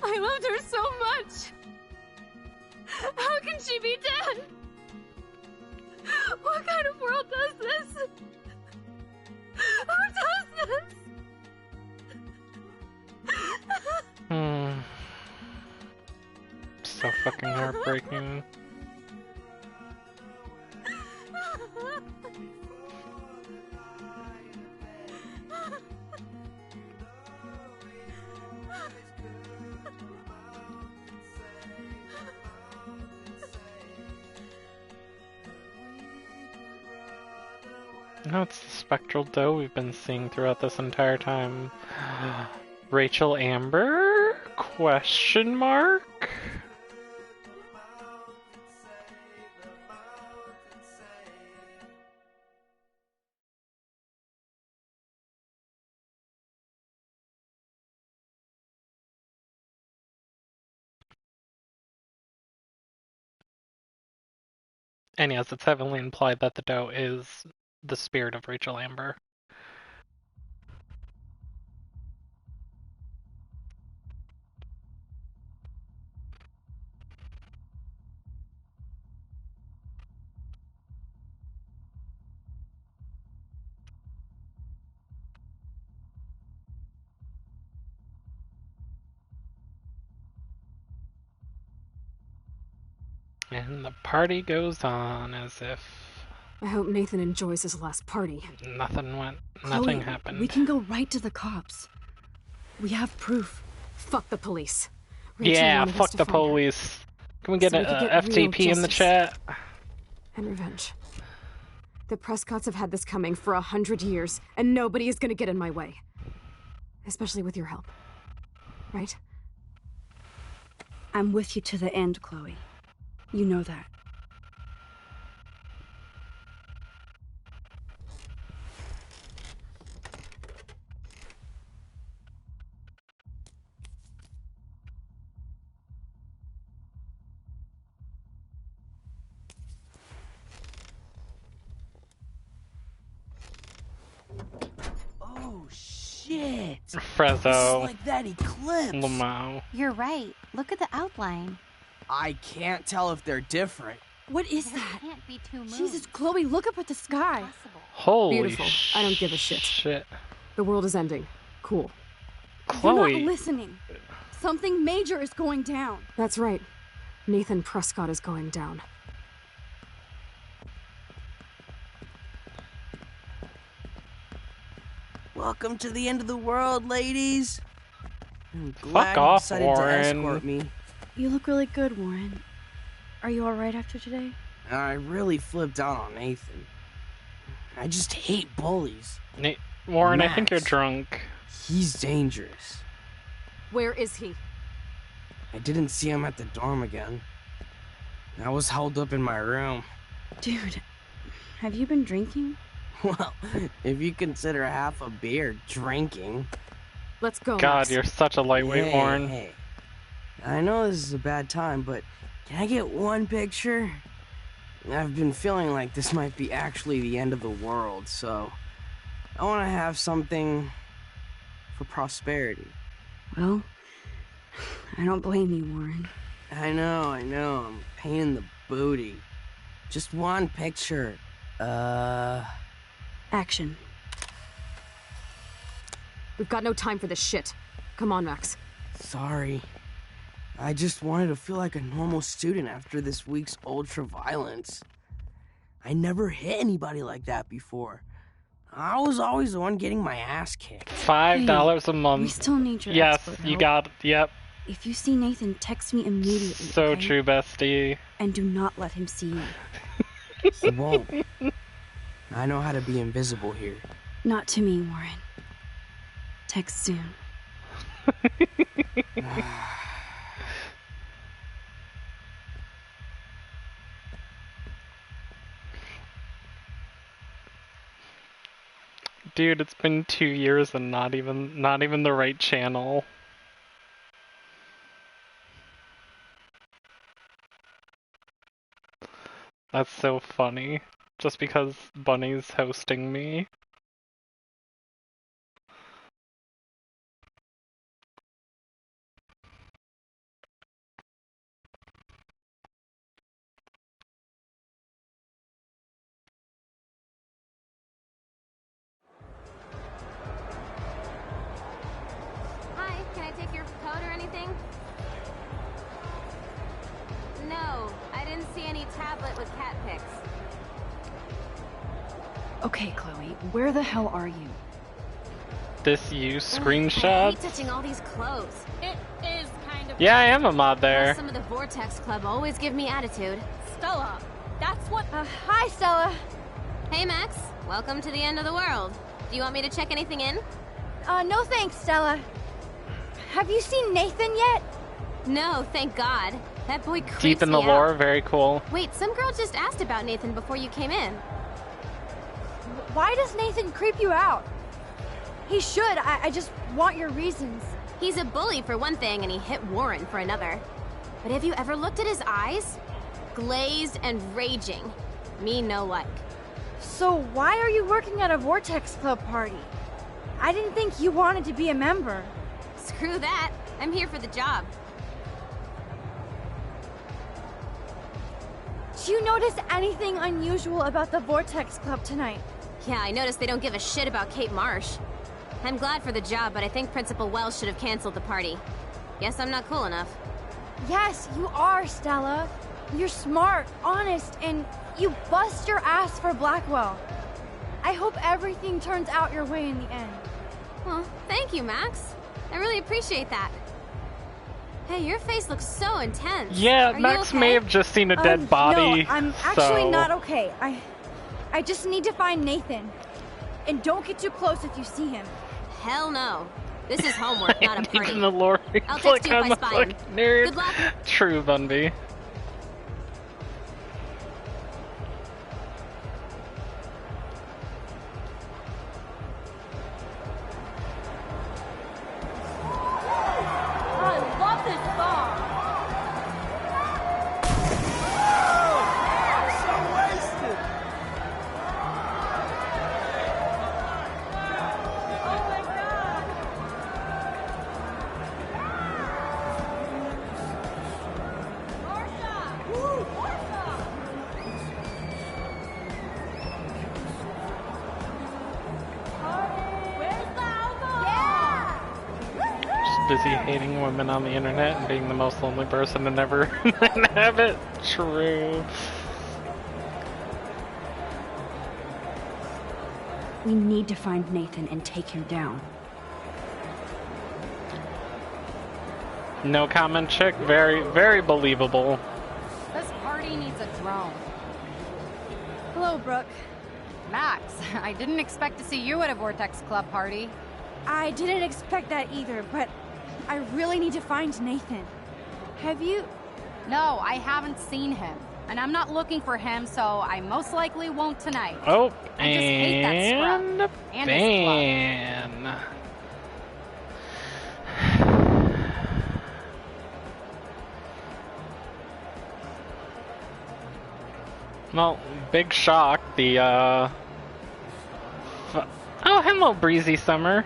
Speaker 4: I loved her so much. How can she be dead? What kind of world does this? Who does this?
Speaker 1: So fucking heartbreaking. No, it's the spectral doe we've been seeing throughout this entire time. Rachel Amber? Question mark? And yes, it's heavily implied that the doe is the spirit of Rachel Amber. And the party goes on as if
Speaker 4: I hope Nathan enjoys his last party.
Speaker 1: Nothing happened.
Speaker 2: We can go right to the cops. We have proof.
Speaker 4: Fuck the police. Rachel
Speaker 1: Yeah,
Speaker 4: wanted us
Speaker 1: fuck
Speaker 4: to
Speaker 1: the
Speaker 4: find her.
Speaker 1: police. Can we get
Speaker 4: So
Speaker 1: an
Speaker 4: we could get real
Speaker 1: FTP in the
Speaker 4: justice.
Speaker 1: chat?
Speaker 4: And revenge. The Prescotts have had this coming for 100 years, and nobody is gonna get in my way. Especially with your help. Right?
Speaker 2: I'm with you to the end, Chloe. You know that.
Speaker 19: Oh, shit!
Speaker 1: Frezzo.
Speaker 19: This is like that eclipse!
Speaker 1: Lamau.
Speaker 13: You're right. Look at the outline.
Speaker 19: I can't tell if they're different.
Speaker 2: What is that?
Speaker 13: Can't be two moons.
Speaker 2: Jesus, Chloe, look up at the sky.
Speaker 1: Holy
Speaker 4: Beautiful. I don't give a shit. The world is ending. Cool.
Speaker 1: Chloe.
Speaker 2: You're not listening. Something major is going down.
Speaker 4: That's right. Nathan Prescott is going down.
Speaker 19: Welcome to the end of the world, ladies. I'm
Speaker 1: Fuck
Speaker 19: glad
Speaker 1: off,
Speaker 19: you decided
Speaker 1: Warren.
Speaker 19: to escort me.
Speaker 2: You look really good, Warren. Are you alright after today?
Speaker 19: I really flipped out on Nathan. I just hate bullies.
Speaker 1: Warren,
Speaker 19: Max,
Speaker 1: I think you're drunk.
Speaker 19: He's dangerous.
Speaker 4: Where is he?
Speaker 19: I didn't see him at the dorm again. I was held up in my room.
Speaker 2: Dude, have you been drinking?
Speaker 19: Well, if you consider half a beer drinking.
Speaker 4: Let's go.
Speaker 1: God,
Speaker 4: Max.
Speaker 1: you're such a lightweight, Warren.
Speaker 19: Hey. I know this is a bad time, but can I get one picture? I've been feeling like this might be actually the end of the world, so I want to have something for prosperity.
Speaker 2: Well, I don't blame you, Warren.
Speaker 19: I know, I'm a pain in the booty. Just one picture.
Speaker 2: Action.
Speaker 4: We've got no time for this shit. Come on, Max.
Speaker 19: Sorry. I just wanted to feel like a normal student after this week's ultra-violence. I never hit anybody like that before. I was always the one getting my ass kicked.
Speaker 1: $5 a month.
Speaker 2: We still need your
Speaker 1: Yes,
Speaker 2: expert
Speaker 1: you
Speaker 2: help.
Speaker 1: got it. Yep.
Speaker 2: If you see Nathan, text me immediately.
Speaker 1: So
Speaker 2: okay?
Speaker 1: true, bestie.
Speaker 2: And do not let him see you.
Speaker 19: He won't. I know how to be invisible here.
Speaker 2: Not to me, Warren. Text soon.
Speaker 1: Dude, it's been 2 years and not even the right channel. That's so funny. Just because Bunny's hosting me.
Speaker 14: Okay, Chloe, where the hell are you?
Speaker 1: This you
Speaker 4: I
Speaker 1: screenshot?
Speaker 4: hate touching all these clothes. It is kind of.
Speaker 1: Yeah, I am a mod
Speaker 4: Plus,
Speaker 1: there.
Speaker 4: some of the Vortex Club always give me attitude. Stella, that's what.
Speaker 16: Hi, Stella.
Speaker 4: Hey, Max. Welcome to the end of the world. Do you want me to check anything in?
Speaker 16: No thanks, Stella. Have you seen Nathan yet?
Speaker 4: No, thank God. That boy creeps
Speaker 1: Deep in the
Speaker 4: me
Speaker 1: lore,
Speaker 4: out.
Speaker 1: very cool.
Speaker 4: Wait, some girl just asked about Nathan before you came in.
Speaker 8: Why does Nathan creep you out? He should. I just want your reasons.
Speaker 4: He's a bully for one thing, and he hit Warren for another. But have you ever looked at his eyes? Glazed and raging. Me no like.
Speaker 8: So why are you working at a Vortex Club party? I didn't think you wanted to be a member.
Speaker 4: Screw that. I'm here for the job.
Speaker 8: Do you notice anything unusual about the Vortex Club tonight?
Speaker 4: Yeah, I noticed they don't give a shit about Kate Marsh. I'm glad for the job, but I think Principal Wells should have canceled the party. Guess I'm not cool enough.
Speaker 8: Yes, you are, Stella. You're smart, honest, and you bust your ass for Blackwell. I hope everything turns out your way in the end.
Speaker 4: Well, thank you, Max. I really appreciate that. Hey, your face looks so intense.
Speaker 1: Yeah,
Speaker 4: Are
Speaker 1: Max
Speaker 4: you okay?
Speaker 1: may have just seen a dead body.
Speaker 8: No, I'm actually
Speaker 1: so...
Speaker 8: not okay. I just need to find Nathan. And don't get too close if you see him.
Speaker 4: Hell no. This is homework, not a
Speaker 1: Deep
Speaker 4: party.
Speaker 1: in the lore.
Speaker 4: I'll text you if
Speaker 1: I'm
Speaker 4: I
Speaker 1: a
Speaker 4: spy him.
Speaker 1: fucking nerd.
Speaker 4: Good luck.
Speaker 1: True, Bunby.
Speaker 8: I love this song.
Speaker 1: Busy hating women on the internet and being the most lonely person to never have it. True.
Speaker 14: We need to find Nathan and take him down.
Speaker 1: No comment, chick. Very, very believable.
Speaker 18: This party needs a drone.
Speaker 8: Hello, Brooke.
Speaker 18: Max, I didn't expect to see you at a Vortex Club party.
Speaker 8: I didn't expect that either, but I really need to find Nathan. Have you?
Speaker 18: No, I haven't seen him. And I'm not looking for him, so I most likely won't tonight.
Speaker 1: Oh,
Speaker 18: I just hate that scrub. And his club.
Speaker 1: Well, big shock. The, Oh, hello, Breezy Summer.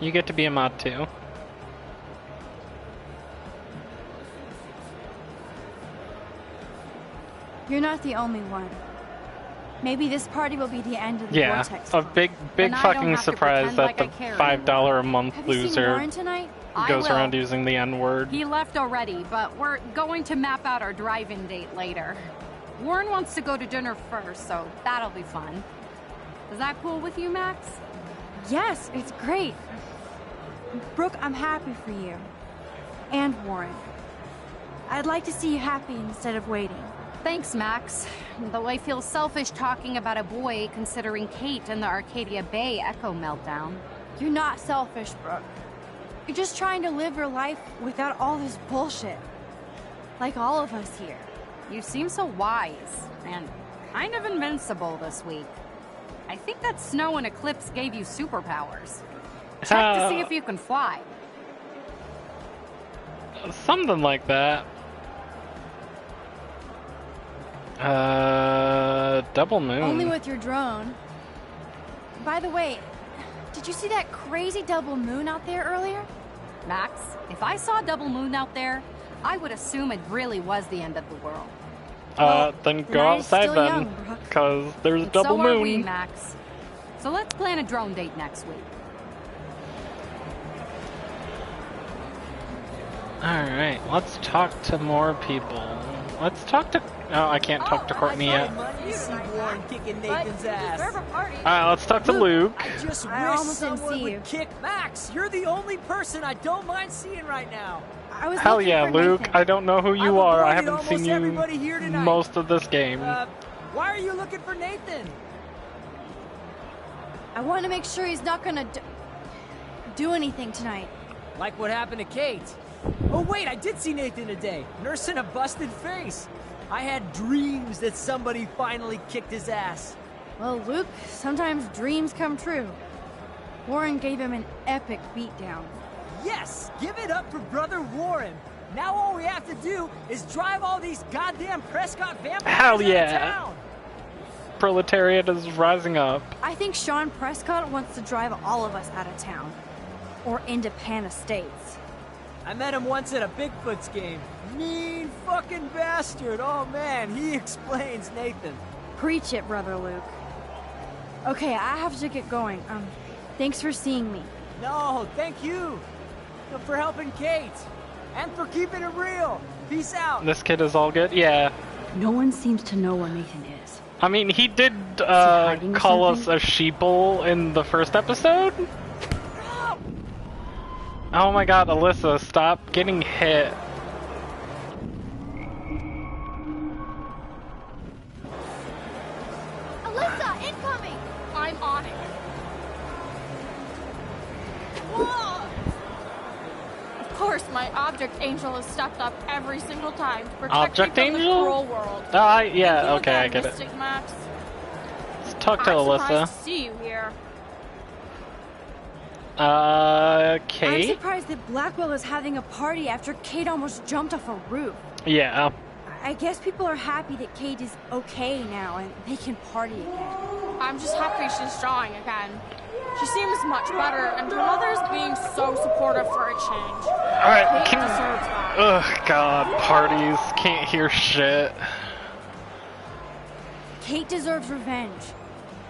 Speaker 1: You get to be a mod, too.
Speaker 8: You're not the only one. Maybe this party will be the end of the
Speaker 1: Yeah,
Speaker 8: Vortex
Speaker 1: a
Speaker 8: Club.
Speaker 1: big
Speaker 18: Then I don't
Speaker 1: fucking
Speaker 18: have to
Speaker 1: surprise
Speaker 18: pretend
Speaker 1: that
Speaker 18: like
Speaker 1: the
Speaker 18: I care
Speaker 1: $5 a month
Speaker 8: Have you seen
Speaker 1: loser
Speaker 8: Warren tonight?
Speaker 1: goes
Speaker 18: I will.
Speaker 1: around using the N-word.
Speaker 18: He left already, but we're going to map out our drive-in date later. Warren wants to go to dinner first, so that'll be fun. Is that cool with you, Max?
Speaker 8: Yes, it's great. Brooke, I'm happy for you. And Warren. I'd like to see you happy instead of waiting.
Speaker 18: Thanks, Max. Though I feel selfish talking about a boy considering Kate and the Arcadia Bay Echo meltdown.
Speaker 8: You're not selfish, Brooke. You're just trying to live your life without all this bullshit. Like all of us here.
Speaker 18: You seem so wise and kind of invincible this week. I think that snow and eclipse gave you superpowers. Check to see if you can fly.
Speaker 1: Something like that. Double moon.
Speaker 8: Only with your drone. By the way, did you see that crazy double moon out there earlier?
Speaker 18: Max, if I saw a double moon out there, I would assume it really was the end of the world.
Speaker 1: Then go outside then, because there's a double
Speaker 18: So
Speaker 1: moon.
Speaker 18: are we, Max. So let's plan a drone date next week.
Speaker 1: Alright, let's talk to more people. Let's talk to... Oh, I can't talk to Courtney yet.
Speaker 10: You see Warren kicking Nathan's ass.
Speaker 1: Alright, let's talk to Luke.
Speaker 10: I just wish
Speaker 8: almost didn't
Speaker 10: someone
Speaker 8: see
Speaker 10: would
Speaker 8: you.
Speaker 10: kick Max. You're the only person I don't mind seeing right now.
Speaker 8: I was
Speaker 1: Hell
Speaker 8: looking
Speaker 1: yeah,
Speaker 8: for
Speaker 1: Luke.
Speaker 8: Nathan.
Speaker 1: I don't know who you
Speaker 10: I've
Speaker 1: are. I
Speaker 10: avoided
Speaker 1: haven't
Speaker 10: almost
Speaker 1: seen you
Speaker 10: everybody here tonight.
Speaker 1: most of this game.
Speaker 10: Why are you looking for Nathan?
Speaker 8: I want to make sure he's not gonna do anything tonight.
Speaker 10: Like what happened to Kate. Oh wait, I did see Nathan today, nursing a busted face. I had dreams that somebody finally kicked his ass.
Speaker 8: Well, Luke, sometimes dreams come true. Warren gave him an epic beatdown.
Speaker 10: Yes, give it up for Brother Warren. Now all we have to do is drive all these goddamn Prescott vampires
Speaker 1: Hell yeah.
Speaker 10: out of town.
Speaker 1: Proletariat is rising up.
Speaker 8: I think Sean Prescott wants to drive all of us out of town. Or into Pan Estates.
Speaker 10: I met him once at a Bigfoot's game. Mean fucking bastard. Oh man, he explains Nathan.
Speaker 8: Preach it, Brother Luke. Okay, I have to get going. Thanks for seeing me.
Speaker 10: No, thank you. For helping Kate. And for keeping it real. Peace out.
Speaker 1: This kid is all good? Yeah.
Speaker 14: No one seems to know where Nathan is.
Speaker 1: I mean, he did call us a sheeple in the first episode. Oh my god, Alyssa, stop getting hit.
Speaker 16: Alyssa, incoming! I'm on it. Whoa! Of course, my object angel has stepped up every single time to protect
Speaker 1: Object
Speaker 16: me from
Speaker 1: angel?
Speaker 16: the cruel world.
Speaker 1: Yeah,
Speaker 16: Thank you
Speaker 1: okay, I
Speaker 16: again,
Speaker 1: get it.
Speaker 16: Mystic Max.
Speaker 1: Let's talk to
Speaker 16: I'm
Speaker 1: Alyssa.
Speaker 16: surprised to see you here.
Speaker 8: I'm
Speaker 1: Kate?
Speaker 8: surprised that Blackwell is having a party after Kate almost jumped off a roof.
Speaker 1: Yeah.
Speaker 8: I guess people are happy that Kate is okay now and they can party again.
Speaker 16: I'm just happy she's drawing again. She seems much better, and her mother's being so supportive for a change.
Speaker 1: Alright,
Speaker 16: Kate deserves that.
Speaker 1: Ugh, god, parties. Can't hear shit.
Speaker 8: Kate deserves revenge.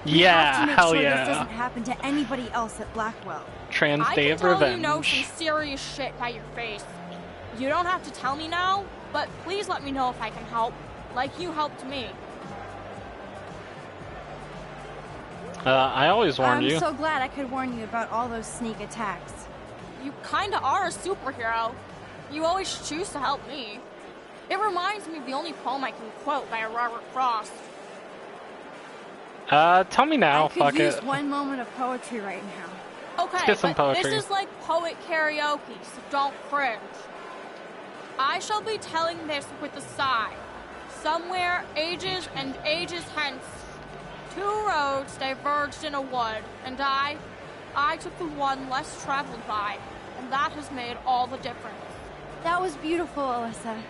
Speaker 8: We
Speaker 1: Yeah,
Speaker 8: have to make
Speaker 1: hell
Speaker 8: sure
Speaker 1: yeah.
Speaker 8: this doesn't happen to anybody else at Blackwell.
Speaker 1: Trans Day of
Speaker 16: I can tell you
Speaker 1: Revenge.
Speaker 16: know some serious shit by your face. You don't have to tell me now, but please let me know if I can help, like you helped me.
Speaker 1: I always warned you.
Speaker 8: I'm so glad I could warn you about all those sneak attacks.
Speaker 16: You kinda are a superhero. You always choose to help me. It reminds me of the only poem I can quote by Robert Frost.
Speaker 1: Tell me now,
Speaker 8: I could
Speaker 1: fuck
Speaker 8: use
Speaker 1: it.
Speaker 8: one moment of poetry right now.
Speaker 16: Okay,
Speaker 1: get some
Speaker 16: but
Speaker 1: poetry.
Speaker 16: this is like poet karaoke, so don't cringe. I shall be telling this with a sigh. Somewhere, ages and ages hence, two roads diverged in a wood, and I took the one less traveled by, and that has made all the difference.
Speaker 8: That was beautiful, Alyssa.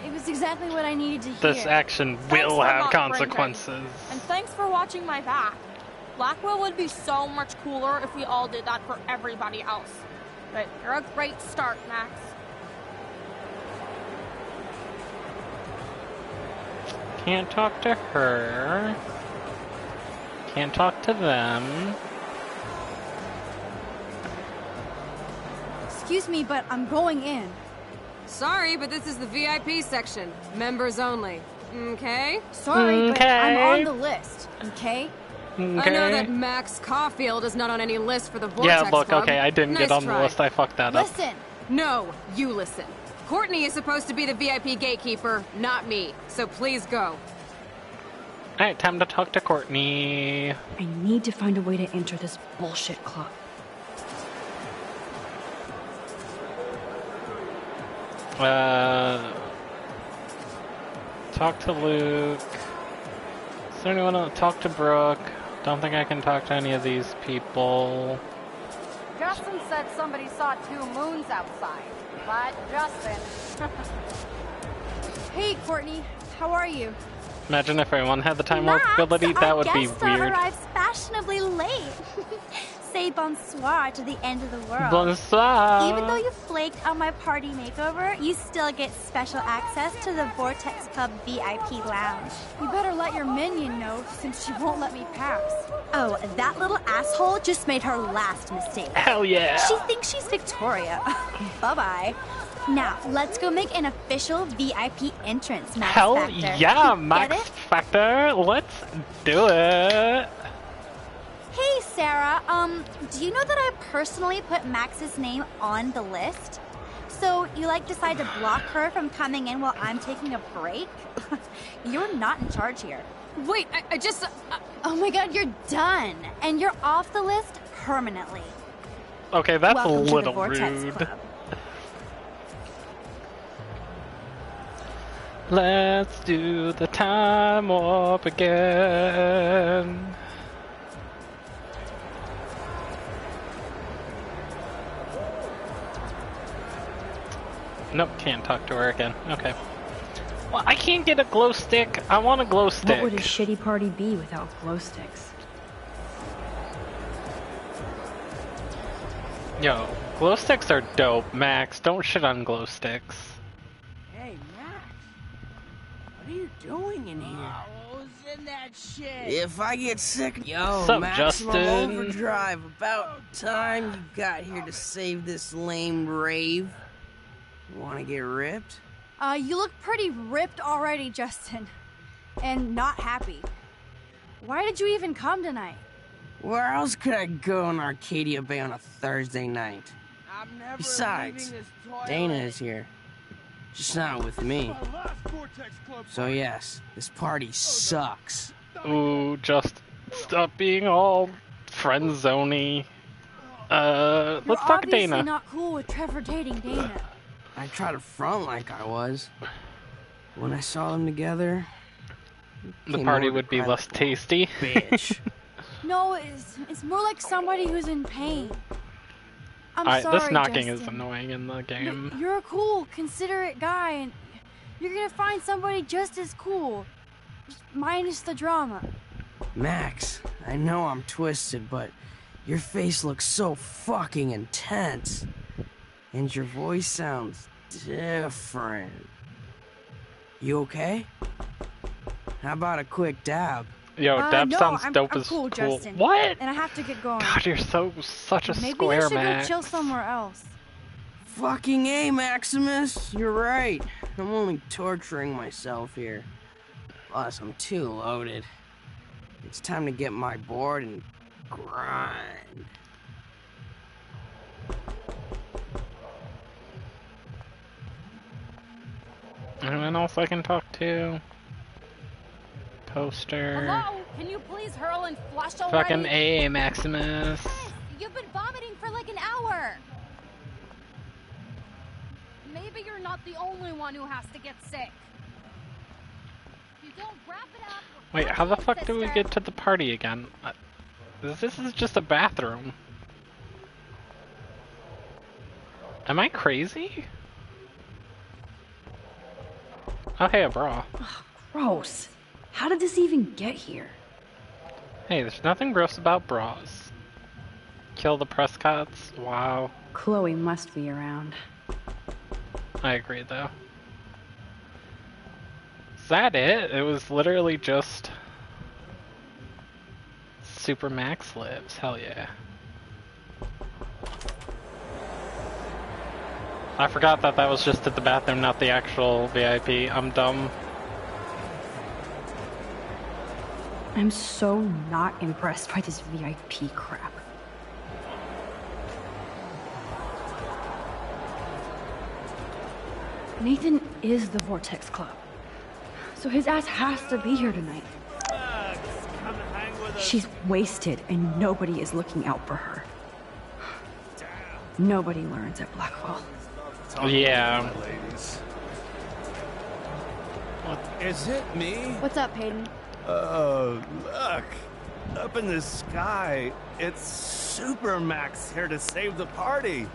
Speaker 8: It was exactly what I needed to hear.
Speaker 1: This action
Speaker 16: Thanks
Speaker 1: will
Speaker 16: for
Speaker 1: have
Speaker 16: not
Speaker 1: consequences.
Speaker 16: cringing. And thanks for watching my back. Blackwell would be so much cooler if we all did that for everybody else. But you're a great start, Max.
Speaker 1: Can't talk to her. Can't talk to them.
Speaker 8: Excuse me, but I'm going in.
Speaker 20: Sorry, but this is the VIP section. Members only. Okay?
Speaker 8: Sorry, but I'm on the list, okay?
Speaker 20: I know that Max Caulfield is not on any list for the Vortex
Speaker 1: Yeah, look,
Speaker 20: Club.
Speaker 1: okay, I didn't
Speaker 20: Nice
Speaker 1: get on
Speaker 20: try.
Speaker 1: the list. I fucked that up.
Speaker 20: Listen! No, you listen. Courtney is supposed to be the VIP gatekeeper, not me. So please go.
Speaker 1: Alright, time to talk to Courtney.
Speaker 14: I need to find a way to enter this bullshit club.
Speaker 1: Talk to Luke. Is there anyone else? Talk to Brooke. Don't think I can talk to any of these people.
Speaker 18: Justin said somebody saw 2 moons outside. But Justin...
Speaker 8: Hey, Courtney. How are you?
Speaker 1: Imagine if everyone had the time warp ability, that would be weird.
Speaker 21: Arrives fashionably late. Say bonsoir to the end of the world.
Speaker 1: Bonsoir.
Speaker 21: Even though you flaked on my party makeover, you still get special access to the Vortex Club VIP lounge.
Speaker 8: You better let your minion know, since she won't let me pass.
Speaker 21: Oh, that little asshole just made her last mistake.
Speaker 1: Hell yeah.
Speaker 21: She thinks she's Victoria. Bye-bye. Now, let's go make an official VIP entrance, Max
Speaker 1: Hell
Speaker 21: Factor.
Speaker 1: yeah,
Speaker 21: Get
Speaker 1: Max
Speaker 21: it?
Speaker 1: Factor. Let's do it.
Speaker 21: Hey, Sarah, do you know that I personally put Max's name on the list? So you decide to block her from coming in while I'm taking a break? You're not in charge here.
Speaker 4: Wait, I just...
Speaker 21: Oh my god, you're done. And you're off the list permanently.
Speaker 1: Okay, that's
Speaker 21: Welcome
Speaker 1: a
Speaker 21: to the
Speaker 1: little
Speaker 21: Vortex
Speaker 1: rude.
Speaker 21: Club.
Speaker 1: Let's do the time warp again. Nope, can't talk to her again. Okay. Well, I can't get a glow stick. I want a glow stick.
Speaker 14: What would a shitty party be without glow sticks?
Speaker 1: Yo, glow sticks are dope, Max. Don't shit on glow sticks.
Speaker 19: Hey, Max. What are you doing in here?
Speaker 6: Who's in that shit?
Speaker 19: If I get sick, yo,
Speaker 1: Sup,
Speaker 19: maximum
Speaker 1: Justin?
Speaker 19: overdrive. About time you got here to save this lame rave. You wanna get ripped?
Speaker 8: You look pretty ripped already, Justin. And not happy. Why did you even come tonight?
Speaker 19: Where else could I go in Arcadia Bay on a Thursday night?
Speaker 6: I'm never
Speaker 19: Besides,
Speaker 6: leaving this toilet.
Speaker 19: Dana is here. Just not with me. So yes, this party sucks.
Speaker 1: Ooh, just stop being all friend zoney. Let's
Speaker 8: You're
Speaker 1: talk to
Speaker 8: obviously
Speaker 1: Dana.
Speaker 8: not cool with Trevor dating Dana.
Speaker 19: I tried to front like I was. When I saw them together,
Speaker 1: The
Speaker 19: came
Speaker 1: party
Speaker 19: over
Speaker 1: would
Speaker 19: to
Speaker 1: be
Speaker 19: cry
Speaker 1: less
Speaker 19: like a
Speaker 1: tasty.
Speaker 19: bitch.
Speaker 8: No, it's more like somebody who's in pain. I'm sorry,
Speaker 1: this knocking
Speaker 8: Justin.
Speaker 1: is annoying in the game.
Speaker 8: You're a cool, considerate guy, and you're gonna find somebody just as cool. Just minus the drama.
Speaker 19: Max, I know I'm twisted, but your face looks so fucking intense. And your voice sounds different. You okay? How about a quick dab?
Speaker 1: Yo, dab
Speaker 8: no,
Speaker 1: sounds
Speaker 8: I'm
Speaker 1: dope as
Speaker 8: cool,
Speaker 1: cool.
Speaker 8: Justin.
Speaker 1: What?
Speaker 8: And I have to get going.
Speaker 1: God, you're such a
Speaker 8: Maybe
Speaker 1: square,
Speaker 8: I should
Speaker 1: Max.
Speaker 8: go chill somewhere else.
Speaker 19: Fucking A, Maximus. You're right. I'm only torturing myself here. Plus, I'm too loaded. It's time to get my board and grind.
Speaker 1: Anyone else I can talk to? Poster.
Speaker 18: Hello? Can you please hurl and flush already?
Speaker 1: Fucking A, Maximus.
Speaker 18: You've been vomiting for like an hour. Maybe you're not the only one who has to get sick. If you don't wrap it up.
Speaker 1: Wait, how the fuck do we get to the party again? This is just a bathroom. Am I crazy? Oh, hey, a bra.
Speaker 14: Gross. How did this even get here?
Speaker 1: Hey, there's nothing gross about bras. Kill the Prescotts? Wow.
Speaker 14: Chloe must be around.
Speaker 1: I agree, though. Is that it? It was literally just... Super Max lives. Hell yeah. I forgot that was just at the bathroom, not the actual VIP. I'm dumb.
Speaker 14: I'm so not impressed by this VIP crap. Nathan is the Vortex Club, so his ass has to be here tonight. She's wasted and nobody is looking out for her. Nobody learns at Blackwell.
Speaker 1: Yeah.
Speaker 22: Is it me?
Speaker 8: What's up, Hayden?
Speaker 22: Oh, look. Up in the sky, it's Super Max here to save the party.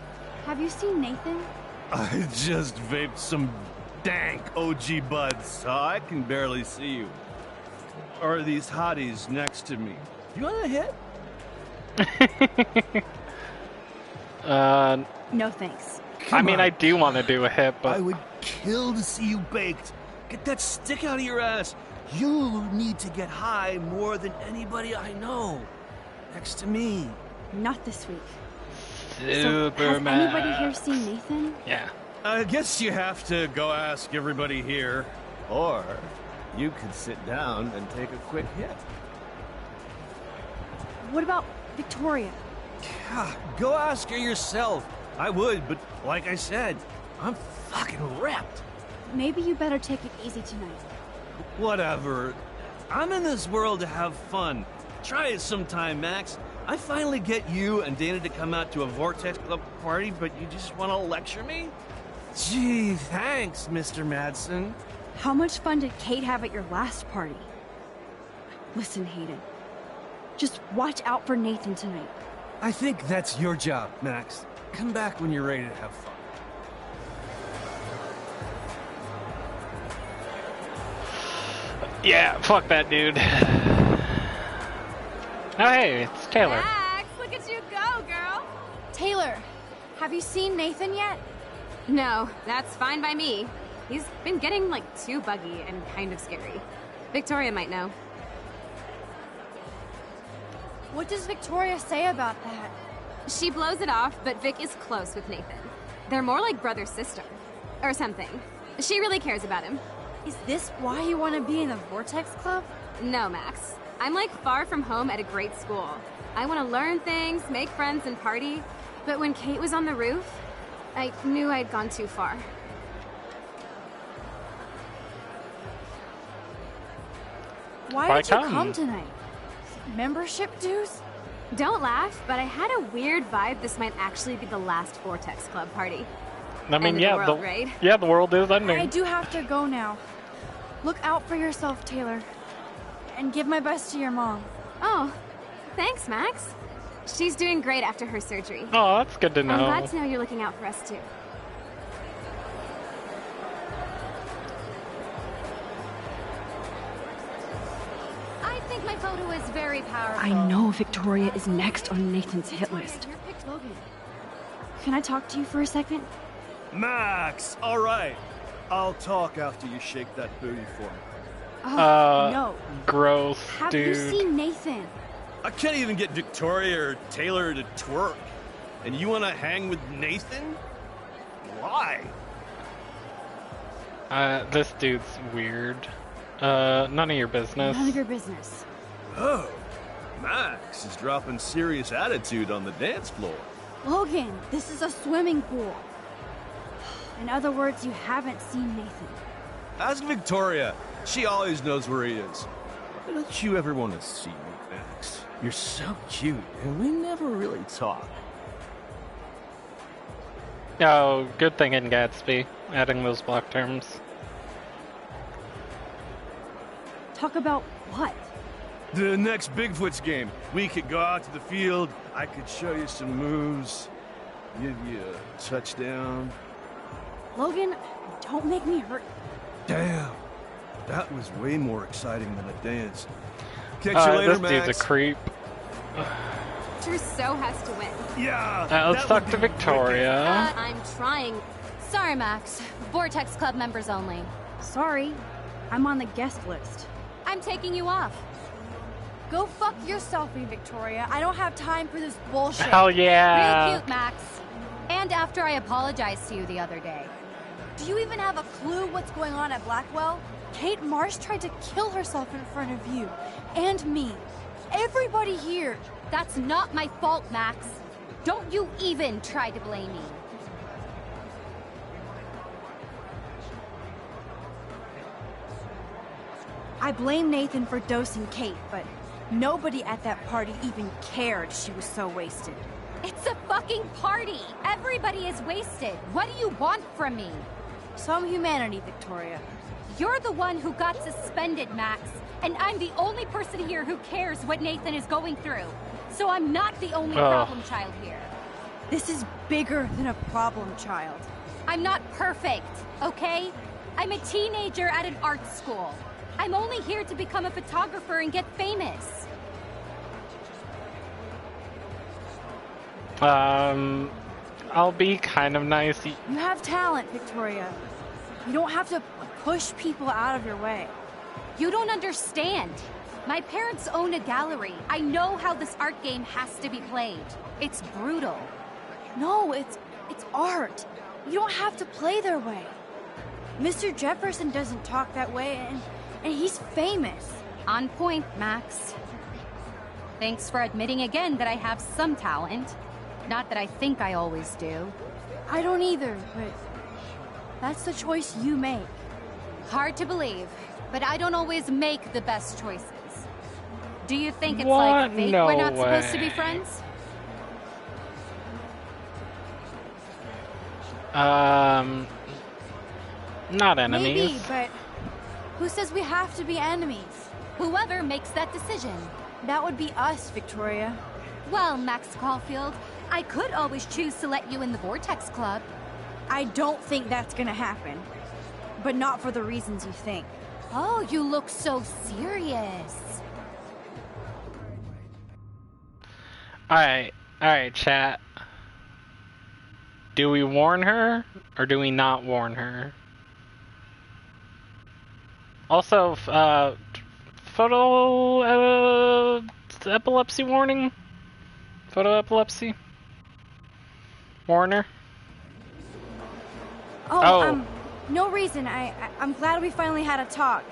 Speaker 8: Have you seen Nathan?
Speaker 22: I just vaped some dank OG buds, so I can barely see you. Or these hotties next to me. You want a hit?
Speaker 8: No thanks.
Speaker 1: I mean, I do want to do a hit, but...
Speaker 22: I would kill to see you baked. Get that stick out of your ass. You need to get high more than anybody I know. Next to me.
Speaker 8: Not this week.
Speaker 1: Super
Speaker 8: Has anybody here seen Nathan?
Speaker 1: Yeah.
Speaker 22: I guess you have to go ask everybody here, or you could sit down and take a quick hit.
Speaker 8: What about Victoria?
Speaker 22: God, go ask her yourself. I would, but like I said, I'm fucking ripped.
Speaker 8: Maybe you better take it easy tonight.
Speaker 22: Whatever. I'm in this world to have fun. Try it sometime, Max. I finally get you and Dana to come out to a Vortex Club party, but you just want to lecture me? Gee, thanks, Mr. Madsen.
Speaker 8: How much fun did Kate have at your last party? Listen, Hayden. Just watch out for Nathan tonight.
Speaker 22: I think that's your job, Max. Come back when you're ready to have fun.
Speaker 1: Yeah, fuck that dude. Oh hey, it's Taylor.
Speaker 4: Max, look at you go, girl.
Speaker 8: Taylor, have you seen Nathan yet?
Speaker 4: No, that's fine by me. He's been getting, like, too buggy and kind of scary. Victoria might know.
Speaker 8: What does Victoria say about that?
Speaker 4: She blows it off, but Vic is close with Nathan. They're more like brother-sister. Or something. She really cares about him.
Speaker 8: Is this why you want to be in the Vortex Club?
Speaker 4: No, Max. I'm, like, far from home at a great school. I want to learn things, make friends, and party. But when Kate was on the roof, I knew I'd gone too far.
Speaker 8: Why did you come tonight? Membership dues?
Speaker 4: Don't laugh, but I had a weird vibe this might actually be the last Vortex Club party.
Speaker 1: I mean,
Speaker 4: End
Speaker 1: yeah,
Speaker 4: of the world, right?
Speaker 1: yeah, the world is ending.
Speaker 8: I do have to go now. Look out for yourself, Taylor. And give my best to your mom.
Speaker 4: Oh, thanks, Max. She's doing great after her surgery.
Speaker 1: Oh, that's good to know.
Speaker 4: I'm glad to know you're looking out for us, too.
Speaker 13: I think my photo is very powerful.
Speaker 14: I know Victoria is next on Nathan's hit list.
Speaker 8: Can I talk to you for a second?
Speaker 22: Max, all right. I'll talk after you shake that booty for me.
Speaker 8: Oh, no.
Speaker 1: Gross,
Speaker 8: Have
Speaker 1: dude.
Speaker 8: you seen Nathan?
Speaker 22: I can't even get Victoria or Taylor to twerk. And you want to hang with Nathan? Why?
Speaker 1: This dude's weird. None of your business.
Speaker 8: None of your business.
Speaker 22: Oh, Max is dropping serious attitude on the dance floor.
Speaker 8: Logan, this is a swimming pool. In other words, you haven't seen Nathan.
Speaker 22: Ask Victoria. She always knows where he is. Why don't you ever want to see me, Max? You're so cute, and we never really talk.
Speaker 1: Oh, good thing in Gatsby, adding those block terms.
Speaker 8: Talk about what?
Speaker 22: The next Bigfoot's game. We could go out to the field. I could show you some moves. Give you a touchdown.
Speaker 8: Logan, don't make me hurt.
Speaker 22: Damn. That was way more exciting than a dance. Catch you later,
Speaker 1: this
Speaker 22: Max.
Speaker 1: dude's a creep.
Speaker 4: Trousseau has to win.
Speaker 22: Yeah.
Speaker 1: Let's talk to Victoria.
Speaker 13: I'm trying. Sorry, Max. Vortex Club members only.
Speaker 8: Sorry, I'm on the guest list.
Speaker 13: I'm taking you off.
Speaker 8: Go fuck yourself, Victoria. I don't have time for this bullshit.
Speaker 1: Hell yeah.
Speaker 13: Real cute, Max. And after I apologized to you the other day.
Speaker 8: Do you even have a clue what's going on at Blackwell? Kate Marsh tried to kill herself in front of you. And me. Everybody here.
Speaker 13: That's not my fault, Max. Don't you even try to blame me.
Speaker 8: I blame Nathan for dosing Kate, but nobody at that party even cared she was so wasted.
Speaker 13: It's a fucking party! Everybody is wasted. What do you want from me?
Speaker 8: Some humanity, Victoria.
Speaker 13: You're the one who got suspended, Max. And I'm the only person here who cares what Nathan is going through. So I'm not the only problem child here.
Speaker 8: This is bigger than a problem child.
Speaker 13: I'm not perfect, okay? I'm a teenager at an art school. I'm only here to become a photographer and get famous.
Speaker 1: I'll be kind of nice.
Speaker 8: You have talent, Victoria. You don't have to push people out of your way.
Speaker 13: You don't understand. My parents own a gallery. I know how this art game has to be played. It's brutal.
Speaker 8: No, it's art. You don't have to play their way. Mr. Jefferson doesn't talk that way, and he's famous.
Speaker 13: On point, Max. Thanks for admitting again that I have some talent. Not that I think I always do.
Speaker 8: I don't either, but that's the choice you make.
Speaker 13: Hard to believe, but I don't always make the best choices. Do you think it's
Speaker 1: What?
Speaker 13: like fate
Speaker 1: No
Speaker 13: we're not supposed to be
Speaker 1: way.
Speaker 13: friends?
Speaker 1: Not enemies.
Speaker 8: Maybe, but who says we have to be enemies?
Speaker 13: Whoever makes that decision.
Speaker 8: That would be us, Victoria.
Speaker 13: Well, Max Caulfield, I could always choose to let you in the Vortex Club.
Speaker 8: I don't think that's gonna happen. But not for the reasons you think.
Speaker 13: Oh, you look so serious.
Speaker 1: Alright, chat. Do we warn her, or do we not warn her? Also, photo epilepsy warning? Photo epilepsy? Warner?
Speaker 8: Oh, no reason. I'm glad we finally had a talk.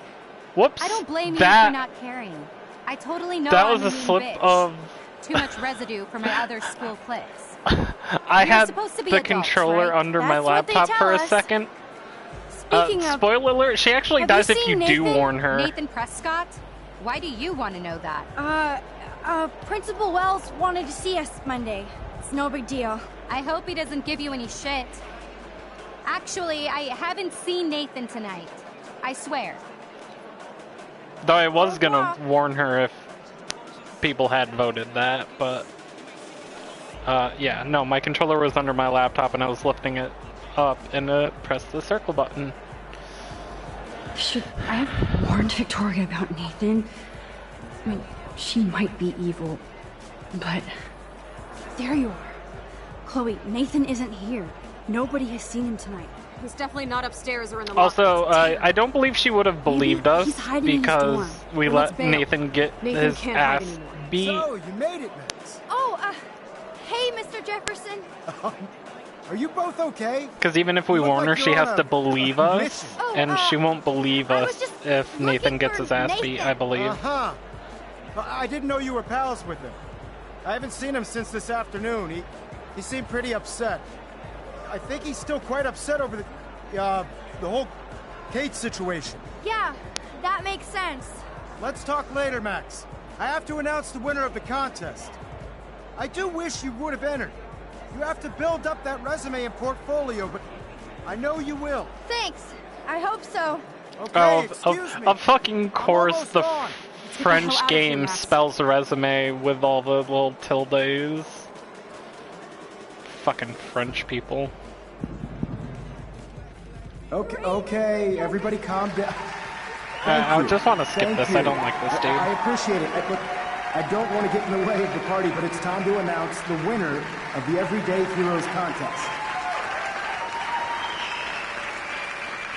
Speaker 1: Whoops.
Speaker 13: I don't blame you
Speaker 1: that,
Speaker 13: for not caring. I totally know
Speaker 1: that
Speaker 13: I'm
Speaker 1: was a
Speaker 13: mean
Speaker 1: slip
Speaker 13: bitch.
Speaker 1: of...
Speaker 13: Too much residue for my other school cliques.
Speaker 1: I
Speaker 13: You're
Speaker 1: had
Speaker 13: supposed to be
Speaker 1: the
Speaker 13: adults,
Speaker 1: controller
Speaker 13: right?
Speaker 1: under my
Speaker 8: That's what they
Speaker 1: laptop for a
Speaker 8: tell us.
Speaker 1: second.
Speaker 8: Speaking of...
Speaker 1: Spoiler alert, she actually
Speaker 8: Have
Speaker 1: dies
Speaker 8: you
Speaker 1: if you
Speaker 8: seen
Speaker 1: do
Speaker 8: Nathan?
Speaker 1: warn her.
Speaker 13: Nathan Prescott? Why do you want to know that?
Speaker 8: Principal Wells wanted to see us Monday. It's no big deal.
Speaker 13: I hope he doesn't give you any shit. Actually, I haven't seen Nathan tonight. I swear.
Speaker 1: Though I was gonna warn her if people had voted that, but... yeah, no, my controller was under my laptop and I was lifting it up and pressed the circle button.
Speaker 14: Should I have warned Victoria about Nathan? I mean, she might be evil, but...
Speaker 8: There you are. Chloe, Nathan isn't here. Nobody has seen him tonight.
Speaker 4: He's definitely not upstairs or in the
Speaker 1: Also,
Speaker 4: lockers.
Speaker 1: I don't believe she would have believed
Speaker 8: Maybe
Speaker 1: us
Speaker 8: he's hiding in his
Speaker 1: because
Speaker 8: dorm.
Speaker 1: we
Speaker 8: Well, let's
Speaker 1: let
Speaker 8: bail.
Speaker 1: Nathan get
Speaker 4: Nathan
Speaker 1: his
Speaker 4: can't hide
Speaker 1: ass
Speaker 4: anymore.
Speaker 1: beat.
Speaker 6: So, you made it, Max.
Speaker 8: Oh, hey, Mr. Jefferson.
Speaker 6: Are you both okay?
Speaker 1: Because even if we
Speaker 6: You look
Speaker 1: warn her,
Speaker 6: like
Speaker 1: she
Speaker 6: you're
Speaker 1: has
Speaker 6: on
Speaker 1: to
Speaker 6: a
Speaker 1: believe us,
Speaker 6: mission.
Speaker 8: Oh,
Speaker 1: and she won't believe
Speaker 8: I was
Speaker 1: us
Speaker 8: just
Speaker 1: if Nathan
Speaker 8: looking
Speaker 1: gets
Speaker 8: for
Speaker 1: his ass beat, I believe.
Speaker 6: Uh-huh. I didn't know you were pals with him. I haven't seen him since this afternoon. He seemed pretty upset. I think he's still quite upset over the whole Kate situation.
Speaker 8: Yeah, that makes sense.
Speaker 6: Let's talk later, Max. I have to announce the winner of the contest. I do wish you would have entered. You have to build up that resume and portfolio, but I know you will.
Speaker 8: Thanks. I hope so.
Speaker 6: Okay, excuse me.
Speaker 1: Of fucking course,
Speaker 6: almost
Speaker 1: the
Speaker 6: gone.
Speaker 1: French
Speaker 8: hell out of here,
Speaker 1: game
Speaker 8: Max.
Speaker 1: spells resume with all the little tildes. Fucking French people.
Speaker 6: Okay, everybody calm down.
Speaker 1: I just want to skip
Speaker 6: Thank
Speaker 1: this.
Speaker 6: you.
Speaker 1: I don't like this dude.
Speaker 6: I appreciate it. Look, I don't want to get in the way of the party, but it's time to announce the winner of the Everyday Heroes contest.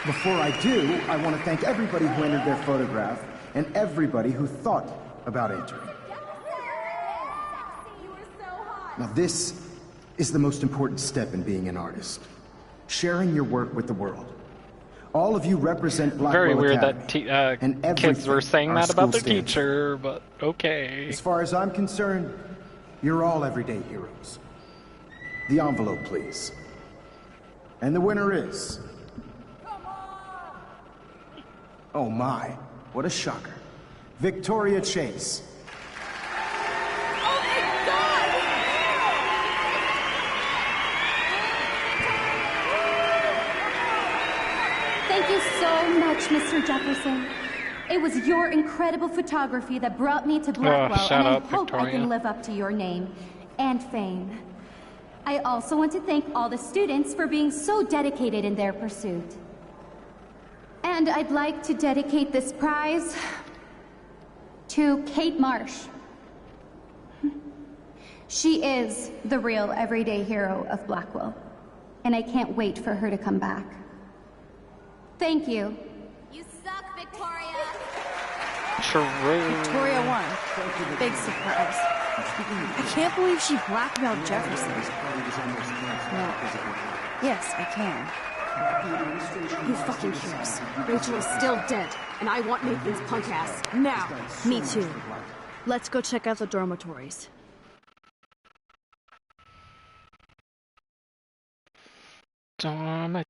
Speaker 6: Before I do, I want to thank everybody who entered their photograph and everybody who thought about entering. Now this is the most important step in being an artist. Sharing your work with the world. All of you represent Blackwell
Speaker 1: Very weird
Speaker 6: Academy,
Speaker 1: that
Speaker 6: and
Speaker 1: kids were
Speaker 6: everything
Speaker 1: saying
Speaker 6: our
Speaker 1: that about
Speaker 6: school
Speaker 1: their
Speaker 6: stands for.
Speaker 1: teacher, but okay.
Speaker 6: As far as I'm concerned, you're all everyday heroes. The envelope, please. And the winner is... Oh my, what a shocker. Victoria Chase.
Speaker 13: Thank you so much, Mr. Jefferson. It was your incredible photography that brought me to Blackwell,
Speaker 1: shut
Speaker 13: and I
Speaker 1: up,
Speaker 13: hope I
Speaker 1: Victoria.
Speaker 13: can live up to your name and fame. I also want to thank all the students for being so dedicated in their pursuit. And I'd like to dedicate this prize to Kate Marsh. She is the real everyday hero of Blackwell, and I can't wait for her to come back. Thank you.
Speaker 21: You suck, Victoria.
Speaker 1: True.
Speaker 8: Victoria won. Big surprise.
Speaker 2: I can't believe she blackmailed Jefferson.
Speaker 8: Well, yes, I can.
Speaker 4: Who fucking cares? Rachel is still dead, and I want Nathan's punk ass now.
Speaker 2: Me too. Let's go check out the dormitories.
Speaker 1: Dormitories.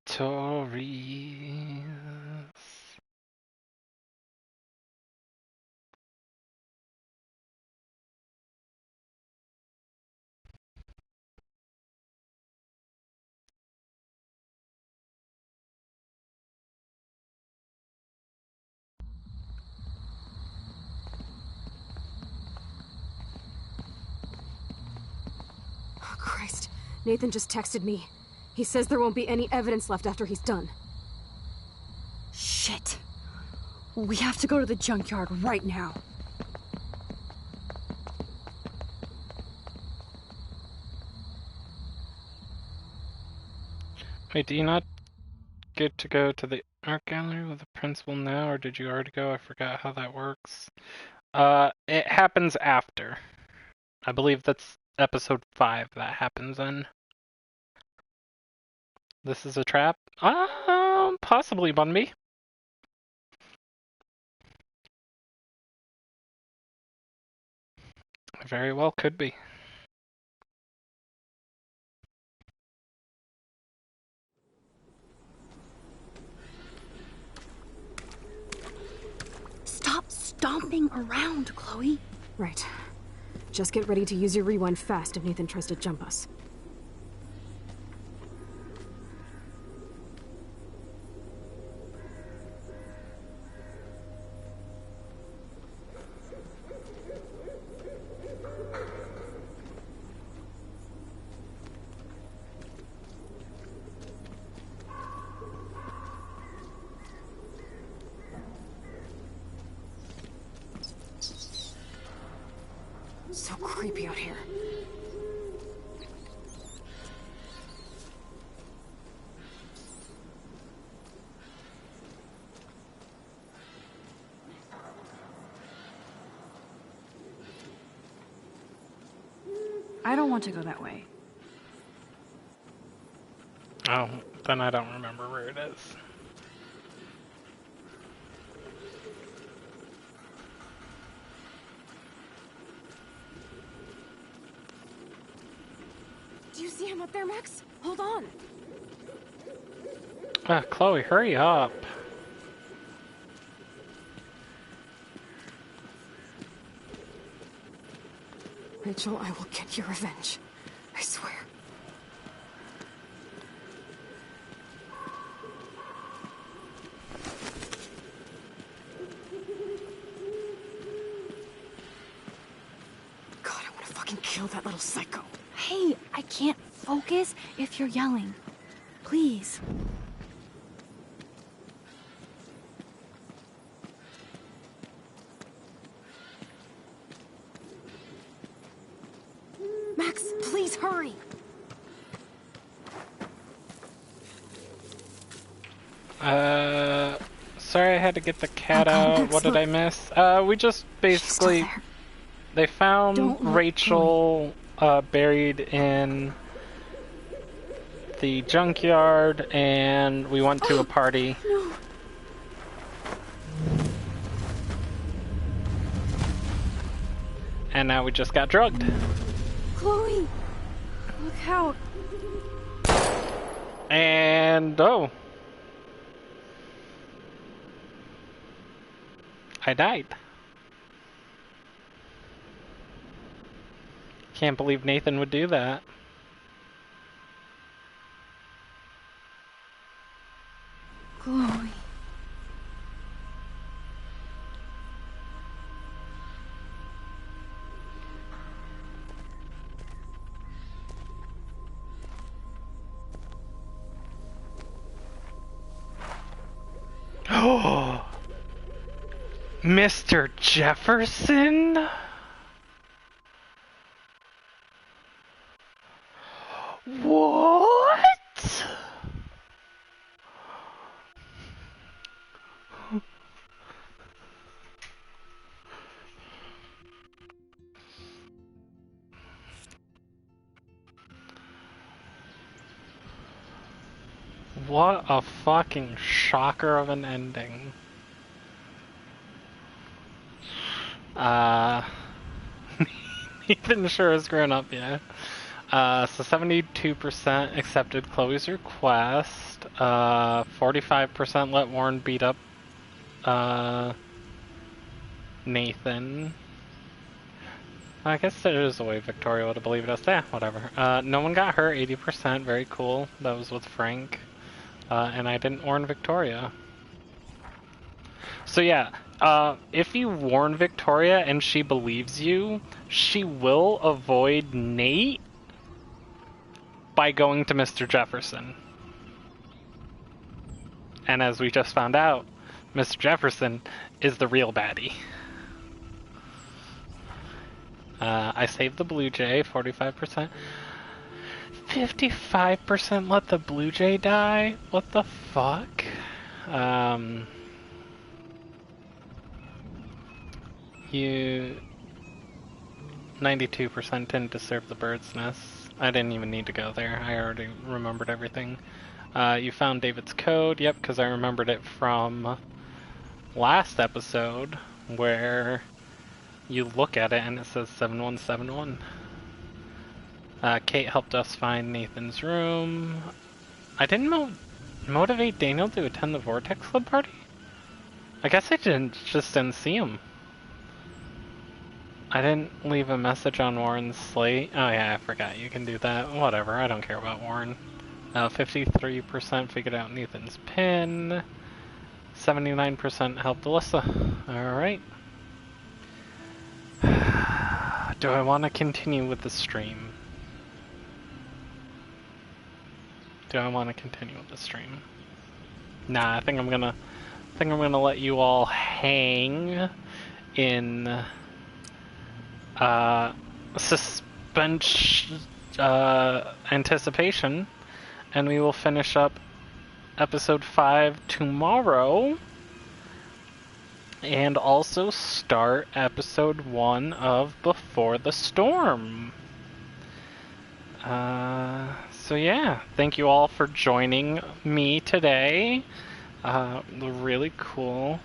Speaker 4: Oh, Christ. Nathan just texted me. He says there won't be any evidence left after he's done.
Speaker 2: Shit. We have to go to the junkyard right now.
Speaker 1: Wait, do you not get to go to the art gallery with the principal now, or did you already go? I forgot how that works. It happens after. I believe that's episode 5 that happens in. This is a trap? Possibly, Bunby. Very well could be.
Speaker 2: Stop stomping around, Chloe.
Speaker 4: Right. Just get ready to use your rewind fast if Nathan tries to jump us. So creepy out here.
Speaker 2: I don't want to go that way.
Speaker 1: Oh, then I don't remember where it is.
Speaker 4: Do you see him up there, Max? Hold on.
Speaker 1: Chloe, hurry up.
Speaker 4: Rachel, I will get your revenge. I swear. God, I want to fucking kill that little psycho.
Speaker 2: Hey, I can't focus if you're yelling. Please.
Speaker 4: Max, please hurry.
Speaker 1: Sorry I had to get the cat out. What did I miss? We just basically... They found Rachel buried in the junkyard, and we went to a party.
Speaker 2: No.
Speaker 1: And now we just got drugged.
Speaker 2: Chloe! Look out.
Speaker 1: And oh. I died. Can't believe Nathan would do that.
Speaker 2: Chloe.
Speaker 1: Oh, Mr. Jefferson? What? What a fucking shocker of an ending. Ethan sure has grown up, yeah. So 72% accepted Chloe's request. 45% let Warren beat up Nathan. I guess there is a way Victoria would have believed us. Yeah, whatever. No one got hurt, 80%. Very cool. That was with Frank. And I didn't warn Victoria. So yeah, if you warn Victoria and she believes you, she will avoid Nate by going to Mr. Jefferson. And as we just found out, Mr. Jefferson is the real baddie. I saved the Blue Jay, 45%. 55% let the Blue Jay die? What the fuck? You... 92% didn't deserve the bird's nest. I didn't even need to go there. I already remembered everything. You found David's code. Yep, because I remembered it from last episode, where you look at it and it says 7171. Kate helped us find Nathan's room. I didn't motivate Daniel to attend the Vortex Club party? I guess I just didn't see him. I didn't leave a message on Warren's slate. Oh yeah, I forgot you can do that. Whatever, I don't care about Warren. 53% figured out Nathan's pin. 79% helped Alyssa. Alright. Do I want to continue with the stream? Nah, I think I'm gonna let you all hang in suspense anticipation, and we will finish up episode 5 tomorrow, and also start episode 1 of Before the Storm. So yeah, thank you all for joining me today. Really cool.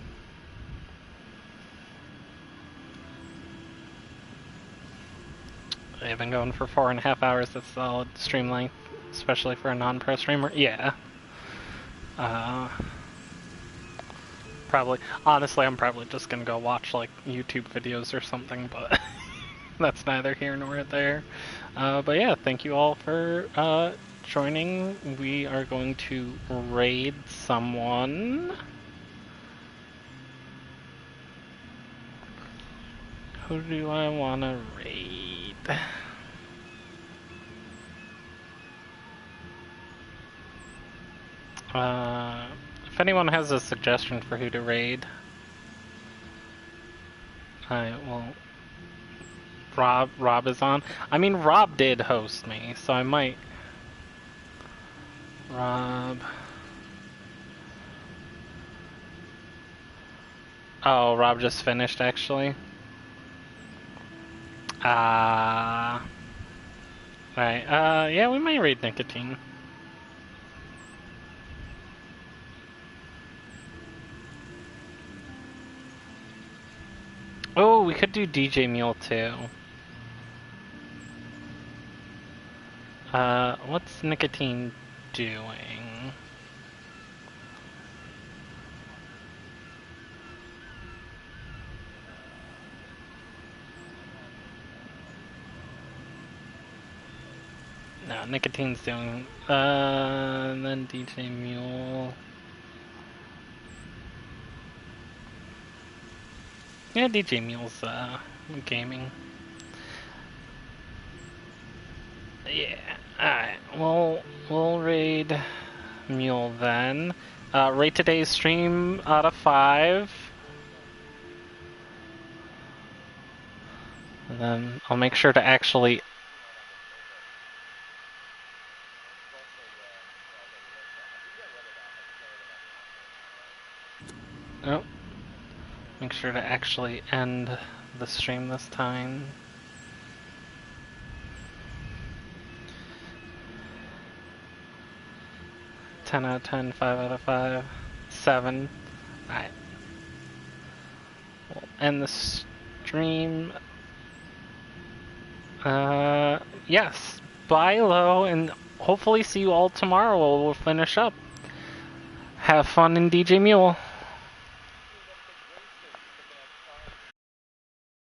Speaker 1: I've been going for 4.5 hours. That's solid stream length, especially for a non-pro streamer. Yeah. Probably. Honestly, I'm probably just gonna go watch like YouTube videos or something, but that's neither here nor there. But yeah, thank you all for joining. We are going to raid someone. Who do I want to raid? If anyone has a suggestion for who to raid, I will. Rob is on. I mean, Rob did host me, so I might. Rob. Oh, Rob just finished actually. Right. Yeah, we might raid Nicotine. Oh, we could do DJ Mule too. What's Nicotine doing? No, Nicotine's doing, and then DJ Mule. Yeah, DJ Mule's, gaming. Yeah, alright, we'll raid Mule then. Rate today's stream out of 5. And then I'll make sure to actually... Oh. Make sure to actually end the stream this time. 10 out of 10, 5 out of 5, 7. Alright. We'll end the stream. Yes. Bye, Lo, and hopefully see you all tomorrow. We'll finish up. Have fun in DJ Mule.